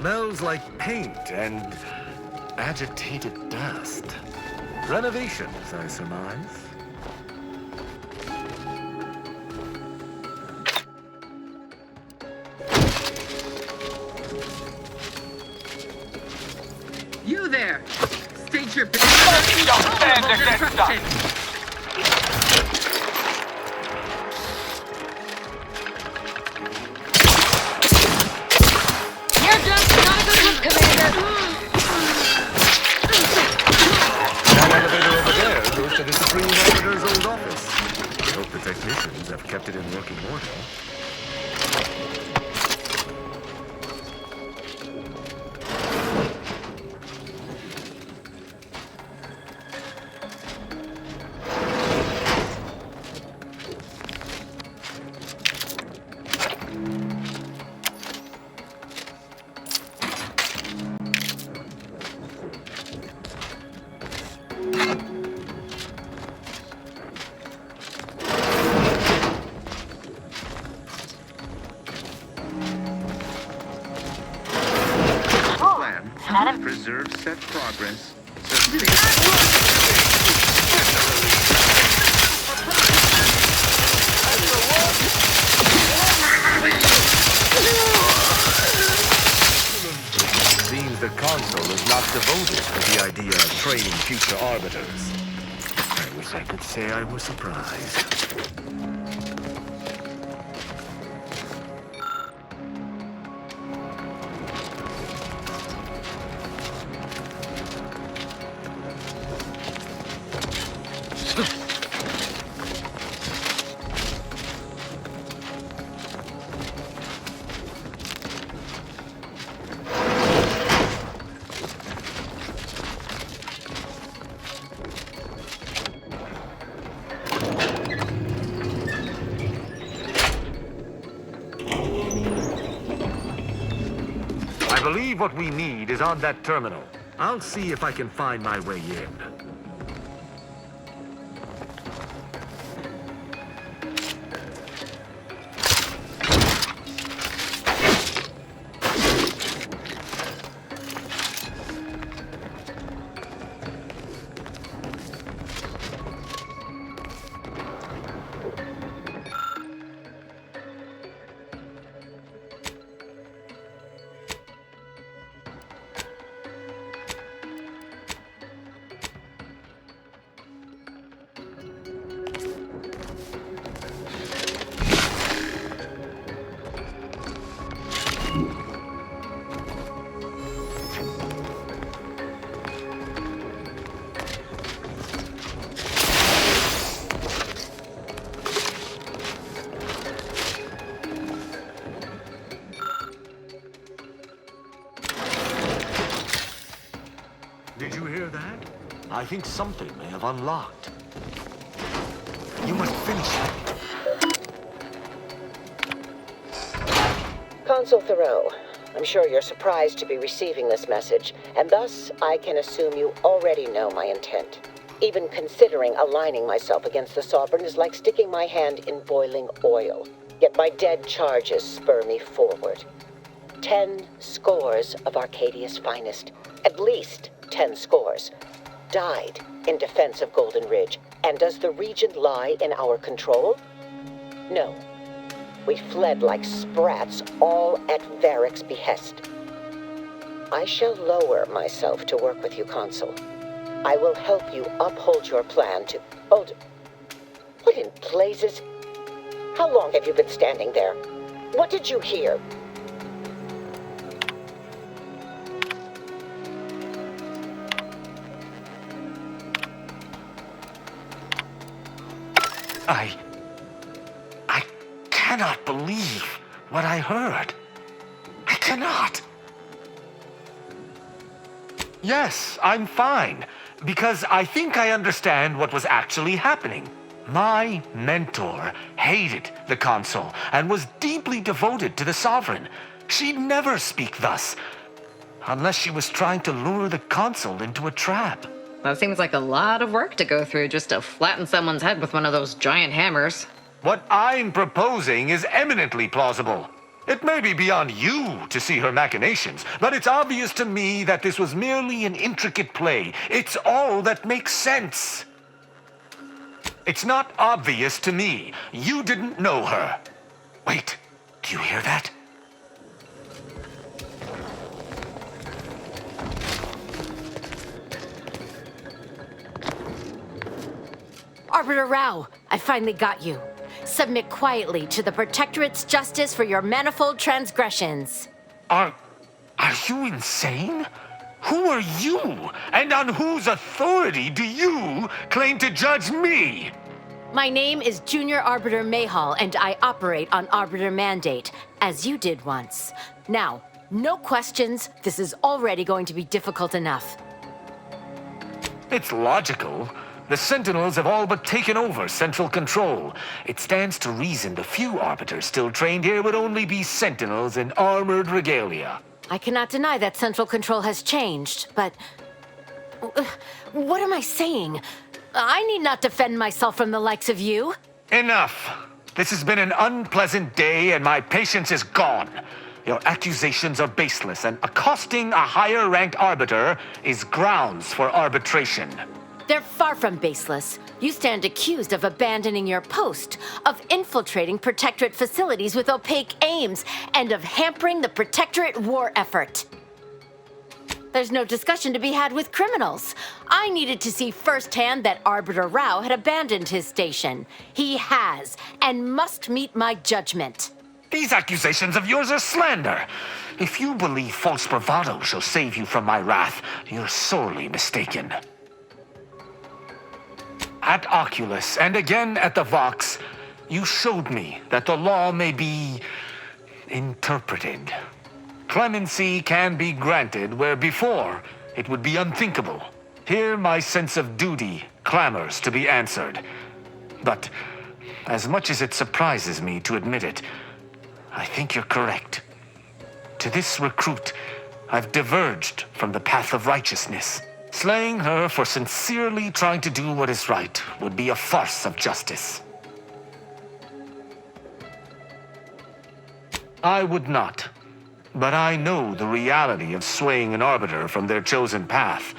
Smells like paint and agitated dust. Renovations, I surmise. You there! State your Don't stand against us! You're just not a good look, Commander. That elevator over there goes to the Supreme Auditor's old office. I hope the technicians have kept it in working order. Preserve set progress. Seems the console is not devoted to the idea of training future arbiters. I wish I could say I was surprised. I believe what we need is on that terminal. I'll see if I can find my way in. Did you hear that? I think something may have unlocked. You must finish it. Consul Thoreau, I'm sure you're surprised to be receiving this message, and thus I can assume you already know my intent. Even considering aligning myself against the Sovereign is like sticking my hand in boiling oil. Yet my dead charges spur me forward. 10 scores of Arcadia's finest, at least 10 scores, died in defense of Golden Ridge. And does the region lie in our control? No. We fled like sprats, all at Varric's behest. I shall lower myself to work with you, Consul. I will help you uphold your plan to... Hold... What in blazes? How long have you been standing there? What did you hear? I cannot believe what I heard. I cannot. Yes, I'm fine, because I think I understand what was actually happening. My mentor hated the Consul and was deeply devoted to the Sovereign. She'd never speak thus, unless she was trying to lure the Consul into a trap. That seems like a lot of work to go through just to flatten someone's head with one of those giant hammers. What I'm proposing is eminently plausible. It may be beyond you to see her machinations, but it's obvious to me that this was merely an intricate play. It's all that makes sense. It's not obvious to me. You didn't know her. Wait, do you hear that? Arbiter Rao, I finally got you. Submit quietly to the Protectorate's justice for your manifold transgressions. Are you insane? Who are you? And on whose authority do you claim to judge me? My name is Junior Arbiter Mayhall, and I operate on Arbiter Mandate, as you did once. Now, no questions. This is already going to be difficult enough. It's logical. The Sentinels have all but taken over central control. It stands to reason the few Arbiters still trained here would only be Sentinels in armored regalia. I cannot deny that central control has changed, but... what am I saying? I need not defend myself from the likes of you. Enough! This has been an unpleasant day and my patience is gone. Your accusations are baseless, and accosting a higher-ranked Arbiter is grounds for arbitration. They're far from baseless. You stand accused of abandoning your post, of infiltrating Protectorate facilities with opaque aims, and of hampering the Protectorate war effort. There's no discussion to be had with criminals. I needed to see firsthand that Arbiter Rao had abandoned his station. He has, and must meet my judgment. These accusations of yours are slander. If you believe false bravado shall save you from my wrath, you're sorely mistaken. At Oculus, and again at the Vox, you showed me that the law may be interpreted. Clemency can be granted where before it would be unthinkable. Here my sense of duty clamors to be answered. But as much as it surprises me to admit it, I think you're correct. To this recruit, I've diverged from the path of righteousness. Slaying her for sincerely trying to do what is right would be a farce of justice. I would not, but I know the reality of swaying an Arbiter from their chosen path.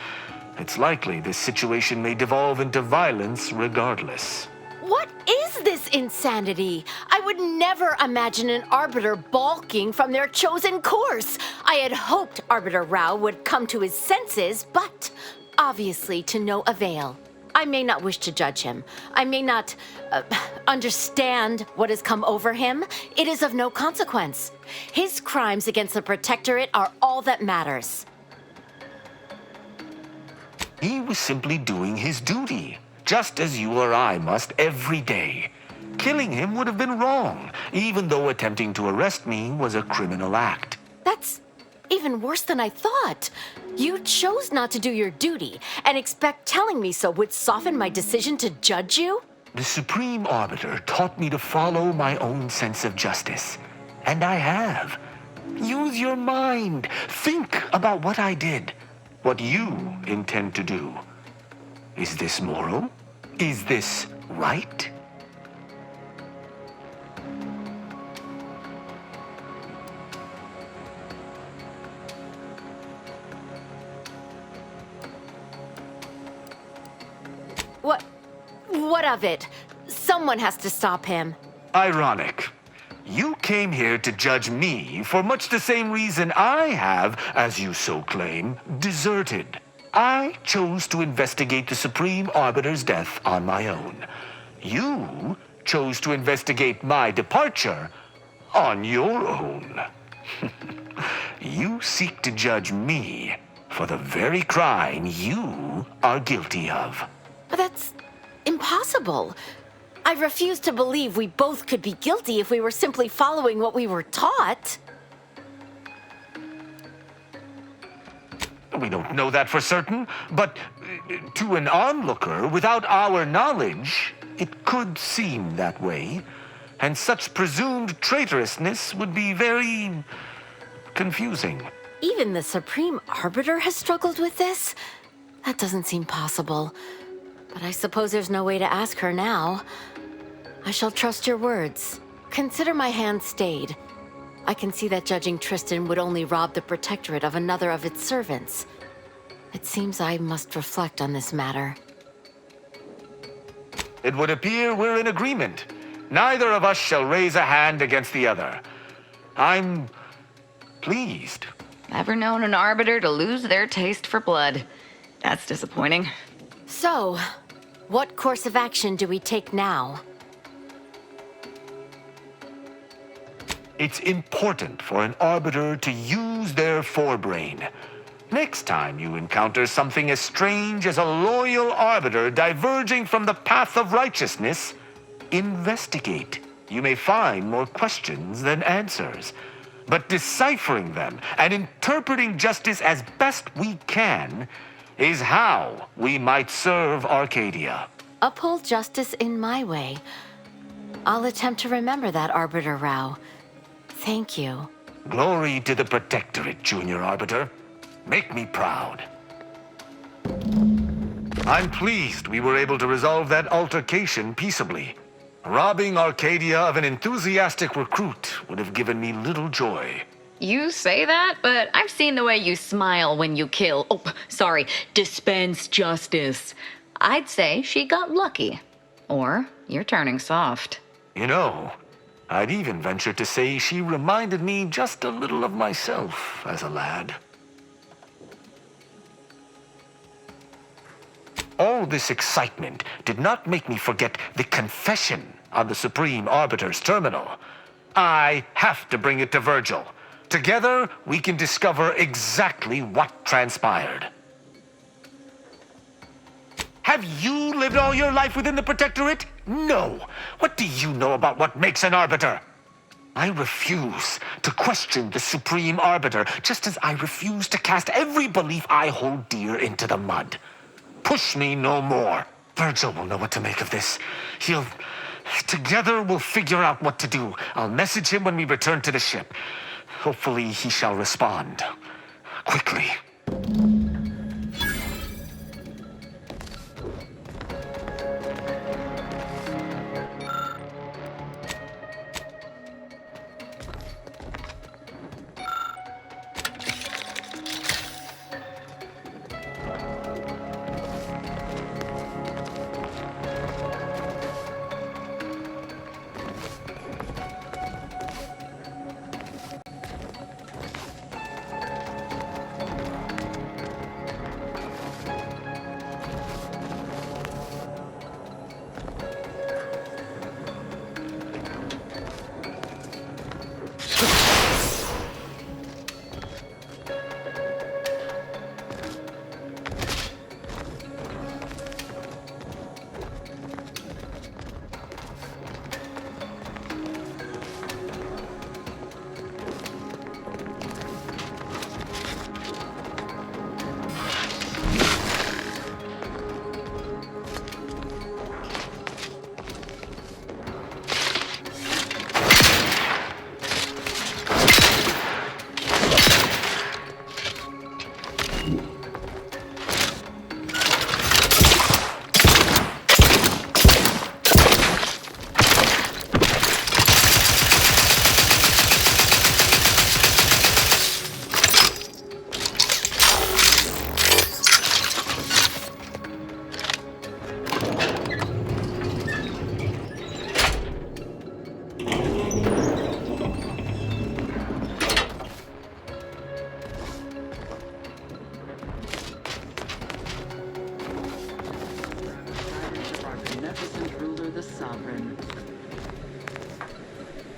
It's likely this situation may devolve into violence regardless. What is this insanity? I would never imagine an Arbiter balking from their chosen course. I had hoped Arbiter Rao would come to his senses, but obviously to no avail. I may not wish to judge him. I may not understand what has come over him. It is of no consequence. His crimes against the Protectorate are all that matters. He was simply doing his duty, just as you or I must every day. Killing him would have been wrong, even though attempting to arrest me was a criminal act. That's even worse than I thought. You chose not to do your duty, and expect telling me so would soften my decision to judge you? The Supreme Arbiter taught me to follow my own sense of justice. And I have. Use your mind. Think about what I did, what you intend to do. Is this moral? Is this right? What of it? Someone has to stop him. Ironic. You came here to judge me for much the same reason I have, as you so claim, deserted. I chose to investigate the Supreme Arbiter's death on my own. You chose to investigate my departure on your own. You seek to judge me for the very crime you are guilty of. That's impossible. I refuse to believe we both could be guilty if we were simply following what we were taught. We don't know that for certain, but to an onlooker without our knowledge, it could seem that way. And such presumed traitorousness would be very confusing. Even the Supreme Arbiter has struggled with this? That doesn't seem possible. But I suppose there's no way to ask her now. I shall trust your words. Consider my hand stayed. I can see that judging Tristan would only rob the Protectorate of another of its servants. It seems I must reflect on this matter. It would appear we're in agreement. Neither of us shall raise a hand against the other. I'm pleased. Ever known an arbiter to lose their taste for blood? That's disappointing. So, what course of action do we take now? It's important for an arbiter to use their forebrain. Next time you encounter something as strange as a loyal arbiter diverging from the path of righteousness, investigate. You may find more questions than answers. But deciphering them and interpreting justice as best we can is how we might serve Arcadia. Uphold justice in my way. I'll attempt to remember that, Arbiter Rao. Thank you. Glory to the Protectorate, Junior Arbiter. Make me proud. I'm pleased we were able to resolve that altercation peaceably. Robbing Arcadia of an enthusiastic recruit would have given me little joy. You say that, but I've seen the way you smile when you kill. Oh, sorry, dispense justice. I'd say she got lucky. Or you're turning soft. You know, I'd even venture to say she reminded me just a little of myself as a lad. All this excitement did not make me forget the confession on the Supreme Arbiter's terminal. I have to bring it to Virgil. Together, we can discover exactly what transpired. Have you lived all your life within the Protectorate? No. What do you know about what makes an Arbiter? I refuse to question the Supreme Arbiter, just as I refuse to cast every belief I hold dear into the mud. Push me no more. Virgil will know what to make of this. Together we'll figure out what to do. I'll message him when we return to the ship. Hopefully he shall respond quickly.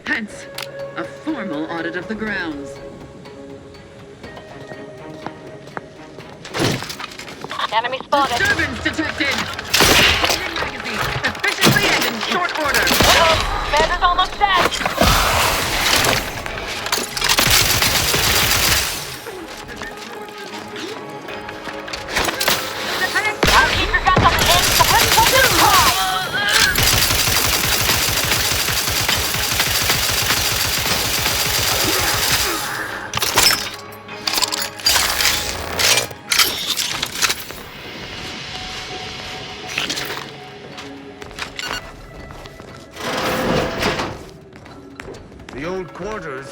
Hence, a formal audit of the grounds. Enemy spotted. Disturbance detected! Magazine, efficiently and in short order. Commander's almost dead. Now keep your guns on the end. The rest will be high.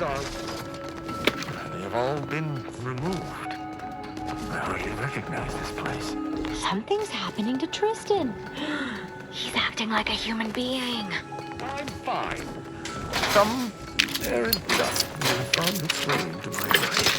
are... They have all been removed. I hardly recognize this place. Something's happening to Tristan. He's acting like a human being. I'm fine. Some air and dust may have found its way into my brain.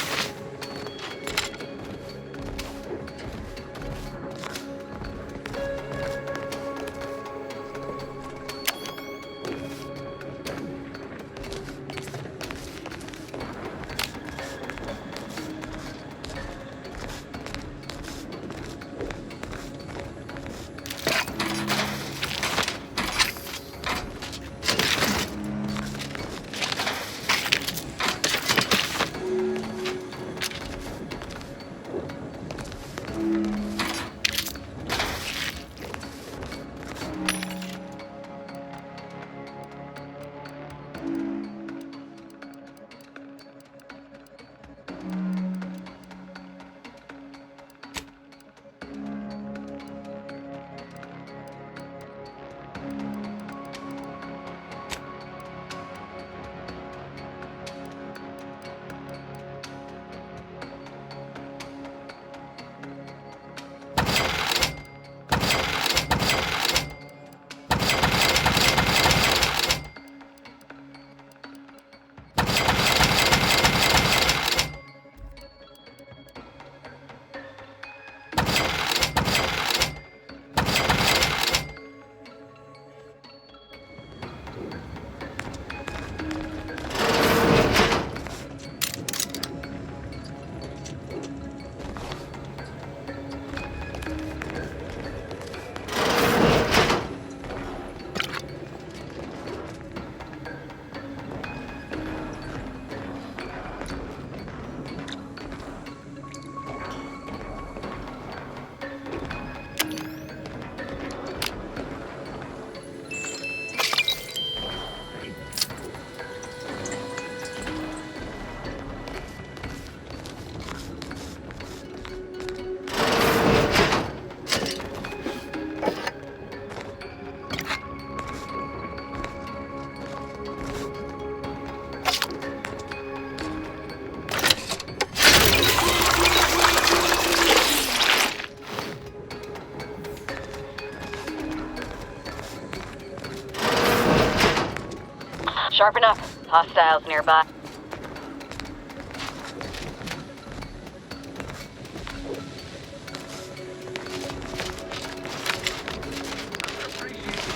Sharpen up. Hostiles nearby.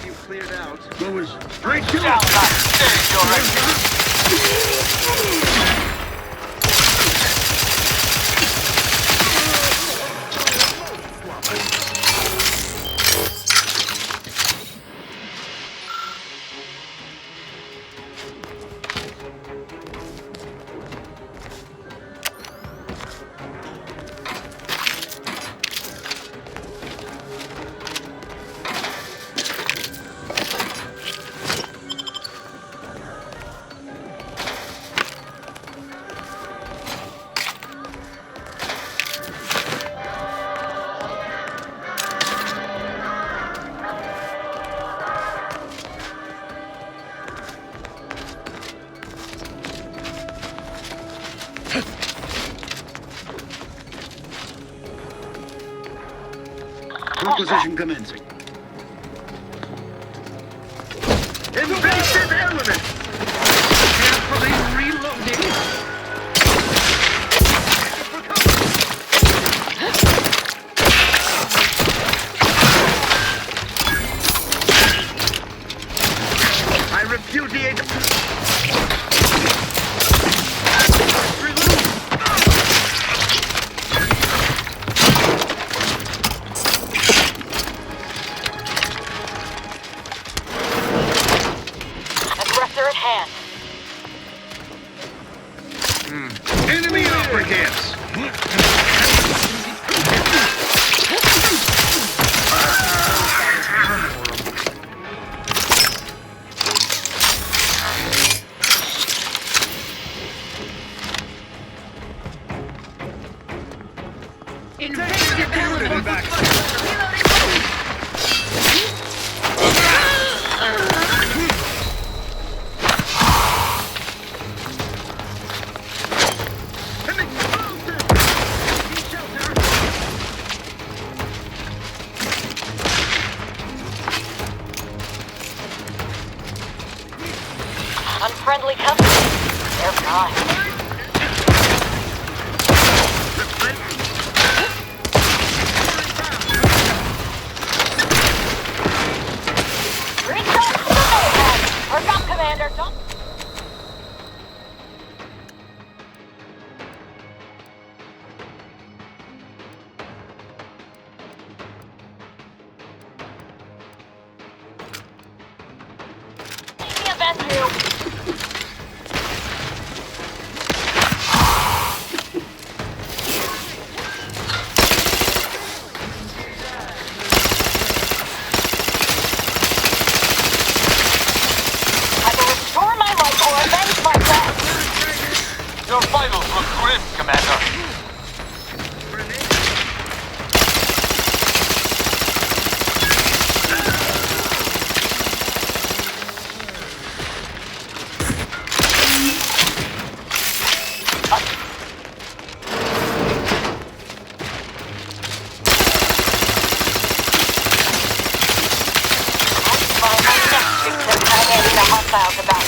You cleared out. Going straight to Position commencing. Invasive element! Carefully reloading. I repudiate. Enemy operatives! Executed back. and you. I will restore my life or avenge my death. Your vitals look grim, Commander. Hostiles about.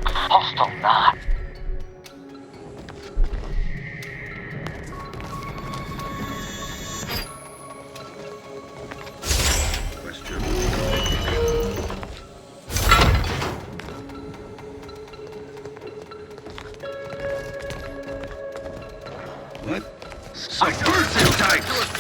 Hostile not. What? Subversive types!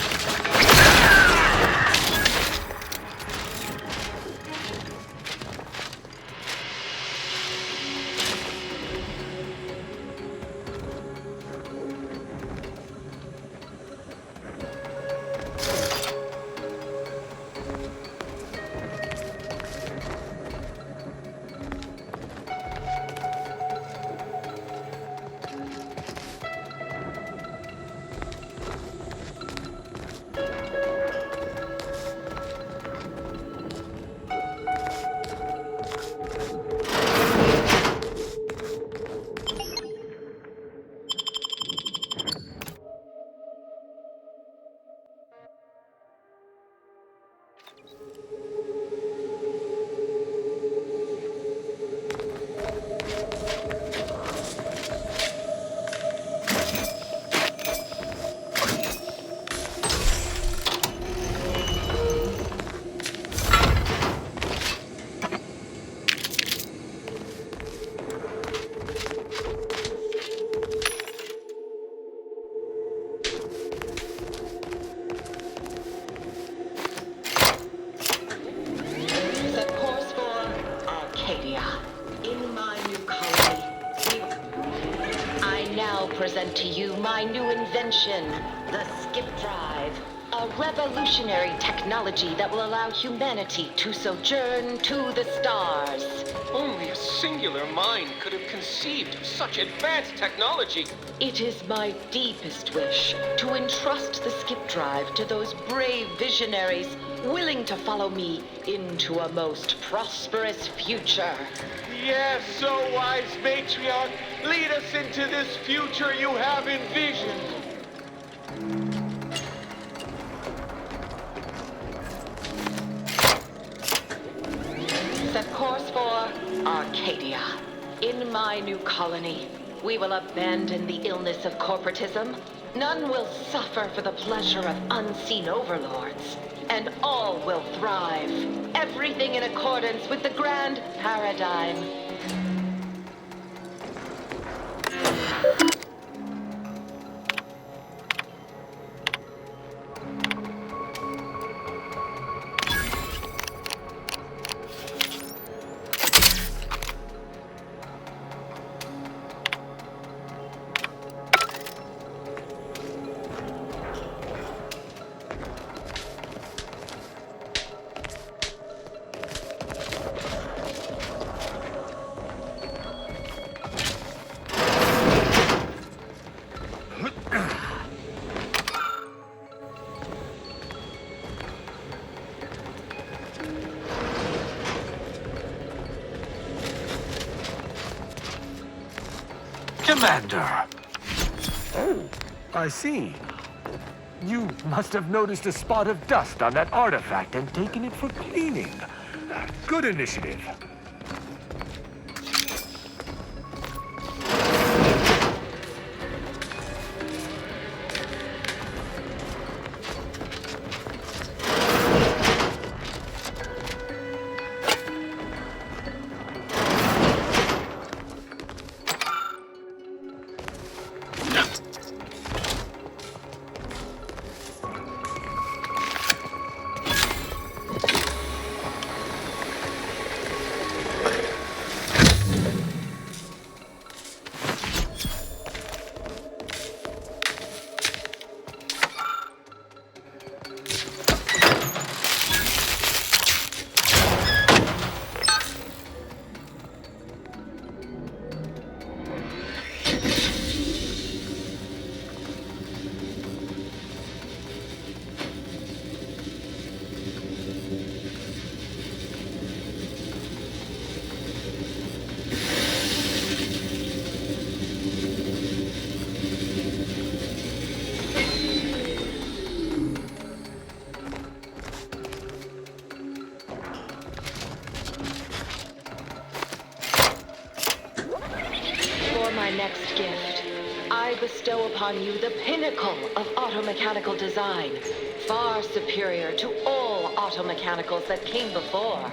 present to you my new invention, the Skip Drive. A revolutionary technology that will allow humanity to sojourn to the stars. Only a singular mind could have conceived of such advanced technology. It is my deepest wish to entrust the Skip Drive to those brave visionaries willing to follow me into a most prosperous future. Yes, so wise matriarch, lead us into this future you have envisioned. Set course for Arcadia. In my new colony, we will abandon the illness of corporatism. None will suffer for the pleasure of unseen overlords. And all will thrive. Everything in accordance with the grand paradigm. Commander! Oh, I see. You must have noticed a spot of dust on that artifact and taken it for cleaning. Good initiative. Next gift. I bestow upon you the pinnacle of automechanical design, far superior to all automechanicals that came before.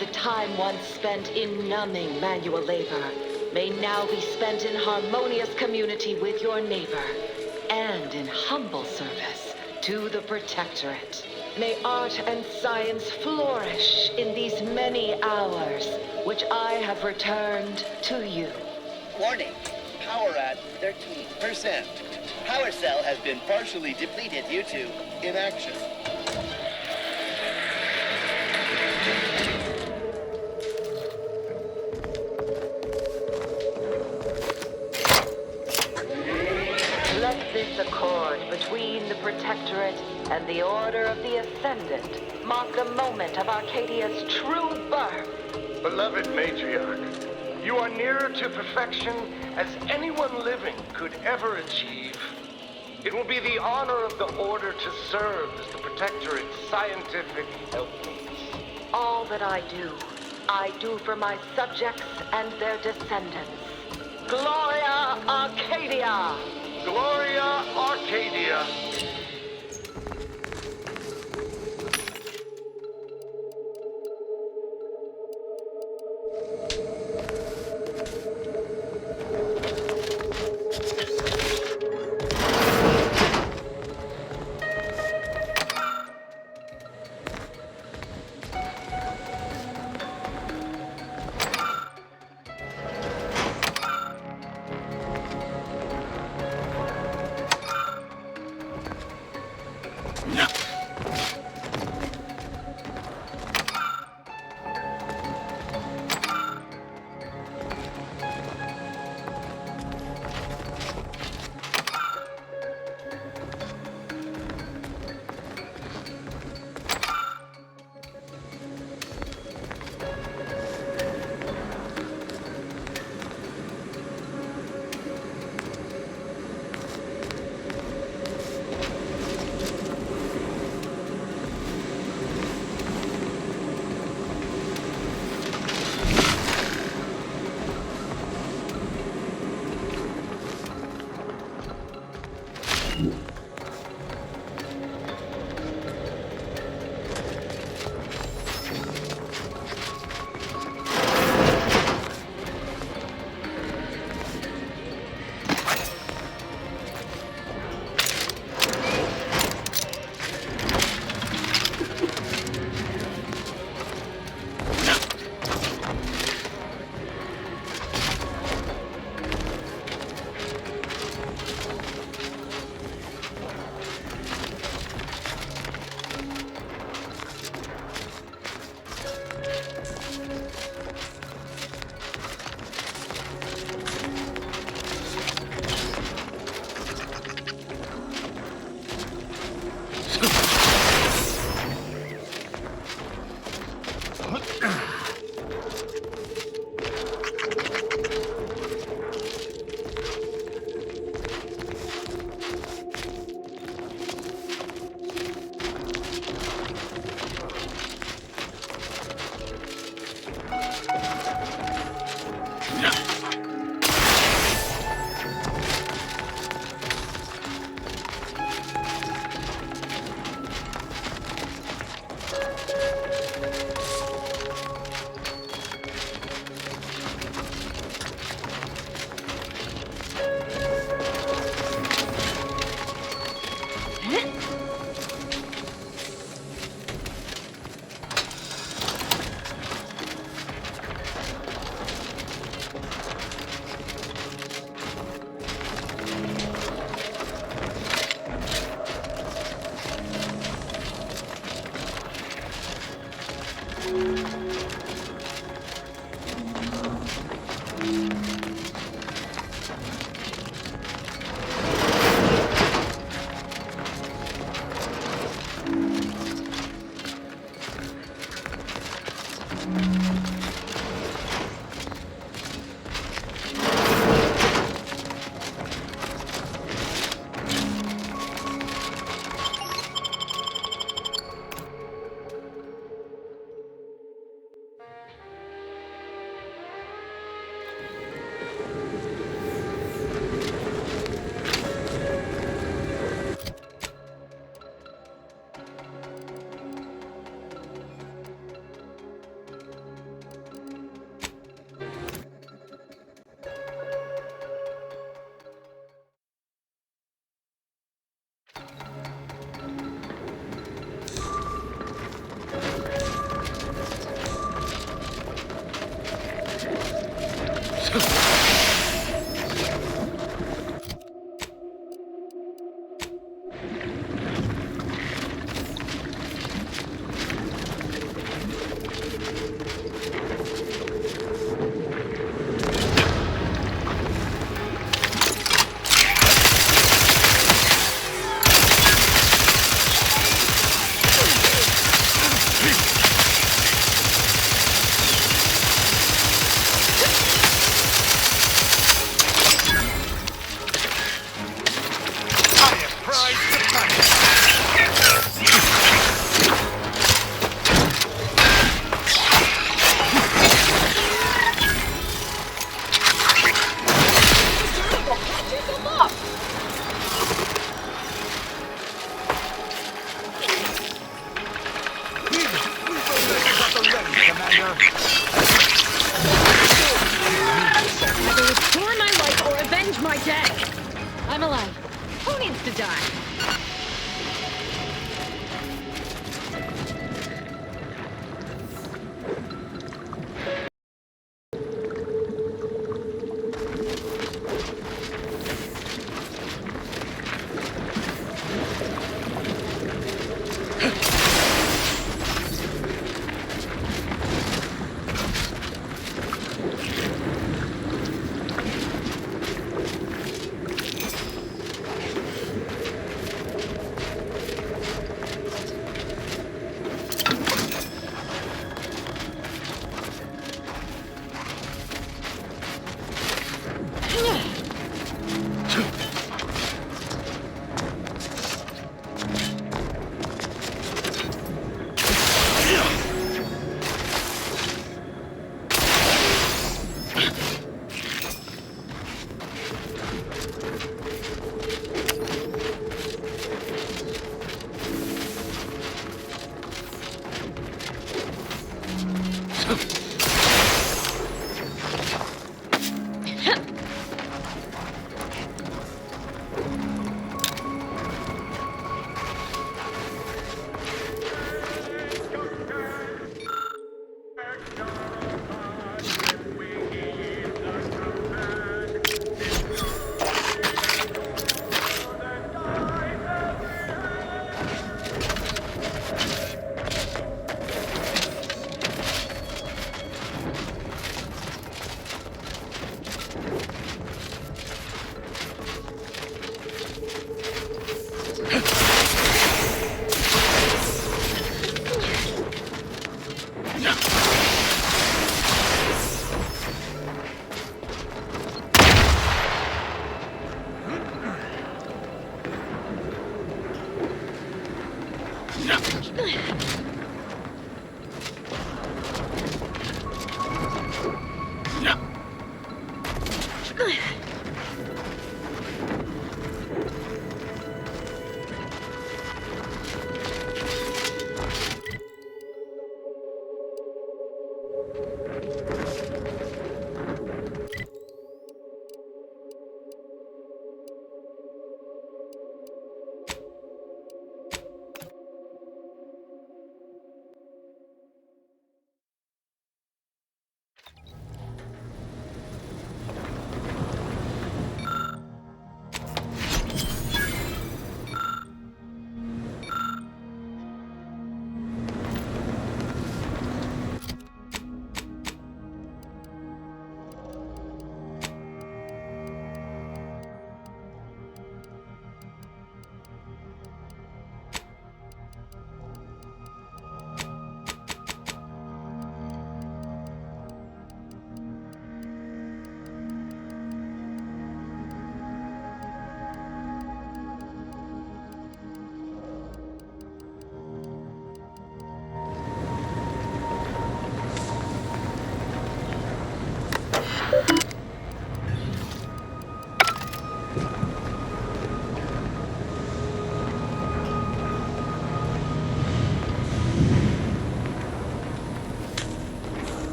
The time once spent in numbing manual labor may now be spent in harmonious community with your neighbor, and in humble service to the Protectorate. May art and science flourish in these many hours, which I have returned to you. Warning. Power at 13%. Power cell has been partially depleted due to inaction. Let this accord between the Protectorate and the Order of the Ascendant mark the moment of Arcadia's true birth. Beloved matriarch, you are nearer to perfection as anyone living could ever achieve. It will be the honor of the Order to serve as the Protectorate's scientific helpmates. All that I do for my subjects and their descendants. Gloria Arcadia! Gloria Arcadia!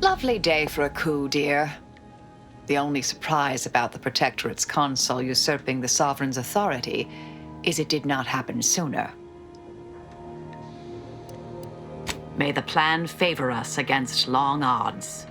Lovely day for a coup, dear. The only surprise about the Protectorate's console usurping the Sovereign's authority is it did not happen sooner. May the plan favor us against long odds.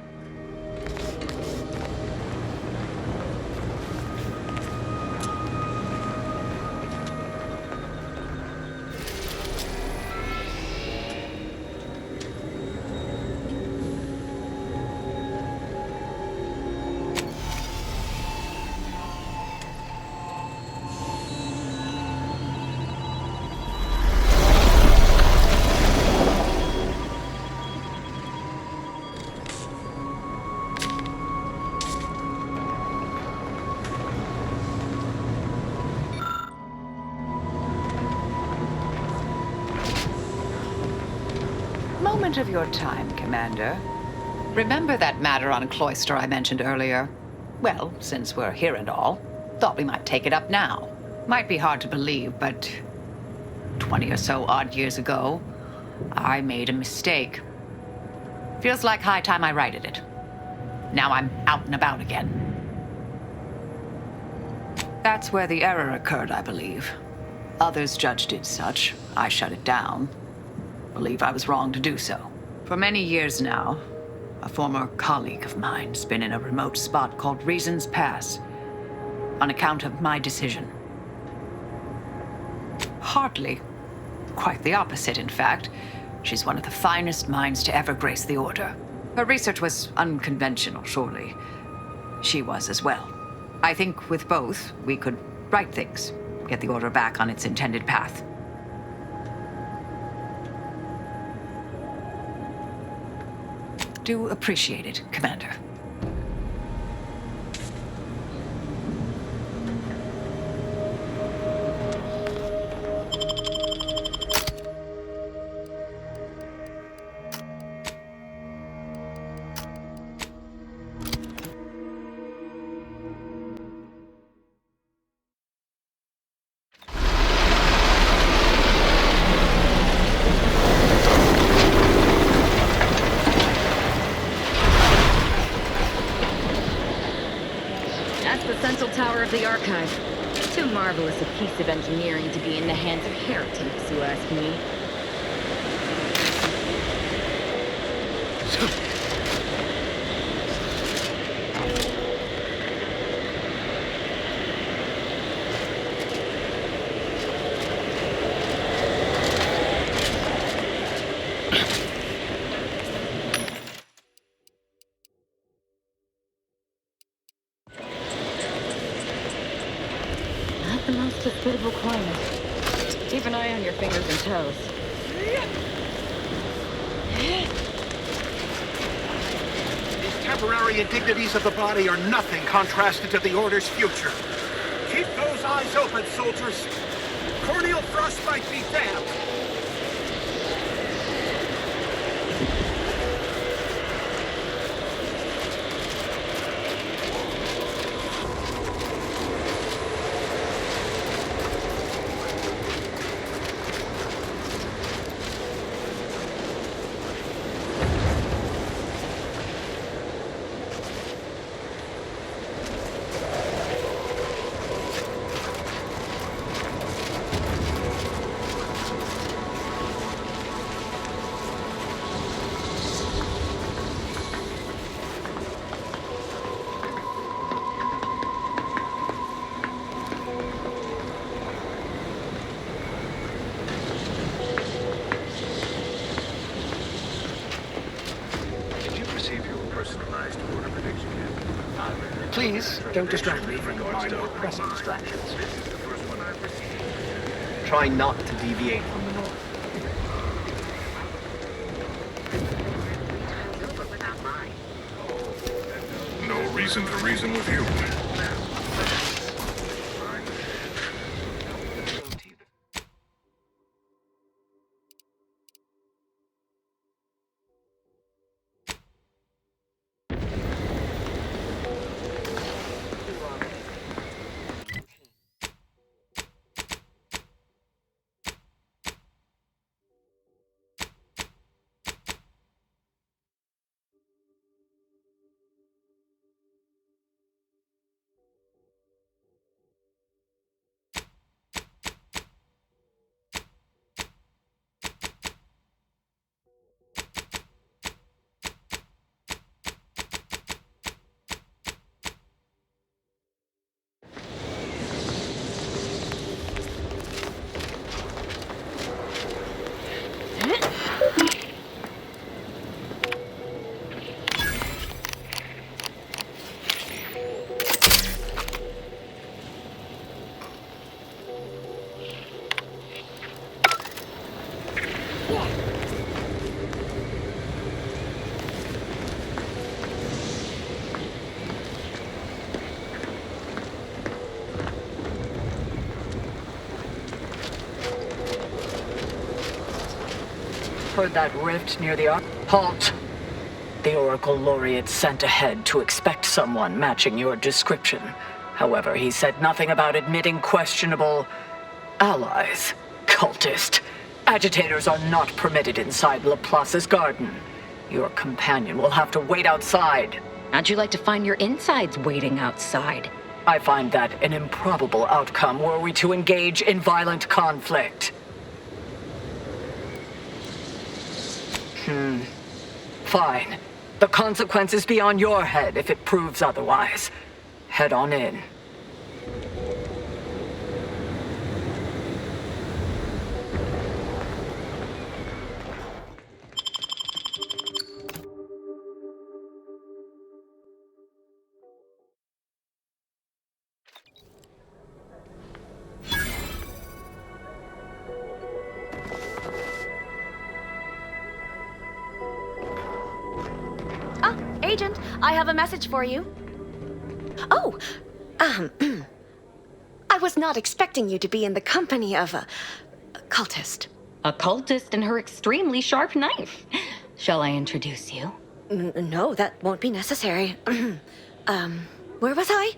Moment of your time, Commander. Remember that matter on Cloister I mentioned earlier? Well, since we're here and all, thought we might take it up now. Might be hard to believe, but 20 or so odd years ago, I made a mistake. Feels like high time I righted it. Now I'm out and about again. That's where the error occurred, I believe. Others judged it such. I shut it down. Believe I was wrong to do so. For many years now, a former colleague of mine's been in a remote spot called Reason's Pass on account of my decision. Hardly. Quite the opposite, in fact. She's one of the finest minds to ever grace the Order. Her research was unconventional, surely. She was as well. I think with both, we could right things, get the Order back on its intended path. Do appreciate it, Commander. The archive. Too marvelous a piece of engineering to be in the hands of heretics, you ask me. The most hospitable climate. Keep an eye on your fingers and toes. These temporary indignities of the body are nothing contrasted to the Order's future. Keep those eyes open, soldiers. Corneal frostbite be damned. Please, don't distract me from minor pressing distractions. Try not to deviate from the norm. No reason to reason with you. Heard that rift near the Halt! The Oracle Laureate sent ahead to expect someone matching your description. However, he said nothing about admitting questionable allies. Cultist. Agitators are not permitted inside Laplace's garden. Your companion will have to wait outside. How'd you like to find your insides waiting outside? I find that an improbable outcome were we to engage in violent conflict. Fine. The consequence is beyond your head if it proves otherwise. Head on in. Agent, I have a message for you. Oh, I was not expecting you to be in the company of a cultist. A cultist and her extremely sharp knife. Shall I introduce you? No, that won't be necessary. Where was I?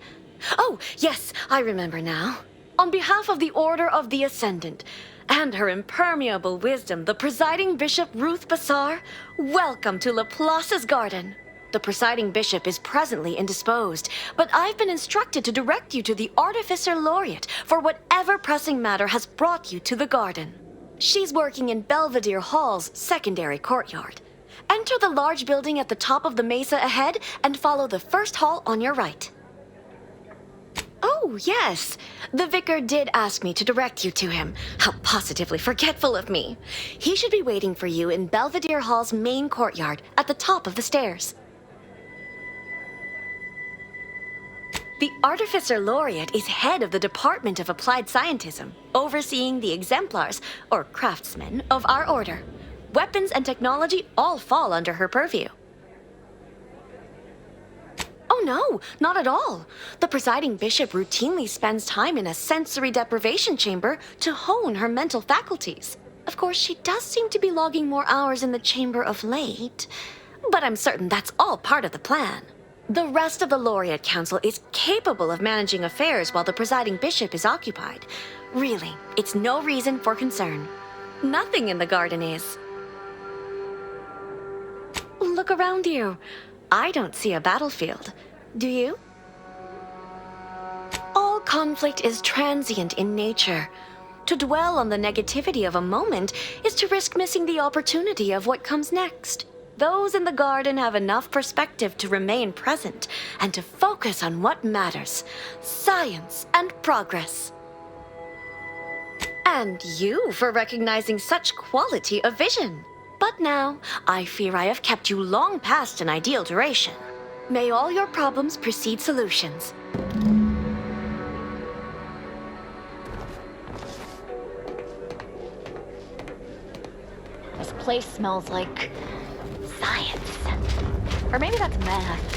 Oh, yes, I remember now. On behalf of the Order of the Ascendant and her impermeable wisdom, the presiding bishop Ruth Bassar, welcome to Laplace's garden. The presiding bishop is presently indisposed, but I've been instructed to direct you to the Artificer Laureate for whatever pressing matter has brought you to the garden. She's working in Belvedere Hall's secondary courtyard. Enter the large building at the top of the mesa ahead and follow the first hall on your right. Oh, yes. The vicar did ask me to direct you to him. How positively forgetful of me. He should be waiting for you in Belvedere Hall's main courtyard at the top of the stairs. The Artificer Laureate is head of the Department of Applied Scientism, overseeing the exemplars, or craftsmen, of our order. Weapons and technology all fall under her purview. Oh no, not at all. The presiding bishop routinely spends time in a sensory deprivation chamber to hone her mental faculties. Of course, she does seem to be logging more hours in the chamber of late, but I'm certain that's all part of the plan. The rest of the Laureate Council is capable of managing affairs while the presiding bishop is occupied. Really, it's no reason for concern. Nothing in the garden is. Look around you. I don't see a battlefield. Do you? All conflict is transient in nature. To dwell on the negativity of a moment is to risk missing the opportunity of what comes next. Those in the garden have enough perspective to remain present and to focus on what matters: science and progress. And you for recognizing such quality of vision. But now, I fear I have kept you long past an ideal duration. May all your problems precede solutions. This place smells like science. Or maybe that's math.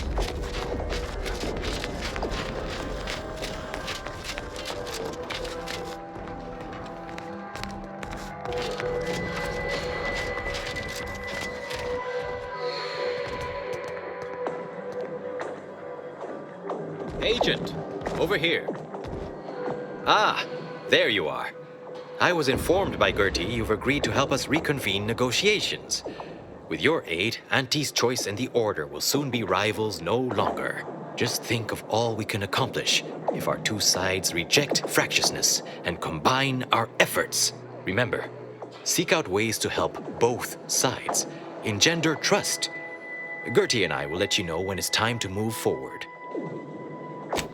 Agent, over here. Ah, there you are. I was informed by Gertie you've agreed to help us reconvene negotiations. With your aid, Auntie's choice and the Order will soon be rivals no longer. Just think of all we can accomplish if our two sides reject fractiousness and combine our efforts. Remember, seek out ways to help both sides. Engender trust. Gertie and I will let you know when it's time to move forward.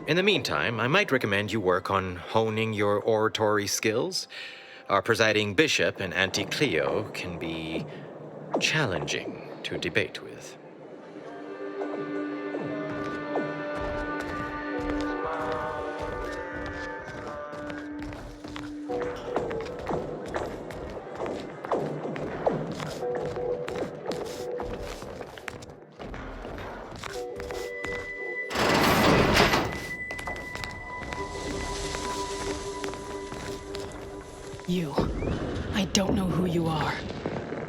In the meantime, I might recommend you work on honing your oratory skills. Our presiding bishop and Auntie Cleo can be challenging to debate with. I don't know who you are.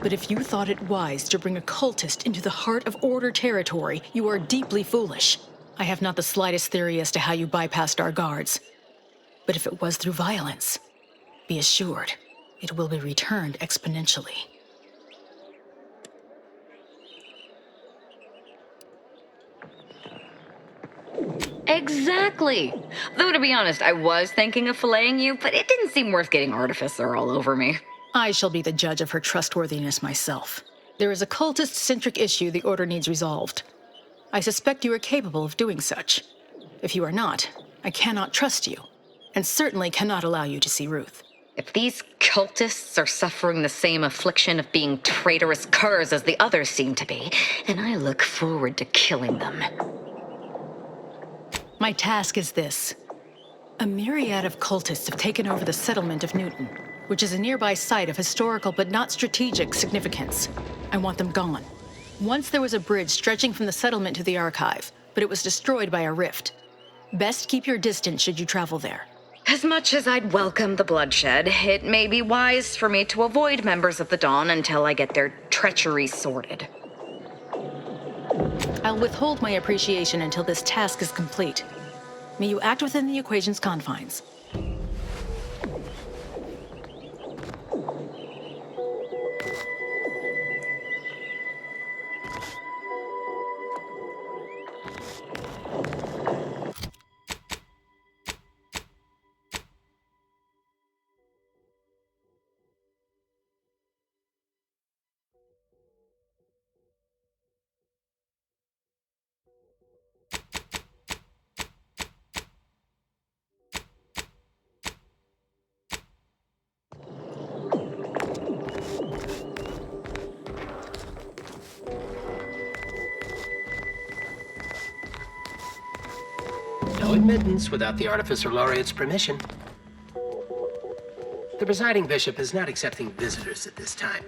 But if you thought it wise to bring a cultist into the heart of Order territory, you are deeply foolish. I have not the slightest theory as to how you bypassed our guards. But if it was through violence, be assured, it will be returned exponentially. Exactly. Though, to be honest, I was thinking of filleting you, but it didn't seem worth getting Artificer all over me. I shall be the judge of her trustworthiness myself. There is a cultist-centric issue the Order needs resolved. I suspect you are capable of doing such. If you are not, I cannot trust you, and certainly cannot allow you to see Ruth. If these cultists are suffering the same affliction of being traitorous curs as the others seem to be, then I look forward to killing them. My task is this. A myriad of cultists have taken over the settlement of Newton, which is a nearby site of historical but not strategic significance. I want them gone. Once there was a bridge stretching from the settlement to the archive, but it was destroyed by a rift. Best keep your distance should you travel there. As much as I'd welcome the bloodshed, it may be wise for me to avoid members of the Dawn until I get their treachery sorted. I'll withhold my appreciation until this task is complete. May you act within the equation's confines. No admittance without the Artificer Laureate's permission. The presiding bishop is not accepting visitors at this time.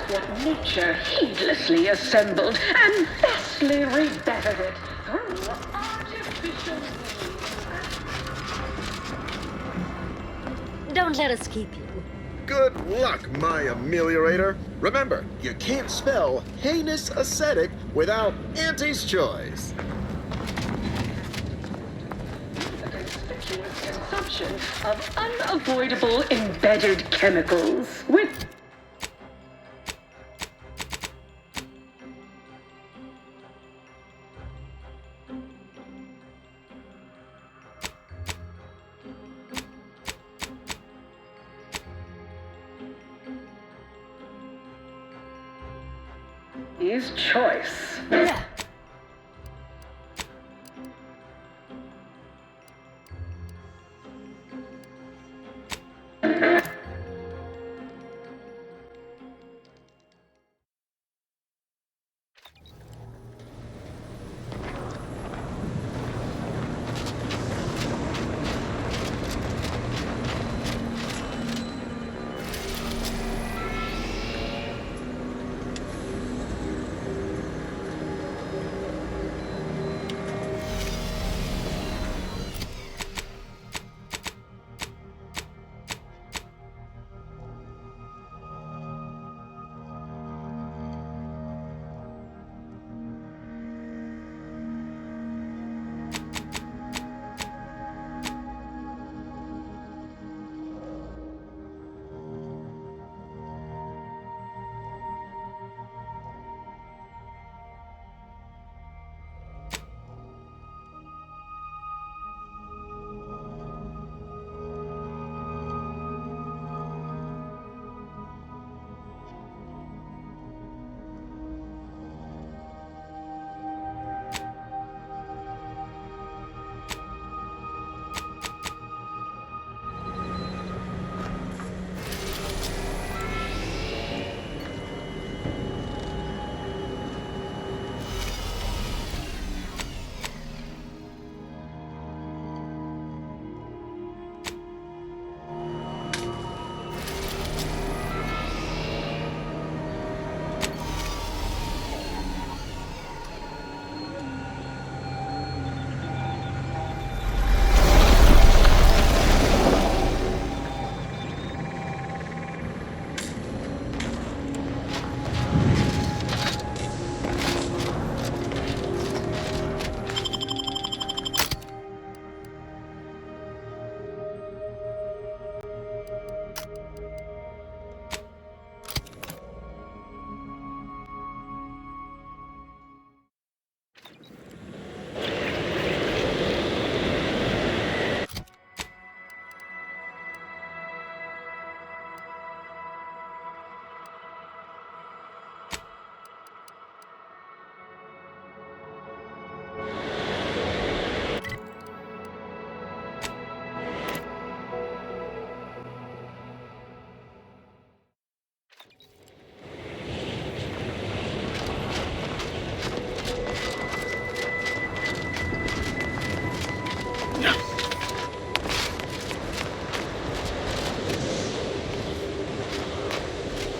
what nature heedlessly assembled and bestly rebettered it through artificial means. Don't let us keep you. Good luck, my ameliorator. Remember, you can't spell heinous ascetic without Auntie's choice. The conspicuous consumption of unavoidable embedded chemicals with his choice. Yeah.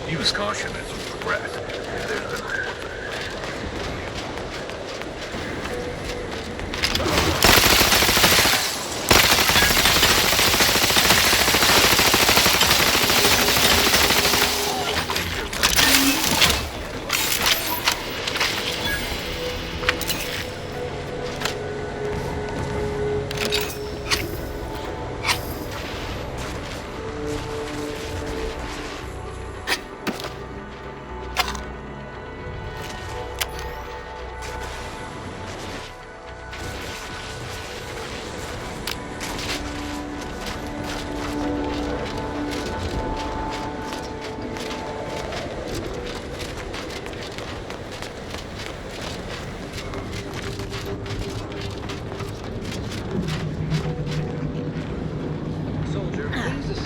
Use caution as you progress. There's a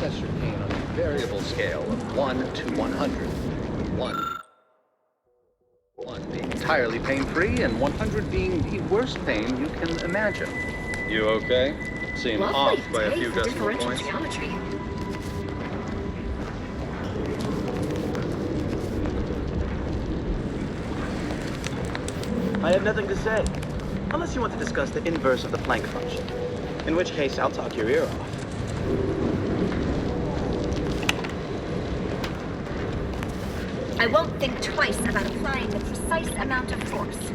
assess your pain on a variable scale of 1 to 100. 1 being entirely pain-free, and 100 being the worst pain you can imagine. You okay? Seem off by a few decimal points. I have nothing to say. Unless you want to discuss the inverse of the Planck function. In which case, I'll talk your ear off. I won't think twice about applying the precise amount of force.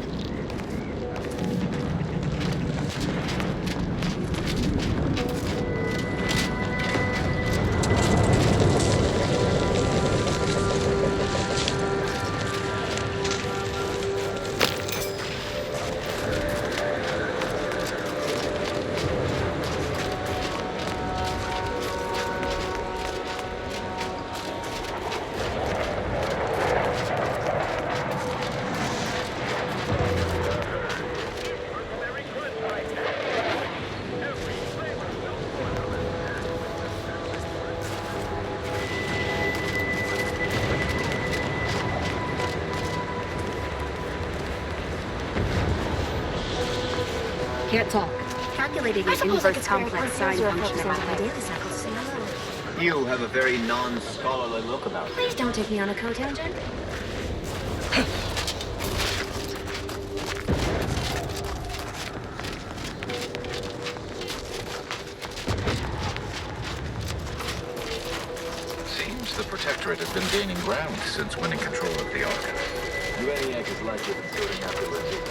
Can't talk. Calculating an inverse complex sine function in my head. You have a very non-scholarly look about you. Please don't take me on a co-tangent. Seems the Protectorate has been gaining ground since winning control of the Archive. UNITEG is likely to be sorting out the resistance.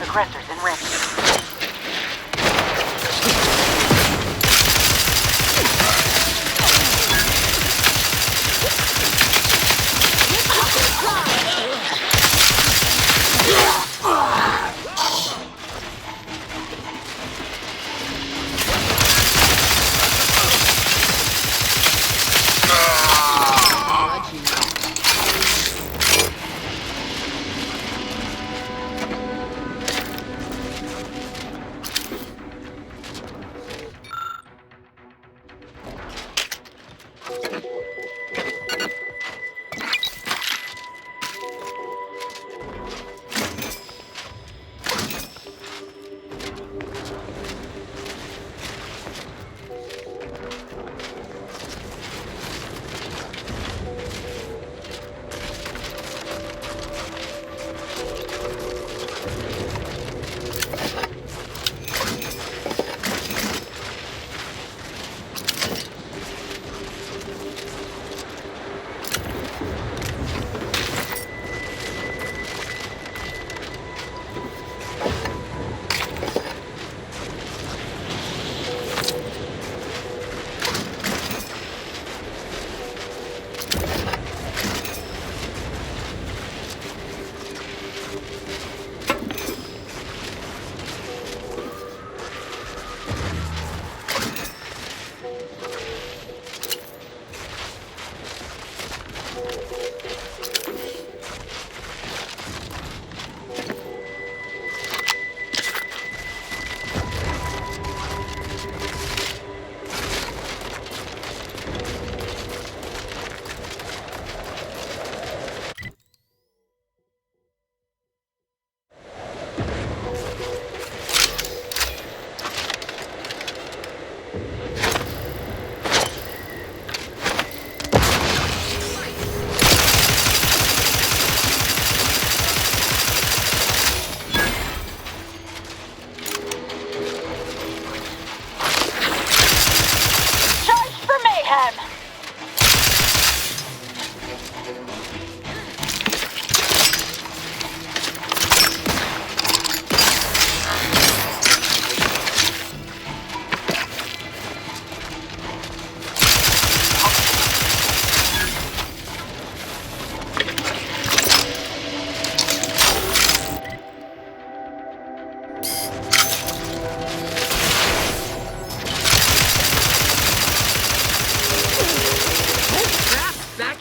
Aggressors in rift.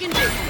in business.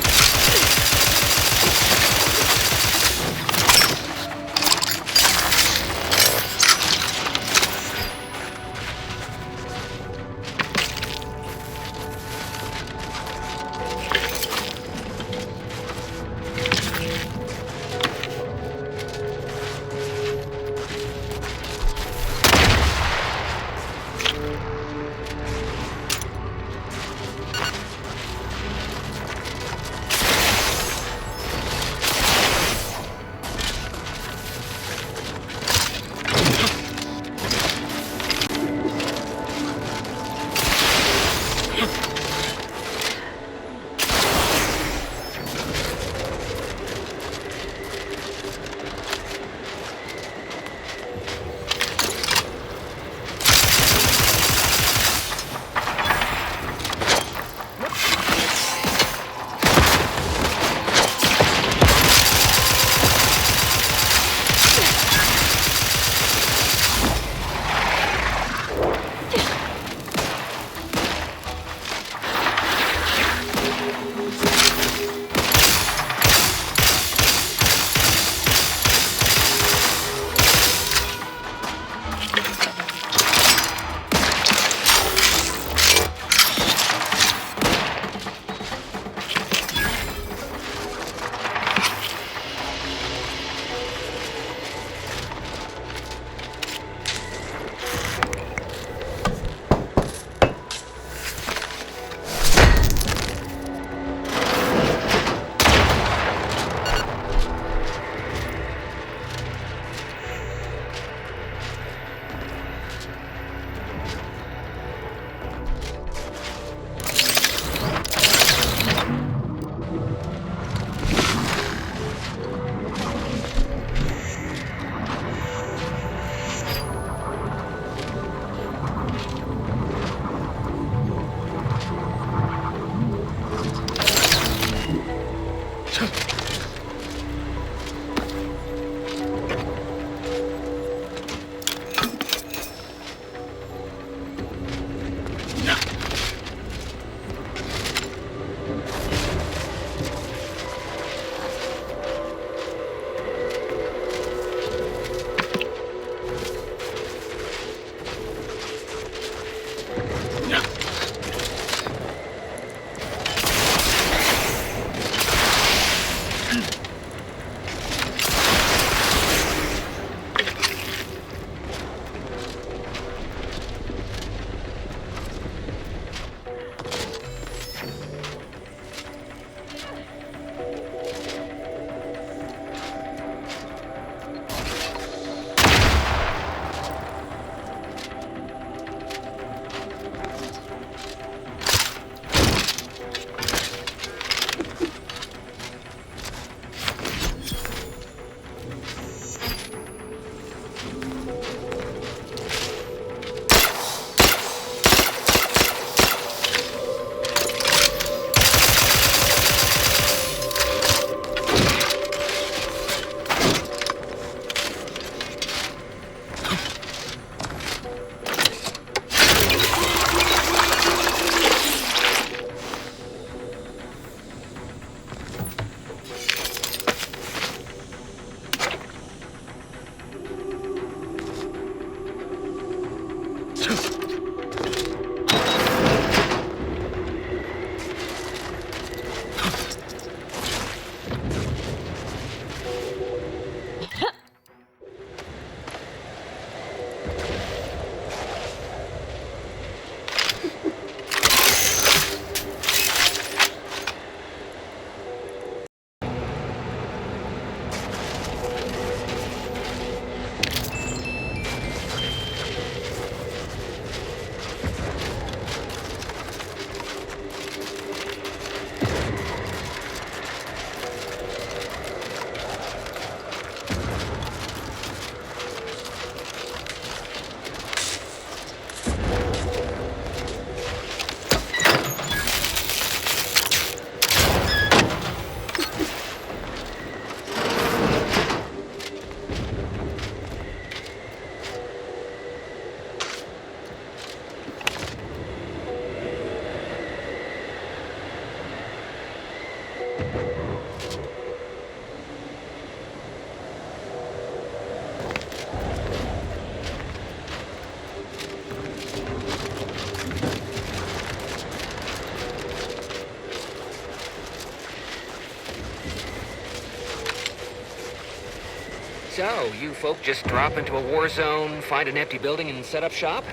So, you folk just drop into a war zone, find an empty building, and set up shop?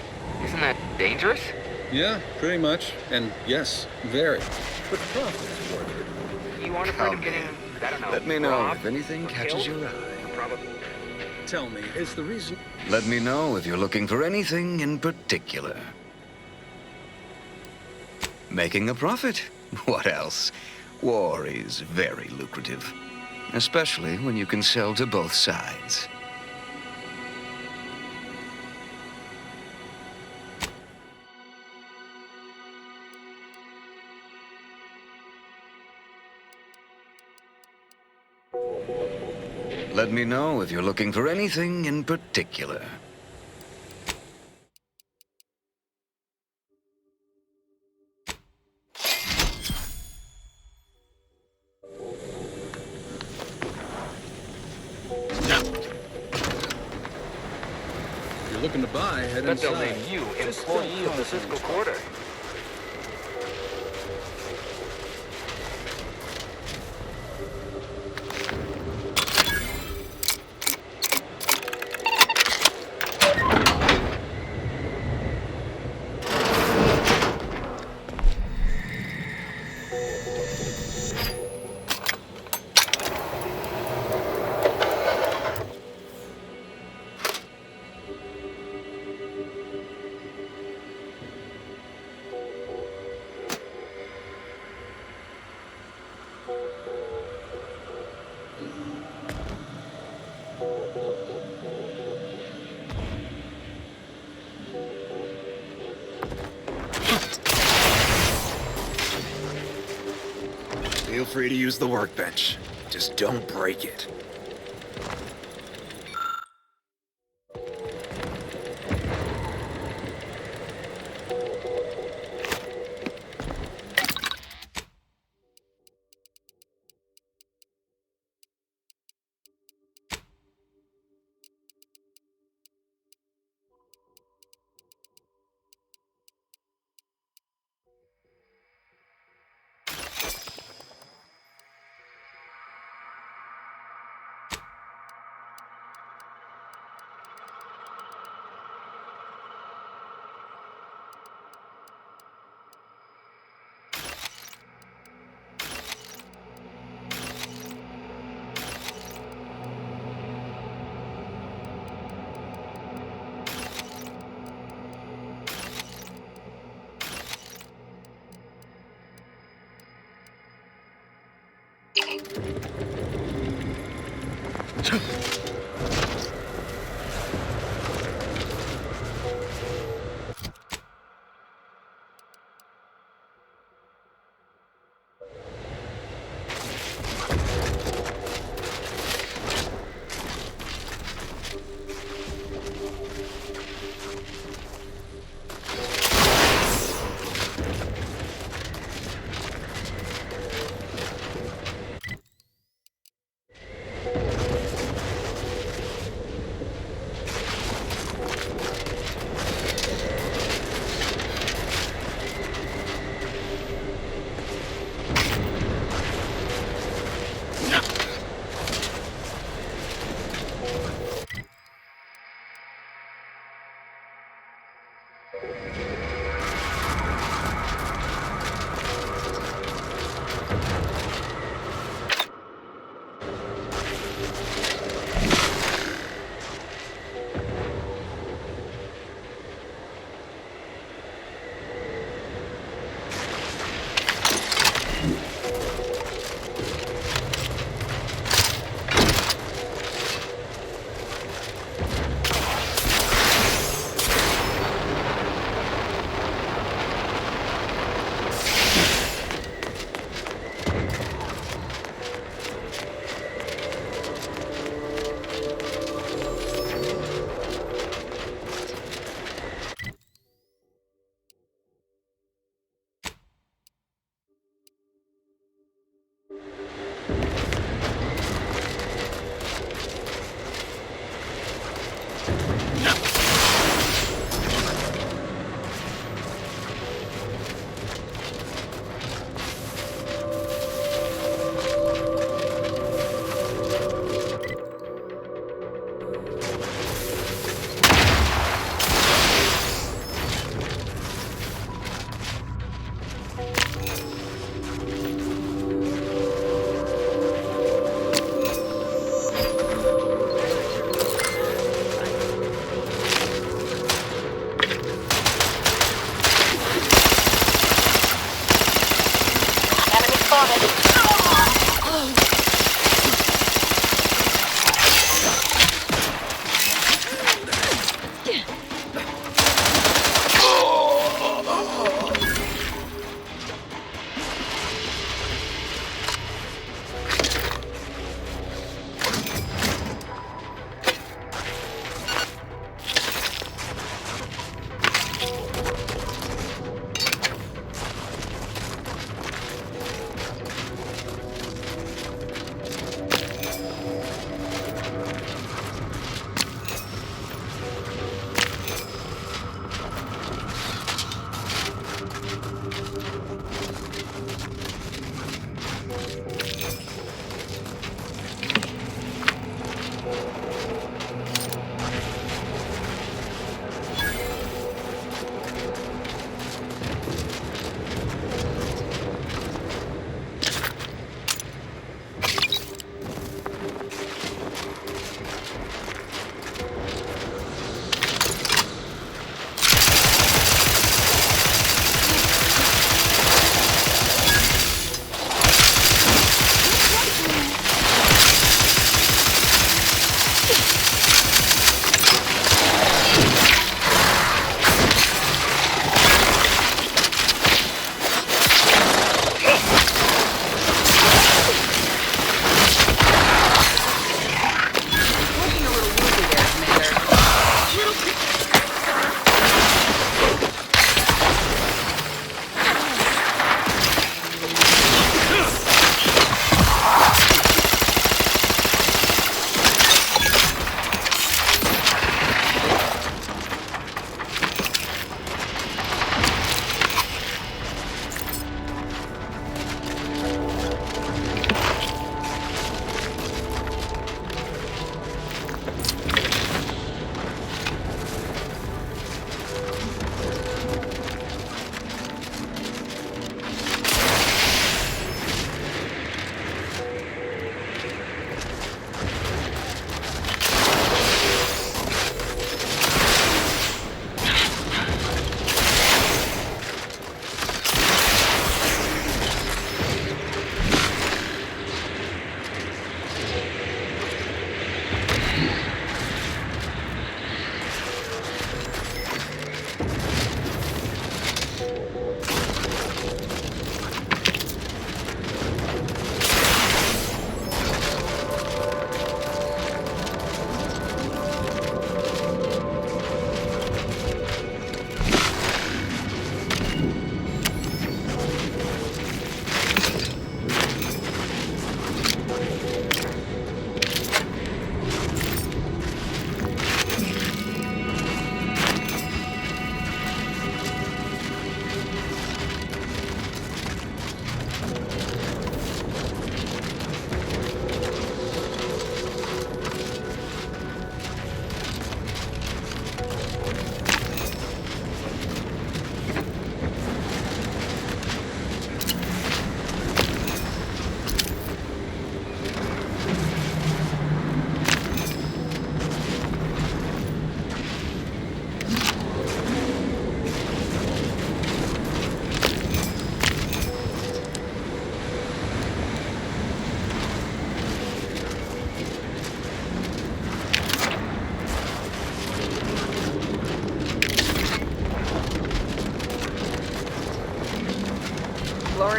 Isn't that dangerous? Yeah, pretty much. And yes, very. But the profit's worth it. You aren't afraid of getting, I don't know, Let me know robbed if anything or catches killed? your eye. Probably. Tell me, is the reason... Let me know if you're looking for anything in particular. Making a profit? What else? War is very lucrative. Especially when you can sell to both sides. Let me know if you're looking for anything in particular. If you're looking to buy, head Bet they'll inside. name you Just employee of the fiscal quarter. Feel free to use the workbench. Just don't break it.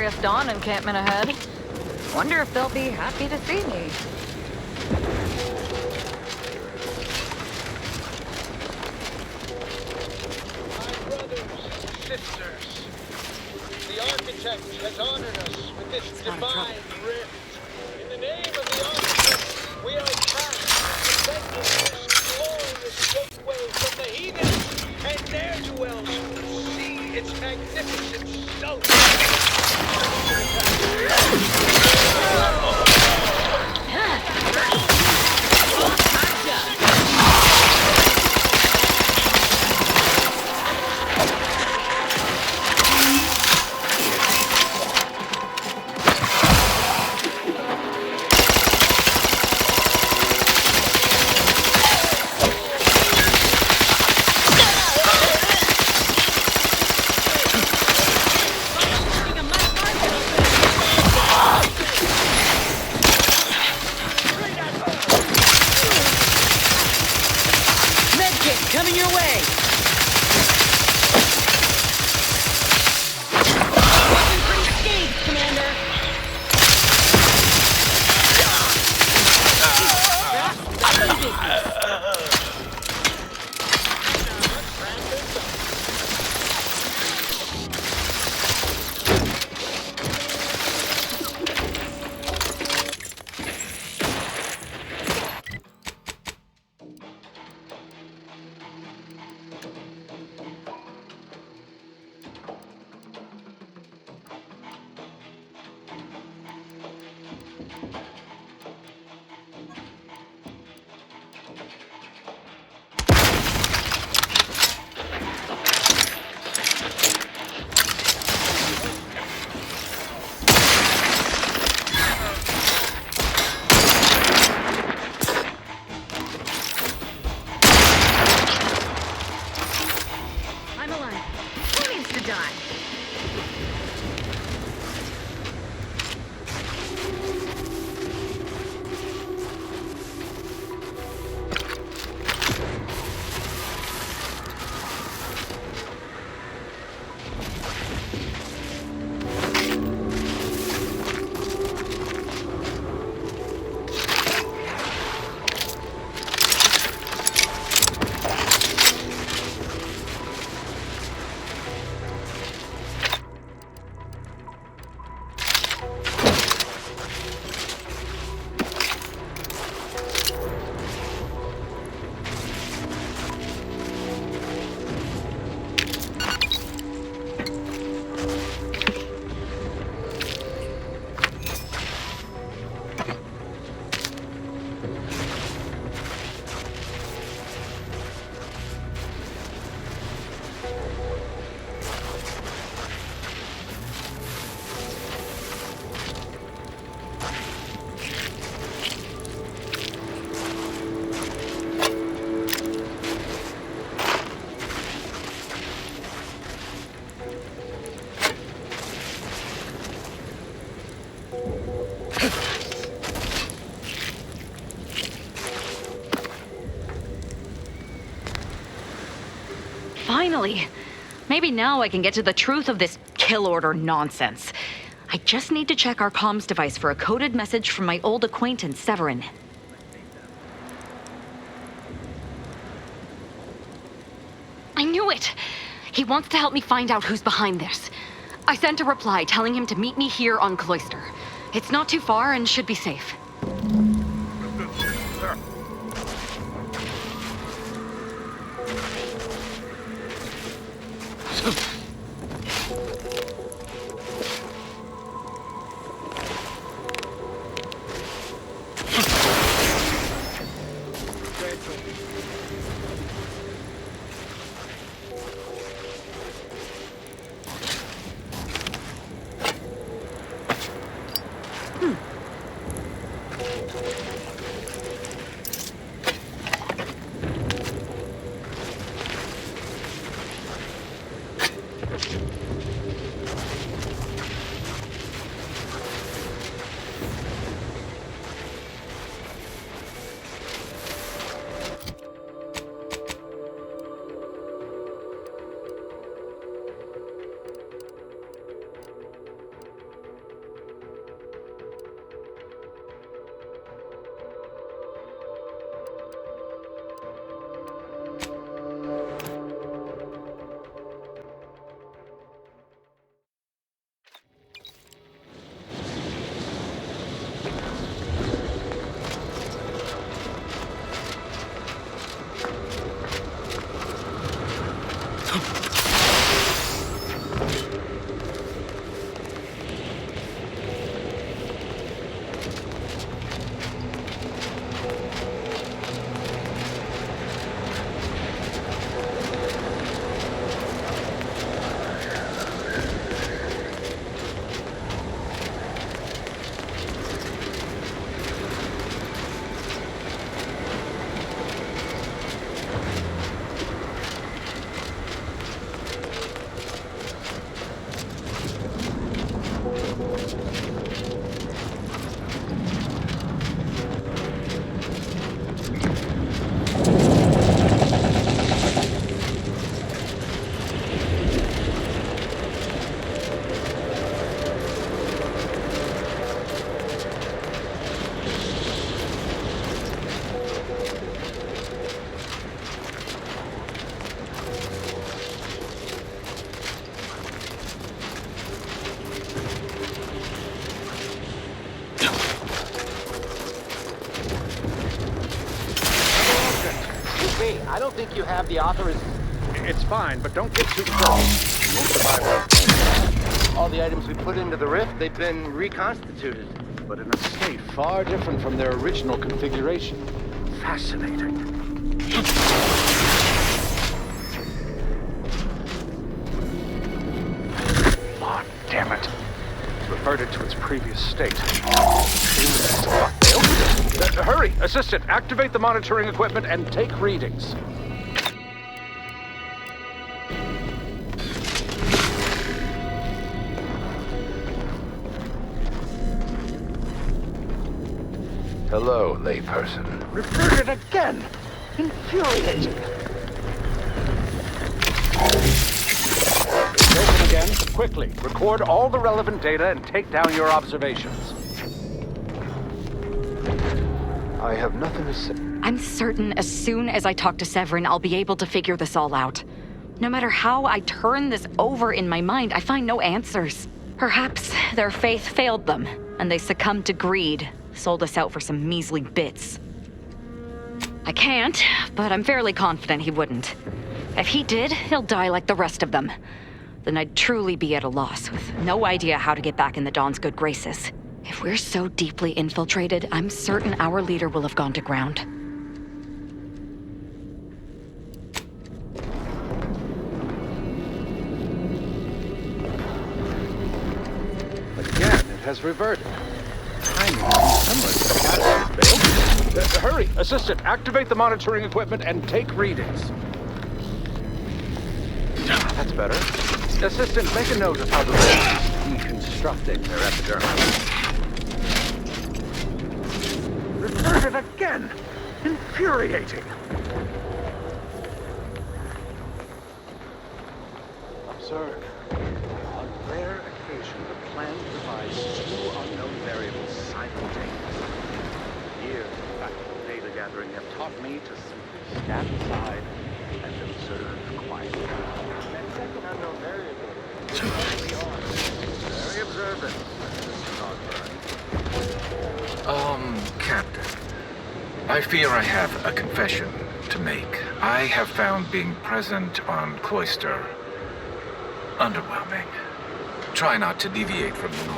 glorious dawn encampment ahead. Wonder if they'll be happy to see me. Sisters, the architect has honored us with this divine rift. In the name of the architect, we are tasked with defending this glorious gateway from the heathens and ne'er-do-wells who see its magnificent soul. Coming your way! Weapon pretty scathed, Commander! Finally! Maybe now I can get to the truth of this kill order nonsense. I just need to check our comms device for a coded message from my old acquaintance, Severin. I knew it! He wants to help me find out who's behind this. I sent a reply telling him to meet me here on Cloister. It's not too far and should be safe. I don't think you have the It's fine, but don't get too close. You won't survive that. All the items we put into the rift, they've been reconstituted, but in a state far different from their original configuration. Fascinating. Oh, damn it. Reverted to its previous state. They opened it. Hurry, assistant, activate the monitoring equipment and take readings. Hello, layperson. Reverted again! Infuriating. It's open again. Quickly, record all the relevant data and take down your observations. I have nothing to say. I'm certain as soon as I talk to Severin, I'll be able to figure this all out. No matter how I turn this over in my mind, I find no answers. Perhaps their faith failed them, and they succumbed to greed, sold us out for some measly bits. I can't, but I'm fairly confident he wouldn't. If he did, he'll die like the rest of them. Then I'd truly be at a loss, with no idea how to get back in the Dawn's good graces. If we're so deeply infiltrated, I'm certain our leader will have gone to ground. Again, it has reverted. Timing similar to the catalyst failed. Hurry, assistant, activate the monitoring equipment and take readings. That's better. Assistant, make a note of how the rift is deconstructing their epidermis. Reverted again! Infuriating! Absurd. On rare occasion, the plan provides two unknown variables simultaneously. Years of practical data gathering have taught me to simply stand aside and observe quietly. That second unknown variable is very observant, Captain. I fear I have a confession to make. I have found being present on Cloister underwhelming. Try not to deviate from the norm.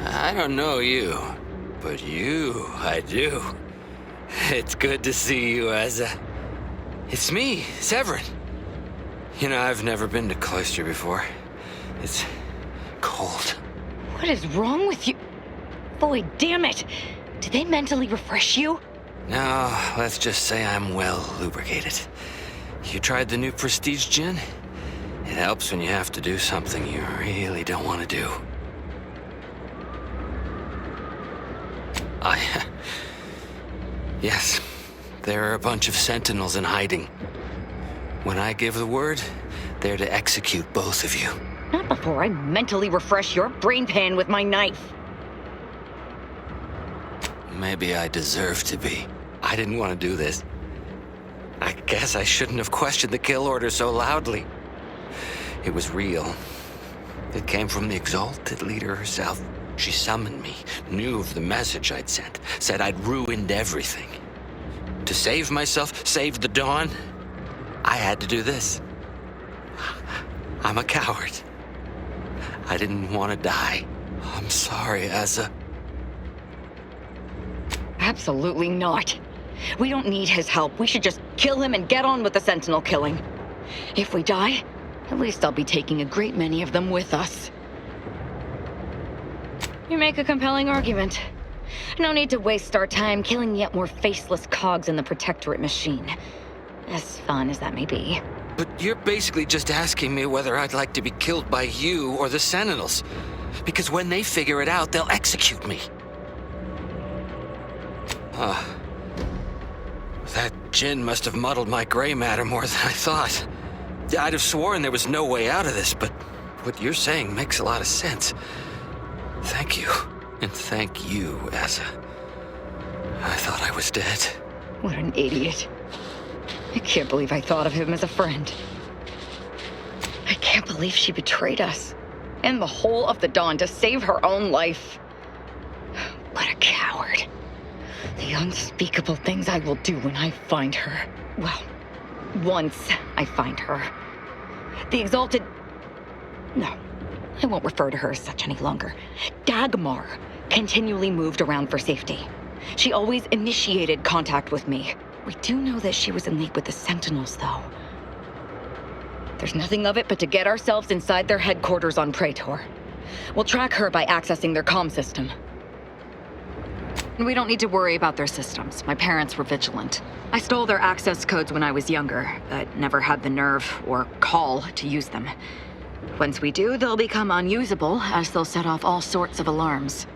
I don't know you, but you, I do. It's good to see you, Asa. It's me, Severin. You know, I've never been to Cloister before. It's cold. What is wrong with you? Boy, damn it! Did they mentally refresh you? No, let's just say I'm well lubricated. You tried the new Prestige gin? It helps when you have to do something you really don't want to do. Yes, there are a bunch of sentinels in hiding. When I give the word, they're to execute both of you. Not before I mentally refresh your brain pan with my knife. Maybe I deserve to be. I didn't want to do this. I guess I shouldn't have questioned the kill order so loudly. It was real. It came from the exalted leader herself. She summoned me, knew of the message I'd sent, said I'd ruined everything. To save myself, save the Dawn, I had to do this. I'm a coward. I didn't want to die. I'm sorry, Asa. Absolutely not. We don't need his help. We should just kill him and get on with the Sentinel killing. If we die, at least I'll be taking a great many of them with us. You make a compelling argument. No need to waste our time killing yet more faceless cogs in the Protectorate machine. As fun as that may be. But you're basically just asking me whether I'd like to be killed by you or the Sentinels. Because when they figure it out, they'll execute me. That gin must have muddled my gray matter more than I thought. I'd have sworn there was no way out of this, but what you're saying makes a lot of sense. Thank you. And thank you, Asa. I thought I was dead. What an idiot. I can't believe I thought of him as a friend. I can't believe she betrayed us. And the whole of the Dawn to save her own life. What a coward. The unspeakable things I will do when I find her. Well, once I find her. The exalted... No, I won't refer to her as such any longer. Dagmar continually moved around for safety. She always initiated contact with me. We do know that she was in league with the Sentinels, though. There's nothing of it but to get ourselves inside their headquarters on Praetor. We'll track her by accessing their comm system. We don't need to worry about their systems. My parents were vigilant. I stole their access codes when I was younger, but never had the nerve or call to use them. Once we do, they'll become unusable, as they'll set off all sorts of alarms.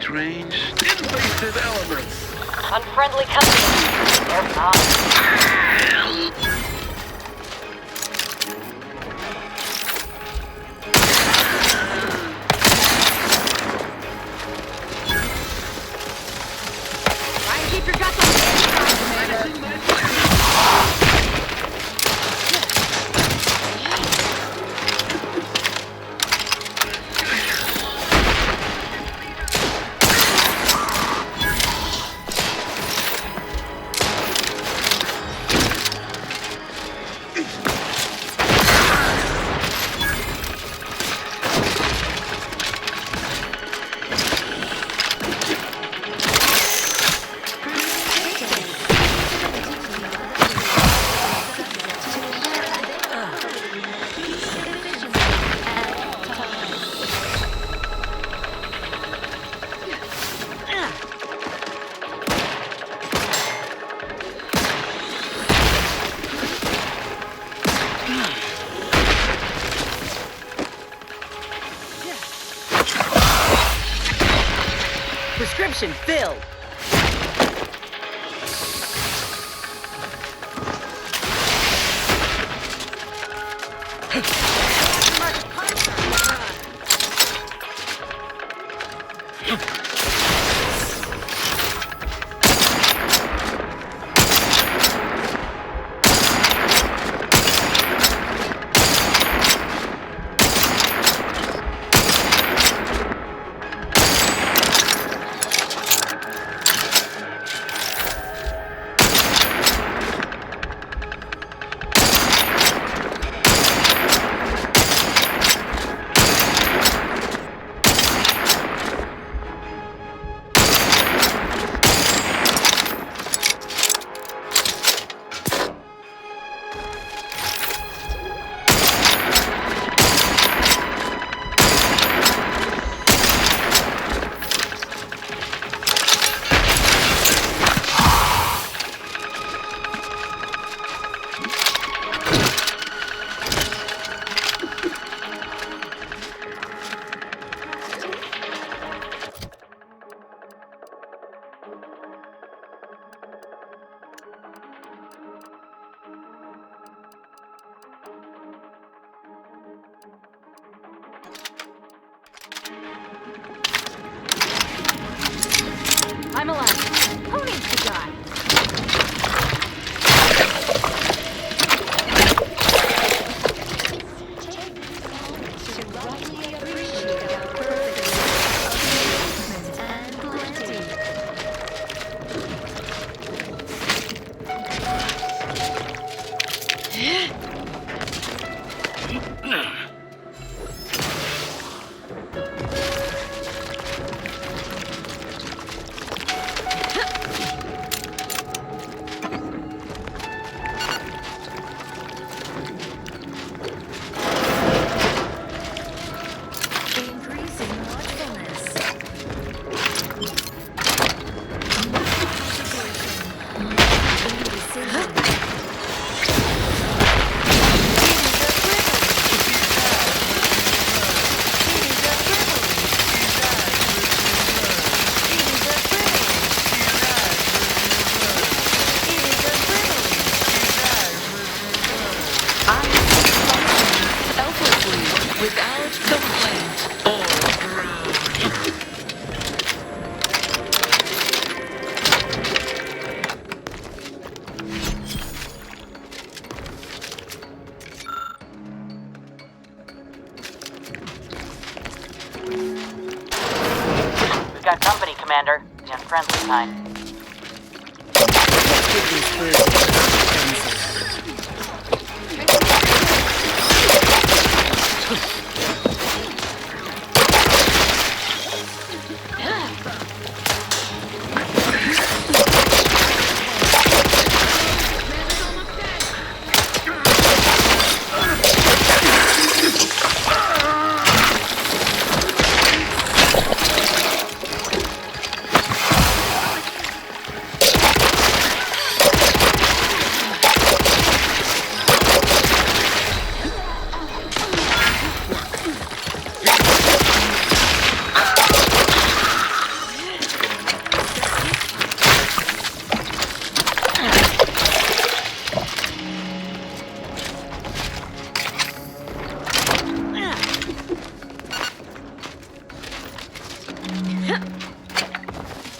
strange, invasive elements. Unfriendly company. Or not. Keep your guts on the inside, Commander. Prescription filled. I'm alive. Who needs to die? Without complaint or groan. We've got company, Commander. The unfriendly kind.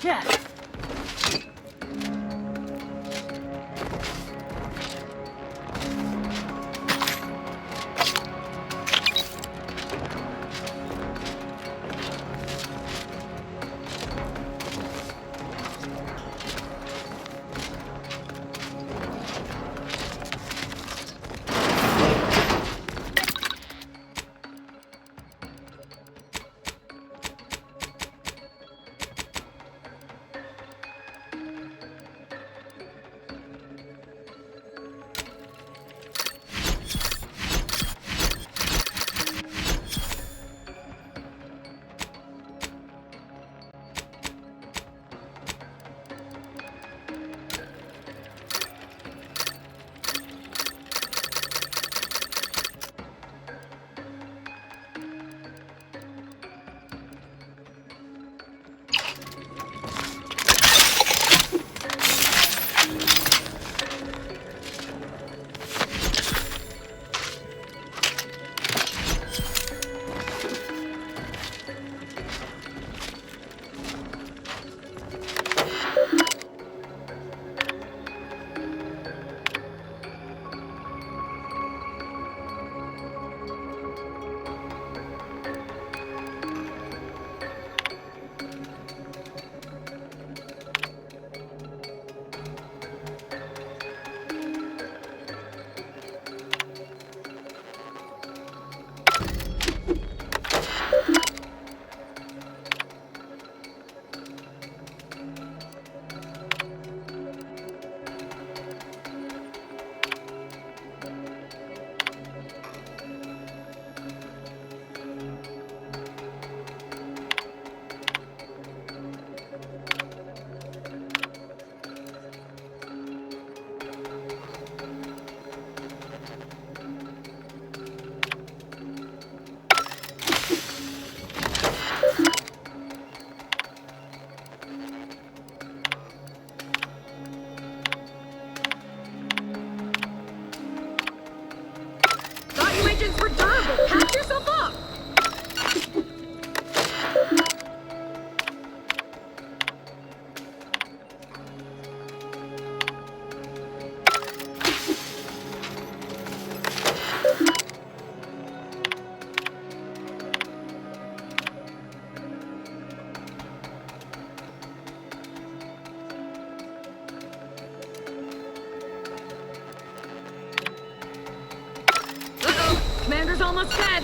Yeah. Agents were durable. Patch yourself up. Commander's almost dead.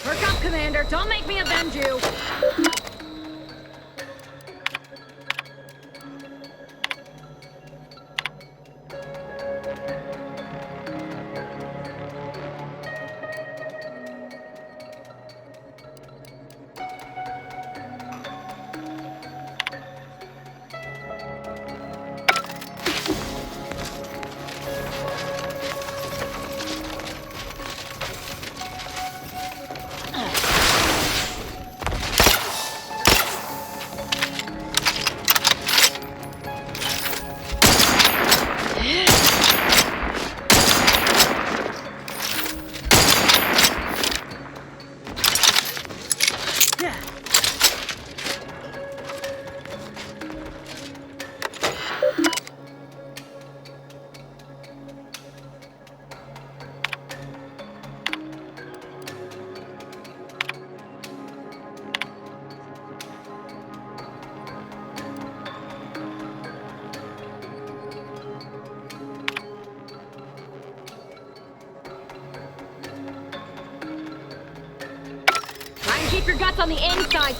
Perk up, Commander. Don't make me avenge you. Try and keep your guts on the inside.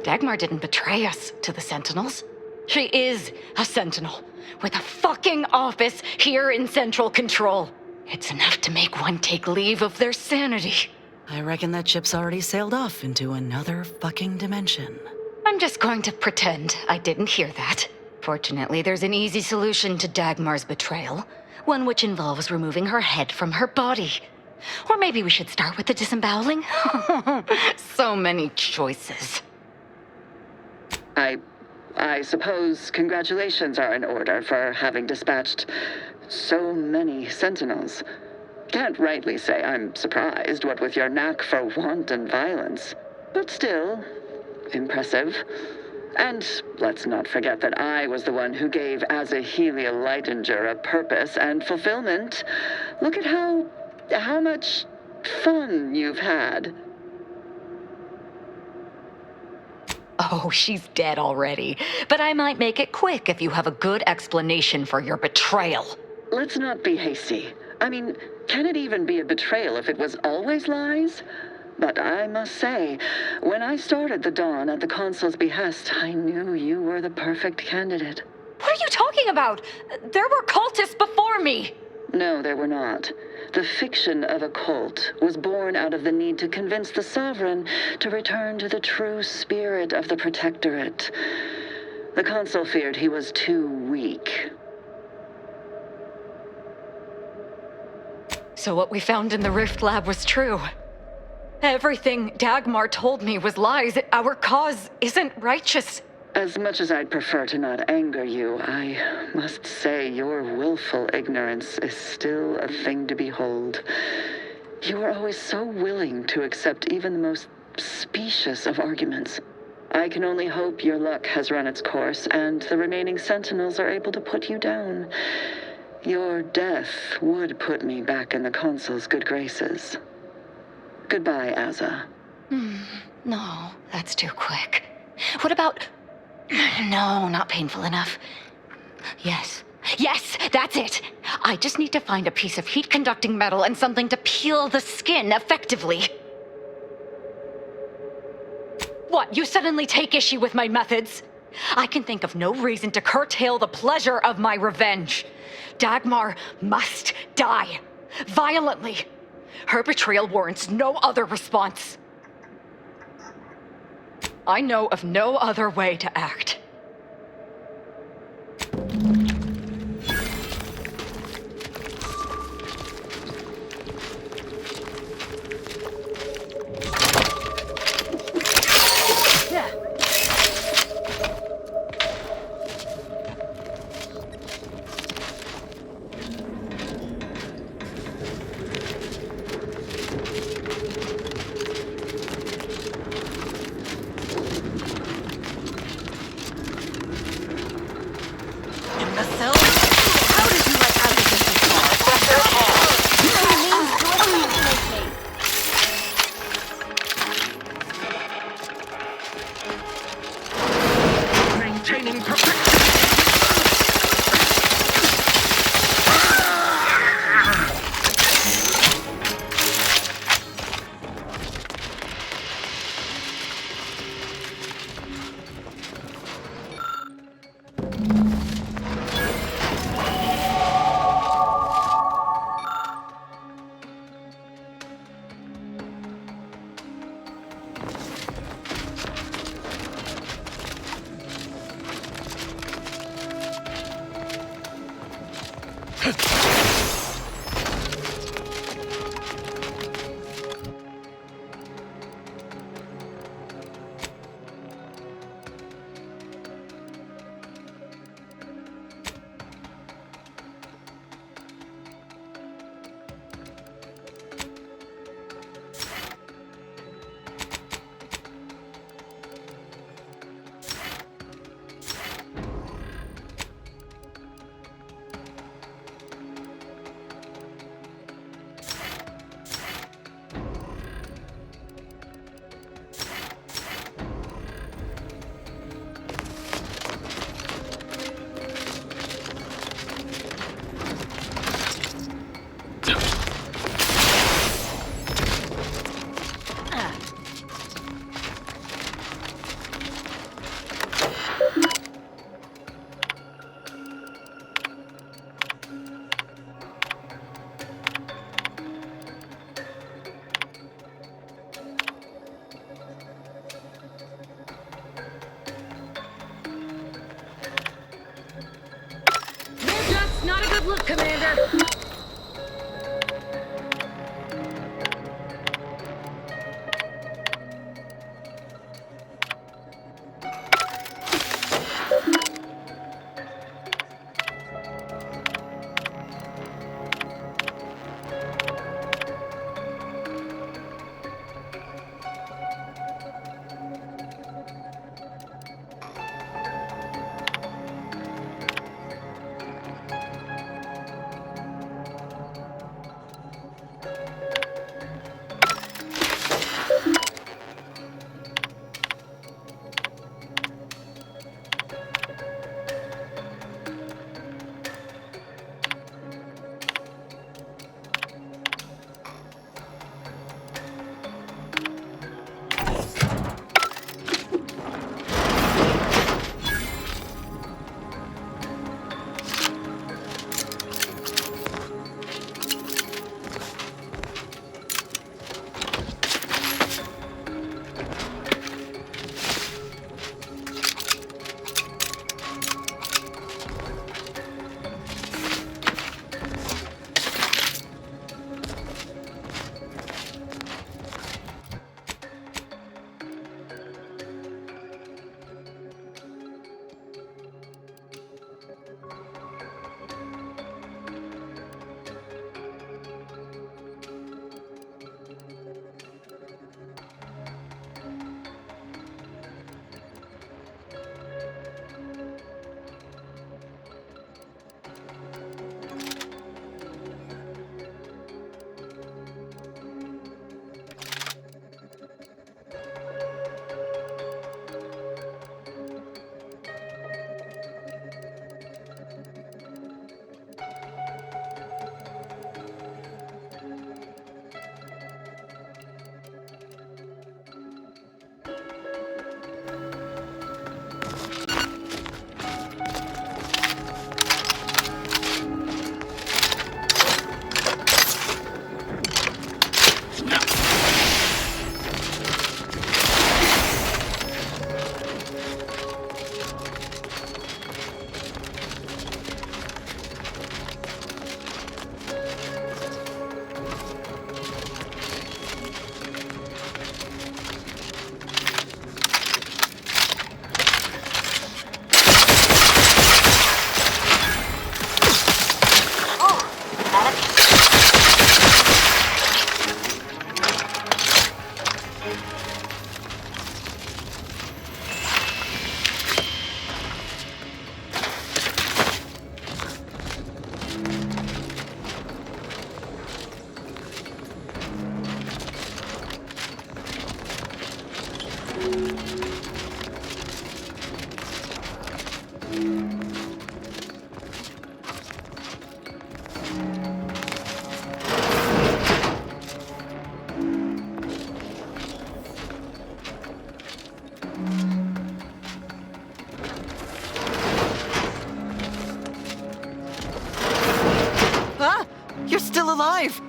Dagmar didn't betray us to the Sentinels. She is a Sentinel, with a fucking office here in Central Control. It's enough to make one take leave of their sanity. I reckon that ship's already sailed off into another fucking dimension. I'm just going to pretend I didn't hear that. Fortunately, there's an easy solution to Dagmar's betrayal, one which involves removing her head from her body. Or maybe we should start with the disemboweling? So many choices. I suppose congratulations are in order for having dispatched so many Sentinels. Can't rightly say I'm surprised, what with your knack for wanton violence. But still, impressive. And let's not forget that I was the one who gave Azahelia Leitinger a purpose and fulfillment. Look at how much fun you've had. Oh, she's dead already. But I might make it quick if you have a good explanation for your betrayal. Let's not be hasty. I mean, can it even be a betrayal if it was always lies? But I must say, when I started the Dawn at the Consul's behest, I knew you were the perfect candidate. What are you talking about? There were cultists before me. No, there were not. The fiction of a cult was born out of the need to convince the Sovereign to return to the true spirit of the Protectorate. The Consul feared he was too weak. So what we found in the Rift Lab was true. Everything Dagmar told me was lies. Our cause isn't righteous. As much as I'd prefer to not anger you, I must say your willful ignorance is still a thing to behold. You are always so willing to accept even the most specious of arguments. I can only hope your luck has run its course and the remaining Sentinels are able to put you down. Your death would put me back in the Consul's good graces. Goodbye, Aza. No, that's too quick. What about... No, not painful enough. Yes, that's it. I just need to find a piece of heat-conducting metal and something to peel the skin effectively. What, you suddenly take issue with my methods? I can think of no reason to curtail the pleasure of my revenge. Dagmar must die. Violently. Her betrayal warrants no other response. I know of no other way to act. Commander! Alive!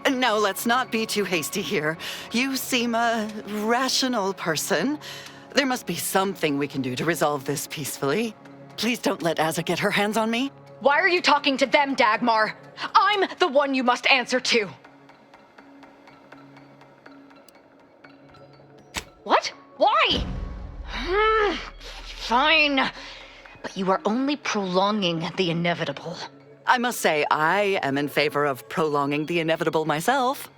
No, let's not be too hasty here. You seem a rational person. There must be something we can do to resolve this peacefully. Please don't let Azza get her hands on me. Why are you talking to them, Dagmar? I'm the one you must answer to. What? Why? Fine. But you are only prolonging the inevitable. I must say, I am in favor of prolonging the inevitable myself.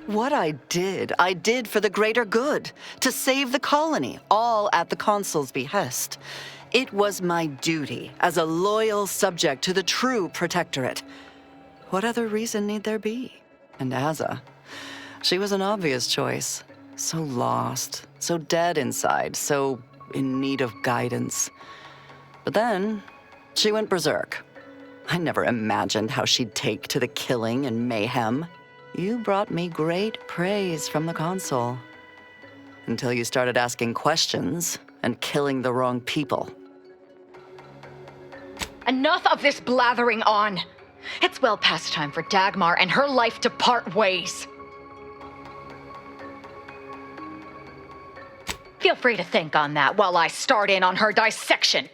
What I did for the greater good, to save the colony, all at the consul's behest. It was my duty as a loyal subject to the true protectorate. What other reason need there be? And Azza, she was an obvious choice. So lost, so dead inside, so in need of guidance. But then, she went berserk. I never imagined how she'd take to the killing and mayhem. You brought me great praise from the consul. Until you started asking questions and killing the wrong people. Enough of this blathering on. It's well past time for Dagmar and her life to part ways. Feel free to think on that while I start in on her dissection.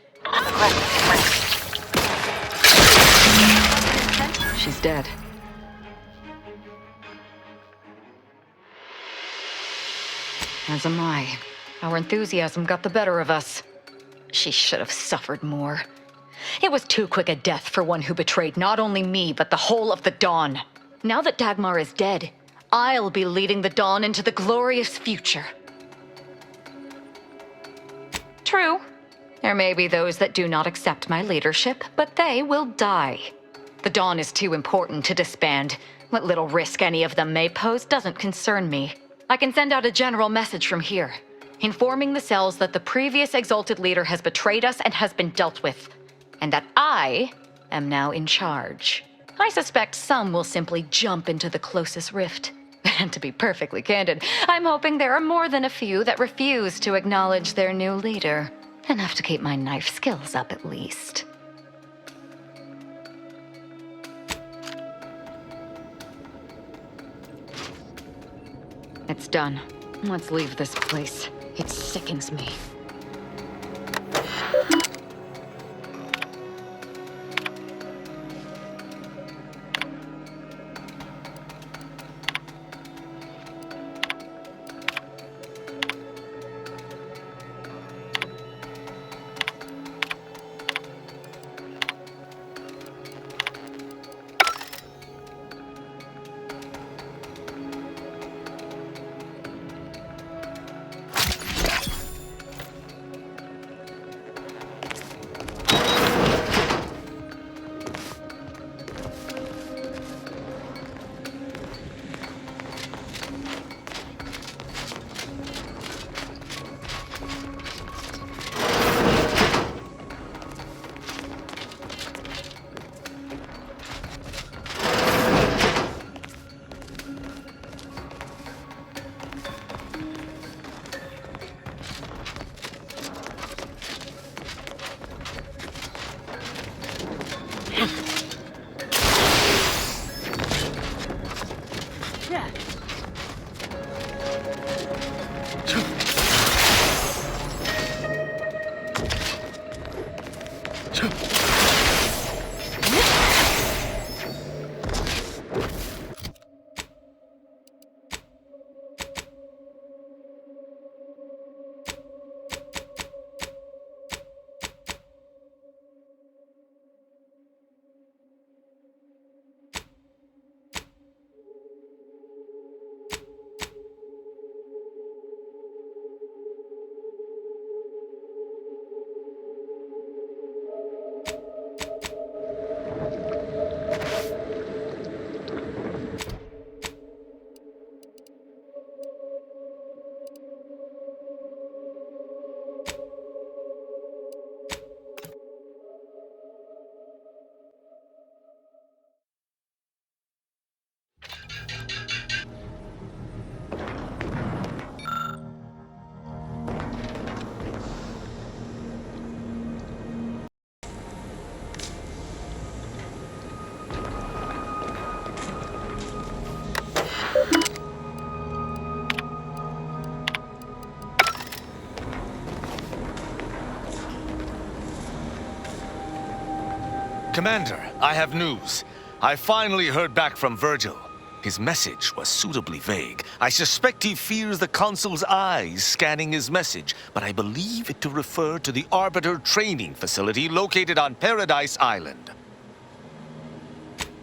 she's dead. As am I. Our enthusiasm got the better of us. She should have suffered more. It was too quick a death for one who betrayed not only me, but the whole of the Dawn. Now that Dagmar is dead, I'll be leading the Dawn into the glorious future. True. There may be those that do not accept my leadership, but they will die. The Dawn is too important to disband. What little risk any of them may pose doesn't concern me. I can send out a general message from here, informing the cells that the previous exalted leader has betrayed us and has been dealt with, and that I am now in charge. I suspect some will simply jump into the closest rift. And to be perfectly candid, I'm hoping there are more than a few that refuse to acknowledge their new leader. Enough to keep my knife skills up, at least. It's done. Let's leave this place. It sickens me. Commander, I have news. I finally heard back from Virgil. His message was suitably vague. I suspect he fears the Consul's eyes scanning his message, but I believe it to refer to the Arbiter training facility located on Paradise Island.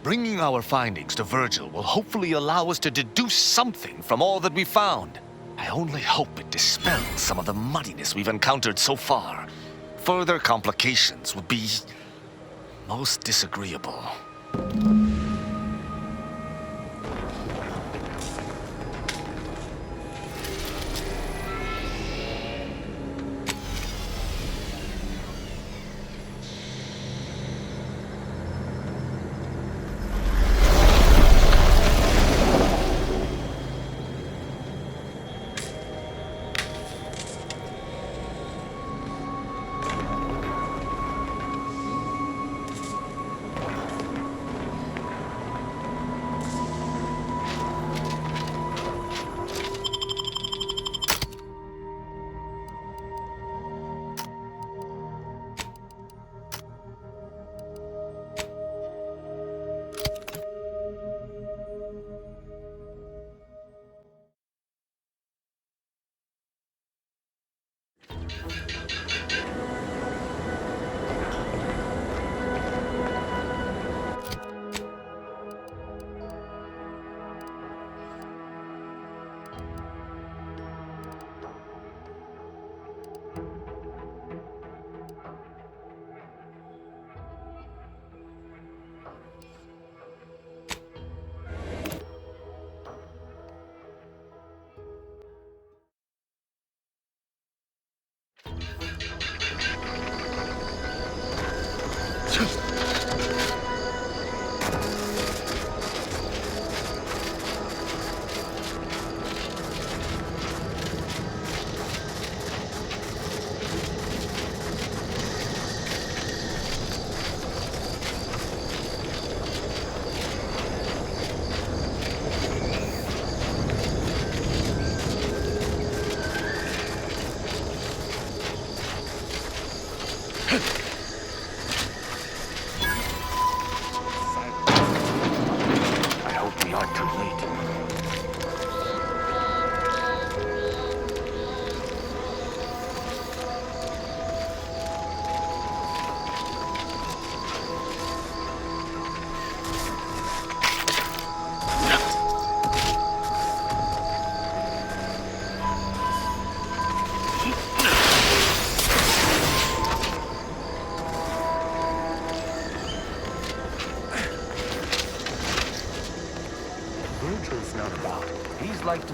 Bringing our findings to Virgil will hopefully allow us to deduce something from all that we found. I only hope it dispels some of the muddiness we've encountered so far. Further complications would be most disagreeable.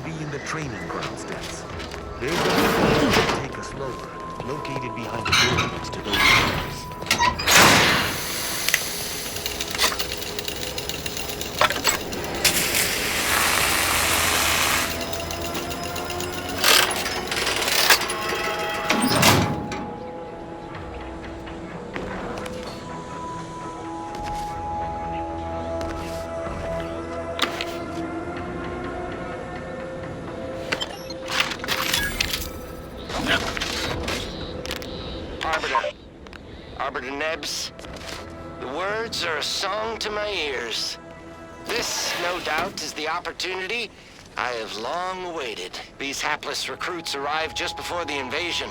be in the training grounds depths. There's a room to take us lower, located behind the door next to those doors. Arbiter Nebs, the words are a song to my ears. This, no doubt, is the opportunity I have long awaited. These hapless recruits arrived just before the invasion.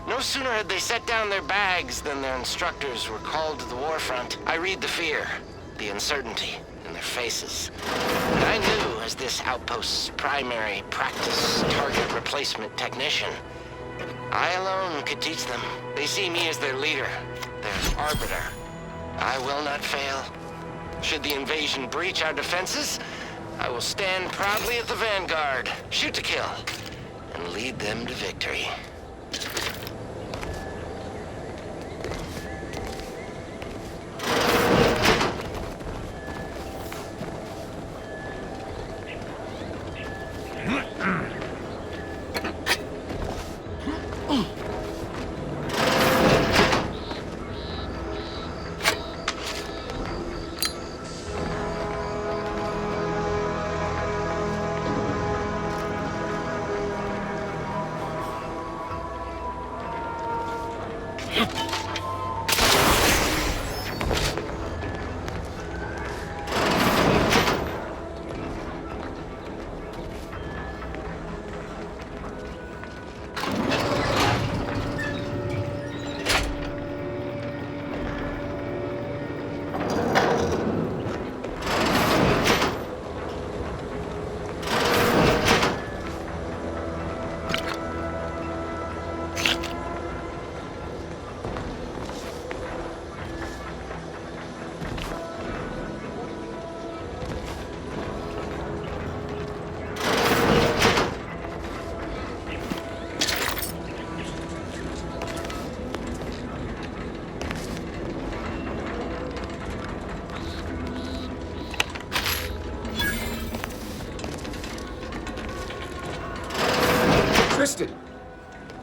No sooner had they set down their bags than their instructors were called to the war front. I read the fear, the uncertainty in their faces. And I knew, as this outpost's primary practice target replacement technician, I alone could teach them. They see me as their leader, their arbiter. I will not fail. Should the invasion breach our defenses, I will stand proudly at the vanguard, shoot to kill, and lead them to victory.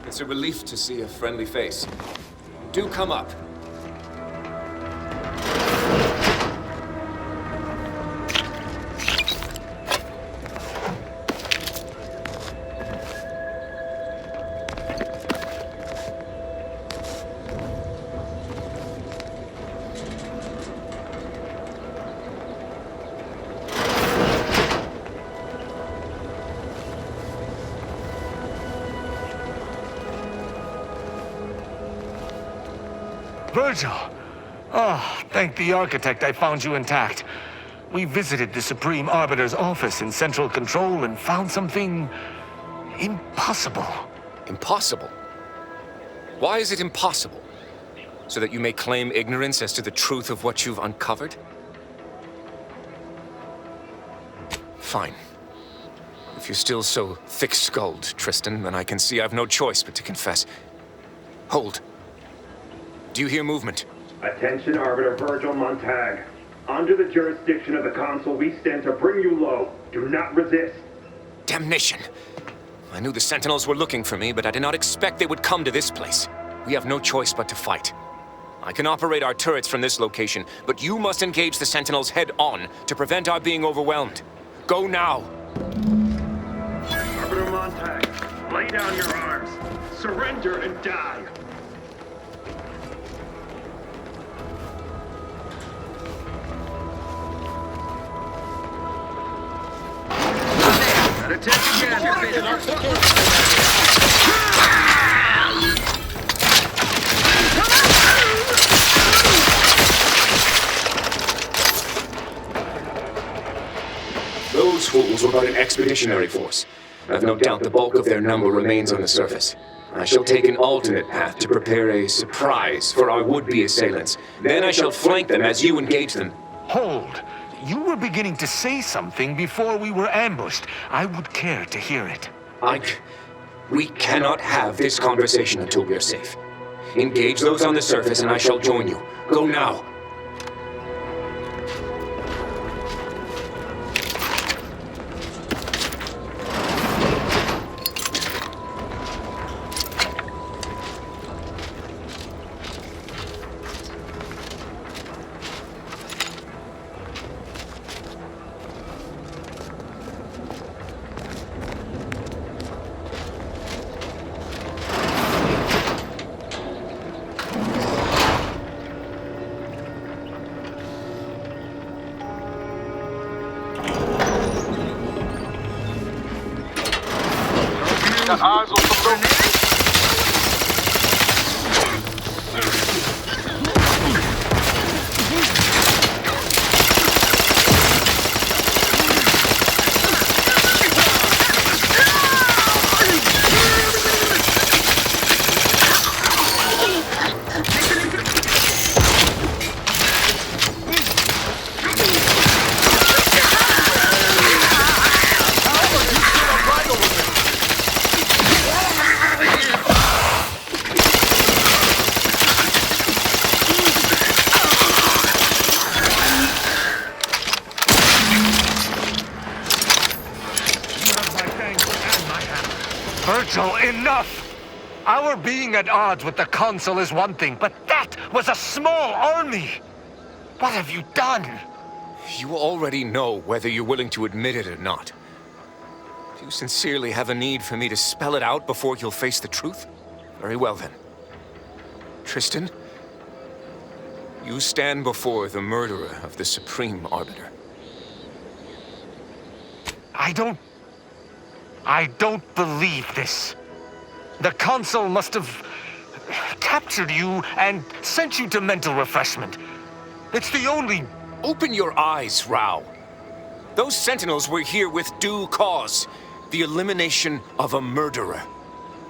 It's a relief to see a friendly face. Do come up. Virgil! Oh, thank the architect I found you intact. We visited the Supreme Arbiter's office in Central Control and found something impossible. Impossible? Why is it impossible? So that you may claim ignorance as to the truth of what you've uncovered? Fine. If you're still so thick-skulled, Tristan, then I can see I've no choice but to confess. Hold. Do you hear movement? Attention, Arbiter Virgil Montag. Under the jurisdiction of the Council, we stand to bring you low. Do not resist. Damnation! I knew the Sentinels were looking for me, but I did not expect they would come to this place. We have no choice but to fight. I can operate our turrets from this location, but you must engage the Sentinels head-on to prevent our being overwhelmed. Go now! Arbiter Montag, lay down your arms. Surrender and die. Attention, Those fools were but an expeditionary force. I've no doubt the bulk of their number remains on the surface. I shall take an alternate path to prepare a surprise for our would-be assailants. Then I shall flank them as you engage them. Hold! You were beginning to say something before we were ambushed. I would care to hear it. We cannot have this conversation until we're safe. Engage those on the surface and I shall join you. Go now. Got eyes on some grenades? Virgil, enough! Our being at odds with the Consul is one thing, but that was a small army! What have you done? You already know whether you're willing to admit it or not. Do you sincerely have a need for me to spell it out before you'll face the truth? Very well then. Tristan, you stand before the murderer of the Supreme Arbiter. I don't believe this. The Consul must have captured you and sent you to mental refreshment. It's the only... Open your eyes, Rao. Those Sentinels were here with due cause. The elimination of a murderer.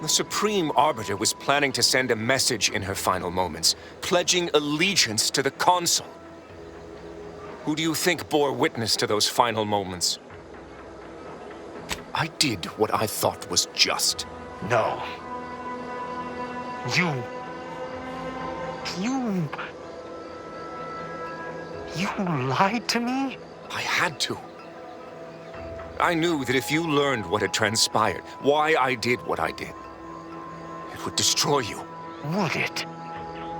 The Supreme Arbiter was planning to send a message in her final moments, pledging allegiance to the Consul. Who do you think bore witness to those final moments? I did what I thought was just. No. You lied to me? I had to. I knew that if you learned what had transpired, why I did what I did, it would destroy you. Would it?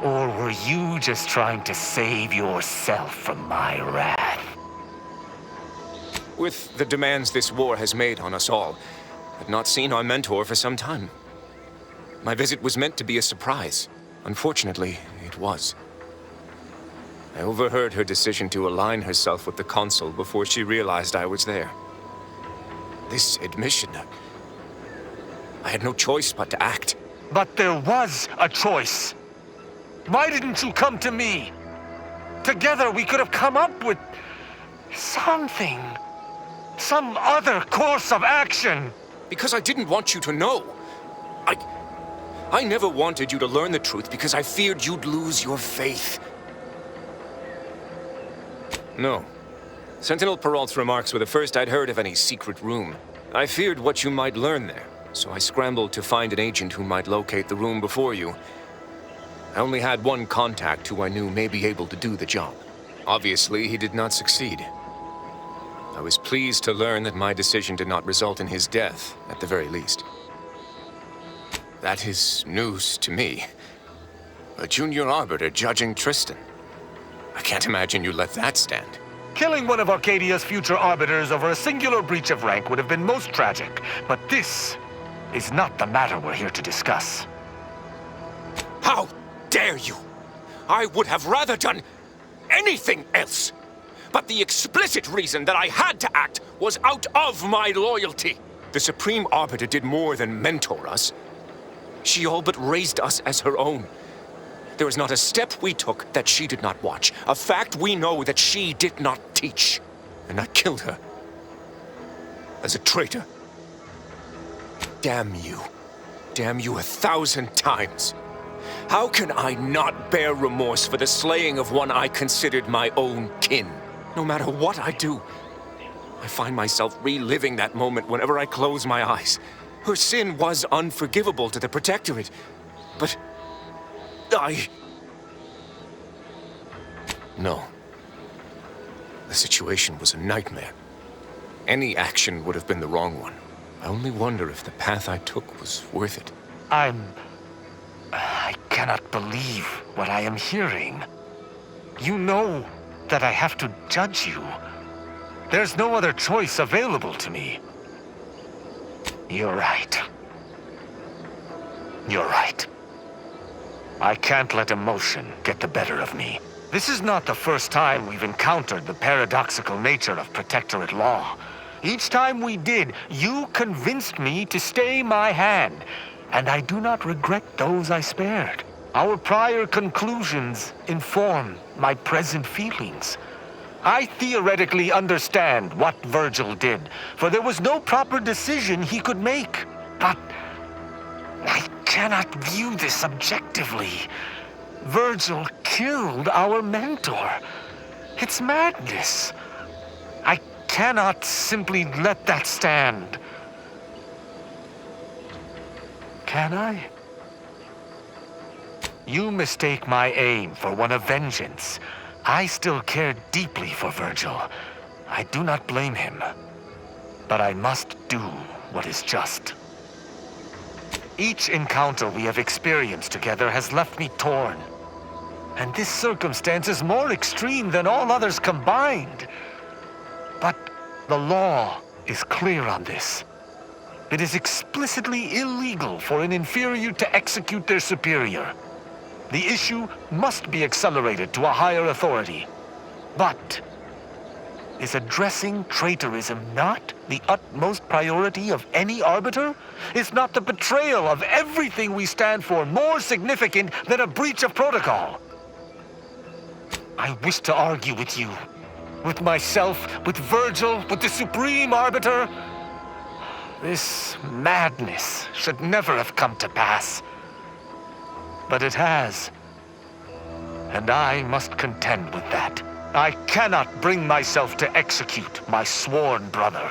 Or were you just trying to save yourself from my wrath? With the demands this war has made on us all, I'd not seen our mentor for some time. My visit was meant to be a surprise. Unfortunately, it was. I overheard her decision to align herself with the Consul before she realized I was there. This admission, I had no choice but to act. But there was a choice. Why didn't you come to me? Together we could have come up with something. Some other course of action. Because I didn't want you to know. I never wanted you to learn the truth because I feared you'd lose your faith. No. Sentinel Peralt's remarks were the first I'd heard of any secret room. I feared what you might learn there, so I scrambled to find an agent who might locate the room before you. I only had one contact who I knew may be able to do the job. Obviously, he did not succeed. I was pleased to learn that my decision did not result in his death, at the very least. That is news to me. A junior arbiter judging Tristan. I can't imagine you let that stand. Killing one of Arcadia's future arbiters over a singular breach of rank would have been most tragic, but this is not the matter we're here to discuss. How dare you! I would have rather done anything else. But the explicit reason that I had to act was out of my loyalty. The Supreme Arbiter did more than mentor us. She all but raised us as her own. There is not a step we took that she did not watch. A fact we know that she did not teach. And I killed her. As a traitor. Damn you. Damn you 1,000 times. How can I not bear remorse for the slaying of one I considered my own kin? No matter what I do, I find myself reliving that moment whenever I close my eyes. Her sin was unforgivable to the Protectorate, but No. The situation was a nightmare. Any action would have been the wrong one. I only wonder if the path I took was worth it. I cannot believe what I am hearing. You know that I have to judge you. There's no other choice available to me. You're right. You're right. I can't let emotion get the better of me. This is not the first time we've encountered the paradoxical nature of Protectorate law. Each time we did, you convinced me to stay my hand, and I do not regret those I spared. Our prior conclusions inform my present feelings. I theoretically understand what Virgil did, for there was no proper decision he could make. But I cannot view this objectively. Virgil killed our mentor. It's madness. I cannot simply let that stand. Can I? You mistake my aim for one of vengeance. I still care deeply for Virgil. I do not blame him. But I must do what is just. Each encounter we have experienced together has left me torn. And this circumstance is more extreme than all others combined. But the law is clear on this. It is explicitly illegal for an inferior to execute their superior. The issue must be accelerated to a higher authority. But is addressing traitorism not the utmost priority of any arbiter? Is not the betrayal of everything we stand for more significant than a breach of protocol? I wish to argue with you, with myself, with Virgil, with the Supreme Arbiter. This madness should never have come to pass. But it has. And I must contend with that. I cannot bring myself to execute my sworn brother.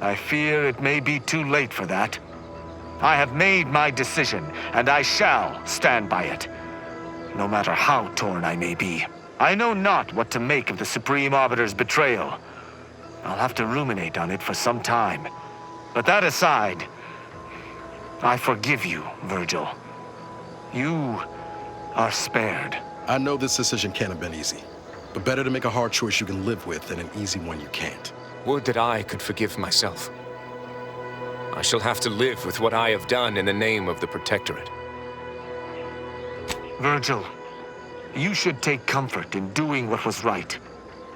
I fear it may be too late for that. I have made my decision, and I shall stand by it. No matter how torn I may be. I know not what to make of the Supreme Arbiter's betrayal. I'll have to ruminate on it for some time. But that aside, I forgive you, Virgil. You are spared. I know this decision can't have been easy, but better to make a hard choice you can live with than an easy one you can't. Would that I could forgive myself. I shall have to live with what I have done in the name of the Protectorate. Virgil, you should take comfort in doing what was right.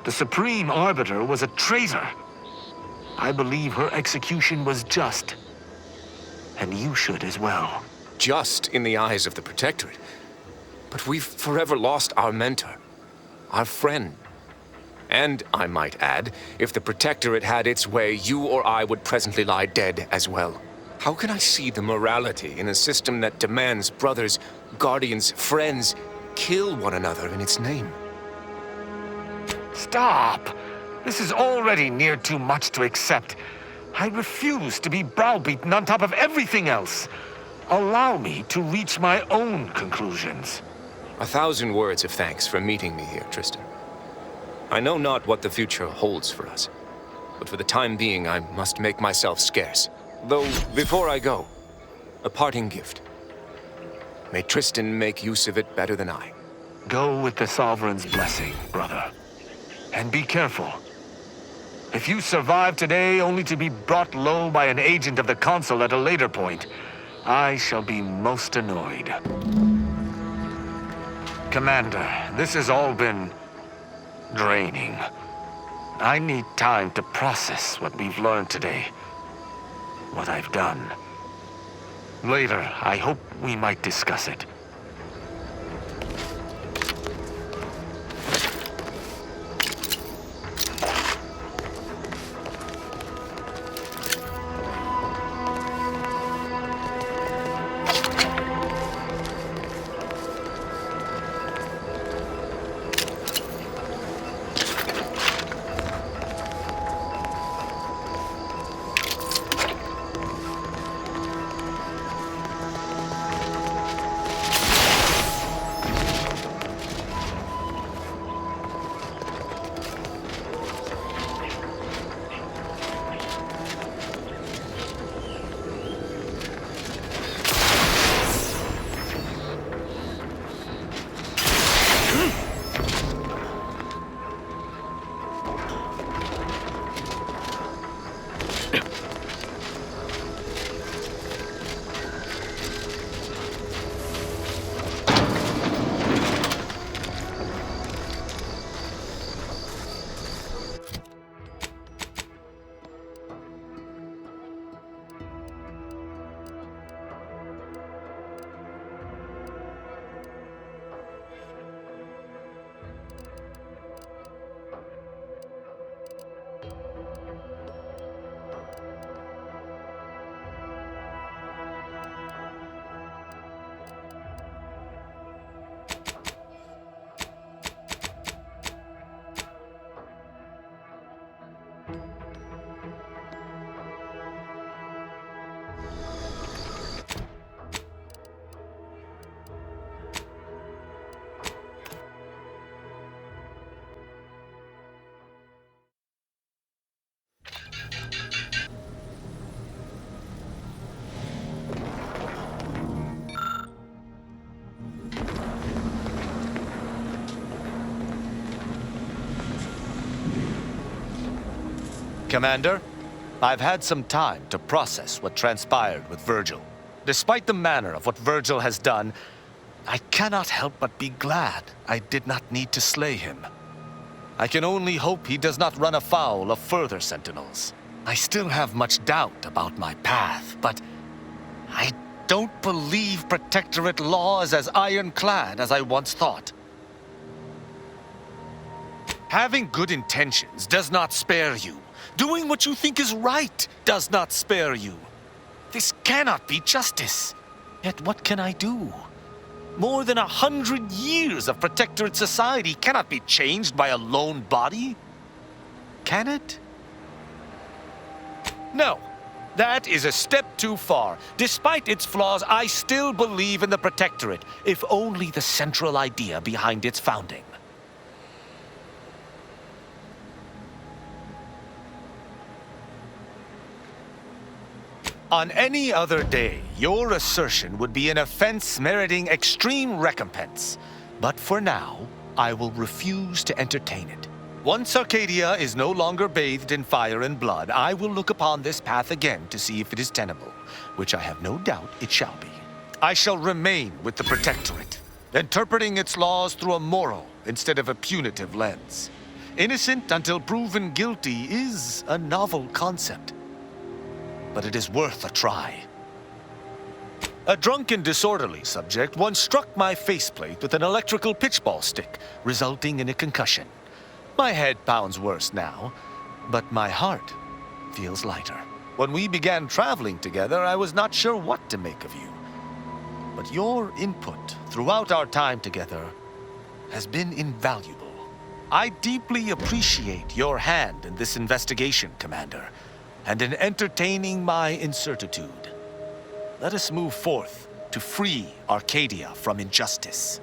The Supreme Arbiter was a traitor. I believe her execution was just. And you should as well. Just in the eyes of the Protectorate. But we've forever lost our mentor, our friend. And, I might add, if the Protectorate had its way, you or I would presently lie dead as well. How can I see the morality in a system that demands brothers, guardians, friends kill one another in its name? Stop! This is already near too much to accept. I refuse to be browbeaten on top of everything else. Allow me to reach my own conclusions. 1,000 words of thanks for meeting me here, Tristan. I know not what the future holds for us, but for the time being I must make myself scarce. Though, before I go, a parting gift. May Tristan make use of it better than I. Go with the Sovereign's blessing, brother. And be careful. If you survive today only to be brought low by an agent of the Consul at a later point, I shall be most annoyed. Commander, this has all been draining. I need time to process what we've learned today. What I've done. Later, I hope we might discuss it. Commander, I've had some time to process what transpired with Virgil. Despite the manner of what Virgil has done, I cannot help but be glad I did not need to slay him. I can only hope he does not run afoul of further Sentinels. I still have much doubt about my path, but I don't believe Protectorate law is as ironclad as I once thought. Having good intentions does not spare you. Doing what you think is right does not spare you. This cannot be justice. Yet what can I do? More than 100 years of Protectorate society cannot be changed by a lone body. Can it? No. That is a step too far. Despite its flaws, I still believe in the Protectorate, if only the central idea behind its founding. On any other day, your assertion would be an offense meriting extreme recompense. But for now, I will refuse to entertain it. Once Arcadia is no longer bathed in fire and blood, I will look upon this path again to see if it is tenable, which I have no doubt it shall be. I shall remain with the Protectorate, interpreting its laws through a moral instead of a punitive lens. Innocent until proven guilty is a novel concept, but it is worth a try. A drunken, disorderly subject once struck my faceplate with an electrical pitchball stick, resulting in a concussion. My head pounds worse now, but my heart feels lighter. When we began traveling together, I was not sure what to make of you. But your input throughout our time together has been invaluable. I deeply appreciate your hand in this investigation, Commander, and in entertaining my incertitude. Let us move forth to free Arcadia from injustice.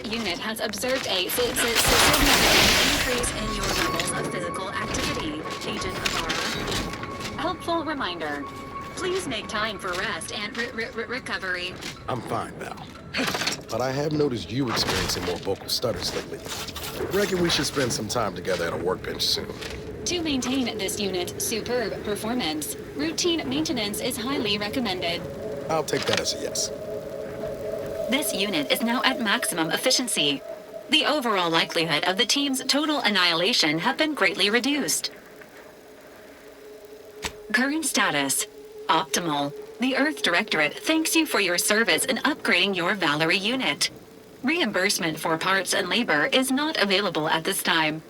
unit has observed a significant increase in your levels of physical activity, Agent Navarro. Helpful reminder. Please make time for rest and recovery. I'm fine now. But I have noticed you experiencing more vocal stutters lately. Reckon we should spend some time together at a workbench soon. To maintain this unit's superb performance, routine maintenance is highly recommended. I'll take that as a yes. This unit is now at maximum efficiency. The overall likelihood of the team's total annihilation have been greatly reduced. Current status: optimal. The Earth Directorate thanks you for your service in upgrading your Valerie unit. Reimbursement for parts and labor is not available at this time.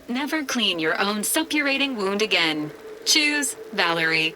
Never clean your own suppurating wound again. Choose Valerie.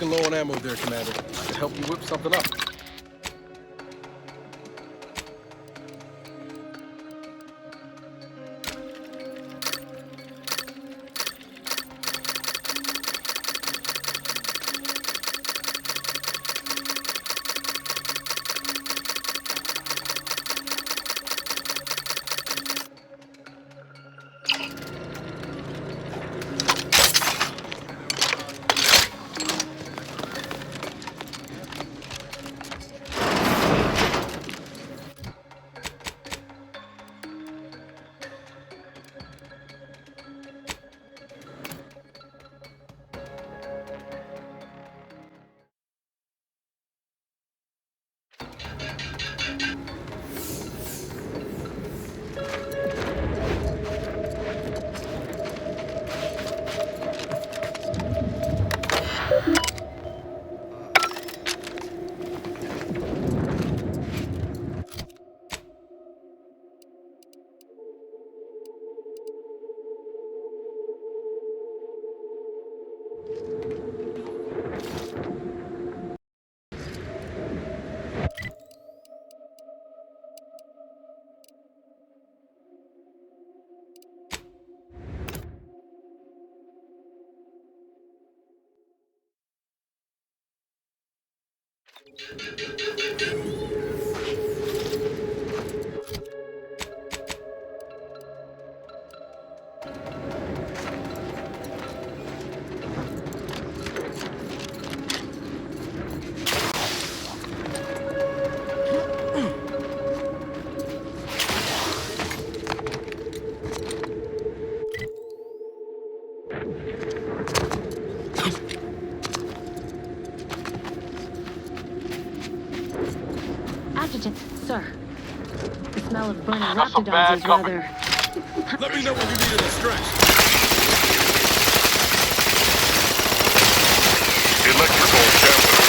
looking low on ammo there, Commander. I could help you whip something up. Adjutant, sir. The smell of burning That's some raptidons bad is company. rather... Let me know when you need a stretch. Electrical damage.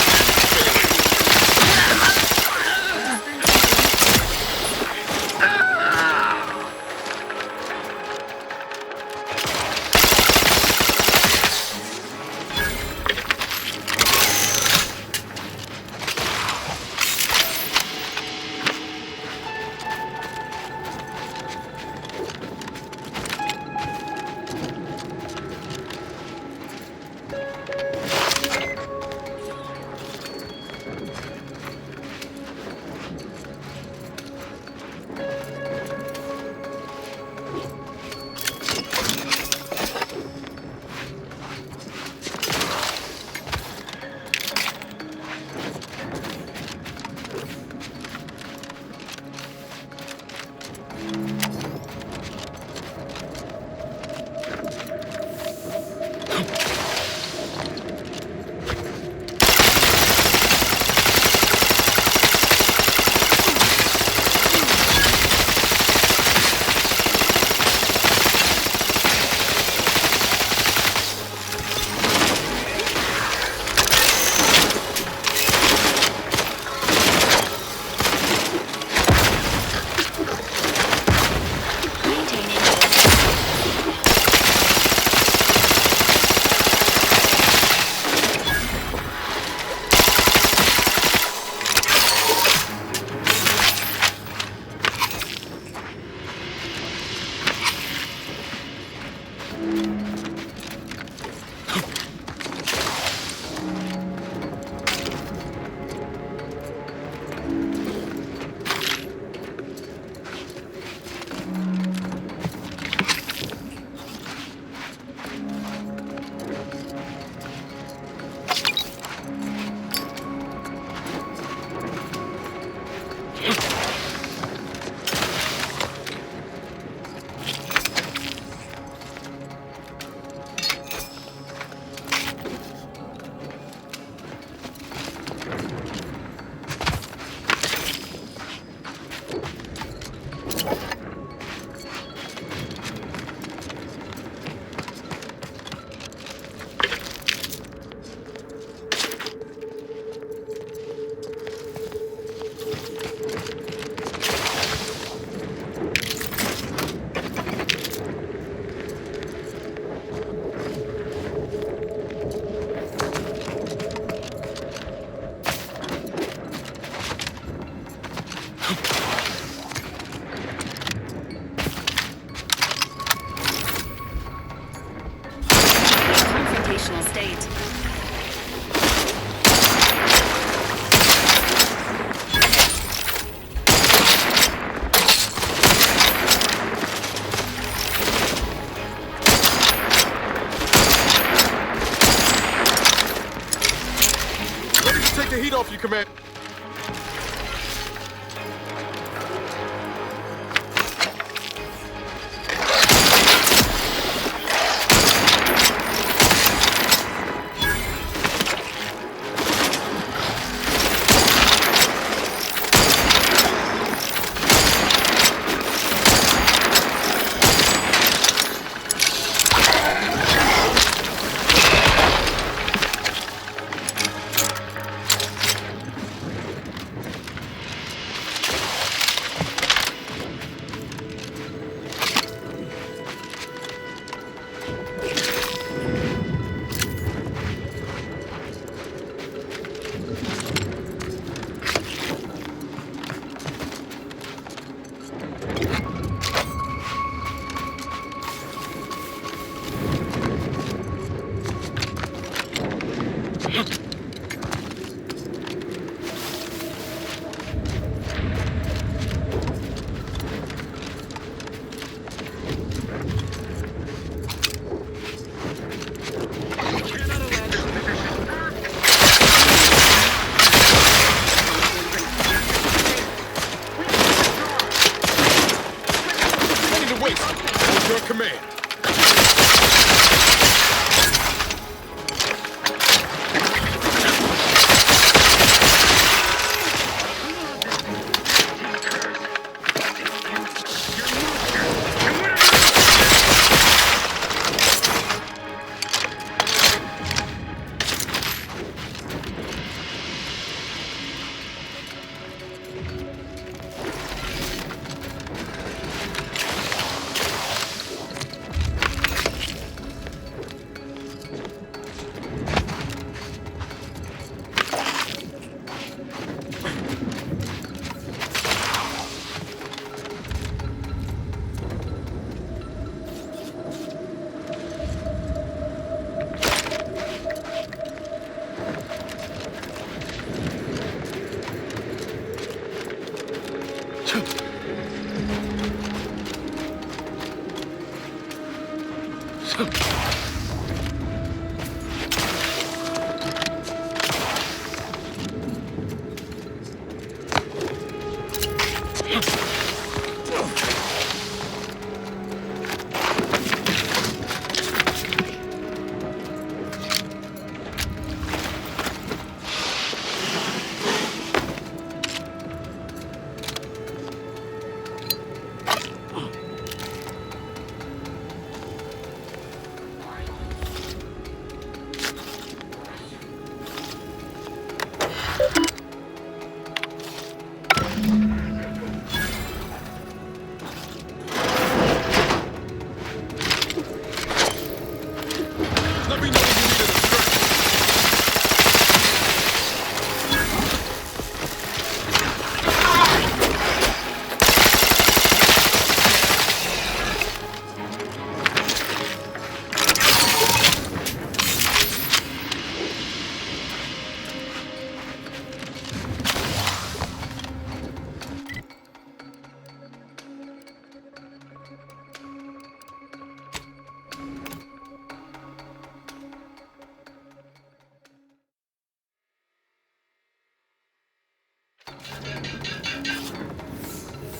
help you, Command.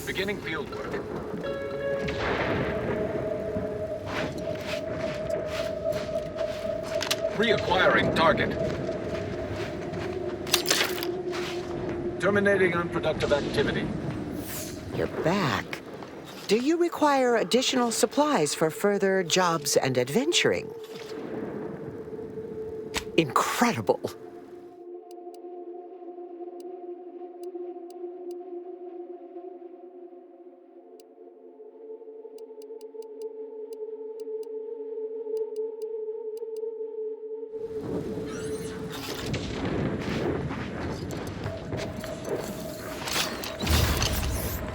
Beginning field work. Reacquiring target. Terminating unproductive activity. You're back. Do you require additional supplies for further jobs and adventuring? Incredible.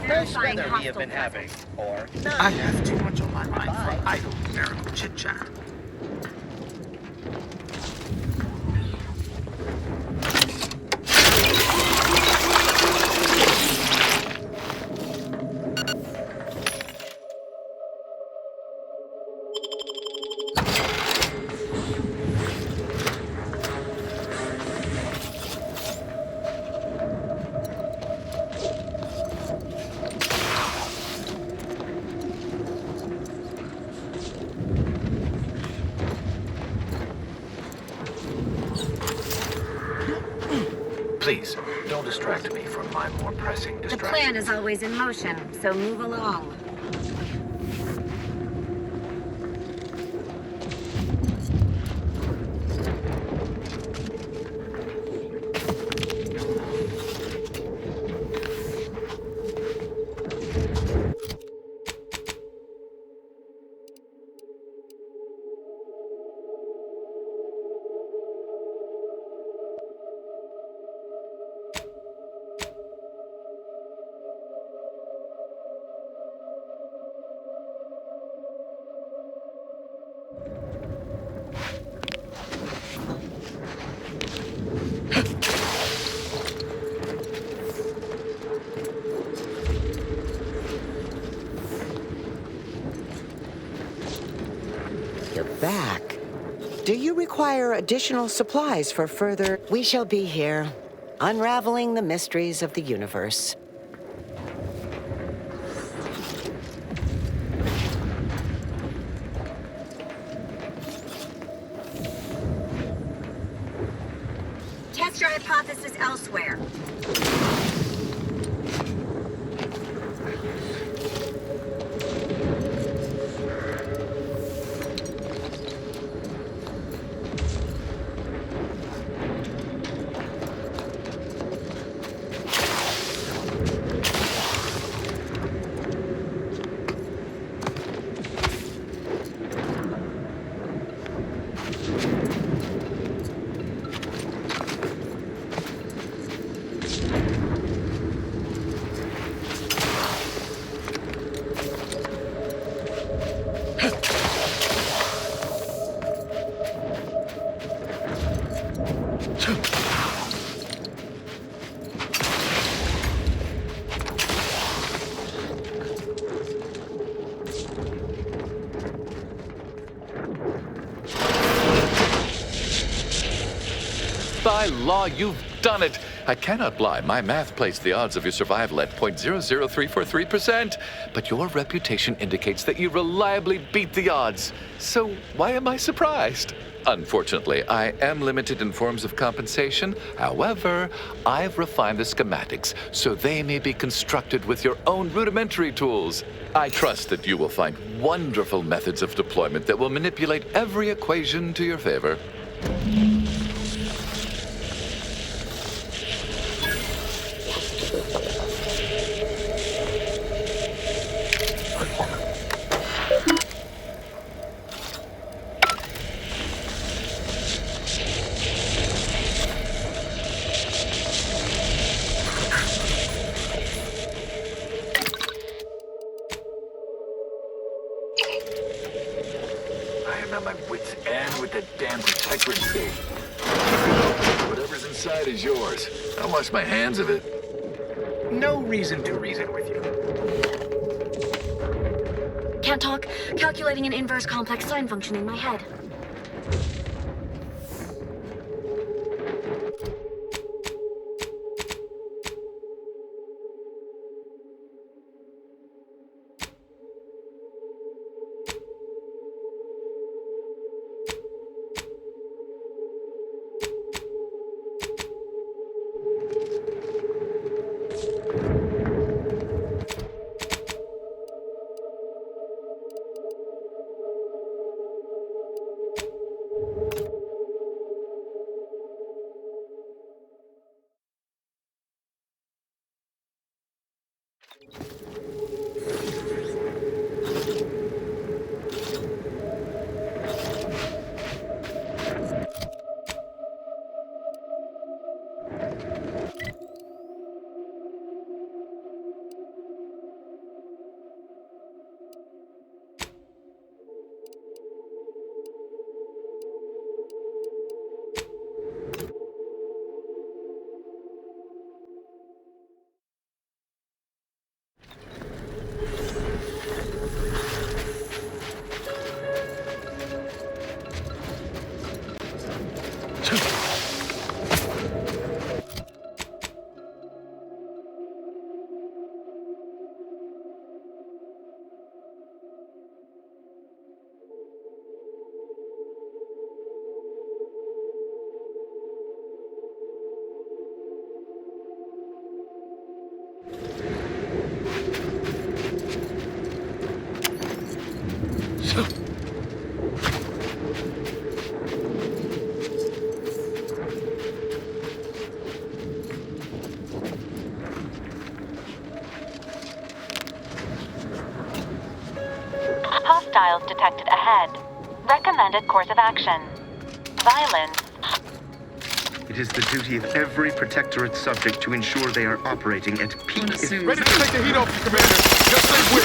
Nice weather we have been having, or I have too much on my mind for idle numerical chit-chat. Please, don't distract me from my more pressing The distraction. plan is always in motion, so move along. You're back. Do you require additional supplies for further? We shall be here, unraveling the mysteries of the universe. Test your hypothesis elsewhere. By law, you've done it. I cannot lie. My math placed the odds of your survival at 0.00343%. But your reputation indicates that you reliably beat the odds. So why am I surprised? Unfortunately, I am limited in forms of compensation. However, I've refined the schematics so they may be constructed with your own rudimentary tools. I trust that you will find wonderful methods of deployment that will manipulate every equation to your favor. I am at my wit's end with the damn protector state. Whatever's inside is yours. I'll wash my hands of it. No reason to reason with you. Can't talk. Calculating an inverse complex sine function in my head. Hostiles detected ahead. Recommended course of action: violence. It is the duty of every Protectorate subject to ensure they are operating at peak efficiency. Ready to take the heat off you, Commander. Just say which.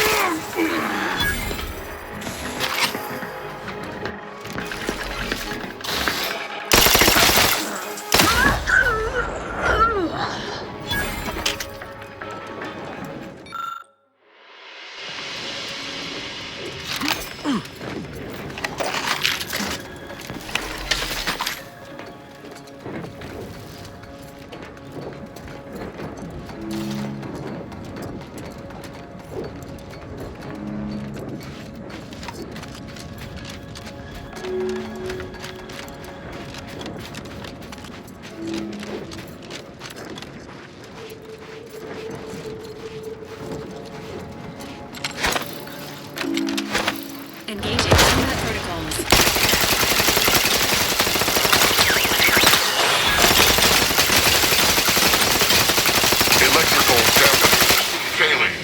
Engaging combat protocols. Electrical damage. Failing.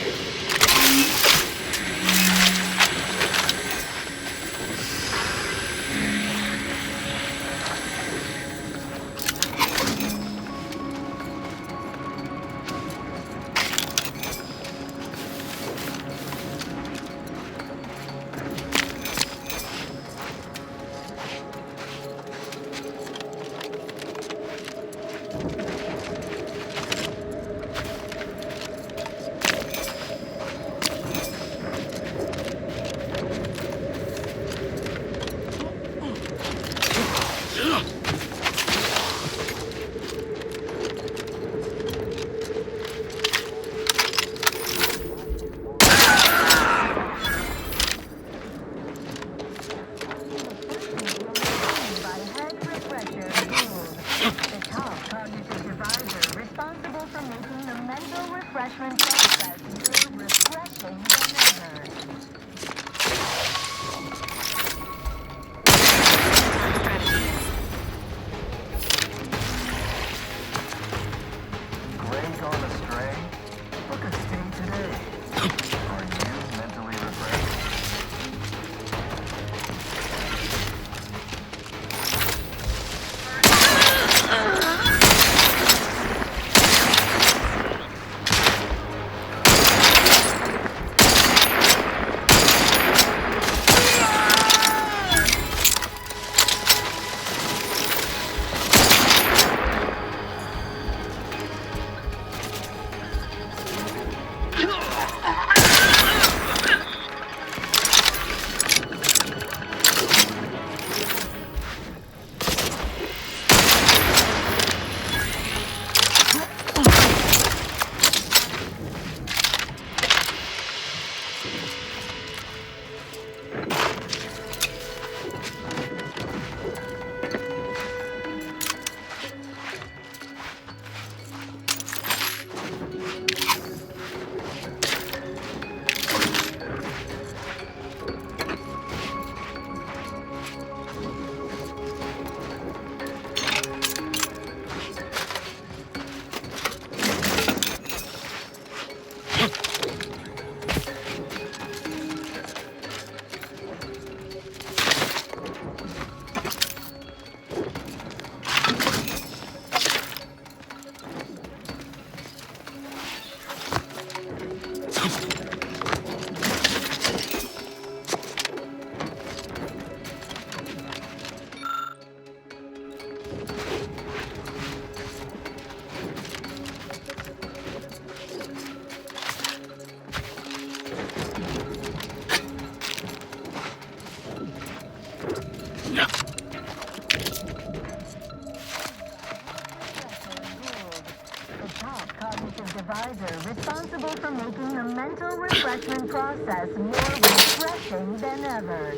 Advisor responsible for making the mental refreshment process more refreshing than ever.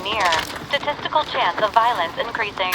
near. Statistical chance of violence increasing.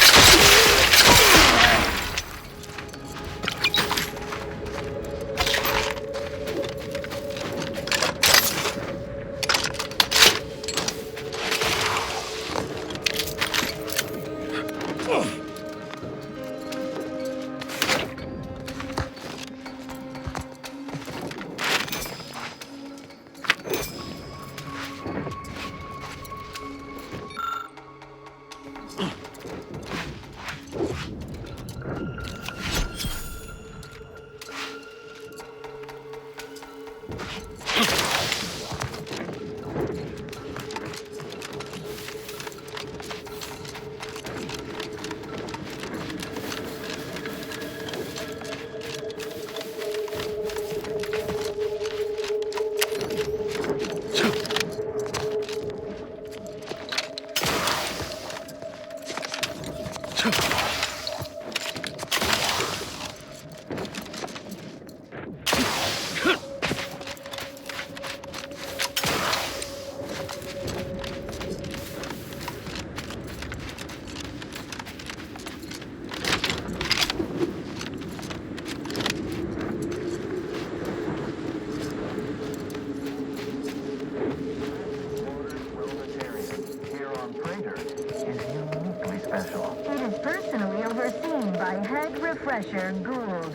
It is personally overseen by Head Refresher Gould,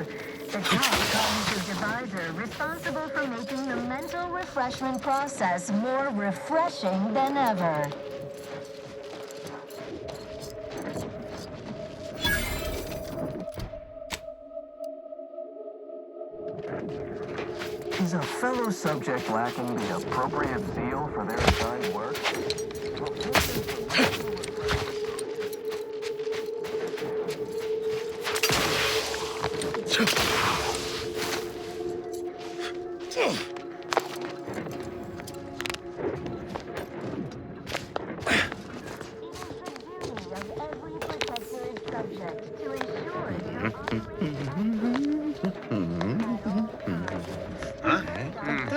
the top cognitive divisor responsible for making the mental refreshment process more refreshing than ever. Is a fellow subject lacking the appropriate zeal for their assigned work?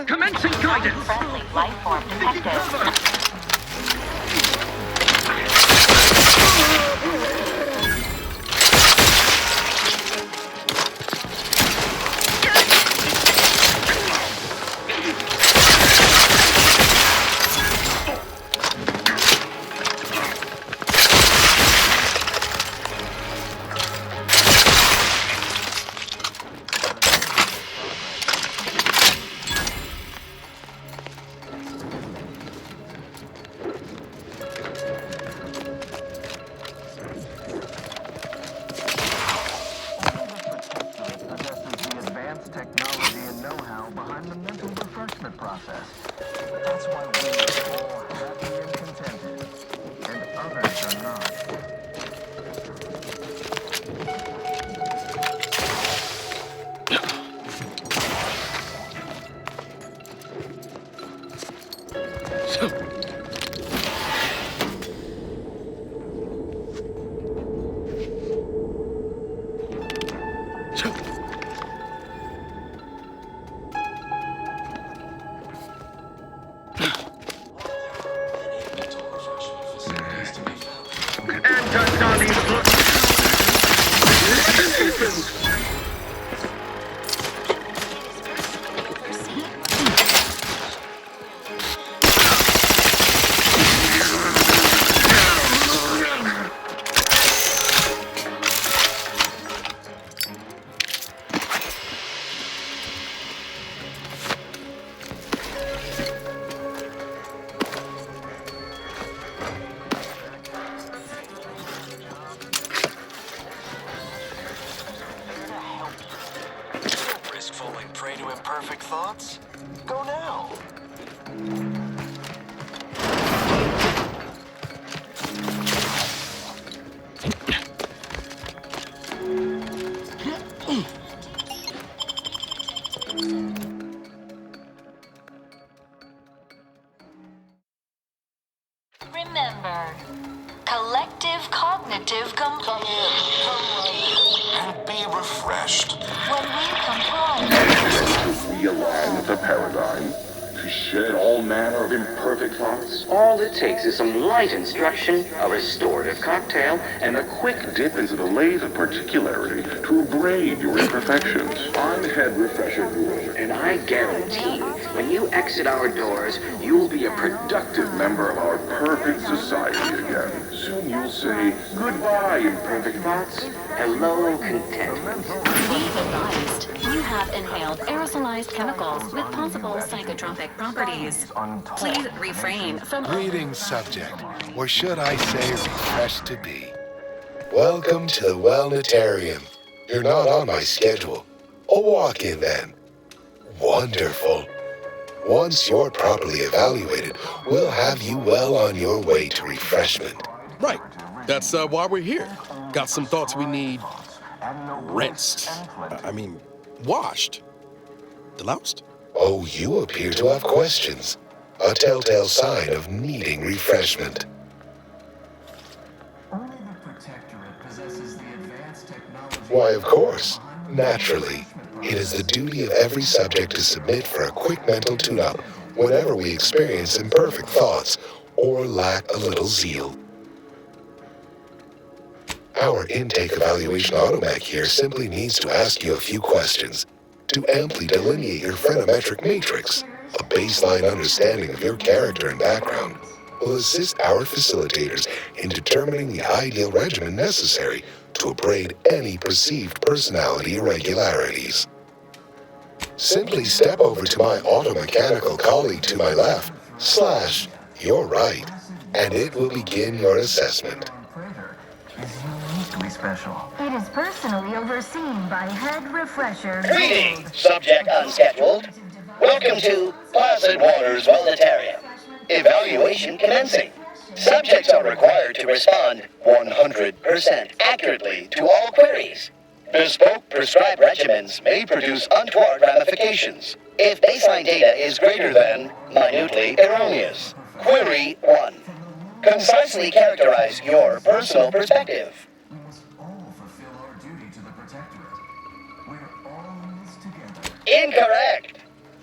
Commencing guidance! Friendly life form detected. Technology and know-how behind the mental refreshment process. That's why we are all happy and contented, and others are not. Prey to imperfect thoughts? Go now. Remember, collective cognitive component. And be refreshed. When we comply. Realign the paradigm to shed all manner of imperfect thoughts? All it takes is some light instruction, a restorative cocktail, And a quick dip into the lathe of particularity to abrade your imperfections. I'm Head Refresher Gould. and I guarantee when you exit our doors, you'll be a Productive member of our perfect society again. Soon you'll say, goodbye, imperfect thoughts. hello contentment. Be advised, you have inhaled aerosolized chemicals with possible psychotropic properties. Please refrain from... Greetings, subject, or should I say refreshed to be. Welcome to the Wellnetarium. You're not on my schedule. A walk-in then. Wonderful. Once you're properly evaluated, we'll have you well on your way to refreshment. Right. That's why we're here. Got some thoughts we need rinsed. Washed. Deloused? Oh, you appear to have questions. A telltale sign of needing refreshment. Why, of course. Naturally. It is the duty of every subject to submit for a quick mental tune-up whenever we experience imperfect thoughts or lack a little zeal. Our intake evaluation automac here simply needs to ask you a few questions to amply delineate your phreноmetric matrix. A baseline understanding of your character and background will assist our facilitators in determining the ideal regimen necessary to abrade any perceived personality irregularities. Simply step over to my automechanical colleague to my left, / your right, and it will begin your assessment. Special. It is personally overseen by Head Refresher. Greetings, subject unscheduled. Welcome to Placid Waters Wellnetarium. Evaluation commencing. Subjects are required to respond 100% accurately to all queries. Bespoke prescribed regimens may produce untoward ramifications if baseline data is greater than minutely erroneous. Query 1. Concisely characterize your personal perspective. Incorrect.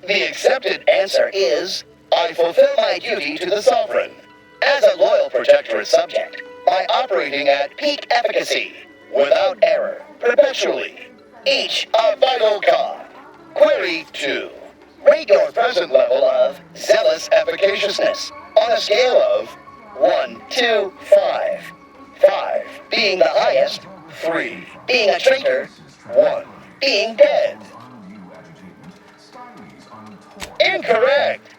The accepted answer is, I fulfill my duty to the Sovereign as a loyal protectorate subject by operating at peak efficacy, without error, perpetually. Each a vital cog. Query 2. Rate your present level of zealous efficaciousness on a scale of 1 to 5. 5 being the highest, 3 being a traitor, 1 being dead. Incorrect.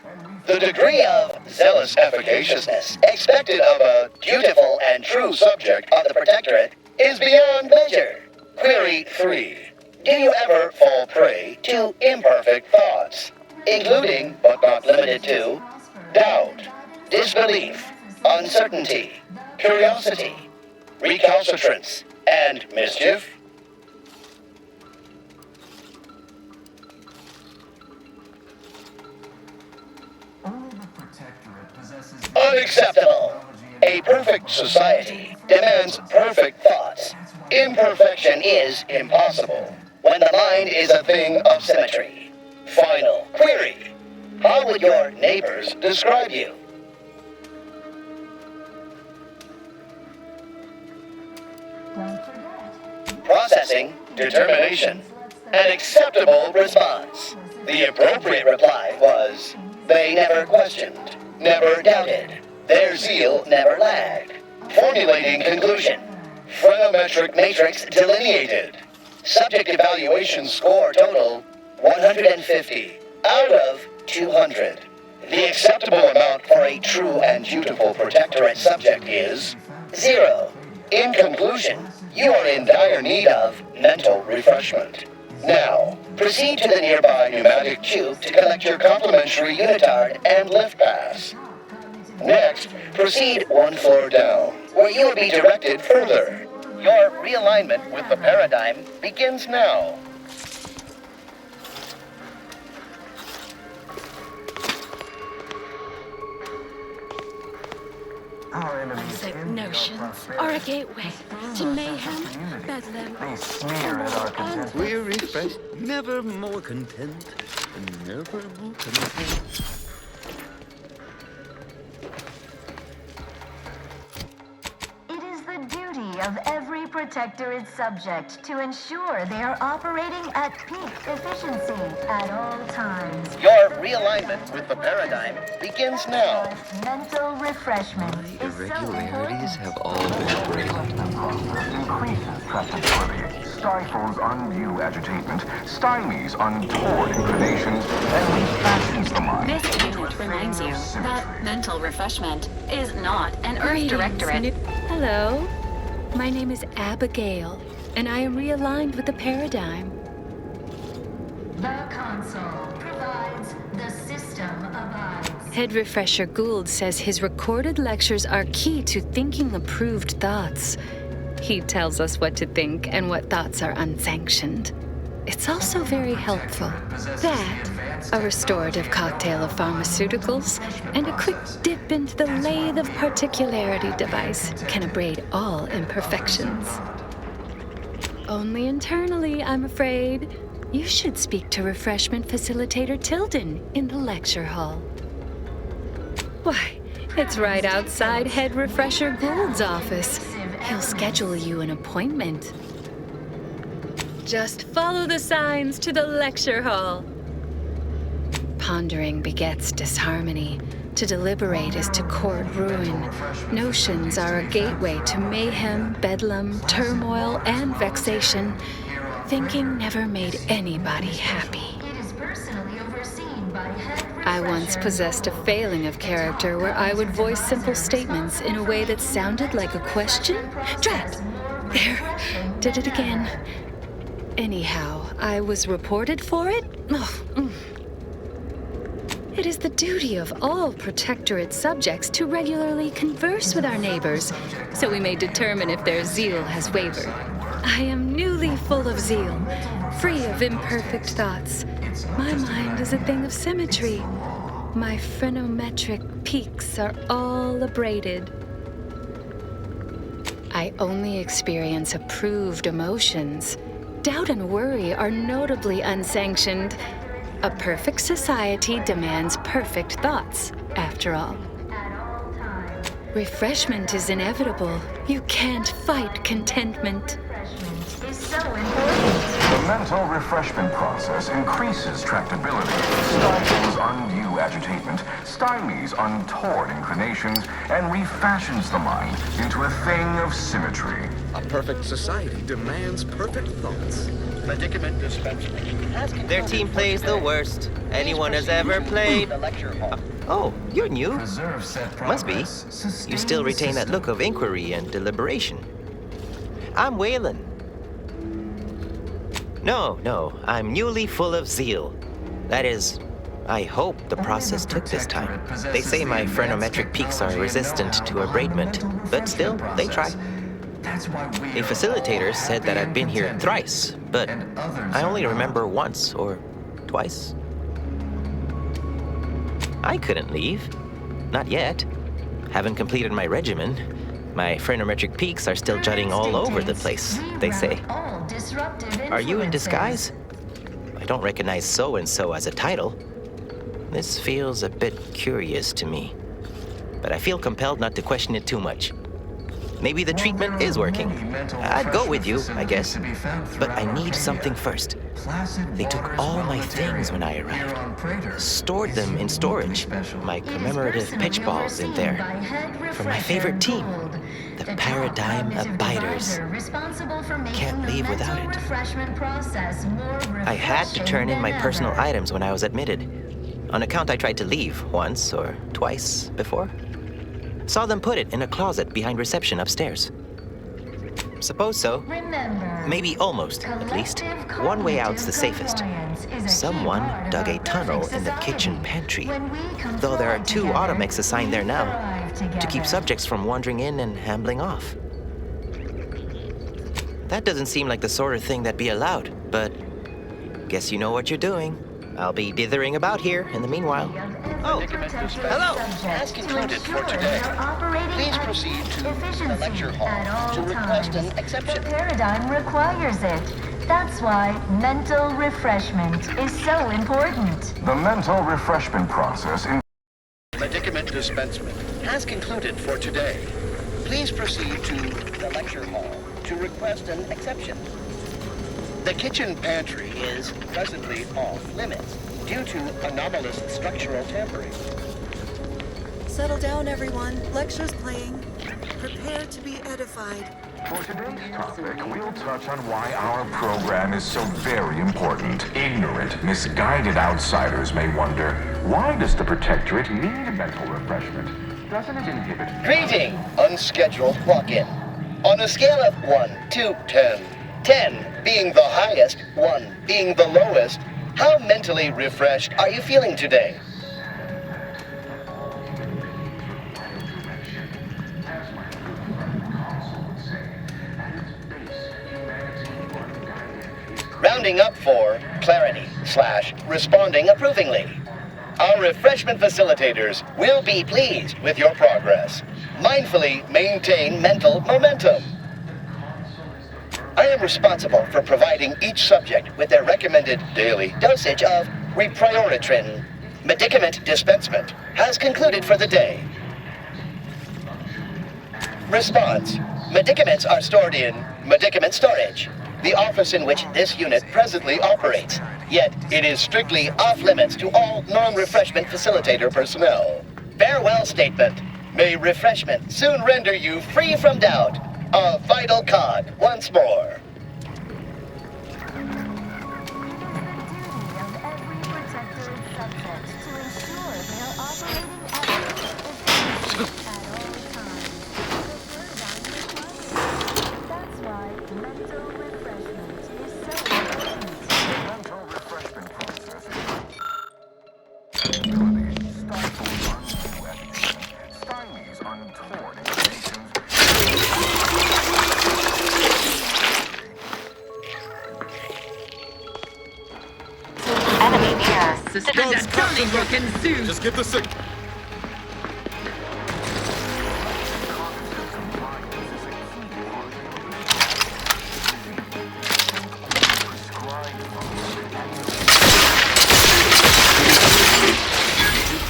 The degree of zealous efficaciousness expected of a dutiful and true subject of the Protectorate is beyond measure. Query 3. Do you ever fall prey to imperfect thoughts, including, but not limited to, doubt, disbelief, uncertainty, curiosity, recalcitrance, and mischief? Unacceptable. A perfect society demands perfect thoughts. Imperfection is impossible when the mind is a thing of symmetry. Final query. How would your neighbors describe you? Processing, determination, an acceptable response. The appropriate reply was, they never questioned, never doubted. Their zeal never lagged. Formulating conclusion. Phrenometric matrix delineated. Subject evaluation score total 150 out of 200. The acceptable amount for a true and dutiful protectorate subject is 0. In conclusion, you are in dire need of mental refreshment. Now, proceed to the nearby pneumatic tube to collect your complimentary unitard and lift pass. Next, proceed one floor down, where you will be directed further. Your realignment with the paradigm begins now. Sick notions are a gateway to mayhem, bedlam, and We're refreshed, never more content, and never more content. of every protectorate subject to ensure they are operating at peak efficiency at all times. Your realignment with the paradigm begins now. Mental refreshment is so Irregularities have all been abraded. Increases tractability, stifles undue agitation, stymies untoward inclinations, and refashions the mind. This unit reminds you that mental refreshment is not an Earth Directorate. Hello, my name is Abigail, and I am realigned with the paradigm. The console provides, the system abides. Head Refresher Gould says his recorded lectures are key to thinking approved thoughts. He tells us what to think and what thoughts are unsanctioned. It's also very helpful. That, a restorative cocktail of pharmaceuticals, and a quick dip into the lathe of particularity device can abrade all imperfections. Only internally, I'm afraid. You should speak to Refreshment Facilitator Tilden in the lecture hall. Why, it's right outside Head Refresher Gould's office. He'll schedule you an appointment. Just follow the signs to the lecture hall. Pondering begets disharmony. To deliberate is to court ruin. Notions are a gateway to mayhem, bedlam, turmoil, and vexation. Thinking never made anybody happy. I once possessed a failing of character where I would voice simple statements in a way that sounded like a question. Drat! There, did it again. Anyhow, I was reported for it? It is the duty of all Protectorate subjects to regularly converse with our neighbors, so we may determine if their zeal has wavered. I am newly full of zeal, free of imperfect thoughts. My mind is a thing of symmetry. My phrenometric peaks are all abraded. I only experience approved emotions. Doubt and worry are notably unsanctioned. A perfect society demands perfect thoughts, after all. Refreshment is inevitable. You can't fight contentment. Is so important. The mental refreshment process increases tractability, stifles undue agitation, stymies untoward inclinations, and refashions the mind into a thing of symmetry. A perfect society demands perfect thoughts. Medicament dispensary. Their team plays the worst anyone has ever played. Oh, you're new. Must be. You still retain that look of inquiry and deliberation. I'm Waylon. No, I'm newly full of zeal. That is, I hope the process took this time. They say my phrenometric peaks are resistant to abradement, but still, they try. The facilitators said that I'd been here thrice, but I only remember once or twice. I couldn't leave. Not yet. Haven't completed my regimen. My phrenometric peaks are still jutting all over the place, they say. Are you in disguise? I don't recognize so-and-so as a title. This feels a bit curious to me, but I feel compelled not to question it too much. Maybe the treatment is working. I'd go with you, I guess, but I need something first. They took all my things when I arrived, stored them in storage, my commemorative pitch balls in there, from my favorite team, the Paradigm Abiders. Can't leave without it. I had to turn in my personal items when I was admitted. On account I tried to leave once or twice before. Saw them put it in a closet behind reception upstairs. Suppose so. Maybe almost, at least. One way out's the safest. Someone dug a tunnel in the kitchen pantry, though there are 2 automechs assigned there now, to keep subjects from wandering in and ambling off. That doesn't seem like the sort of thing that'd be allowed, but guess you know what you're doing. I'll be dithering about here in the meanwhile. Oh, hello. As concluded for today, please proceed to the lecture hall to request an exception. The paradigm requires it. That's why mental refreshment is so important. The mental refreshment process Medicament dispensement has concluded for today. please proceed to the lecture hall to request an exception. The kitchen pantry is presently off limits due to anomalous structural tampering. Settle down, everyone. Lecture's playing. Prepare to be edified. For today's topic, we'll touch on why our program is so very important. Ignorant, misguided outsiders may wonder, why does the Protectorate need mental refreshment? Doesn't it inhibit... Greeting, unscheduled walk-in. On a scale of 1 to 10, 10 being the highest, 1 being the lowest, how mentally refreshed are you feeling today? Rounding up for clarity / responding approvingly. Our refreshment facilitators will be pleased with your progress. Mindfully maintain mental momentum. I am responsible for providing each subject with their recommended daily dosage of reprioritrin. Medicament dispensement has concluded for the day. Response. Medicaments are stored in medicament storage, the office in which this unit presently operates. Yet, it is strictly off-limits to all non-refreshment facilitator personnel. Farewell statement. May refreshment soon render you free from doubt. A vital cog once more. Just get the signal.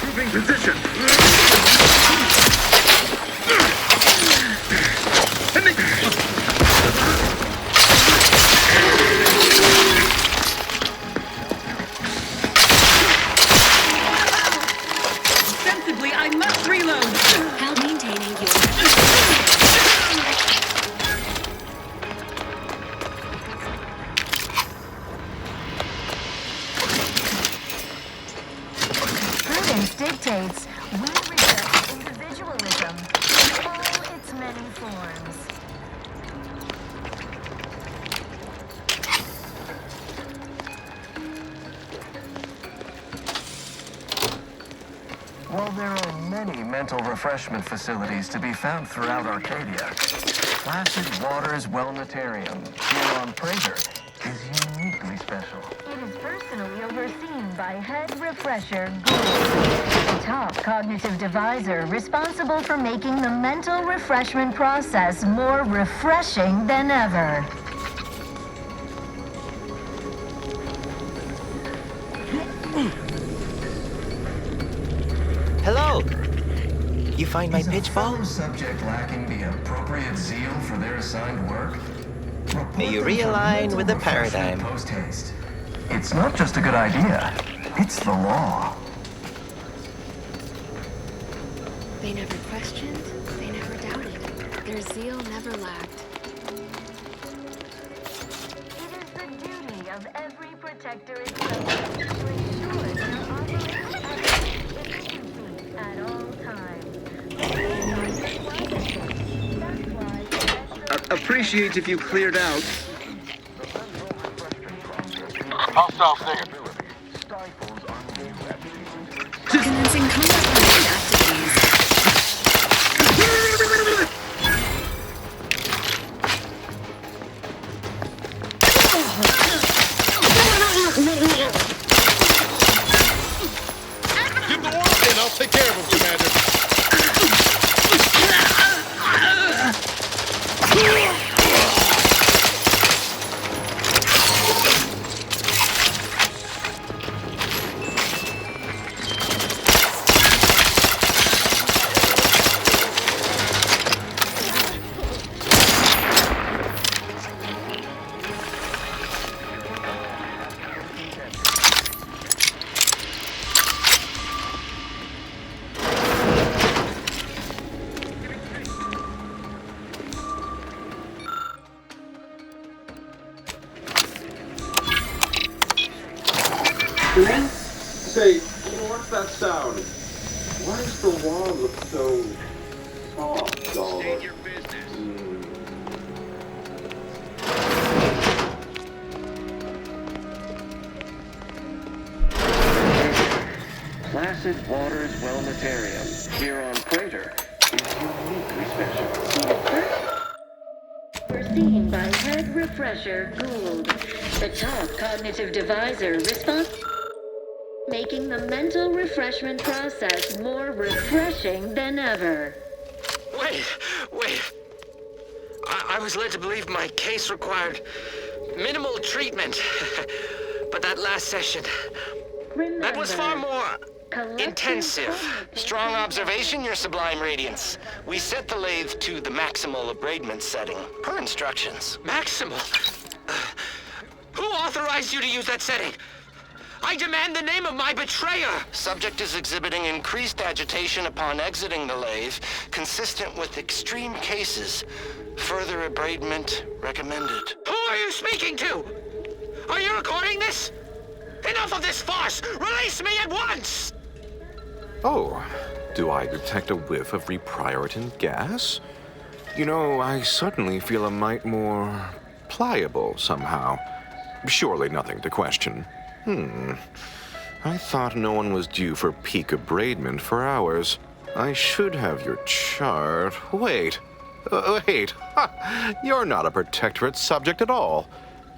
Improving position. Dictates we reject individualism in all its many forms. While there are many mental refreshment facilities to be found throughout Arcadia, Placid Waters Wellnetarium here on Prager is uniquely special. It is personally overseen by Head Refresher Gould, the top cognitive deviser responsible for making the mental refreshment process more refreshing than ever. Hello! You find my pitch ball? Subject lacking the appropriate zeal for their assigned work? May you realign with the paradigm. Post-haste. It's not just a good idea, it's the law. They never questioned, they never doubted. Their zeal never lacked. It is the duty of every Protectorate subject to ensure their operating efficiency at all times. Appreciate if you cleared out. Hostile there. Commencing combat activities. Give the order and I'll take care of him, Commander. sound. Why does the wall look so soft all State your business. Placid Waters Wellnitarium here on Crater is uniquely special. Overseen by Head Refresher Gould, the top cognitive divisor responsible making the mental refreshment process more refreshing than ever. Wait. I was led to believe my case required minimal treatment. But that last session, that was far more intensive. Strong observation, Your Sublime Radiance. We set the lathe to the maximal abradement setting, per instructions. Maximal? Who authorized you to use that setting? I demand the name of my betrayer! Subject is exhibiting increased agitation upon exiting the lathe, consistent with extreme cases. Further abradement recommended. Who are you speaking to? Are you recording this? Enough of this farce! Release me at once! Oh, do I detect a whiff of reprioritant gas? You know, I suddenly feel a mite more pliable somehow. Surely nothing to question. I thought no one was due for peak abradement for hours. I should have your chart. Wait. Ha! You're not a protectorate subject at all.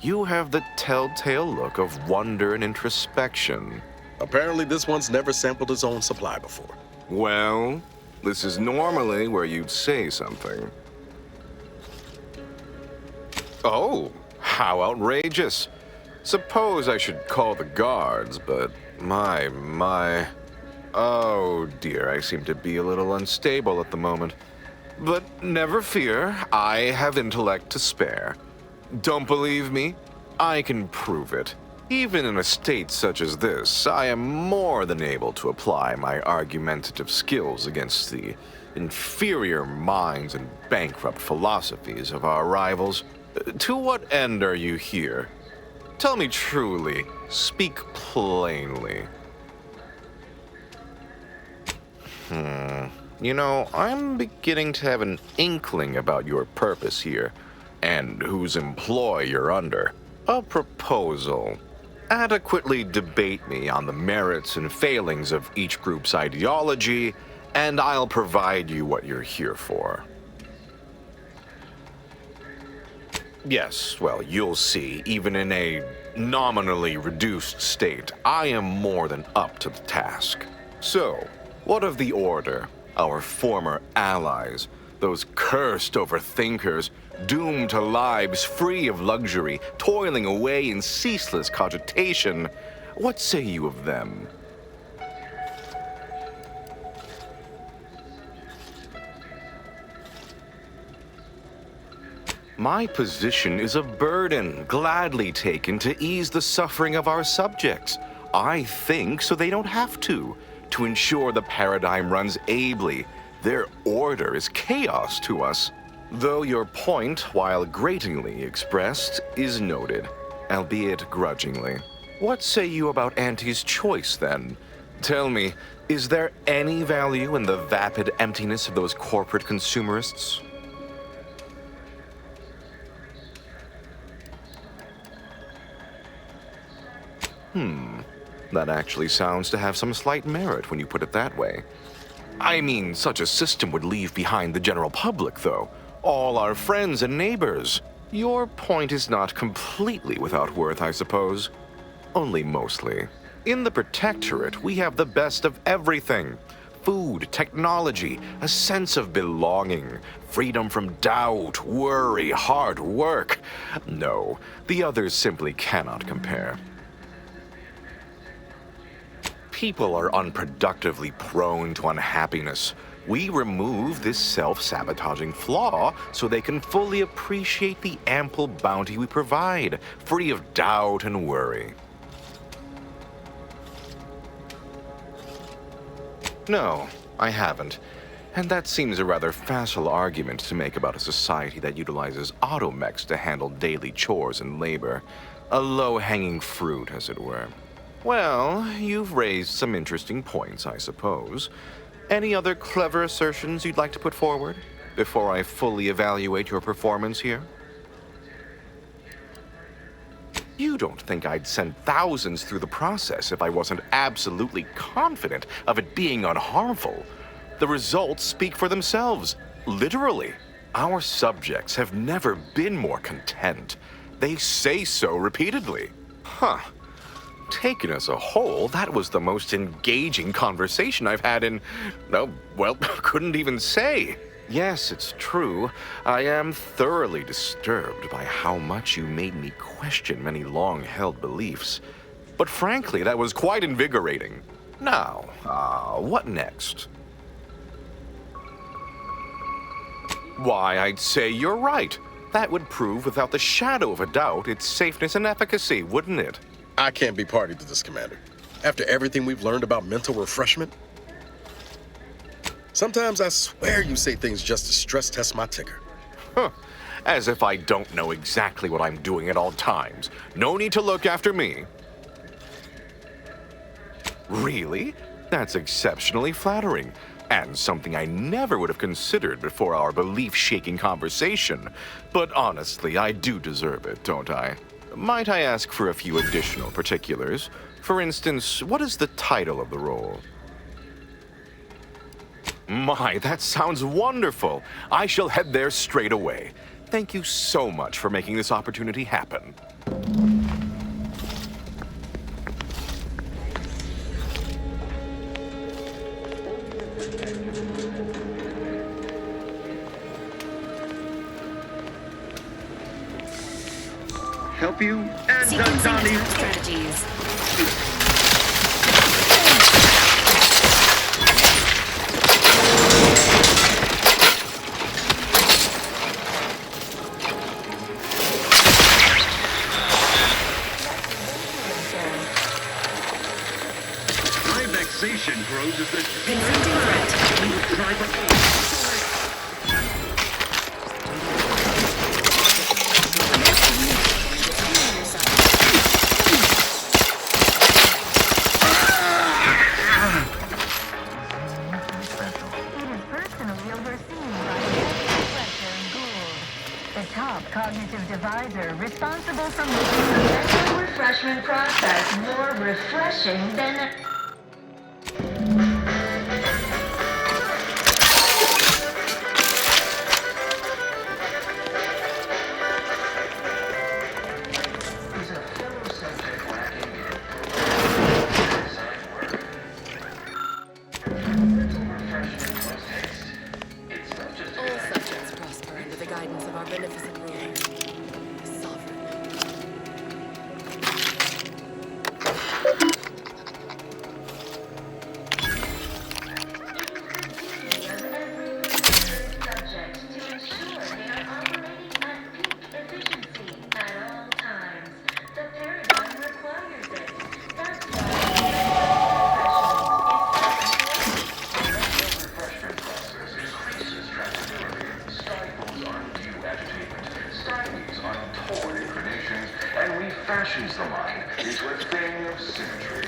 You have the telltale look of wonder and introspection. Apparently this one's never sampled his own supply before. Well, this is normally where you'd say something. Oh, how outrageous. Suppose I should call the guards, but my. Oh dear, I seem to be a little unstable at the moment. But never fear, I have intellect to spare. Don't believe me? I can prove it. Even in a state such as this, I am more than able to apply my argumentative skills against the inferior minds and bankrupt philosophies of our rivals. To what end are you here? Tell me truly, speak plainly. You know, I'm beginning to have an inkling about your purpose here, and whose employ you're under. A proposal. Adequately debate me on the merits and failings of each group's ideology, and I'll provide you what you're here for. Yes, well, you'll see, even in a nominally reduced state, I am more than up to the task. So, what of the Order, our former allies, those cursed overthinkers, doomed to lives free of luxury, toiling away in ceaseless cogitation? What say you of them? My position is a burden gladly taken to ease the suffering of our subjects. I think so they don't have to ensure the paradigm runs ably. Their order is chaos to us. Though your point, while gratingly expressed, is noted, albeit grudgingly. What say you about Auntie's choice, then? Tell me, is there any value in the vapid emptiness of those corporate consumerists? That actually sounds to have some slight merit when you put it that way. I mean, such a system would leave behind the general public, though. All our friends and neighbors. Your point is not completely without worth, I suppose. Only mostly. In the Protectorate, we have the best of everything. Food, technology, a sense of belonging, freedom from doubt, worry, hard work. No, the others simply cannot compare. People are unproductively prone to unhappiness. We remove this self-sabotaging flaw so they can fully appreciate the ample bounty we provide, free of doubt and worry. No, I haven't. And that seems a rather facile argument to make about a society that utilizes automechs to handle daily chores and labor. A low-hanging fruit, as it were. Well, you've raised some interesting points, I suppose. Any other clever assertions you'd like to put forward before I fully evaluate your performance here? You don't think I'd send thousands through the process if I wasn't absolutely confident of it being unharmful. The results speak for themselves, literally. Our subjects have never been more content. They say so repeatedly. Huh. Taken as a whole, that was the most engaging conversation I've had in, well, couldn't even say. Yes, it's true. I am thoroughly disturbed by how much you made me question many long-held beliefs. But frankly, that was quite invigorating. Now, what next? Why, I'd say you're right. That would prove without the shadow of a doubt its safeness and efficacy, wouldn't it? I can't be party to this, Commander. After everything we've learned about mental refreshment, sometimes I swear you say things just to stress test my ticker. Huh. As if I don't know exactly what I'm doing at all times. No need to look after me. Really? That's exceptionally flattering. And something I never would have considered before our belief-shaking conversation. But honestly, I do deserve it, don't I? Might I ask for a few additional particulars? For instance, what is the title of the role? My, that sounds wonderful. I shall head there straight away. Thank you so much for making this opportunity happen. Help you and Sequencing attack strategies. My vexation grows as the Confronting threat. we will try but cognitive divisor responsible for making the mental refreshment process more refreshing than... All subjects prosper under the guidance of our beneficent ruler, the sovereign. Fashions the mind into a thing of symmetry.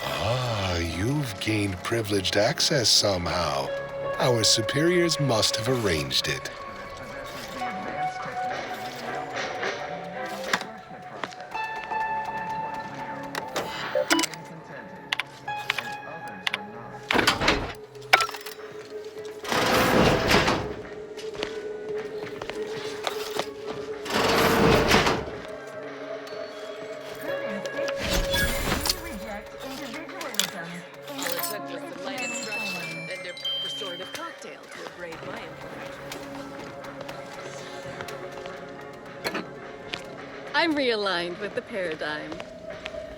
Ah, you've gained privileged access somehow. Our superiors must have arranged it. I'm realigned with the paradigm.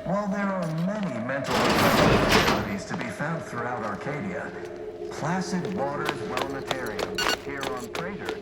While there are many mental facilities to be found throughout Arcadia, Placid Waters Wellnetarium here on Prager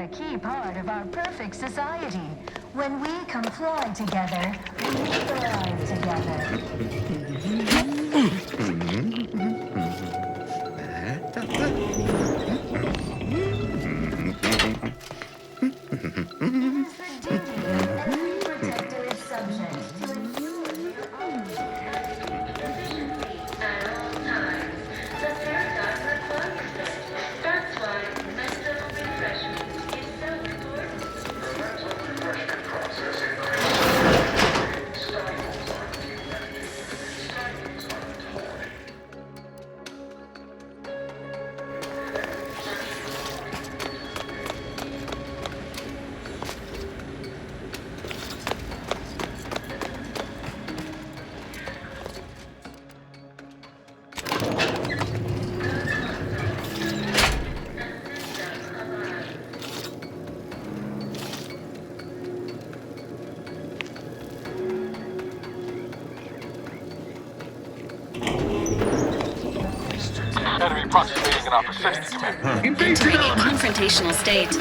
a key part of our perfect society. When we comply together, we thrive together. Enemy proximity in our vicinity, Commander. Entering a confrontational state.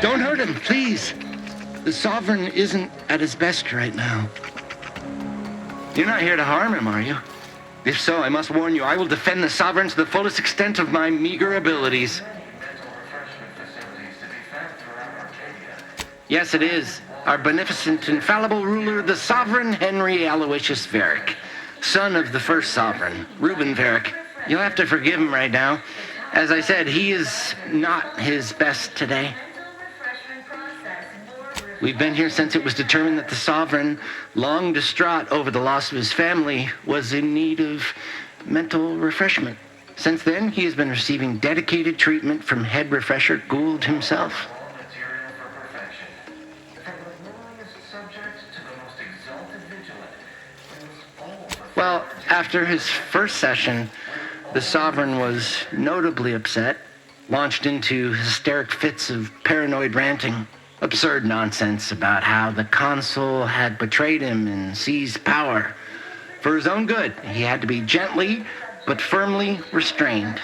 Don't hurt him, please. The Sovereign isn't at his best right now. You're not here to harm him, are you? If so, I must warn you, I will defend the Sovereign to the fullest extent of my meager abilities. Yes, it is. Our beneficent, infallible ruler, the Sovereign Henry Aloysius Varick, son of the first Sovereign, Reuben Varick. You'll have to forgive him right now. As I said, he is not his best today. We've been here since it was determined that the Sovereign, long distraught over the loss of his family, was in need of mental refreshment. Since then, he has been receiving dedicated treatment from head refresher Gould himself. Well, after his first session, the Sovereign was notably upset, launched into hysteric fits of paranoid ranting. Absurd nonsense about how the consul had betrayed him and seized power. For his own good, he had to be gently but firmly restrained.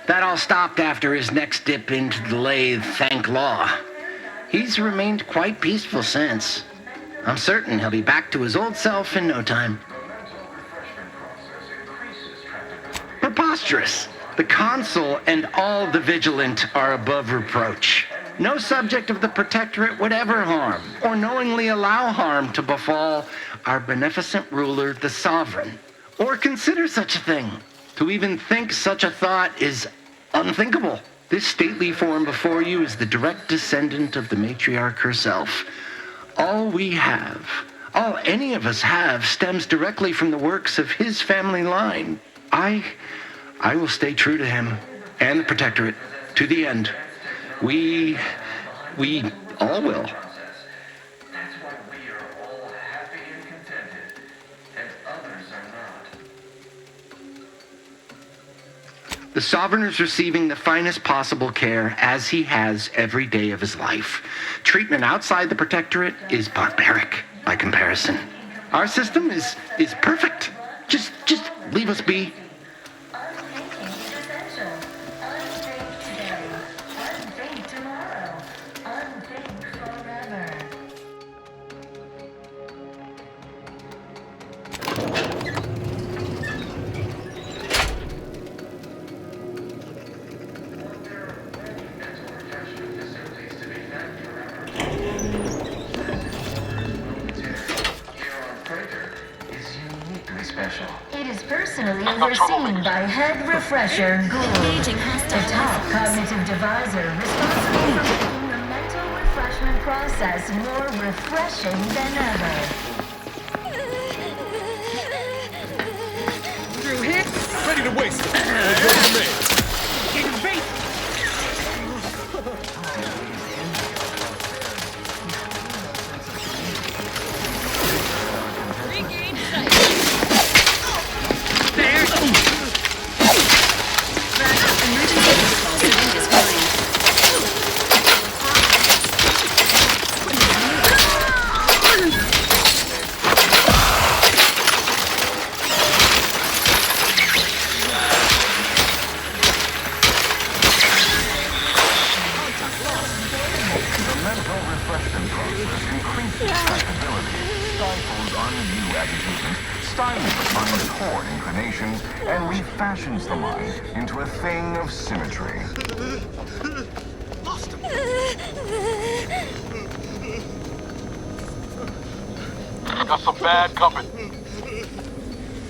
That all stopped after his next dip into the lathe, thank law. He's remained quite peaceful since. I'm certain he'll be back to his old self in no time. Preposterous! The consul and all the vigilant are above reproach. No subject of the Protectorate would ever harm, or knowingly allow harm to befall our beneficent ruler, the Sovereign, or consider such a thing. To even think such a thought is unthinkable. This stately form before you is the direct descendant of the matriarch herself. All we have, all any of us have, stems directly from the works of his family line. I will stay true to him and the Protectorate to the end. We all will. That's why we are all happy and contented, and others are not. The Sovereign is receiving the finest possible care, as he has every day of his life. Treatment outside the Protectorate is barbaric by comparison. Our system is perfect. Just leave us be. It is personally overseen by Head Refresher Gould, the top cognitive divisor responsible for making the mental refreshment process more refreshing than ever. Through here, ready to waste it. Let's go to the main. Getting bait. process increases tractability, stifles undue agitation, stymies untoward inclinations, and refashions the mind into a thing of symmetry. Lost him. Got some bad company.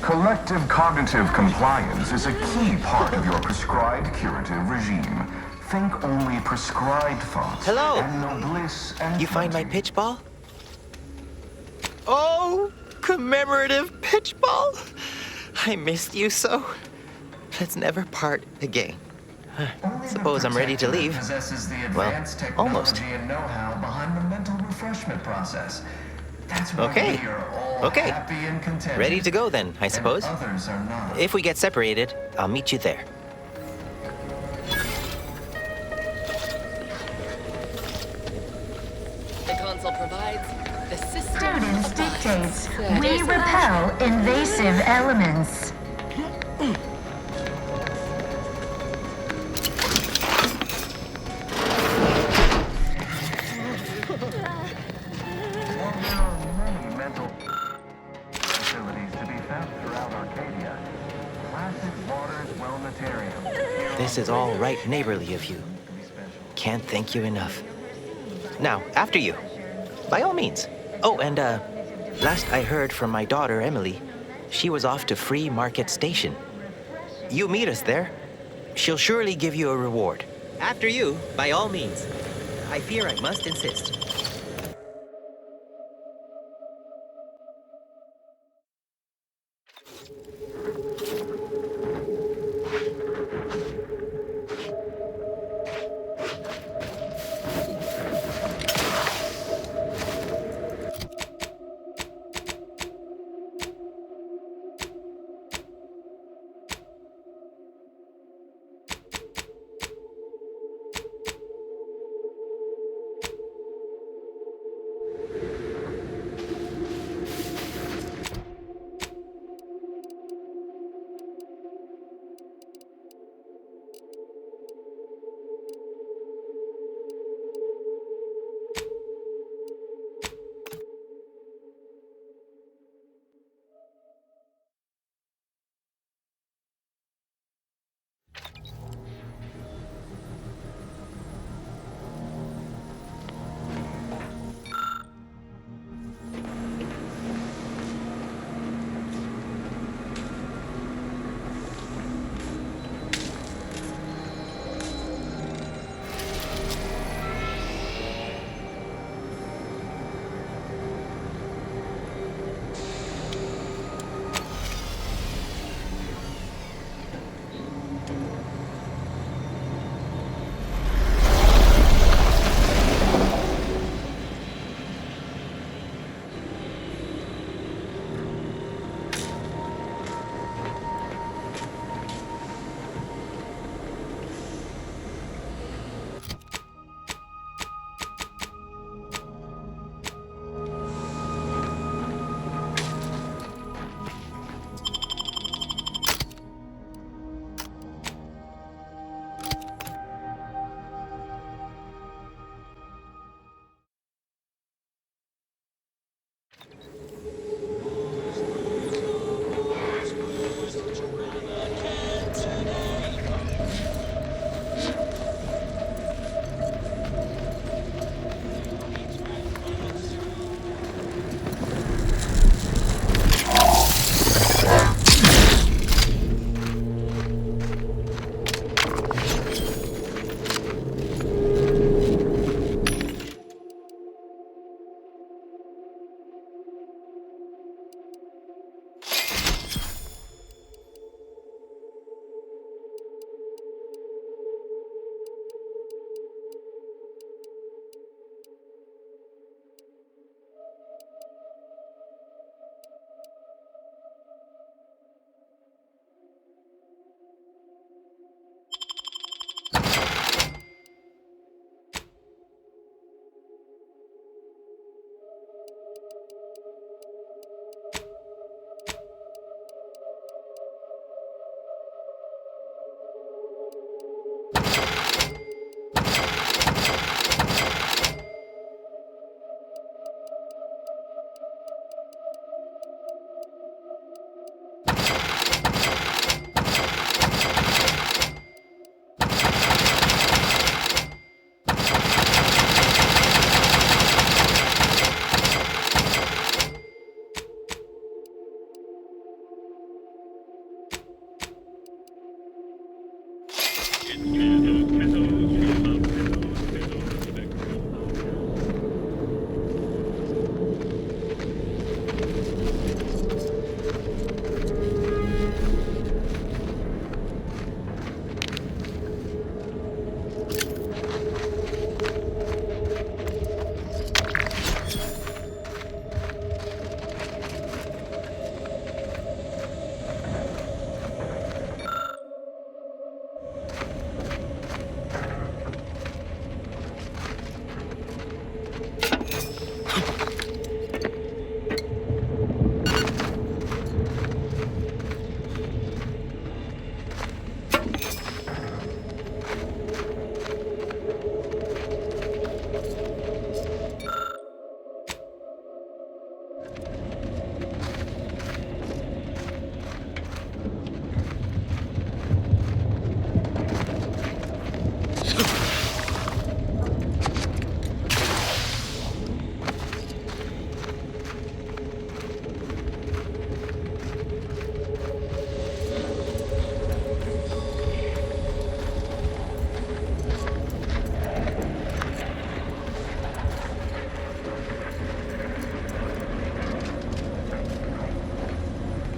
Collective cognitive compliance is a key part of your prescribed curative regime. Think only prescribed thoughts. Hello. And no bliss and You find my pitch ball? Oh, commemorative pitch ball. I missed you so. Let's never part again. Suppose I'm ready to leave. Possesses the Well, advanced almost. technology and know-how behind the mental refreshment process. That's why Okay. we are all Okay. happy and contented. Ready to go then, I suppose. And others are not. If we get separated, I'll meet you there. The console provides the system. Prudence dictates we repel invasive elements. Many mental facilities to be found throughout Arcadia. Placid Waters Wellnetarium. This is all right neighborly of you. Can't thank you enough. Now, after you. By all means. Oh, and last I heard from my daughter, Emily, she was off to Free Market Station. You meet us there. She'll surely give you a reward. After you, by all means. I fear I must insist.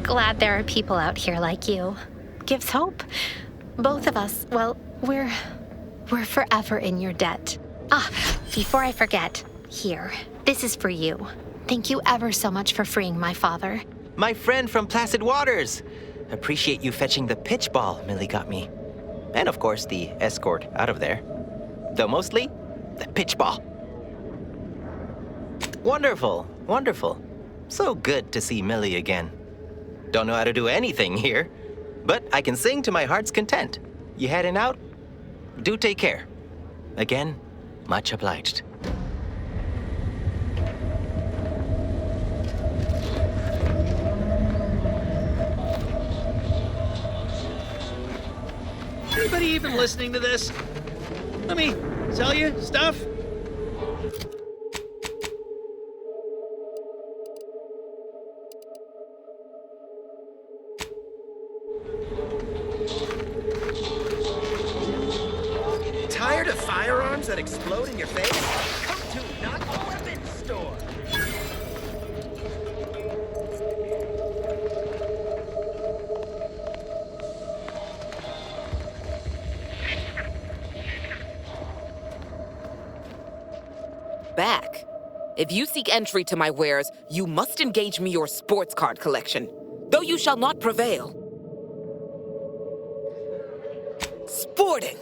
glad there are people out here like you. Gives hope. Both of us, well, we're forever in your debt. Ah, before I forget, here, this is for you. Thank you ever so much for freeing my father. My friend from Placid Waters. Appreciate you fetching the pitch ball Millie got me. And of course, the escort out of there. Though mostly, the pitch ball. Wonderful, wonderful. So good to see Millie again. Don't know how to do anything here, but I can sing to my heart's content. You heading out? Do take care. Again, much obliged. Anybody even listening to this? Let me sell you stuff. Tired of firearms that explode in your face? Come to Not a Weapons Store. Back. If you seek entry to my wares, you must engage me your sports card collection, though you shall not prevail. Sporting.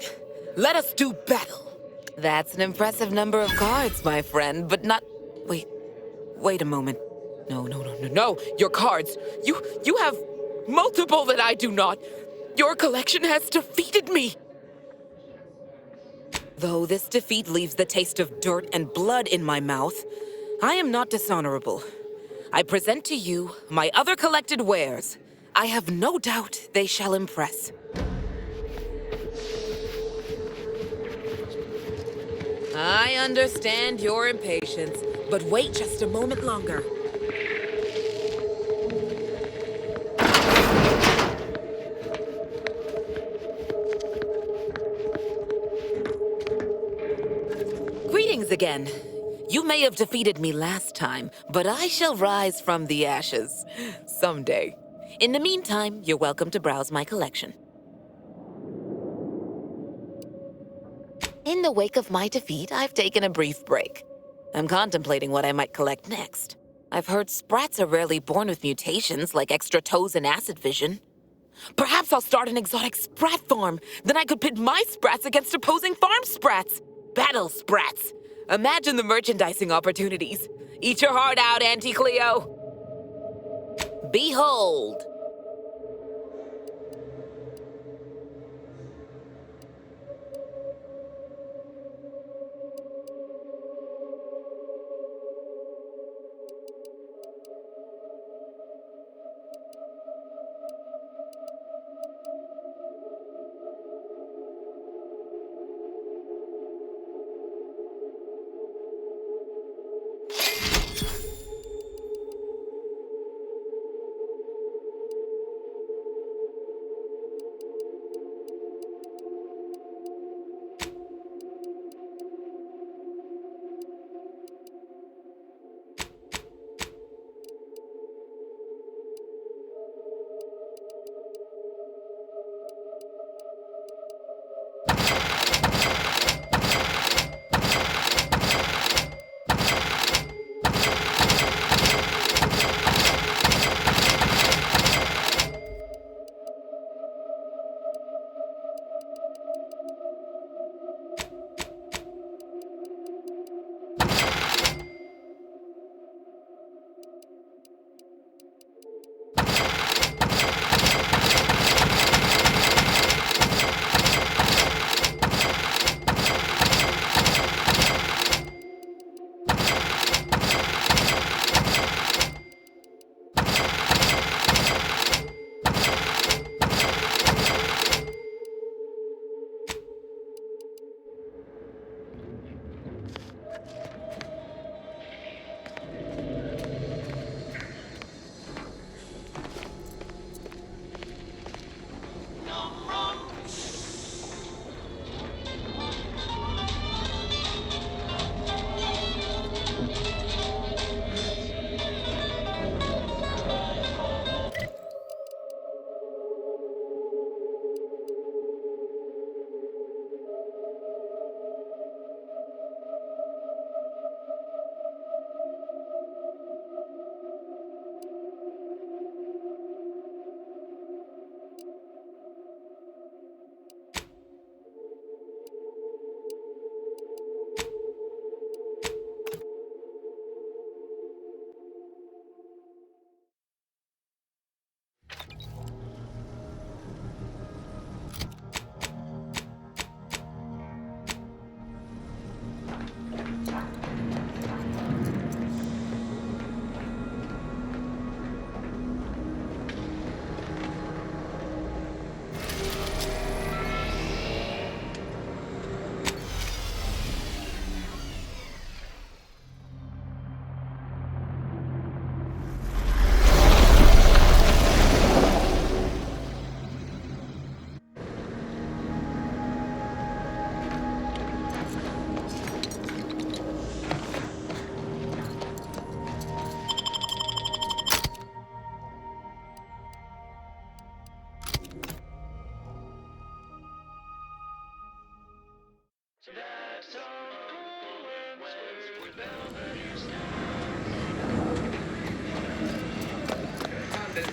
Let us do battle. That's an impressive number of cards, my friend, but not... Wait a moment. No. Your cards. You have multiple that I do not. Your collection has defeated me. Though this defeat leaves the taste of dirt and blood in my mouth, I am not dishonorable. I present to you my other collected wares. I have no doubt they shall impress. I understand your impatience, but wait just a moment longer. Greetings again. You may have defeated me last time, but I shall rise from the ashes someday. In the meantime, you're welcome to browse my collection. In the wake of my defeat, I've taken a brief break. I'm contemplating what I might collect next. I've heard sprats are rarely born with mutations like extra toes and acid vision. Perhaps I'll start an exotic sprat farm. Then I could pit my sprats against opposing farm sprats. Battle sprats. Imagine the merchandising opportunities. Eat your heart out, Auntie Cleo. Behold.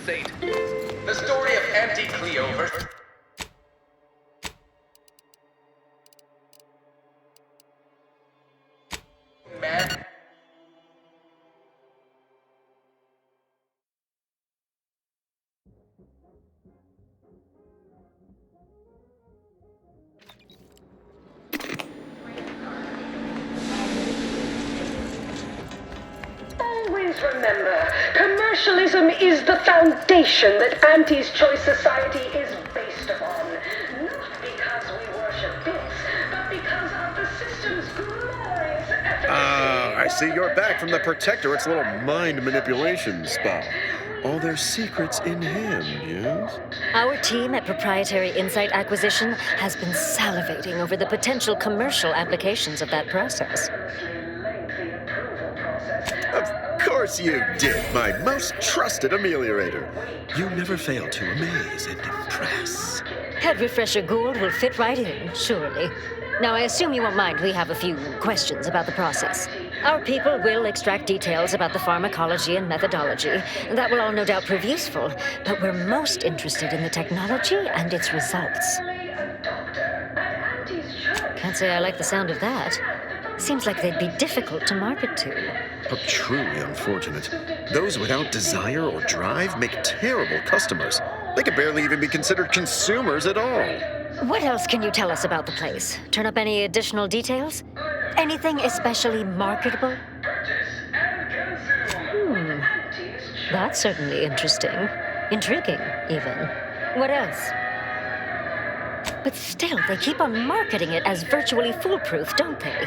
Fate. The story of Auntie Cleo versus... Man. Always remember, commercialism is the foundation that Auntie's Choice Society is based upon. Not because we worship bits, but because of the system's glorious efficacy. I see you're back from the Protectorate's little mind manipulation spa. All their secrets in hand, yes? Our team at Proprietary Insight Acquisition has been salivating over the potential commercial applications of that process. Of course you did, my most trusted ameliorator. You never fail to amaze and impress. Head Refresher Gould will fit right in, surely. Now, I assume you won't mind we have a few questions about the process. Our people will extract details about the pharmacology and methodology. That will all no doubt prove useful, but we're most interested in the technology and its results. Can't say I like the sound of that. Seems like they'd be difficult to market to. But truly unfortunate. Those without desire or drive make terrible customers. They could barely even be considered consumers at all. What else can you tell us about the place? Turn up any additional details? Anything especially marketable? That's certainly interesting. Intriguing, even. What else? But still, they keep on marketing it as virtually foolproof, don't they?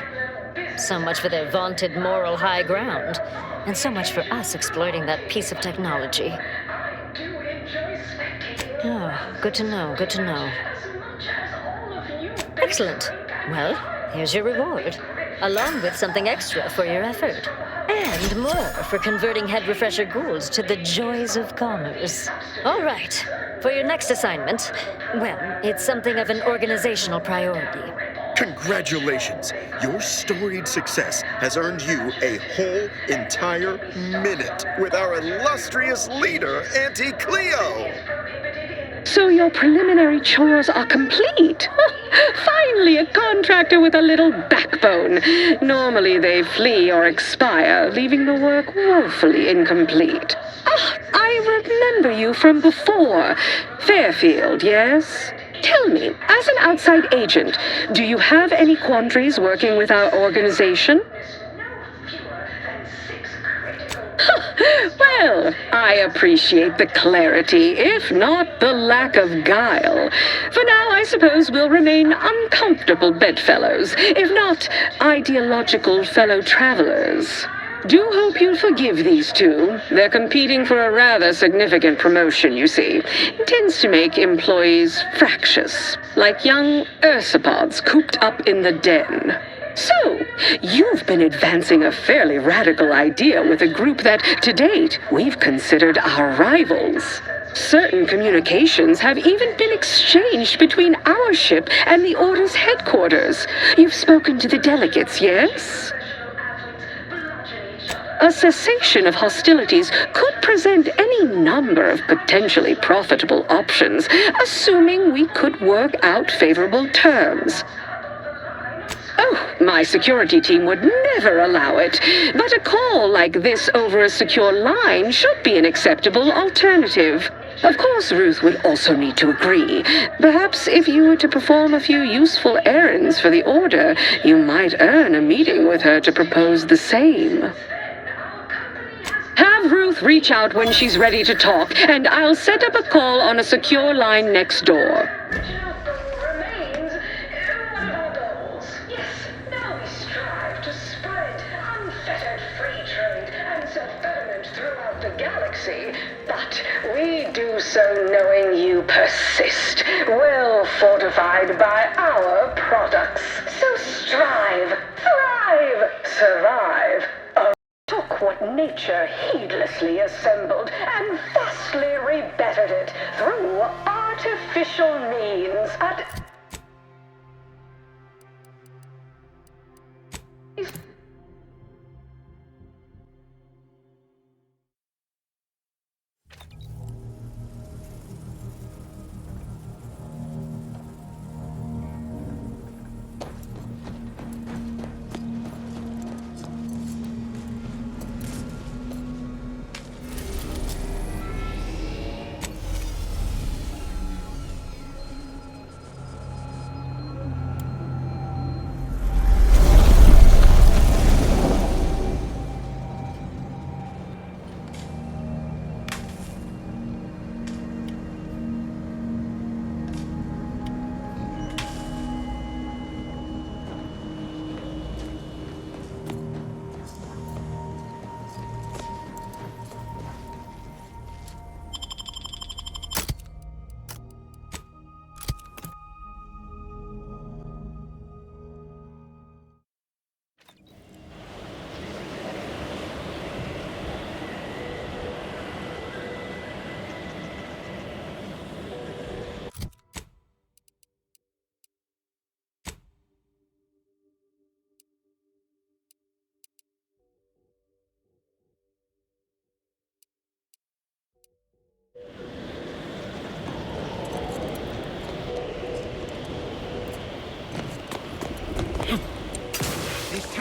So much for their vaunted moral high ground, and so much for us exploiting that piece of technology. Oh, good to know, good to know. Excellent. Well, here's your reward, along with something extra for your effort. And more for converting Head Refresher Goulds to the joys of commerce. All right, for your next assignment, well, it's something of an organizational priority. Congratulations! Your storied success has earned you a whole entire minute with our illustrious leader, Auntie Cleo! So your preliminary chores are complete. Finally, a contractor with a little backbone. Normally they flee or expire, leaving the work woefully incomplete. I remember you from before. Fairfield, yes? Tell me, as an outside agent, do you have any quandaries working with our organization? Well, I appreciate the clarity, if not the lack of guile. For now, I suppose we'll remain uncomfortable bedfellows, if not ideological fellow travelers. Do hope you'll forgive these two. They're competing for a rather significant promotion, you see. It tends to make employees fractious, like young ursopods cooped up in the den. So, you've been advancing a fairly radical idea with a group that, to date, we've considered our rivals. Certain communications have even been exchanged between our ship and the Order's headquarters. You've spoken to the delegates, yes? A cessation of hostilities could present any number of potentially profitable options, assuming we could work out favorable terms. Oh, my security team would never allow it, but a call like this over a secure line should be an acceptable alternative. Of course, Ruth would also need to agree. Perhaps if you were to perform a few useful errands for the Order, you might earn a meeting with her to propose the same. Have Ruth reach out when she's ready to talk, and I'll set up a call on a secure line next door. But we do so knowing you persist, well fortified by our products. So strive, thrive, survive. Took what nature heedlessly assembled and vastly rebettered it through artificial means at...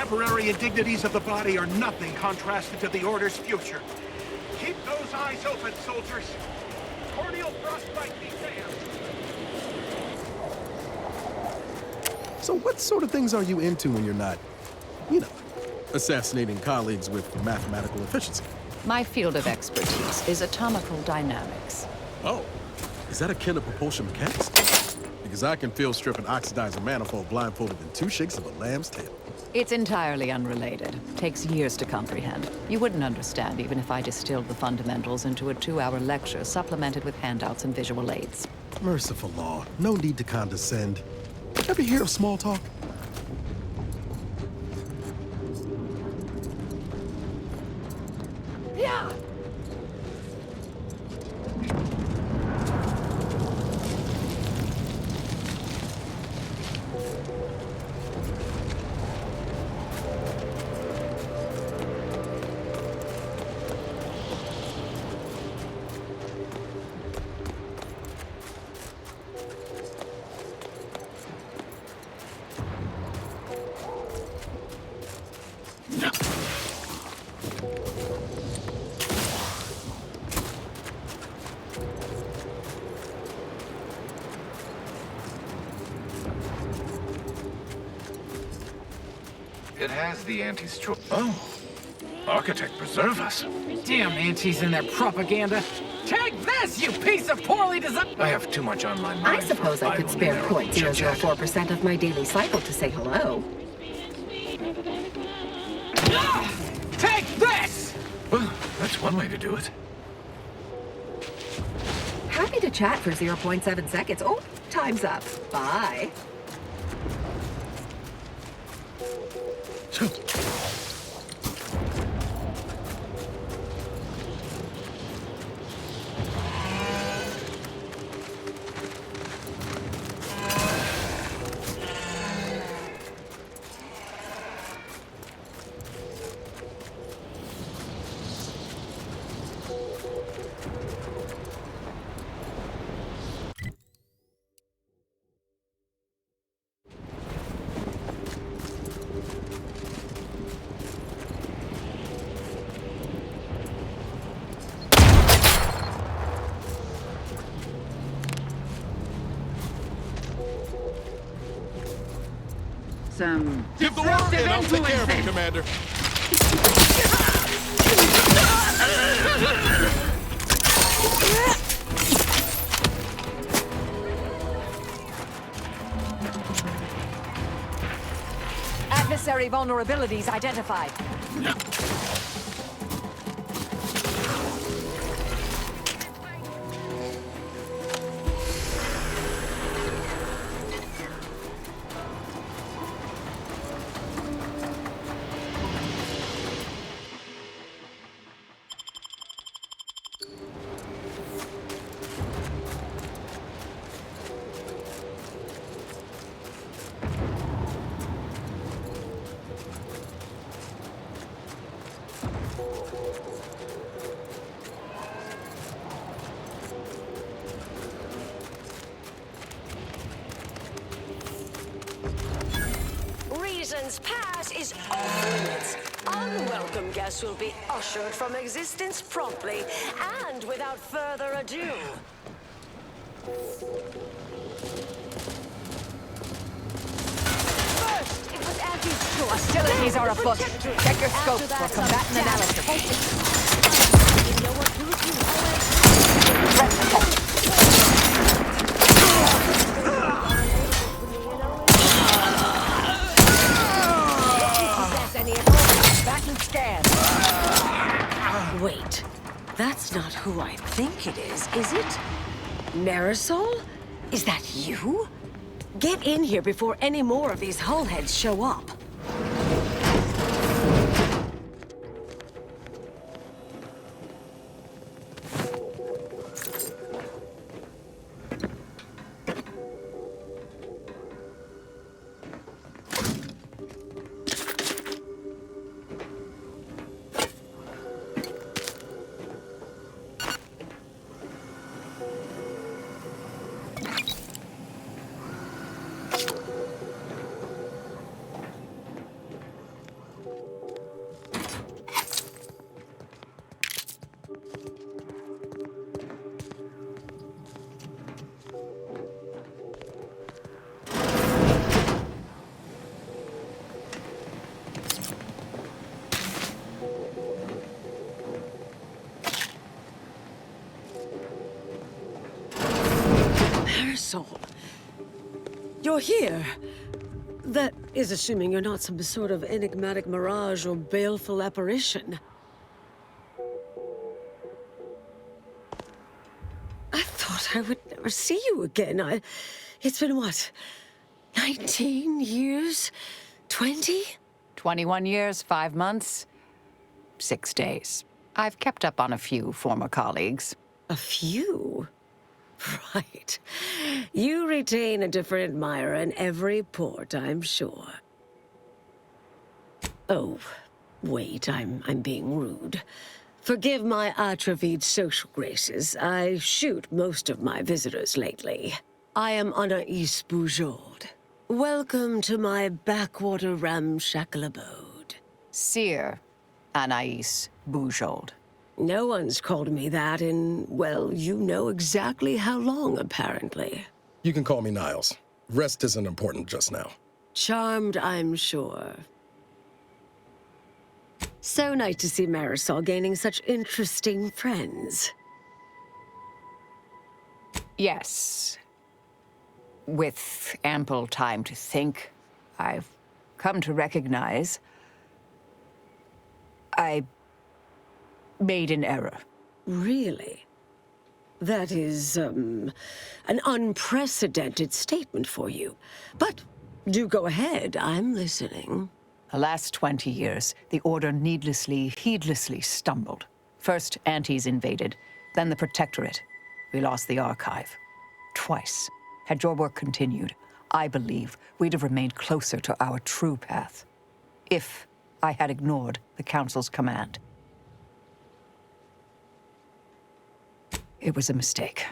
temporary indignities of the body are nothing contrasted to the Order's future. Keep those eyes open, soldiers. Corneal frostbite be damned. So what sort of things are you into when you're not, you know, assassinating colleagues with mathematical efficiency? My field of expertise is atomical dynamics. Oh, is that akin to propulsion mechanics? Because I can field strip an oxidizer manifold blindfolded in 2 shakes of a lamb's tail. It's entirely unrelated. Takes years to comprehend. You wouldn't understand even if I distilled the fundamentals into a 2-hour lecture supplemented with handouts and visual aids. Merciful law, no need to condescend. Ever hear of small talk? Yeah! It has the anti-stroke. Oh, Architect, preserve us. Damn antis and their propaganda. Take this, you piece of poorly designed. I have too much on my mind. I suppose I could spare 0.004% of my daily cycle to say hello. Take this! Well, that's one way to do it. Happy to chat for 0.7 seconds. Oh, time's up. Bye. Some give the word and I'll take care of it, Commander. Adversary vulnerabilities identified. Reason's pass is off limits. Unwelcome guests will be ushered from existence promptly and without further ado. First, it was anti-stroke. Hostilities are afoot. Check your scopes for combatant analysis. You know what to do. Wait, that's not who I think it is it? Marisol? Is that you? Get in here before any more of these hullheads show up. Marisol. You're here. That is assuming you're not some sort of enigmatic mirage or baleful apparition. I thought I would never see you again. It's been what? 19 years? 20? 21 years, 5 months, 6 days. I've kept up on a few former colleagues. A few? Right. You retain a different admirer in every port, I'm sure. Oh, wait, I'm being rude. Forgive my atrophied social graces. I shoot most of my visitors lately. I am Anais Boujold. Welcome to my backwater ramshackle abode. Seer Anais Boujold. No one's called me that in, well, you know exactly how long, apparently. You can call me Niles. Rest isn't important just now. Charmed, I'm sure. So nice to see Marisol gaining such interesting friends. Yes. With ample time to think, I've come to recognize I made an error. Really? That is, an unprecedented statement for you. But do go ahead, I'm listening. The last 20 years, the Order heedlessly stumbled. First, Antes invaded, then the Protectorate. We lost the Archive. Twice. Had your work continued, I believe we'd have remained closer to our true path. If I had ignored the Council's command. It was a mistake.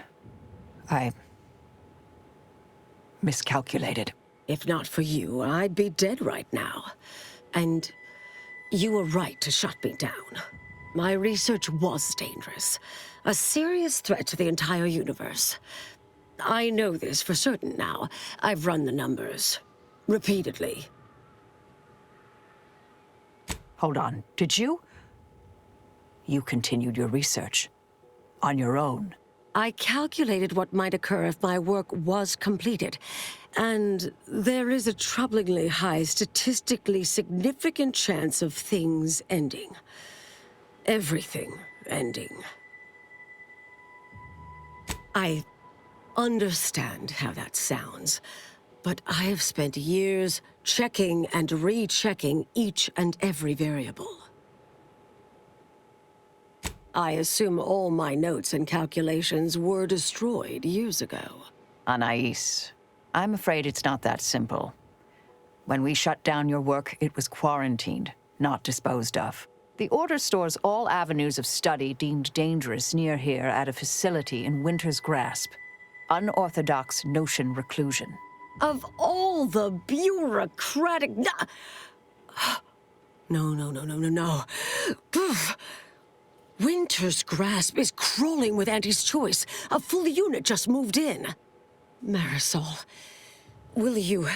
I miscalculated. If not for you, I'd be dead right now. And you were right to shut me down. My research was dangerous. A serious threat to the entire universe. I know this for certain now. I've run the numbers. Repeatedly. Hold on. Did you? You continued your research. On your own. I calculated what might occur if my work was completed. And there is a troublingly high, statistically significant chance of things ending. Everything ending. I understand how that sounds, but I have spent years checking and rechecking each and every variable. I assume all my notes and calculations were destroyed years ago. Anais, I'm afraid it's not that simple. When we shut down your work, it was quarantined, not disposed of. The Order stores all avenues of study deemed dangerous near here at a facility in Winter's Grasp. Unorthodox notion reclusion. Of all the bureaucratic... No. Poof. Winter's Grasp is crawling with Anti's choice. A full unit just moved in. Marisol, will you...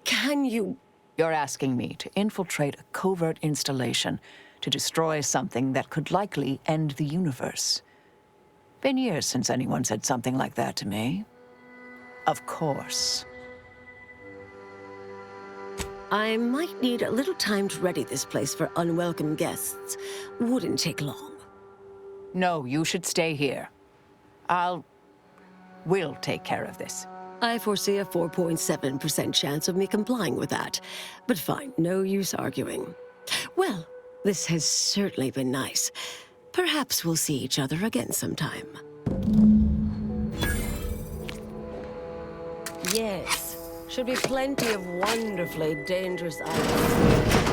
Can you... You're asking me to infiltrate a covert installation to destroy something that could likely end the universe. Been years since anyone said something like that to me. Of course. I might need a little time to ready this place for unwelcome guests. Wouldn't take long. No, you should stay here. We'll take care of this. I foresee a 4.7% chance of me complying with that. But fine, no use arguing. Well, this has certainly been nice. Perhaps we'll see each other again sometime. Yes. Should be plenty of wonderfully dangerous items.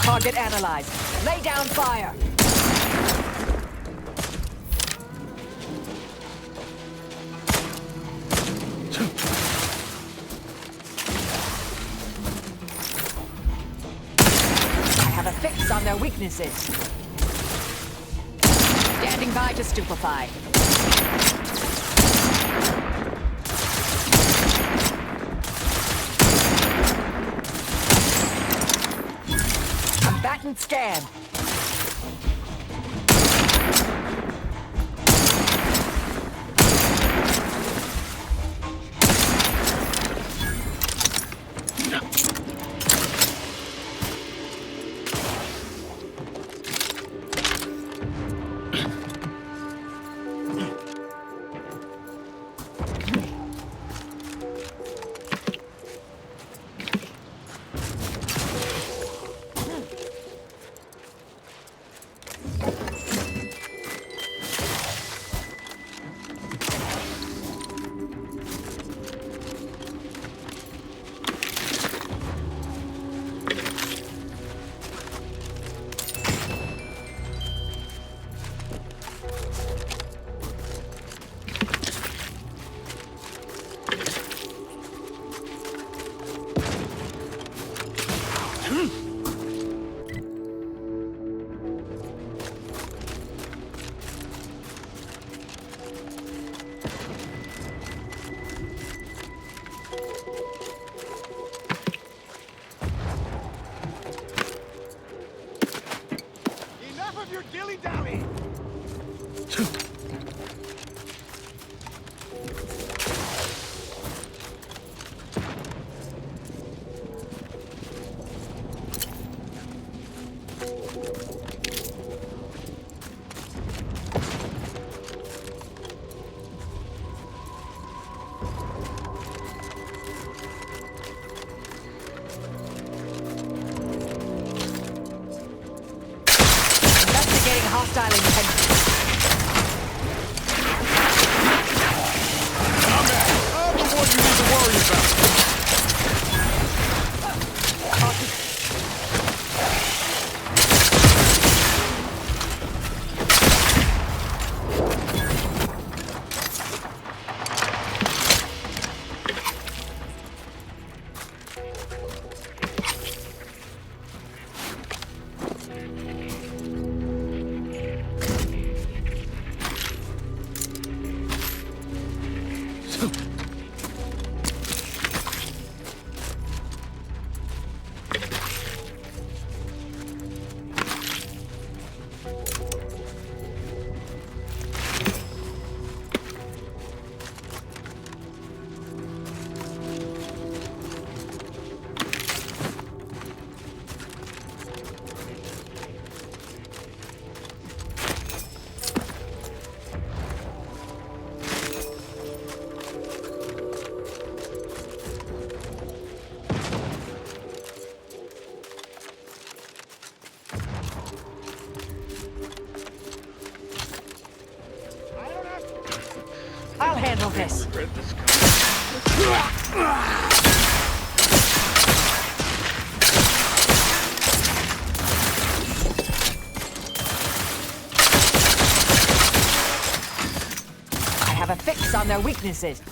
Target analyzed. Lay down fire. I have a fix on their weaknesses. Standing by to stupefy. Combatant scan. Enough of your dilly-dally! Investigating hostile intentions. I'm the one you need to worry about. I'll handle this. I have a fix on their weaknesses.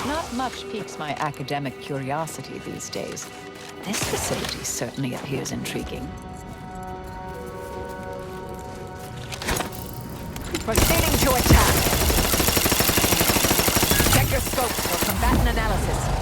Not much piques my academic curiosity these days. This facility certainly appears intriguing. Proceeding to attack. Check your scopes for combatant analysis.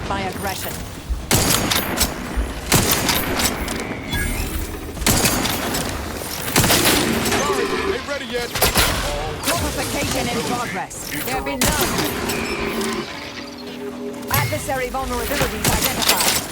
my aggression. Sorry, ain't ready yet. Fortification in progress. There be none. Adversary vulnerabilities identified.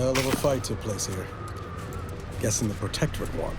Hell of a fight took place here. Guessing the Protectorate won.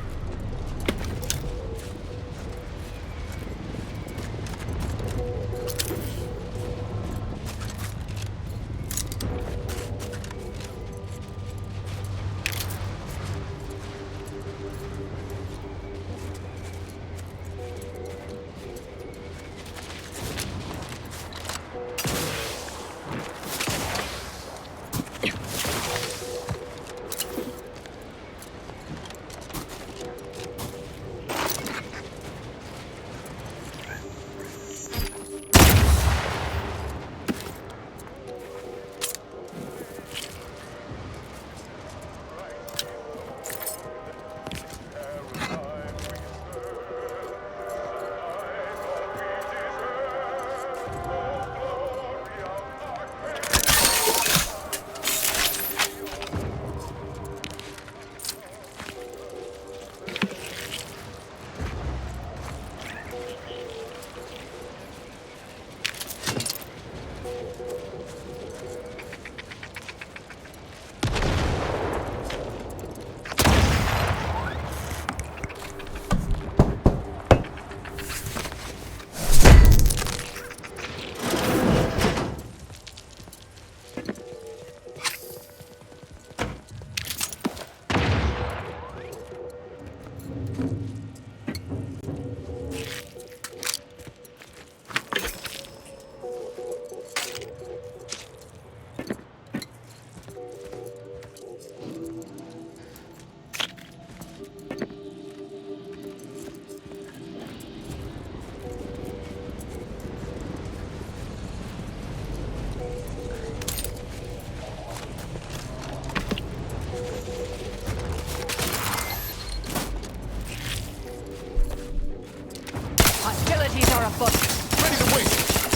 Hostilities are afoot. Ready to wait.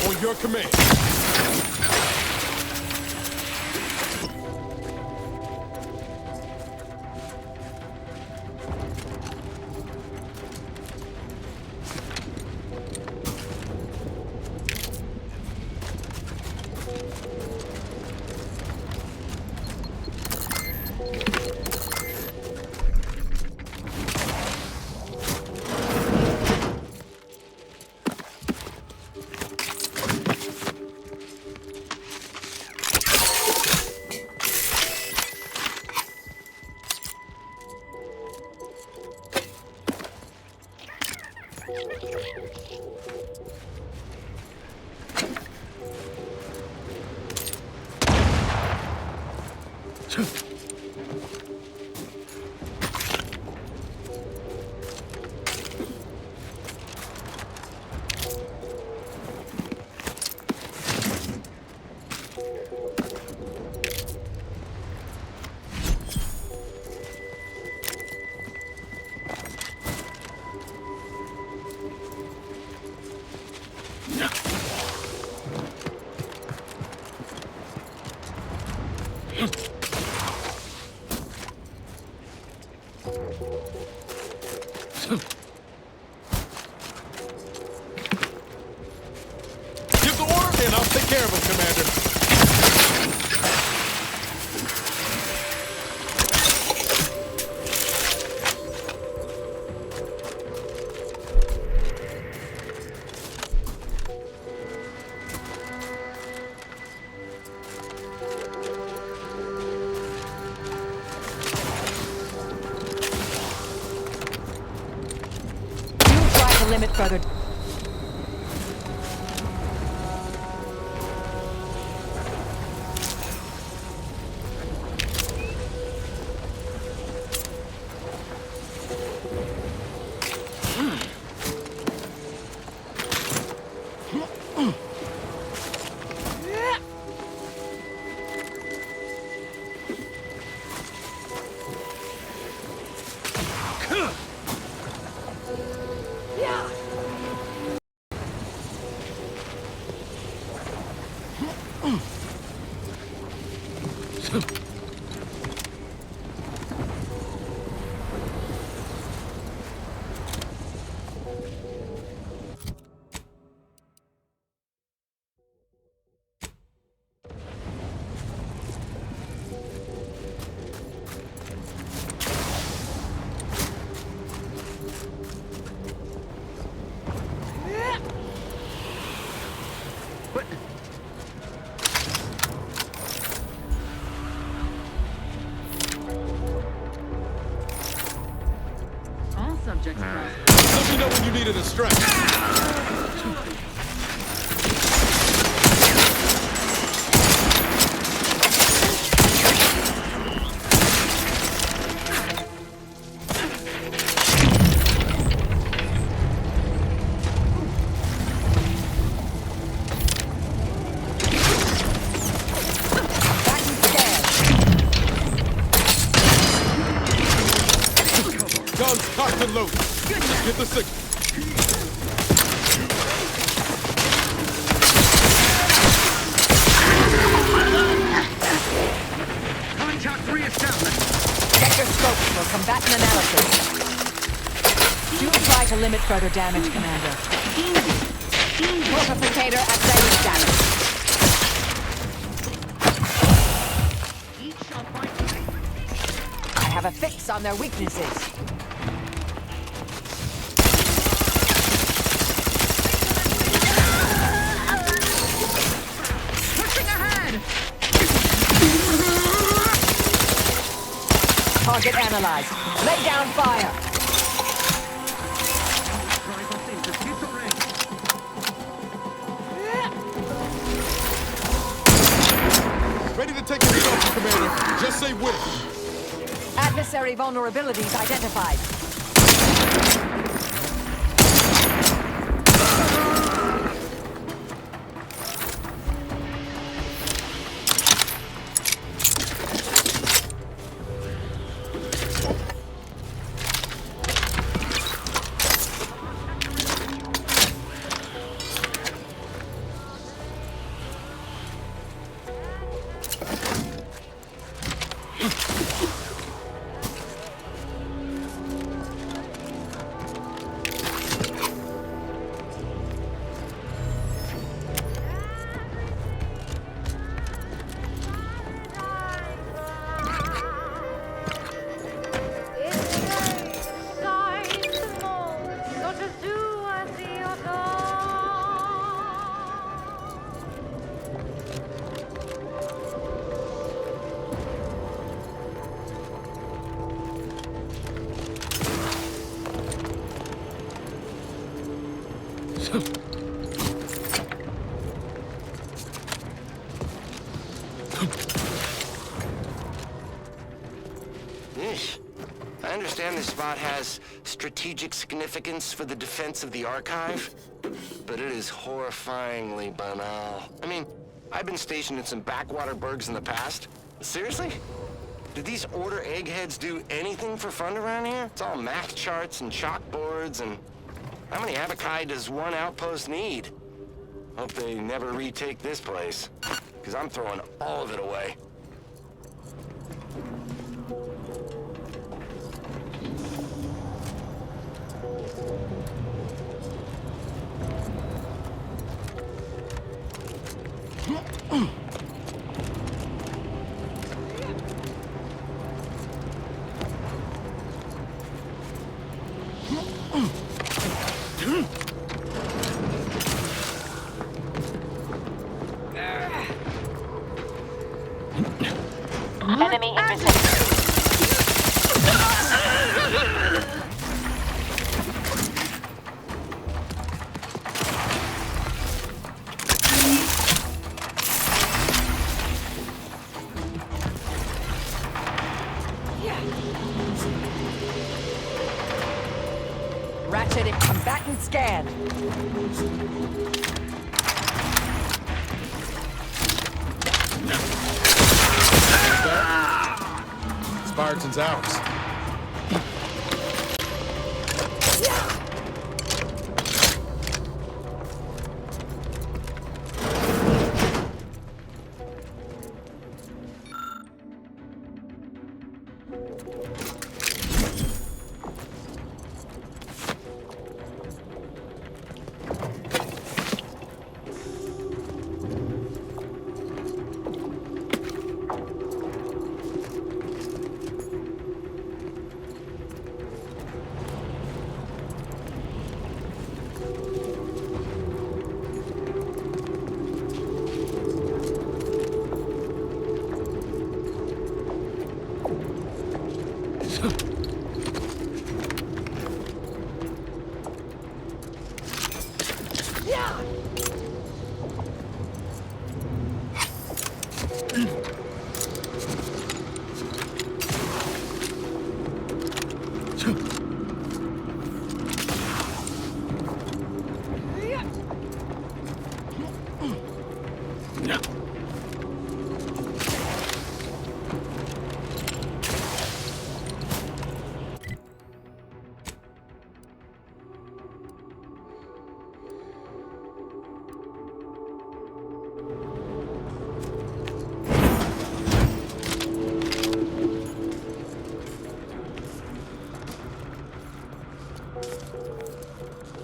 On your command. Give the order, and I'll take care of him, Commander. Limit further. need a distraction. Guns cocked and loaded. Get the signal. Contact reestablished. Check your scopes for combatant analysis. Do try to limit further damage, Commander. Fortificator at steady status. I have a fix on their weaknesses. Pushing ahead! Target analyzed. Lay down fire. Ready to take it off, Commander. Just say when. Adversary vulnerabilities identified. I understand this spot has strategic significance for the defense of the archive, but it is horrifyingly banal. I mean, I've been stationed in some backwater burgs in the past. Seriously? Do these order eggheads do anything for fun around here? It's all math charts and chalkboards, and how many abaci does one outpost need? Hope they never retake this place, because I'm throwing all of it away. Enemy in position. Ratchet and combatant scan. Spartan's ours.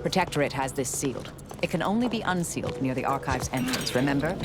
Protectorate has this sealed. It can only be unsealed near the archive's entrance, remember?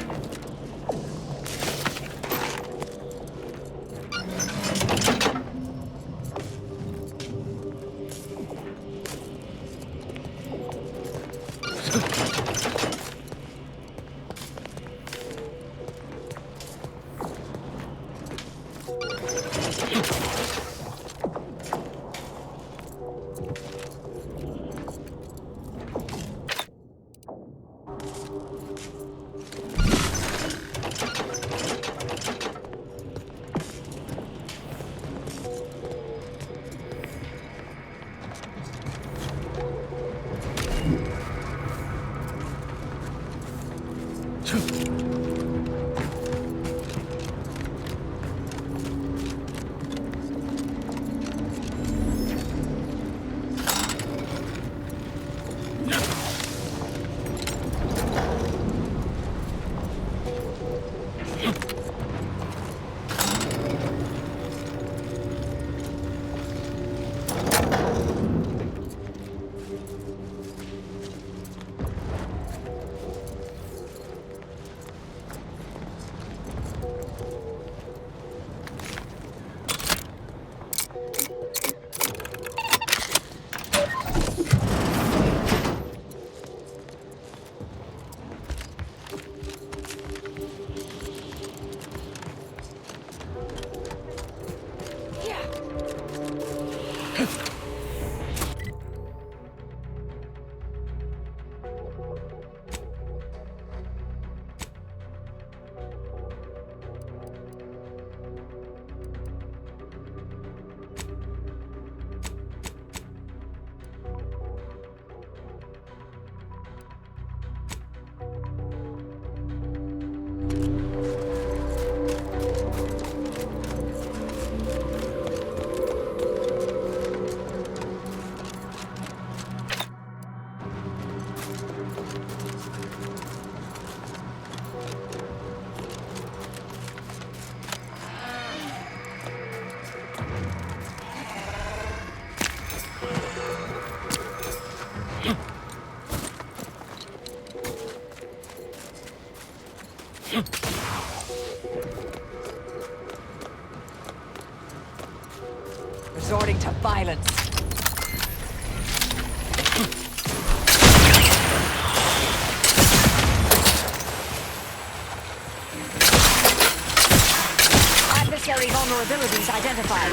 Resorting to violence. Adversary vulnerabilities identified.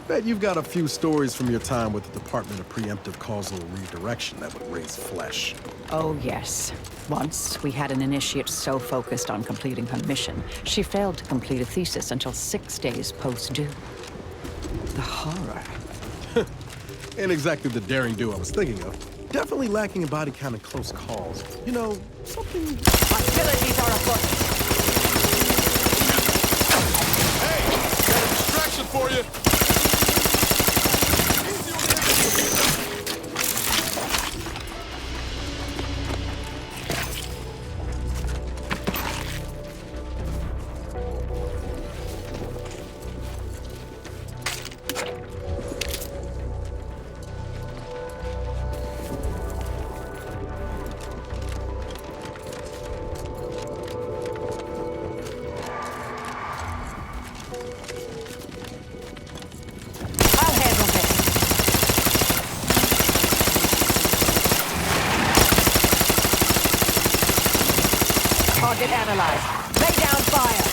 Bet you've got a few stories from your time with the Department of Preemptive Causal Redirection that would raise flesh. Oh, yes. Once, we had an initiate so focused on completing her mission, she failed to complete a thesis until 6 days post-due. The horror. Ain't exactly the daring do I was thinking of. Definitely lacking in body count and close calls. You know, something... Hostilities are afoot. Hey! Got a distraction for you! Target analyzed. Lay down fire.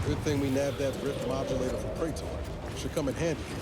Good thing we nabbed that rift modulator for Praetor. Should come in handy here.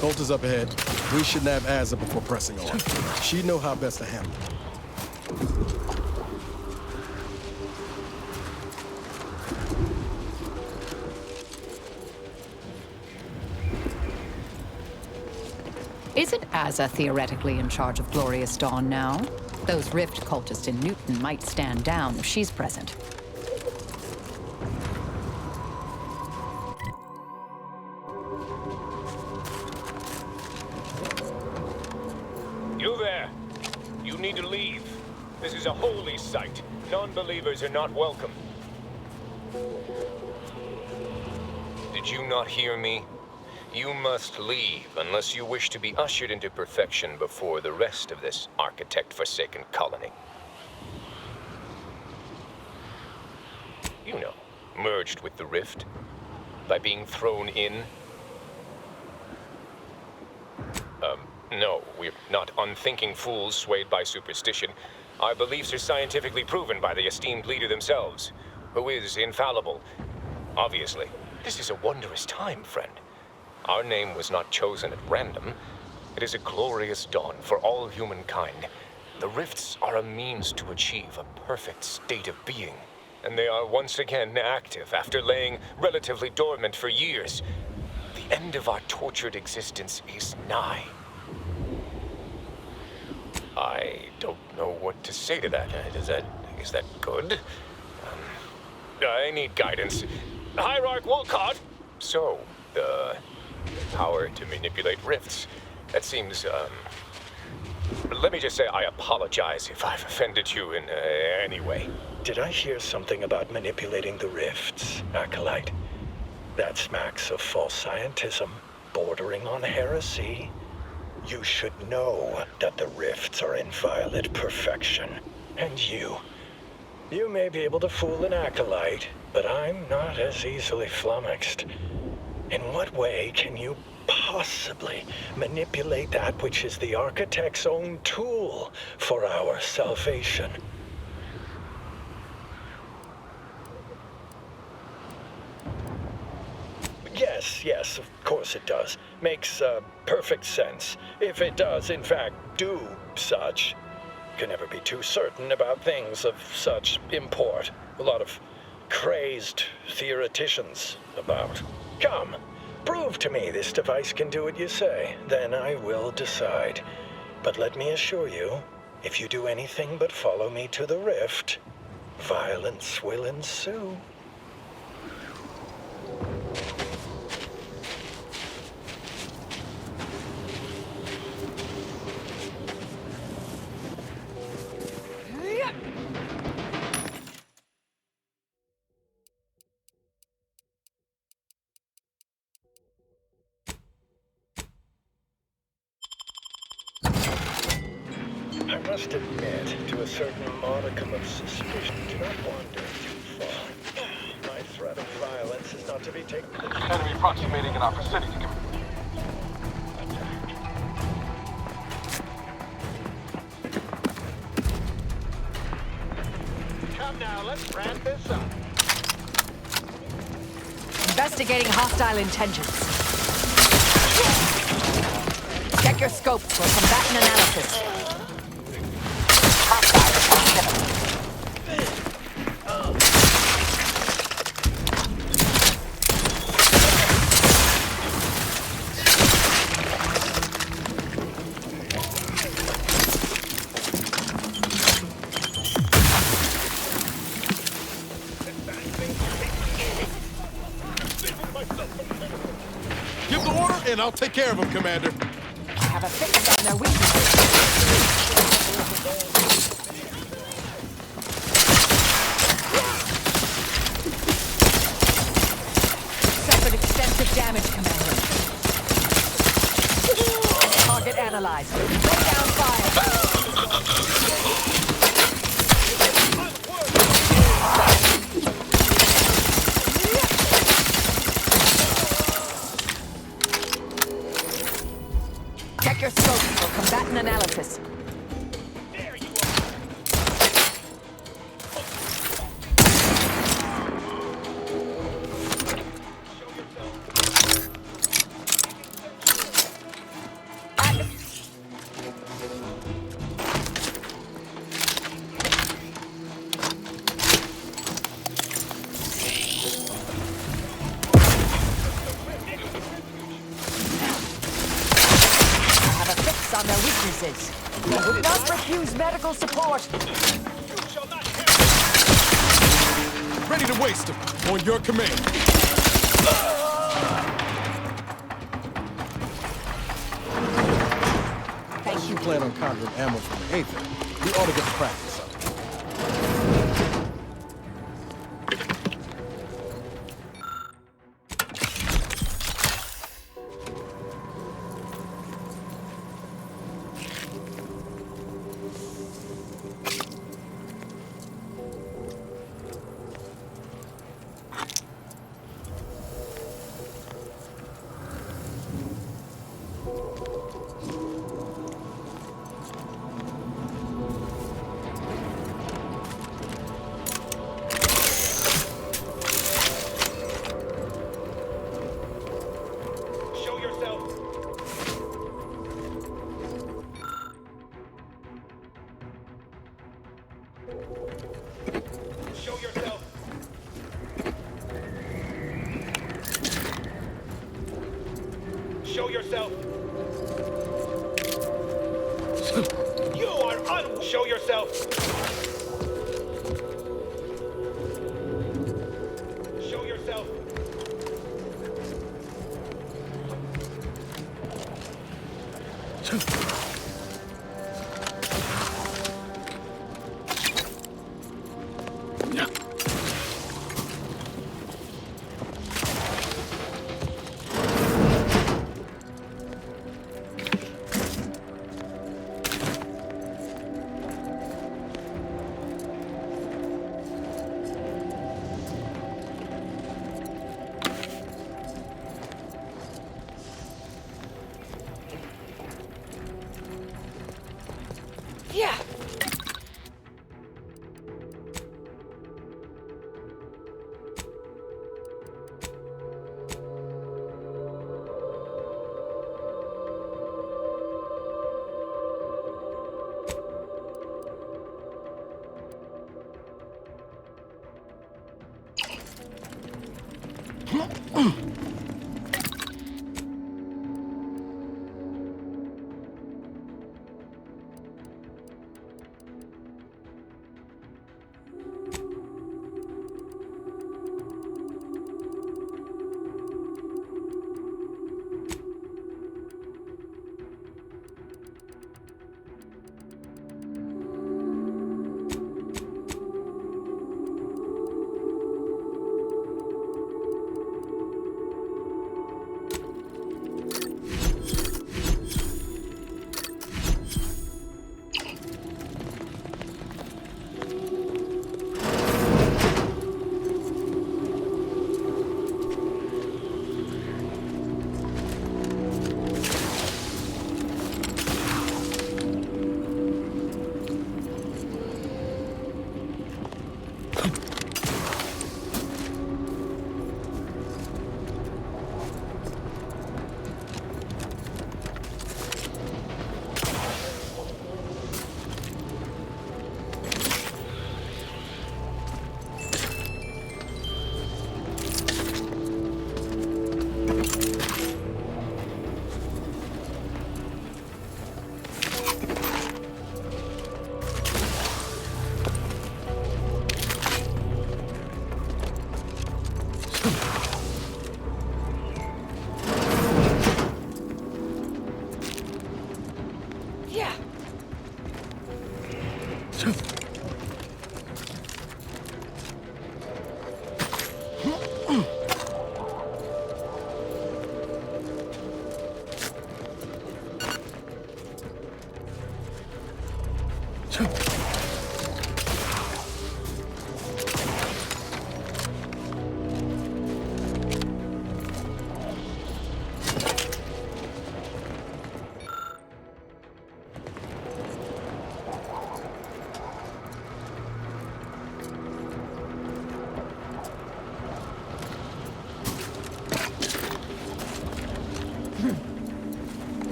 Colt is up ahead. We should nab Azza before pressing on. She'd know how best to handle it. Isn't Azza theoretically in charge of Glorious Dawn now? Those Rift cultists in Newton might stand down if she's present. You there! You need to leave. This is a holy site. Non-believers are not welcome. Did you not hear me? You must leave unless you wish to be ushered into perfection before the rest of this architect-forsaken colony. You know, merged with the Rift, by being thrown in. No, we're not unthinking fools swayed by superstition. Our beliefs are scientifically proven by the esteemed leader themselves, who is infallible. Obviously, this is a wondrous time, friend. Our name was not chosen at random. It is a glorious dawn for all humankind. The rifts are a means to achieve a perfect state of being, and they are once again active after laying relatively dormant for years. The end of our tortured existence is nigh. I don't know what to say to that. Is that good? I need guidance. Hierarch Wolcott! So, the power to manipulate rifts. That seems, let me just say I apologize if I've offended you in any way. Did I hear something about manipulating the rifts, Acolyte? That smacks of false scientism, bordering on heresy. You should know that the rifts are inviolate perfection. And you. You may be able to fool an acolyte, but I'm not as easily flummoxed. In what way can you possibly manipulate that which is the architect's own tool for our salvation? Yes, of course it does. Makes perfect sense. If it does, in fact, do such. Can never be too certain about things of such import. A lot of crazed theoreticians about. Come, prove to me this device can do what you say. Then I will decide. But let me assure you, if you do anything but follow me to the rift, violence will ensue. I must admit to a certain modicum of suspicion. Do not wander too far. My threat of violence is not to be taken. Enemy approximating in our vicinity. Come now, let's ramp this up. Investigating hostile intentions. Check your scope for combatant analysis. Give the order, and I'll take care of him, Commander. I have a fix on their weaknesses. Suffered extensive damage, Commander. Target analyzed. Go down fire. Check your scope for combatant analysis. There you On their weaknesses. They would not refuse medical support. Ready to waste him. On your command. Thank you. You plan on conjuring ammo from the Aether. We ought to get the practice up. Show yourself. You are Show yourself. Show yourself.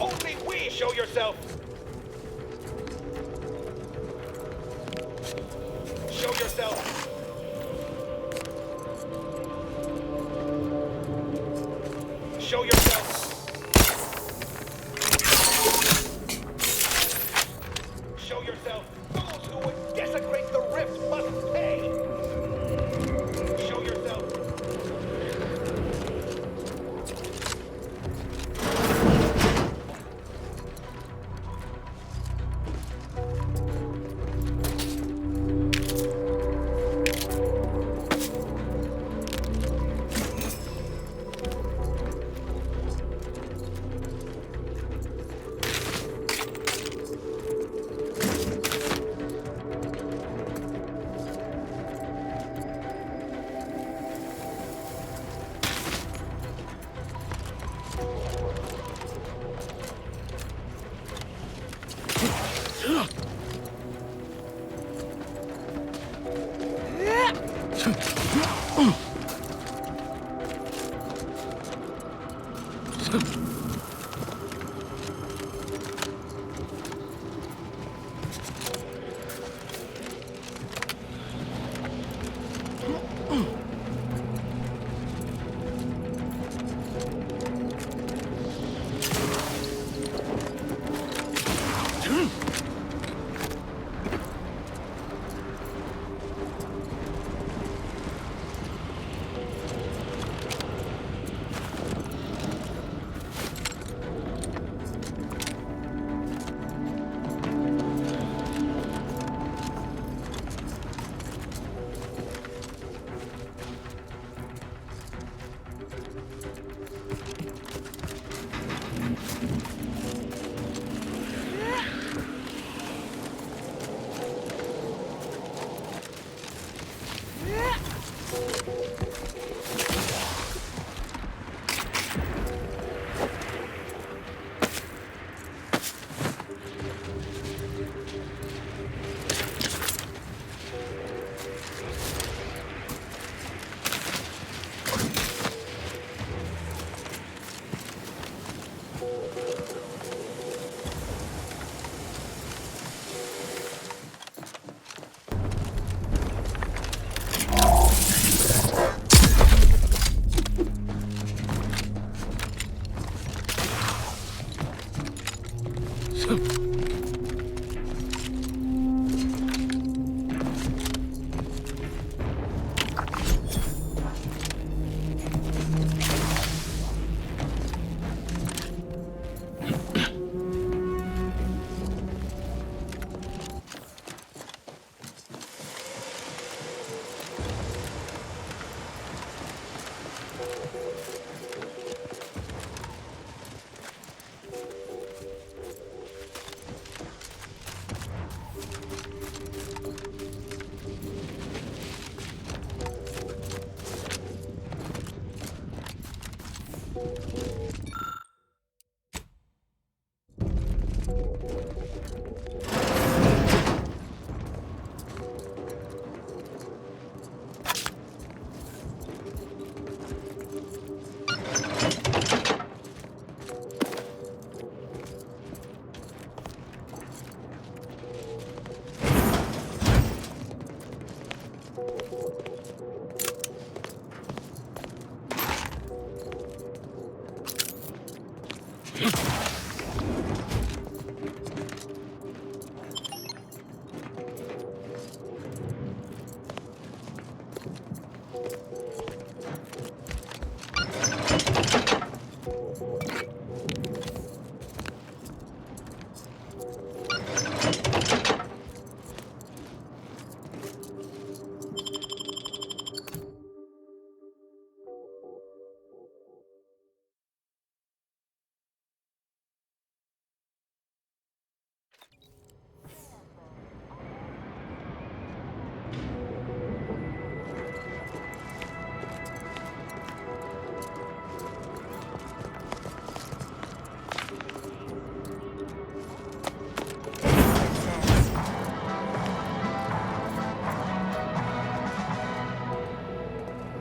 Only we show yourself! Show yourself! Show yourself! Show yourself! Those who would desecrate the rift must pay! Show yourself!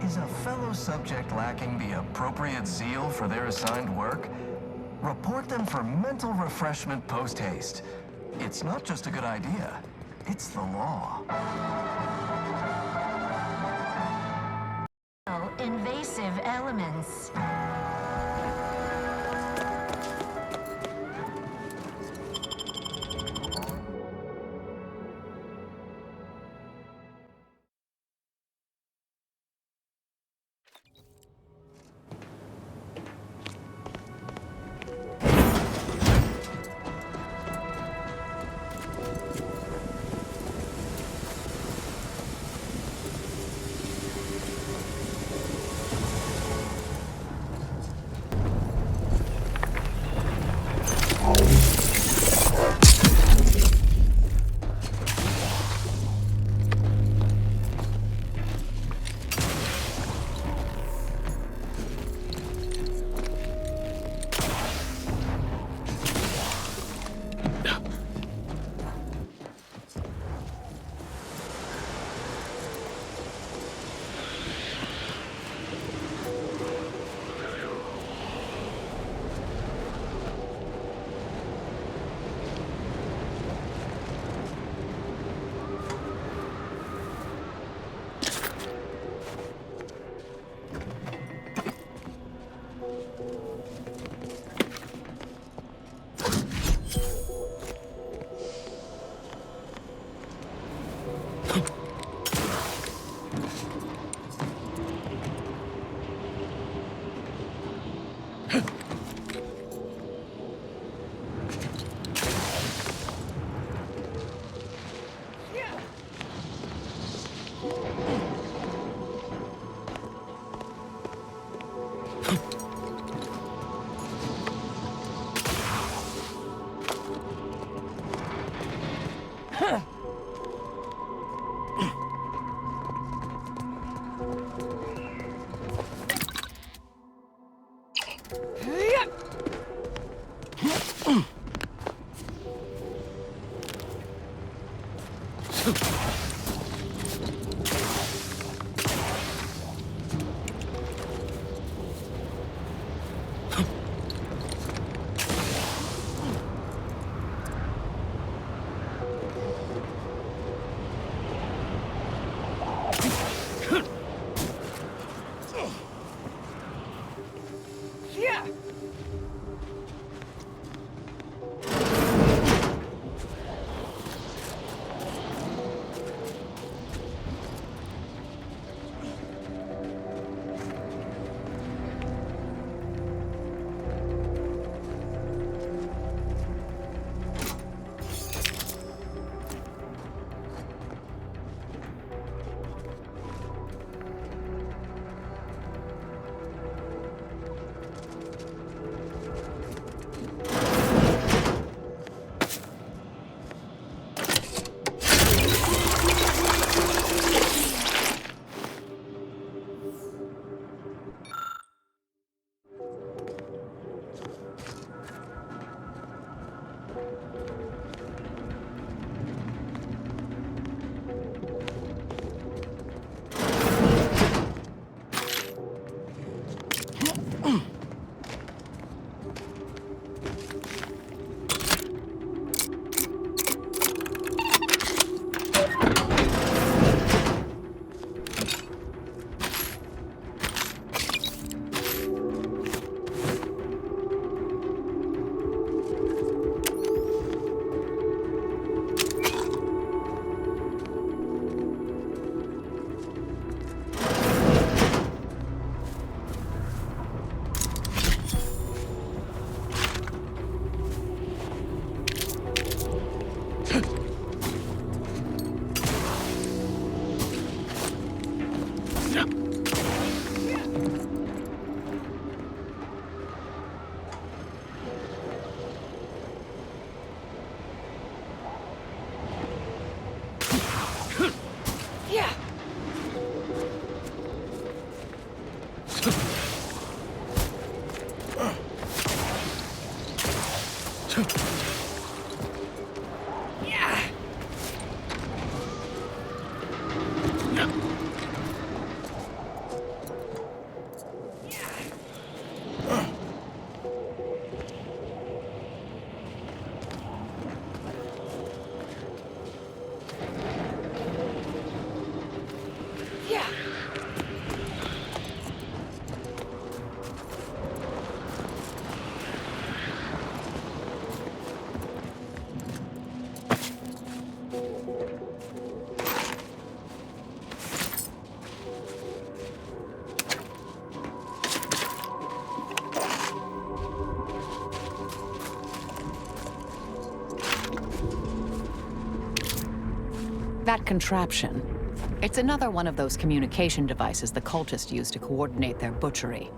Is a fellow subject lacking the appropriate zeal for their assigned work? Report them for mental refreshment post-haste. It's not just a good idea, it's the law. Invasive elements. That contraption. It's another one of those communication devices the cultists use to coordinate their butchery.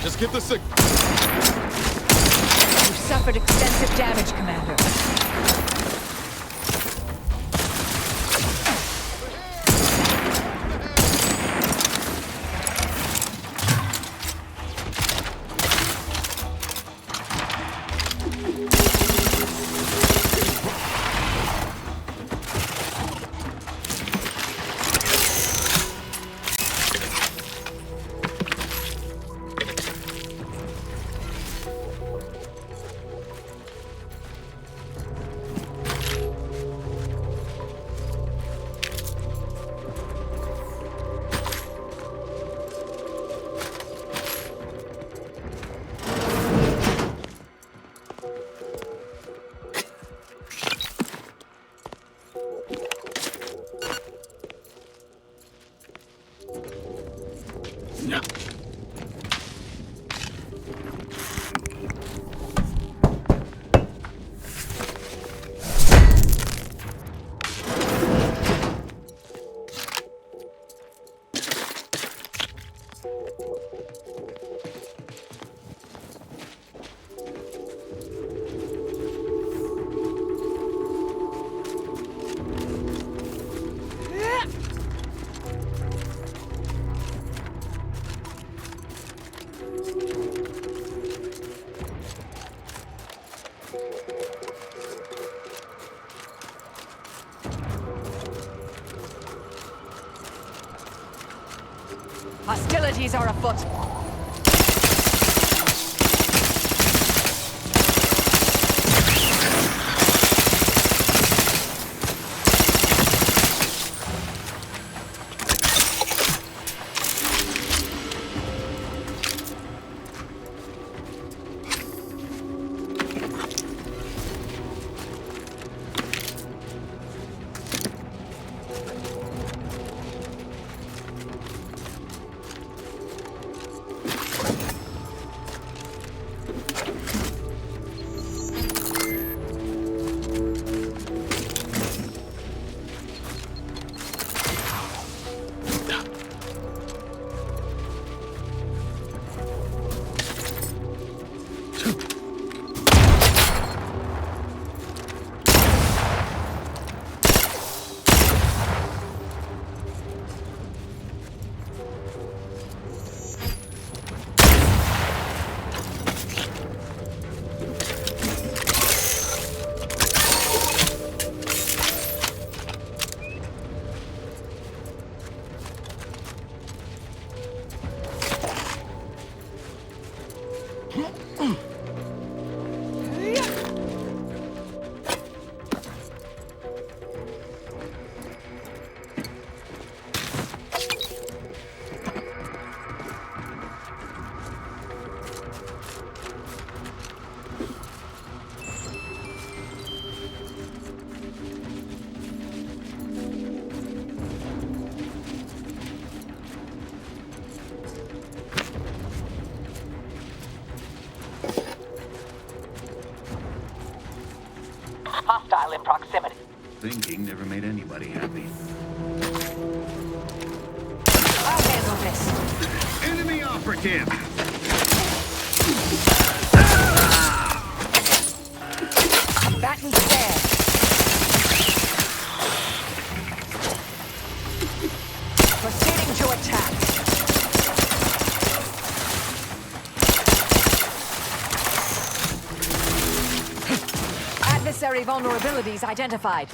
Just get the signal. You've suffered extensive damage, Commander. Hostilities are afoot. Hostile in proximity. Thinking never made anybody happy. I'll handle this. Enemy operative! That instead. Proceeding to attack. Adversary vulnerabilities identified.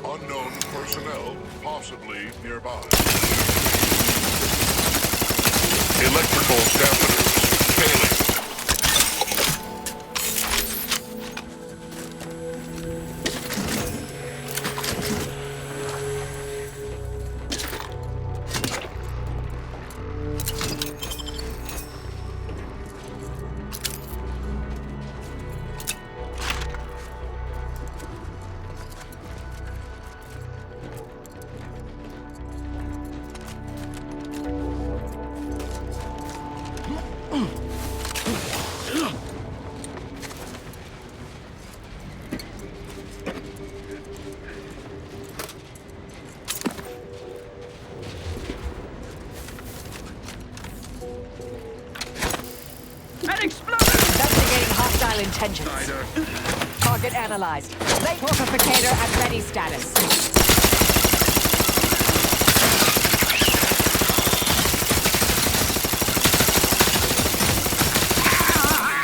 Unknown personnel, possibly nearby. Electrical dampeners failing. Investigating hostile intentions. Target analyzed. Late fortificator at ready status.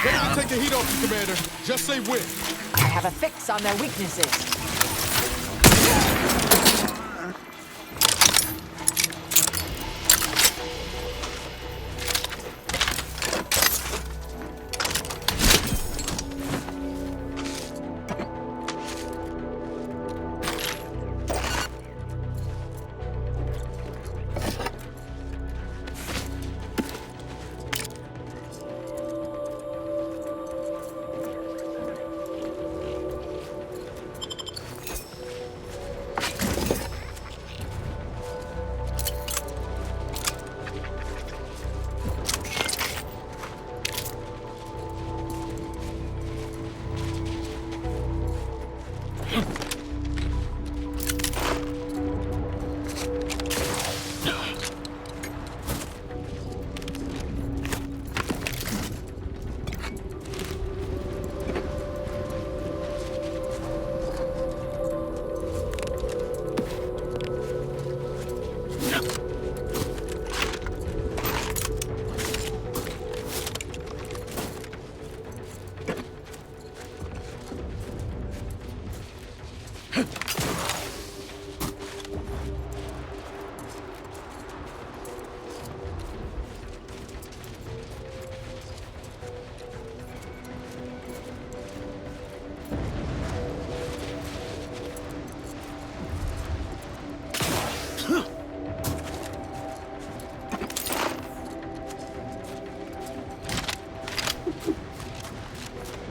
Ready to take the heat off you, Commander. Just say when. I have a fix on their weaknesses.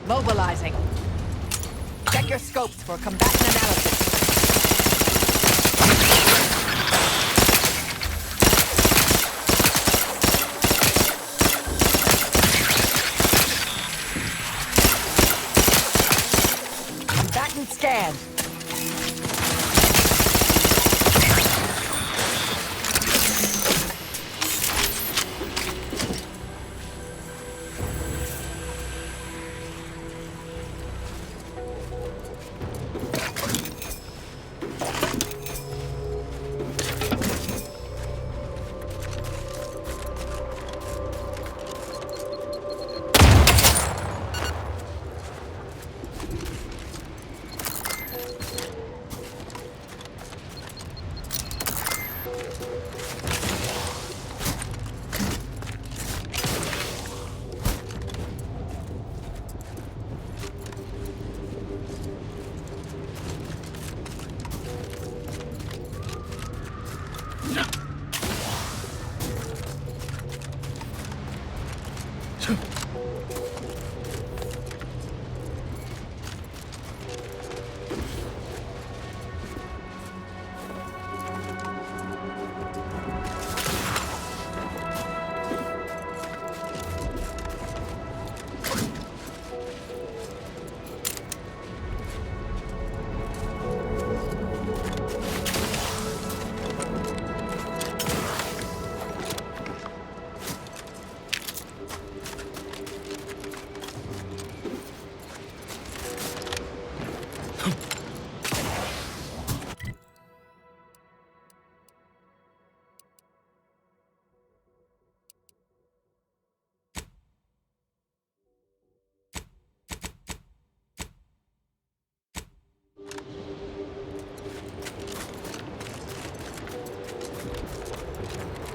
Mobilizing. Check your scopes for combatant analysis. Combatant scan.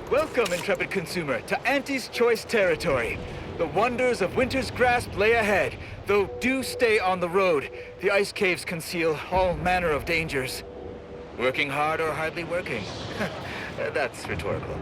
Welcome, intrepid consumer, to Auntie's Choice territory. The wonders of winter's grasp lay ahead, though do stay on the road. The ice caves conceal all manner of dangers. Working hard or hardly working? That's rhetorical.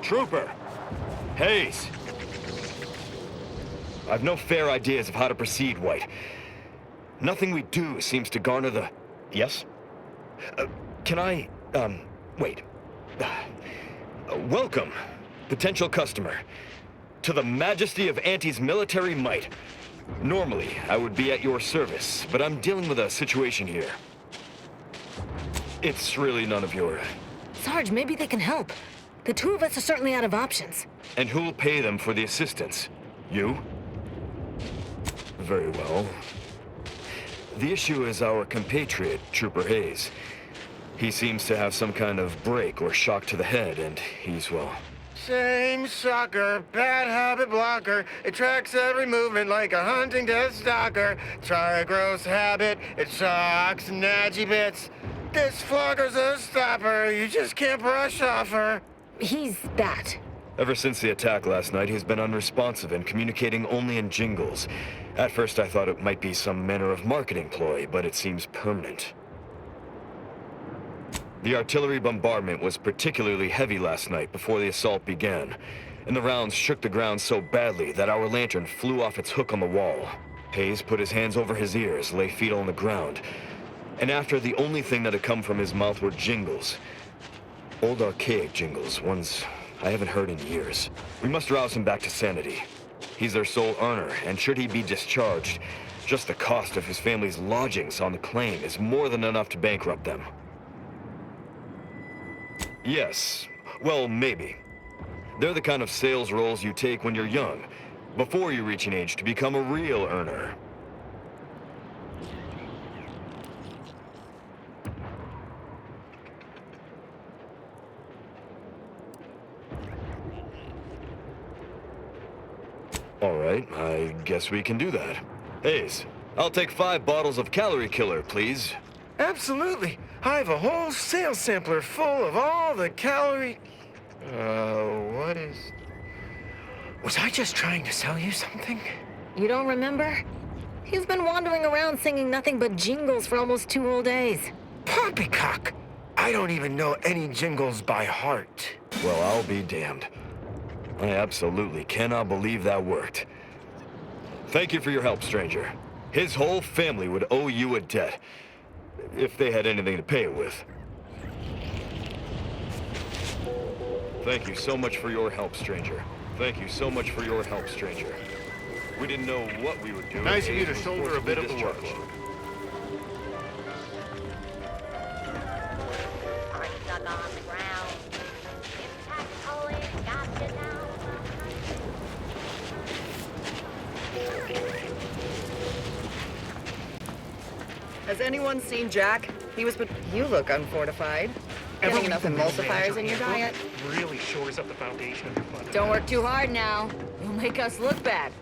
Trooper! Hayes! I've no fair ideas of how to proceed, White. Nothing we do seems to garner the... Yes? Can I... wait. Welcome, potential customer, to the majesty of Auntie's military might. Normally, I would be at your service, but I'm dealing with a situation here. It's really none of your... Sarge, maybe they can help. The two of us are certainly out of options. And who'll pay them for the assistance? You? Very well. The issue is our compatriot, Trooper Hayes. He seems to have some kind of break or shock to the head, and he's, well... Same sucker, bad habit blocker. It tracks every movement like a hunting death stalker. Try a gross habit, it shocks and nadgy bits. This flogger's a stopper, you just can't brush off her. He's that. Ever since the attack last night, he's been unresponsive and communicating only in jingles. At first I thought it might be some manner of marketing ploy, but it seems permanent. The artillery bombardment was particularly heavy last night before the assault began, and the rounds shook the ground so badly that our lantern flew off its hook on the wall. Hayes put his hands over his ears, lay feet on the ground. And after the only thing that had come from his mouth were jingles. Old archaic jingles, ones I haven't heard in years. We must rouse him back to sanity. He's their sole earner, and should he be discharged, just the cost of his family's lodgings on the claim is more than enough to bankrupt them. Yes. Well, maybe. They're the kind of sales roles you take when you're young, before you reach an age to become a real earner. All right, I guess we can do that. Hayes, I'll take 5 bottles of Calorie Killer, please. Absolutely. I have a whole sales sampler full of all the calorie... what is... Was I just trying to sell you something? You don't remember? You've been wandering around singing nothing but jingles for almost 2 whole days. Poppycock! I don't even know any jingles by heart. Well, I'll be damned. I absolutely cannot believe that worked. Thank you for your help, stranger. His whole family would owe you a debt, if they had anything to pay it with. Thank you so much for your help, stranger. Thank you so much for your help, stranger. We didn't know what we would do. Nice of you to shoulder a bit of the workload. Has anyone seen Jack? He was, but you look unfortified. Getting enough emulsifiers in your diet? Really shores up the foundation of your fun. Don't work too hard now. You'll make us look bad.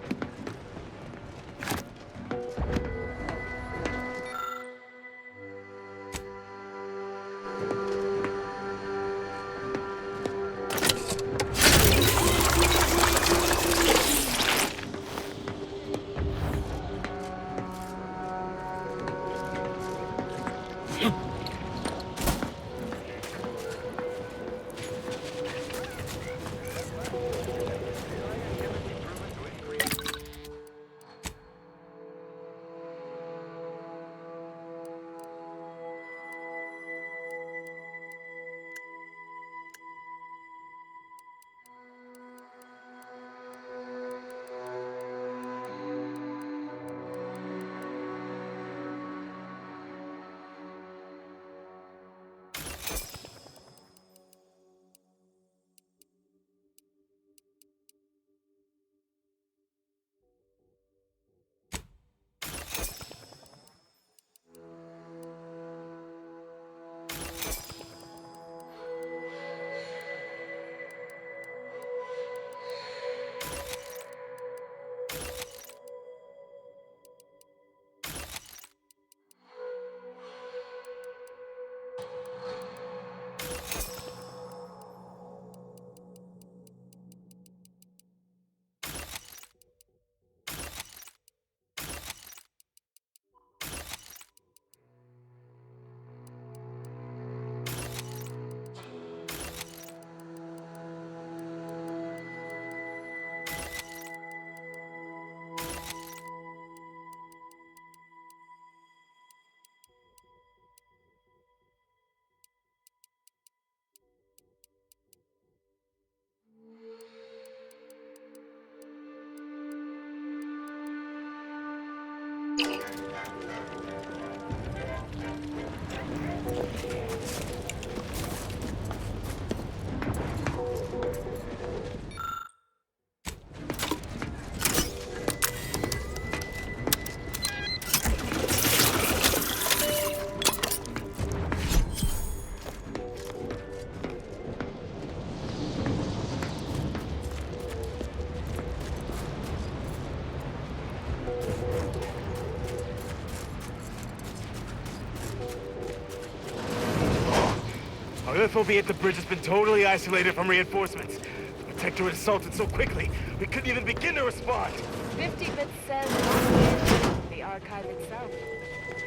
Our FOB at the bridge has been totally isolated from reinforcements. The Protectorate assaulted so quickly, we couldn't even begin to respond. 50 bits says not the archive itself.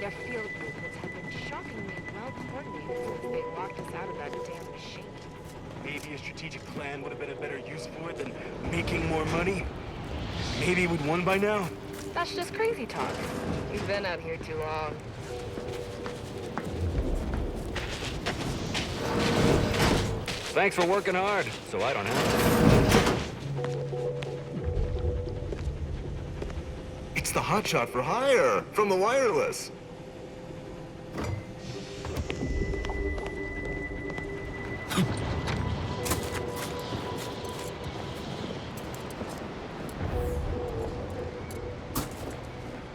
Their field movements have been shockingly well coordinated since they locked us out of that damn machine. Maybe a strategic plan would have been a better use for it than making more money. Maybe we'd won by now. That's just crazy talk. We've been out here too long. thanks for working hard, so I don't have to. It's the hotshot for hire from the wireless.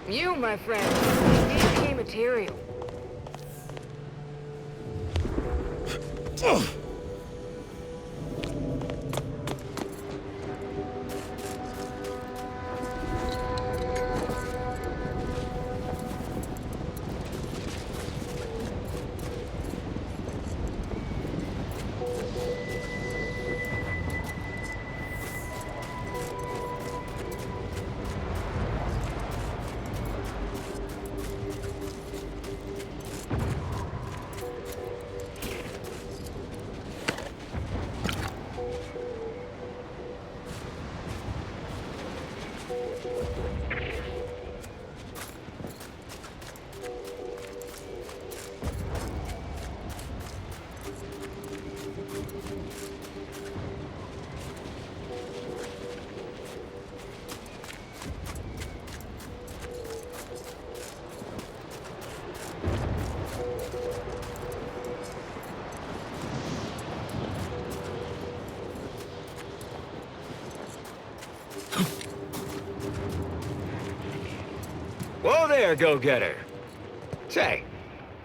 You, my friend, is AK material. Whoa there, go-getter. Say,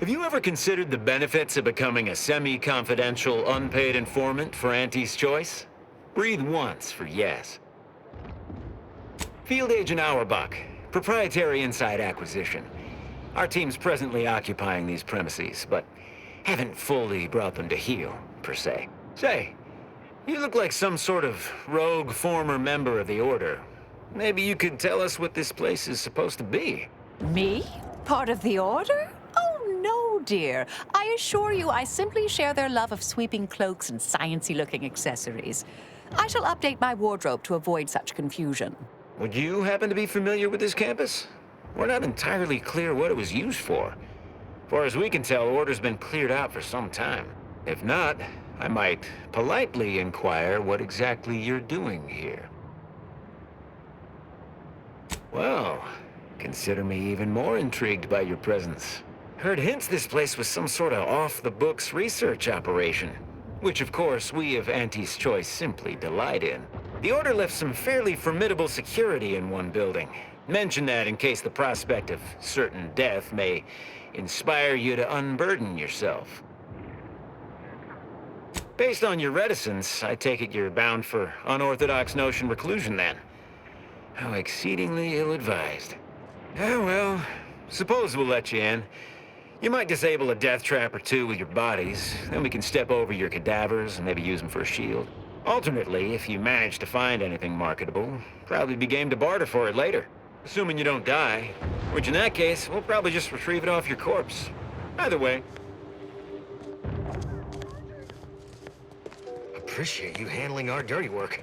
have you ever considered the benefits of becoming a semi-confidential, unpaid informant for Auntie's Choice? Breathe once for yes. Field Agent Auerbach, proprietary inside acquisition. Our team's presently occupying these premises, but haven't fully brought them to heel, per se. Say, you look like some sort of rogue former member of the Order. Maybe you could tell us what this place is supposed to be. Me? Part of the Order? Oh, no, dear. I assure you I simply share their love of sweeping cloaks and sciencey-looking accessories. I shall update my wardrobe to avoid such confusion. Would you happen to be familiar with this campus? We're not entirely clear what it was used for. As far as we can tell, Order's been cleared out for some time. If not, I might politely inquire what exactly you're doing here. Well, consider me even more intrigued by your presence. Heard hints this place was some sort of off-the-books research operation, which of course we of Auntie's Choice simply delight in. The Order left some fairly formidable security in one building. Mention that in case the prospect of certain death may inspire you to unburden yourself. Based on your reticence, I take it you're bound for unorthodox notion reclusion then. How exceedingly ill-advised. Oh, well, suppose we'll let you in. You might disable a death trap or two with your bodies, then we can step over your cadavers and maybe use them for a shield. Alternately, if you manage to find anything marketable, probably be game to barter for it later. Assuming you don't die, which in that case, we'll probably just retrieve it off your corpse. Either way. Appreciate you handling our dirty work.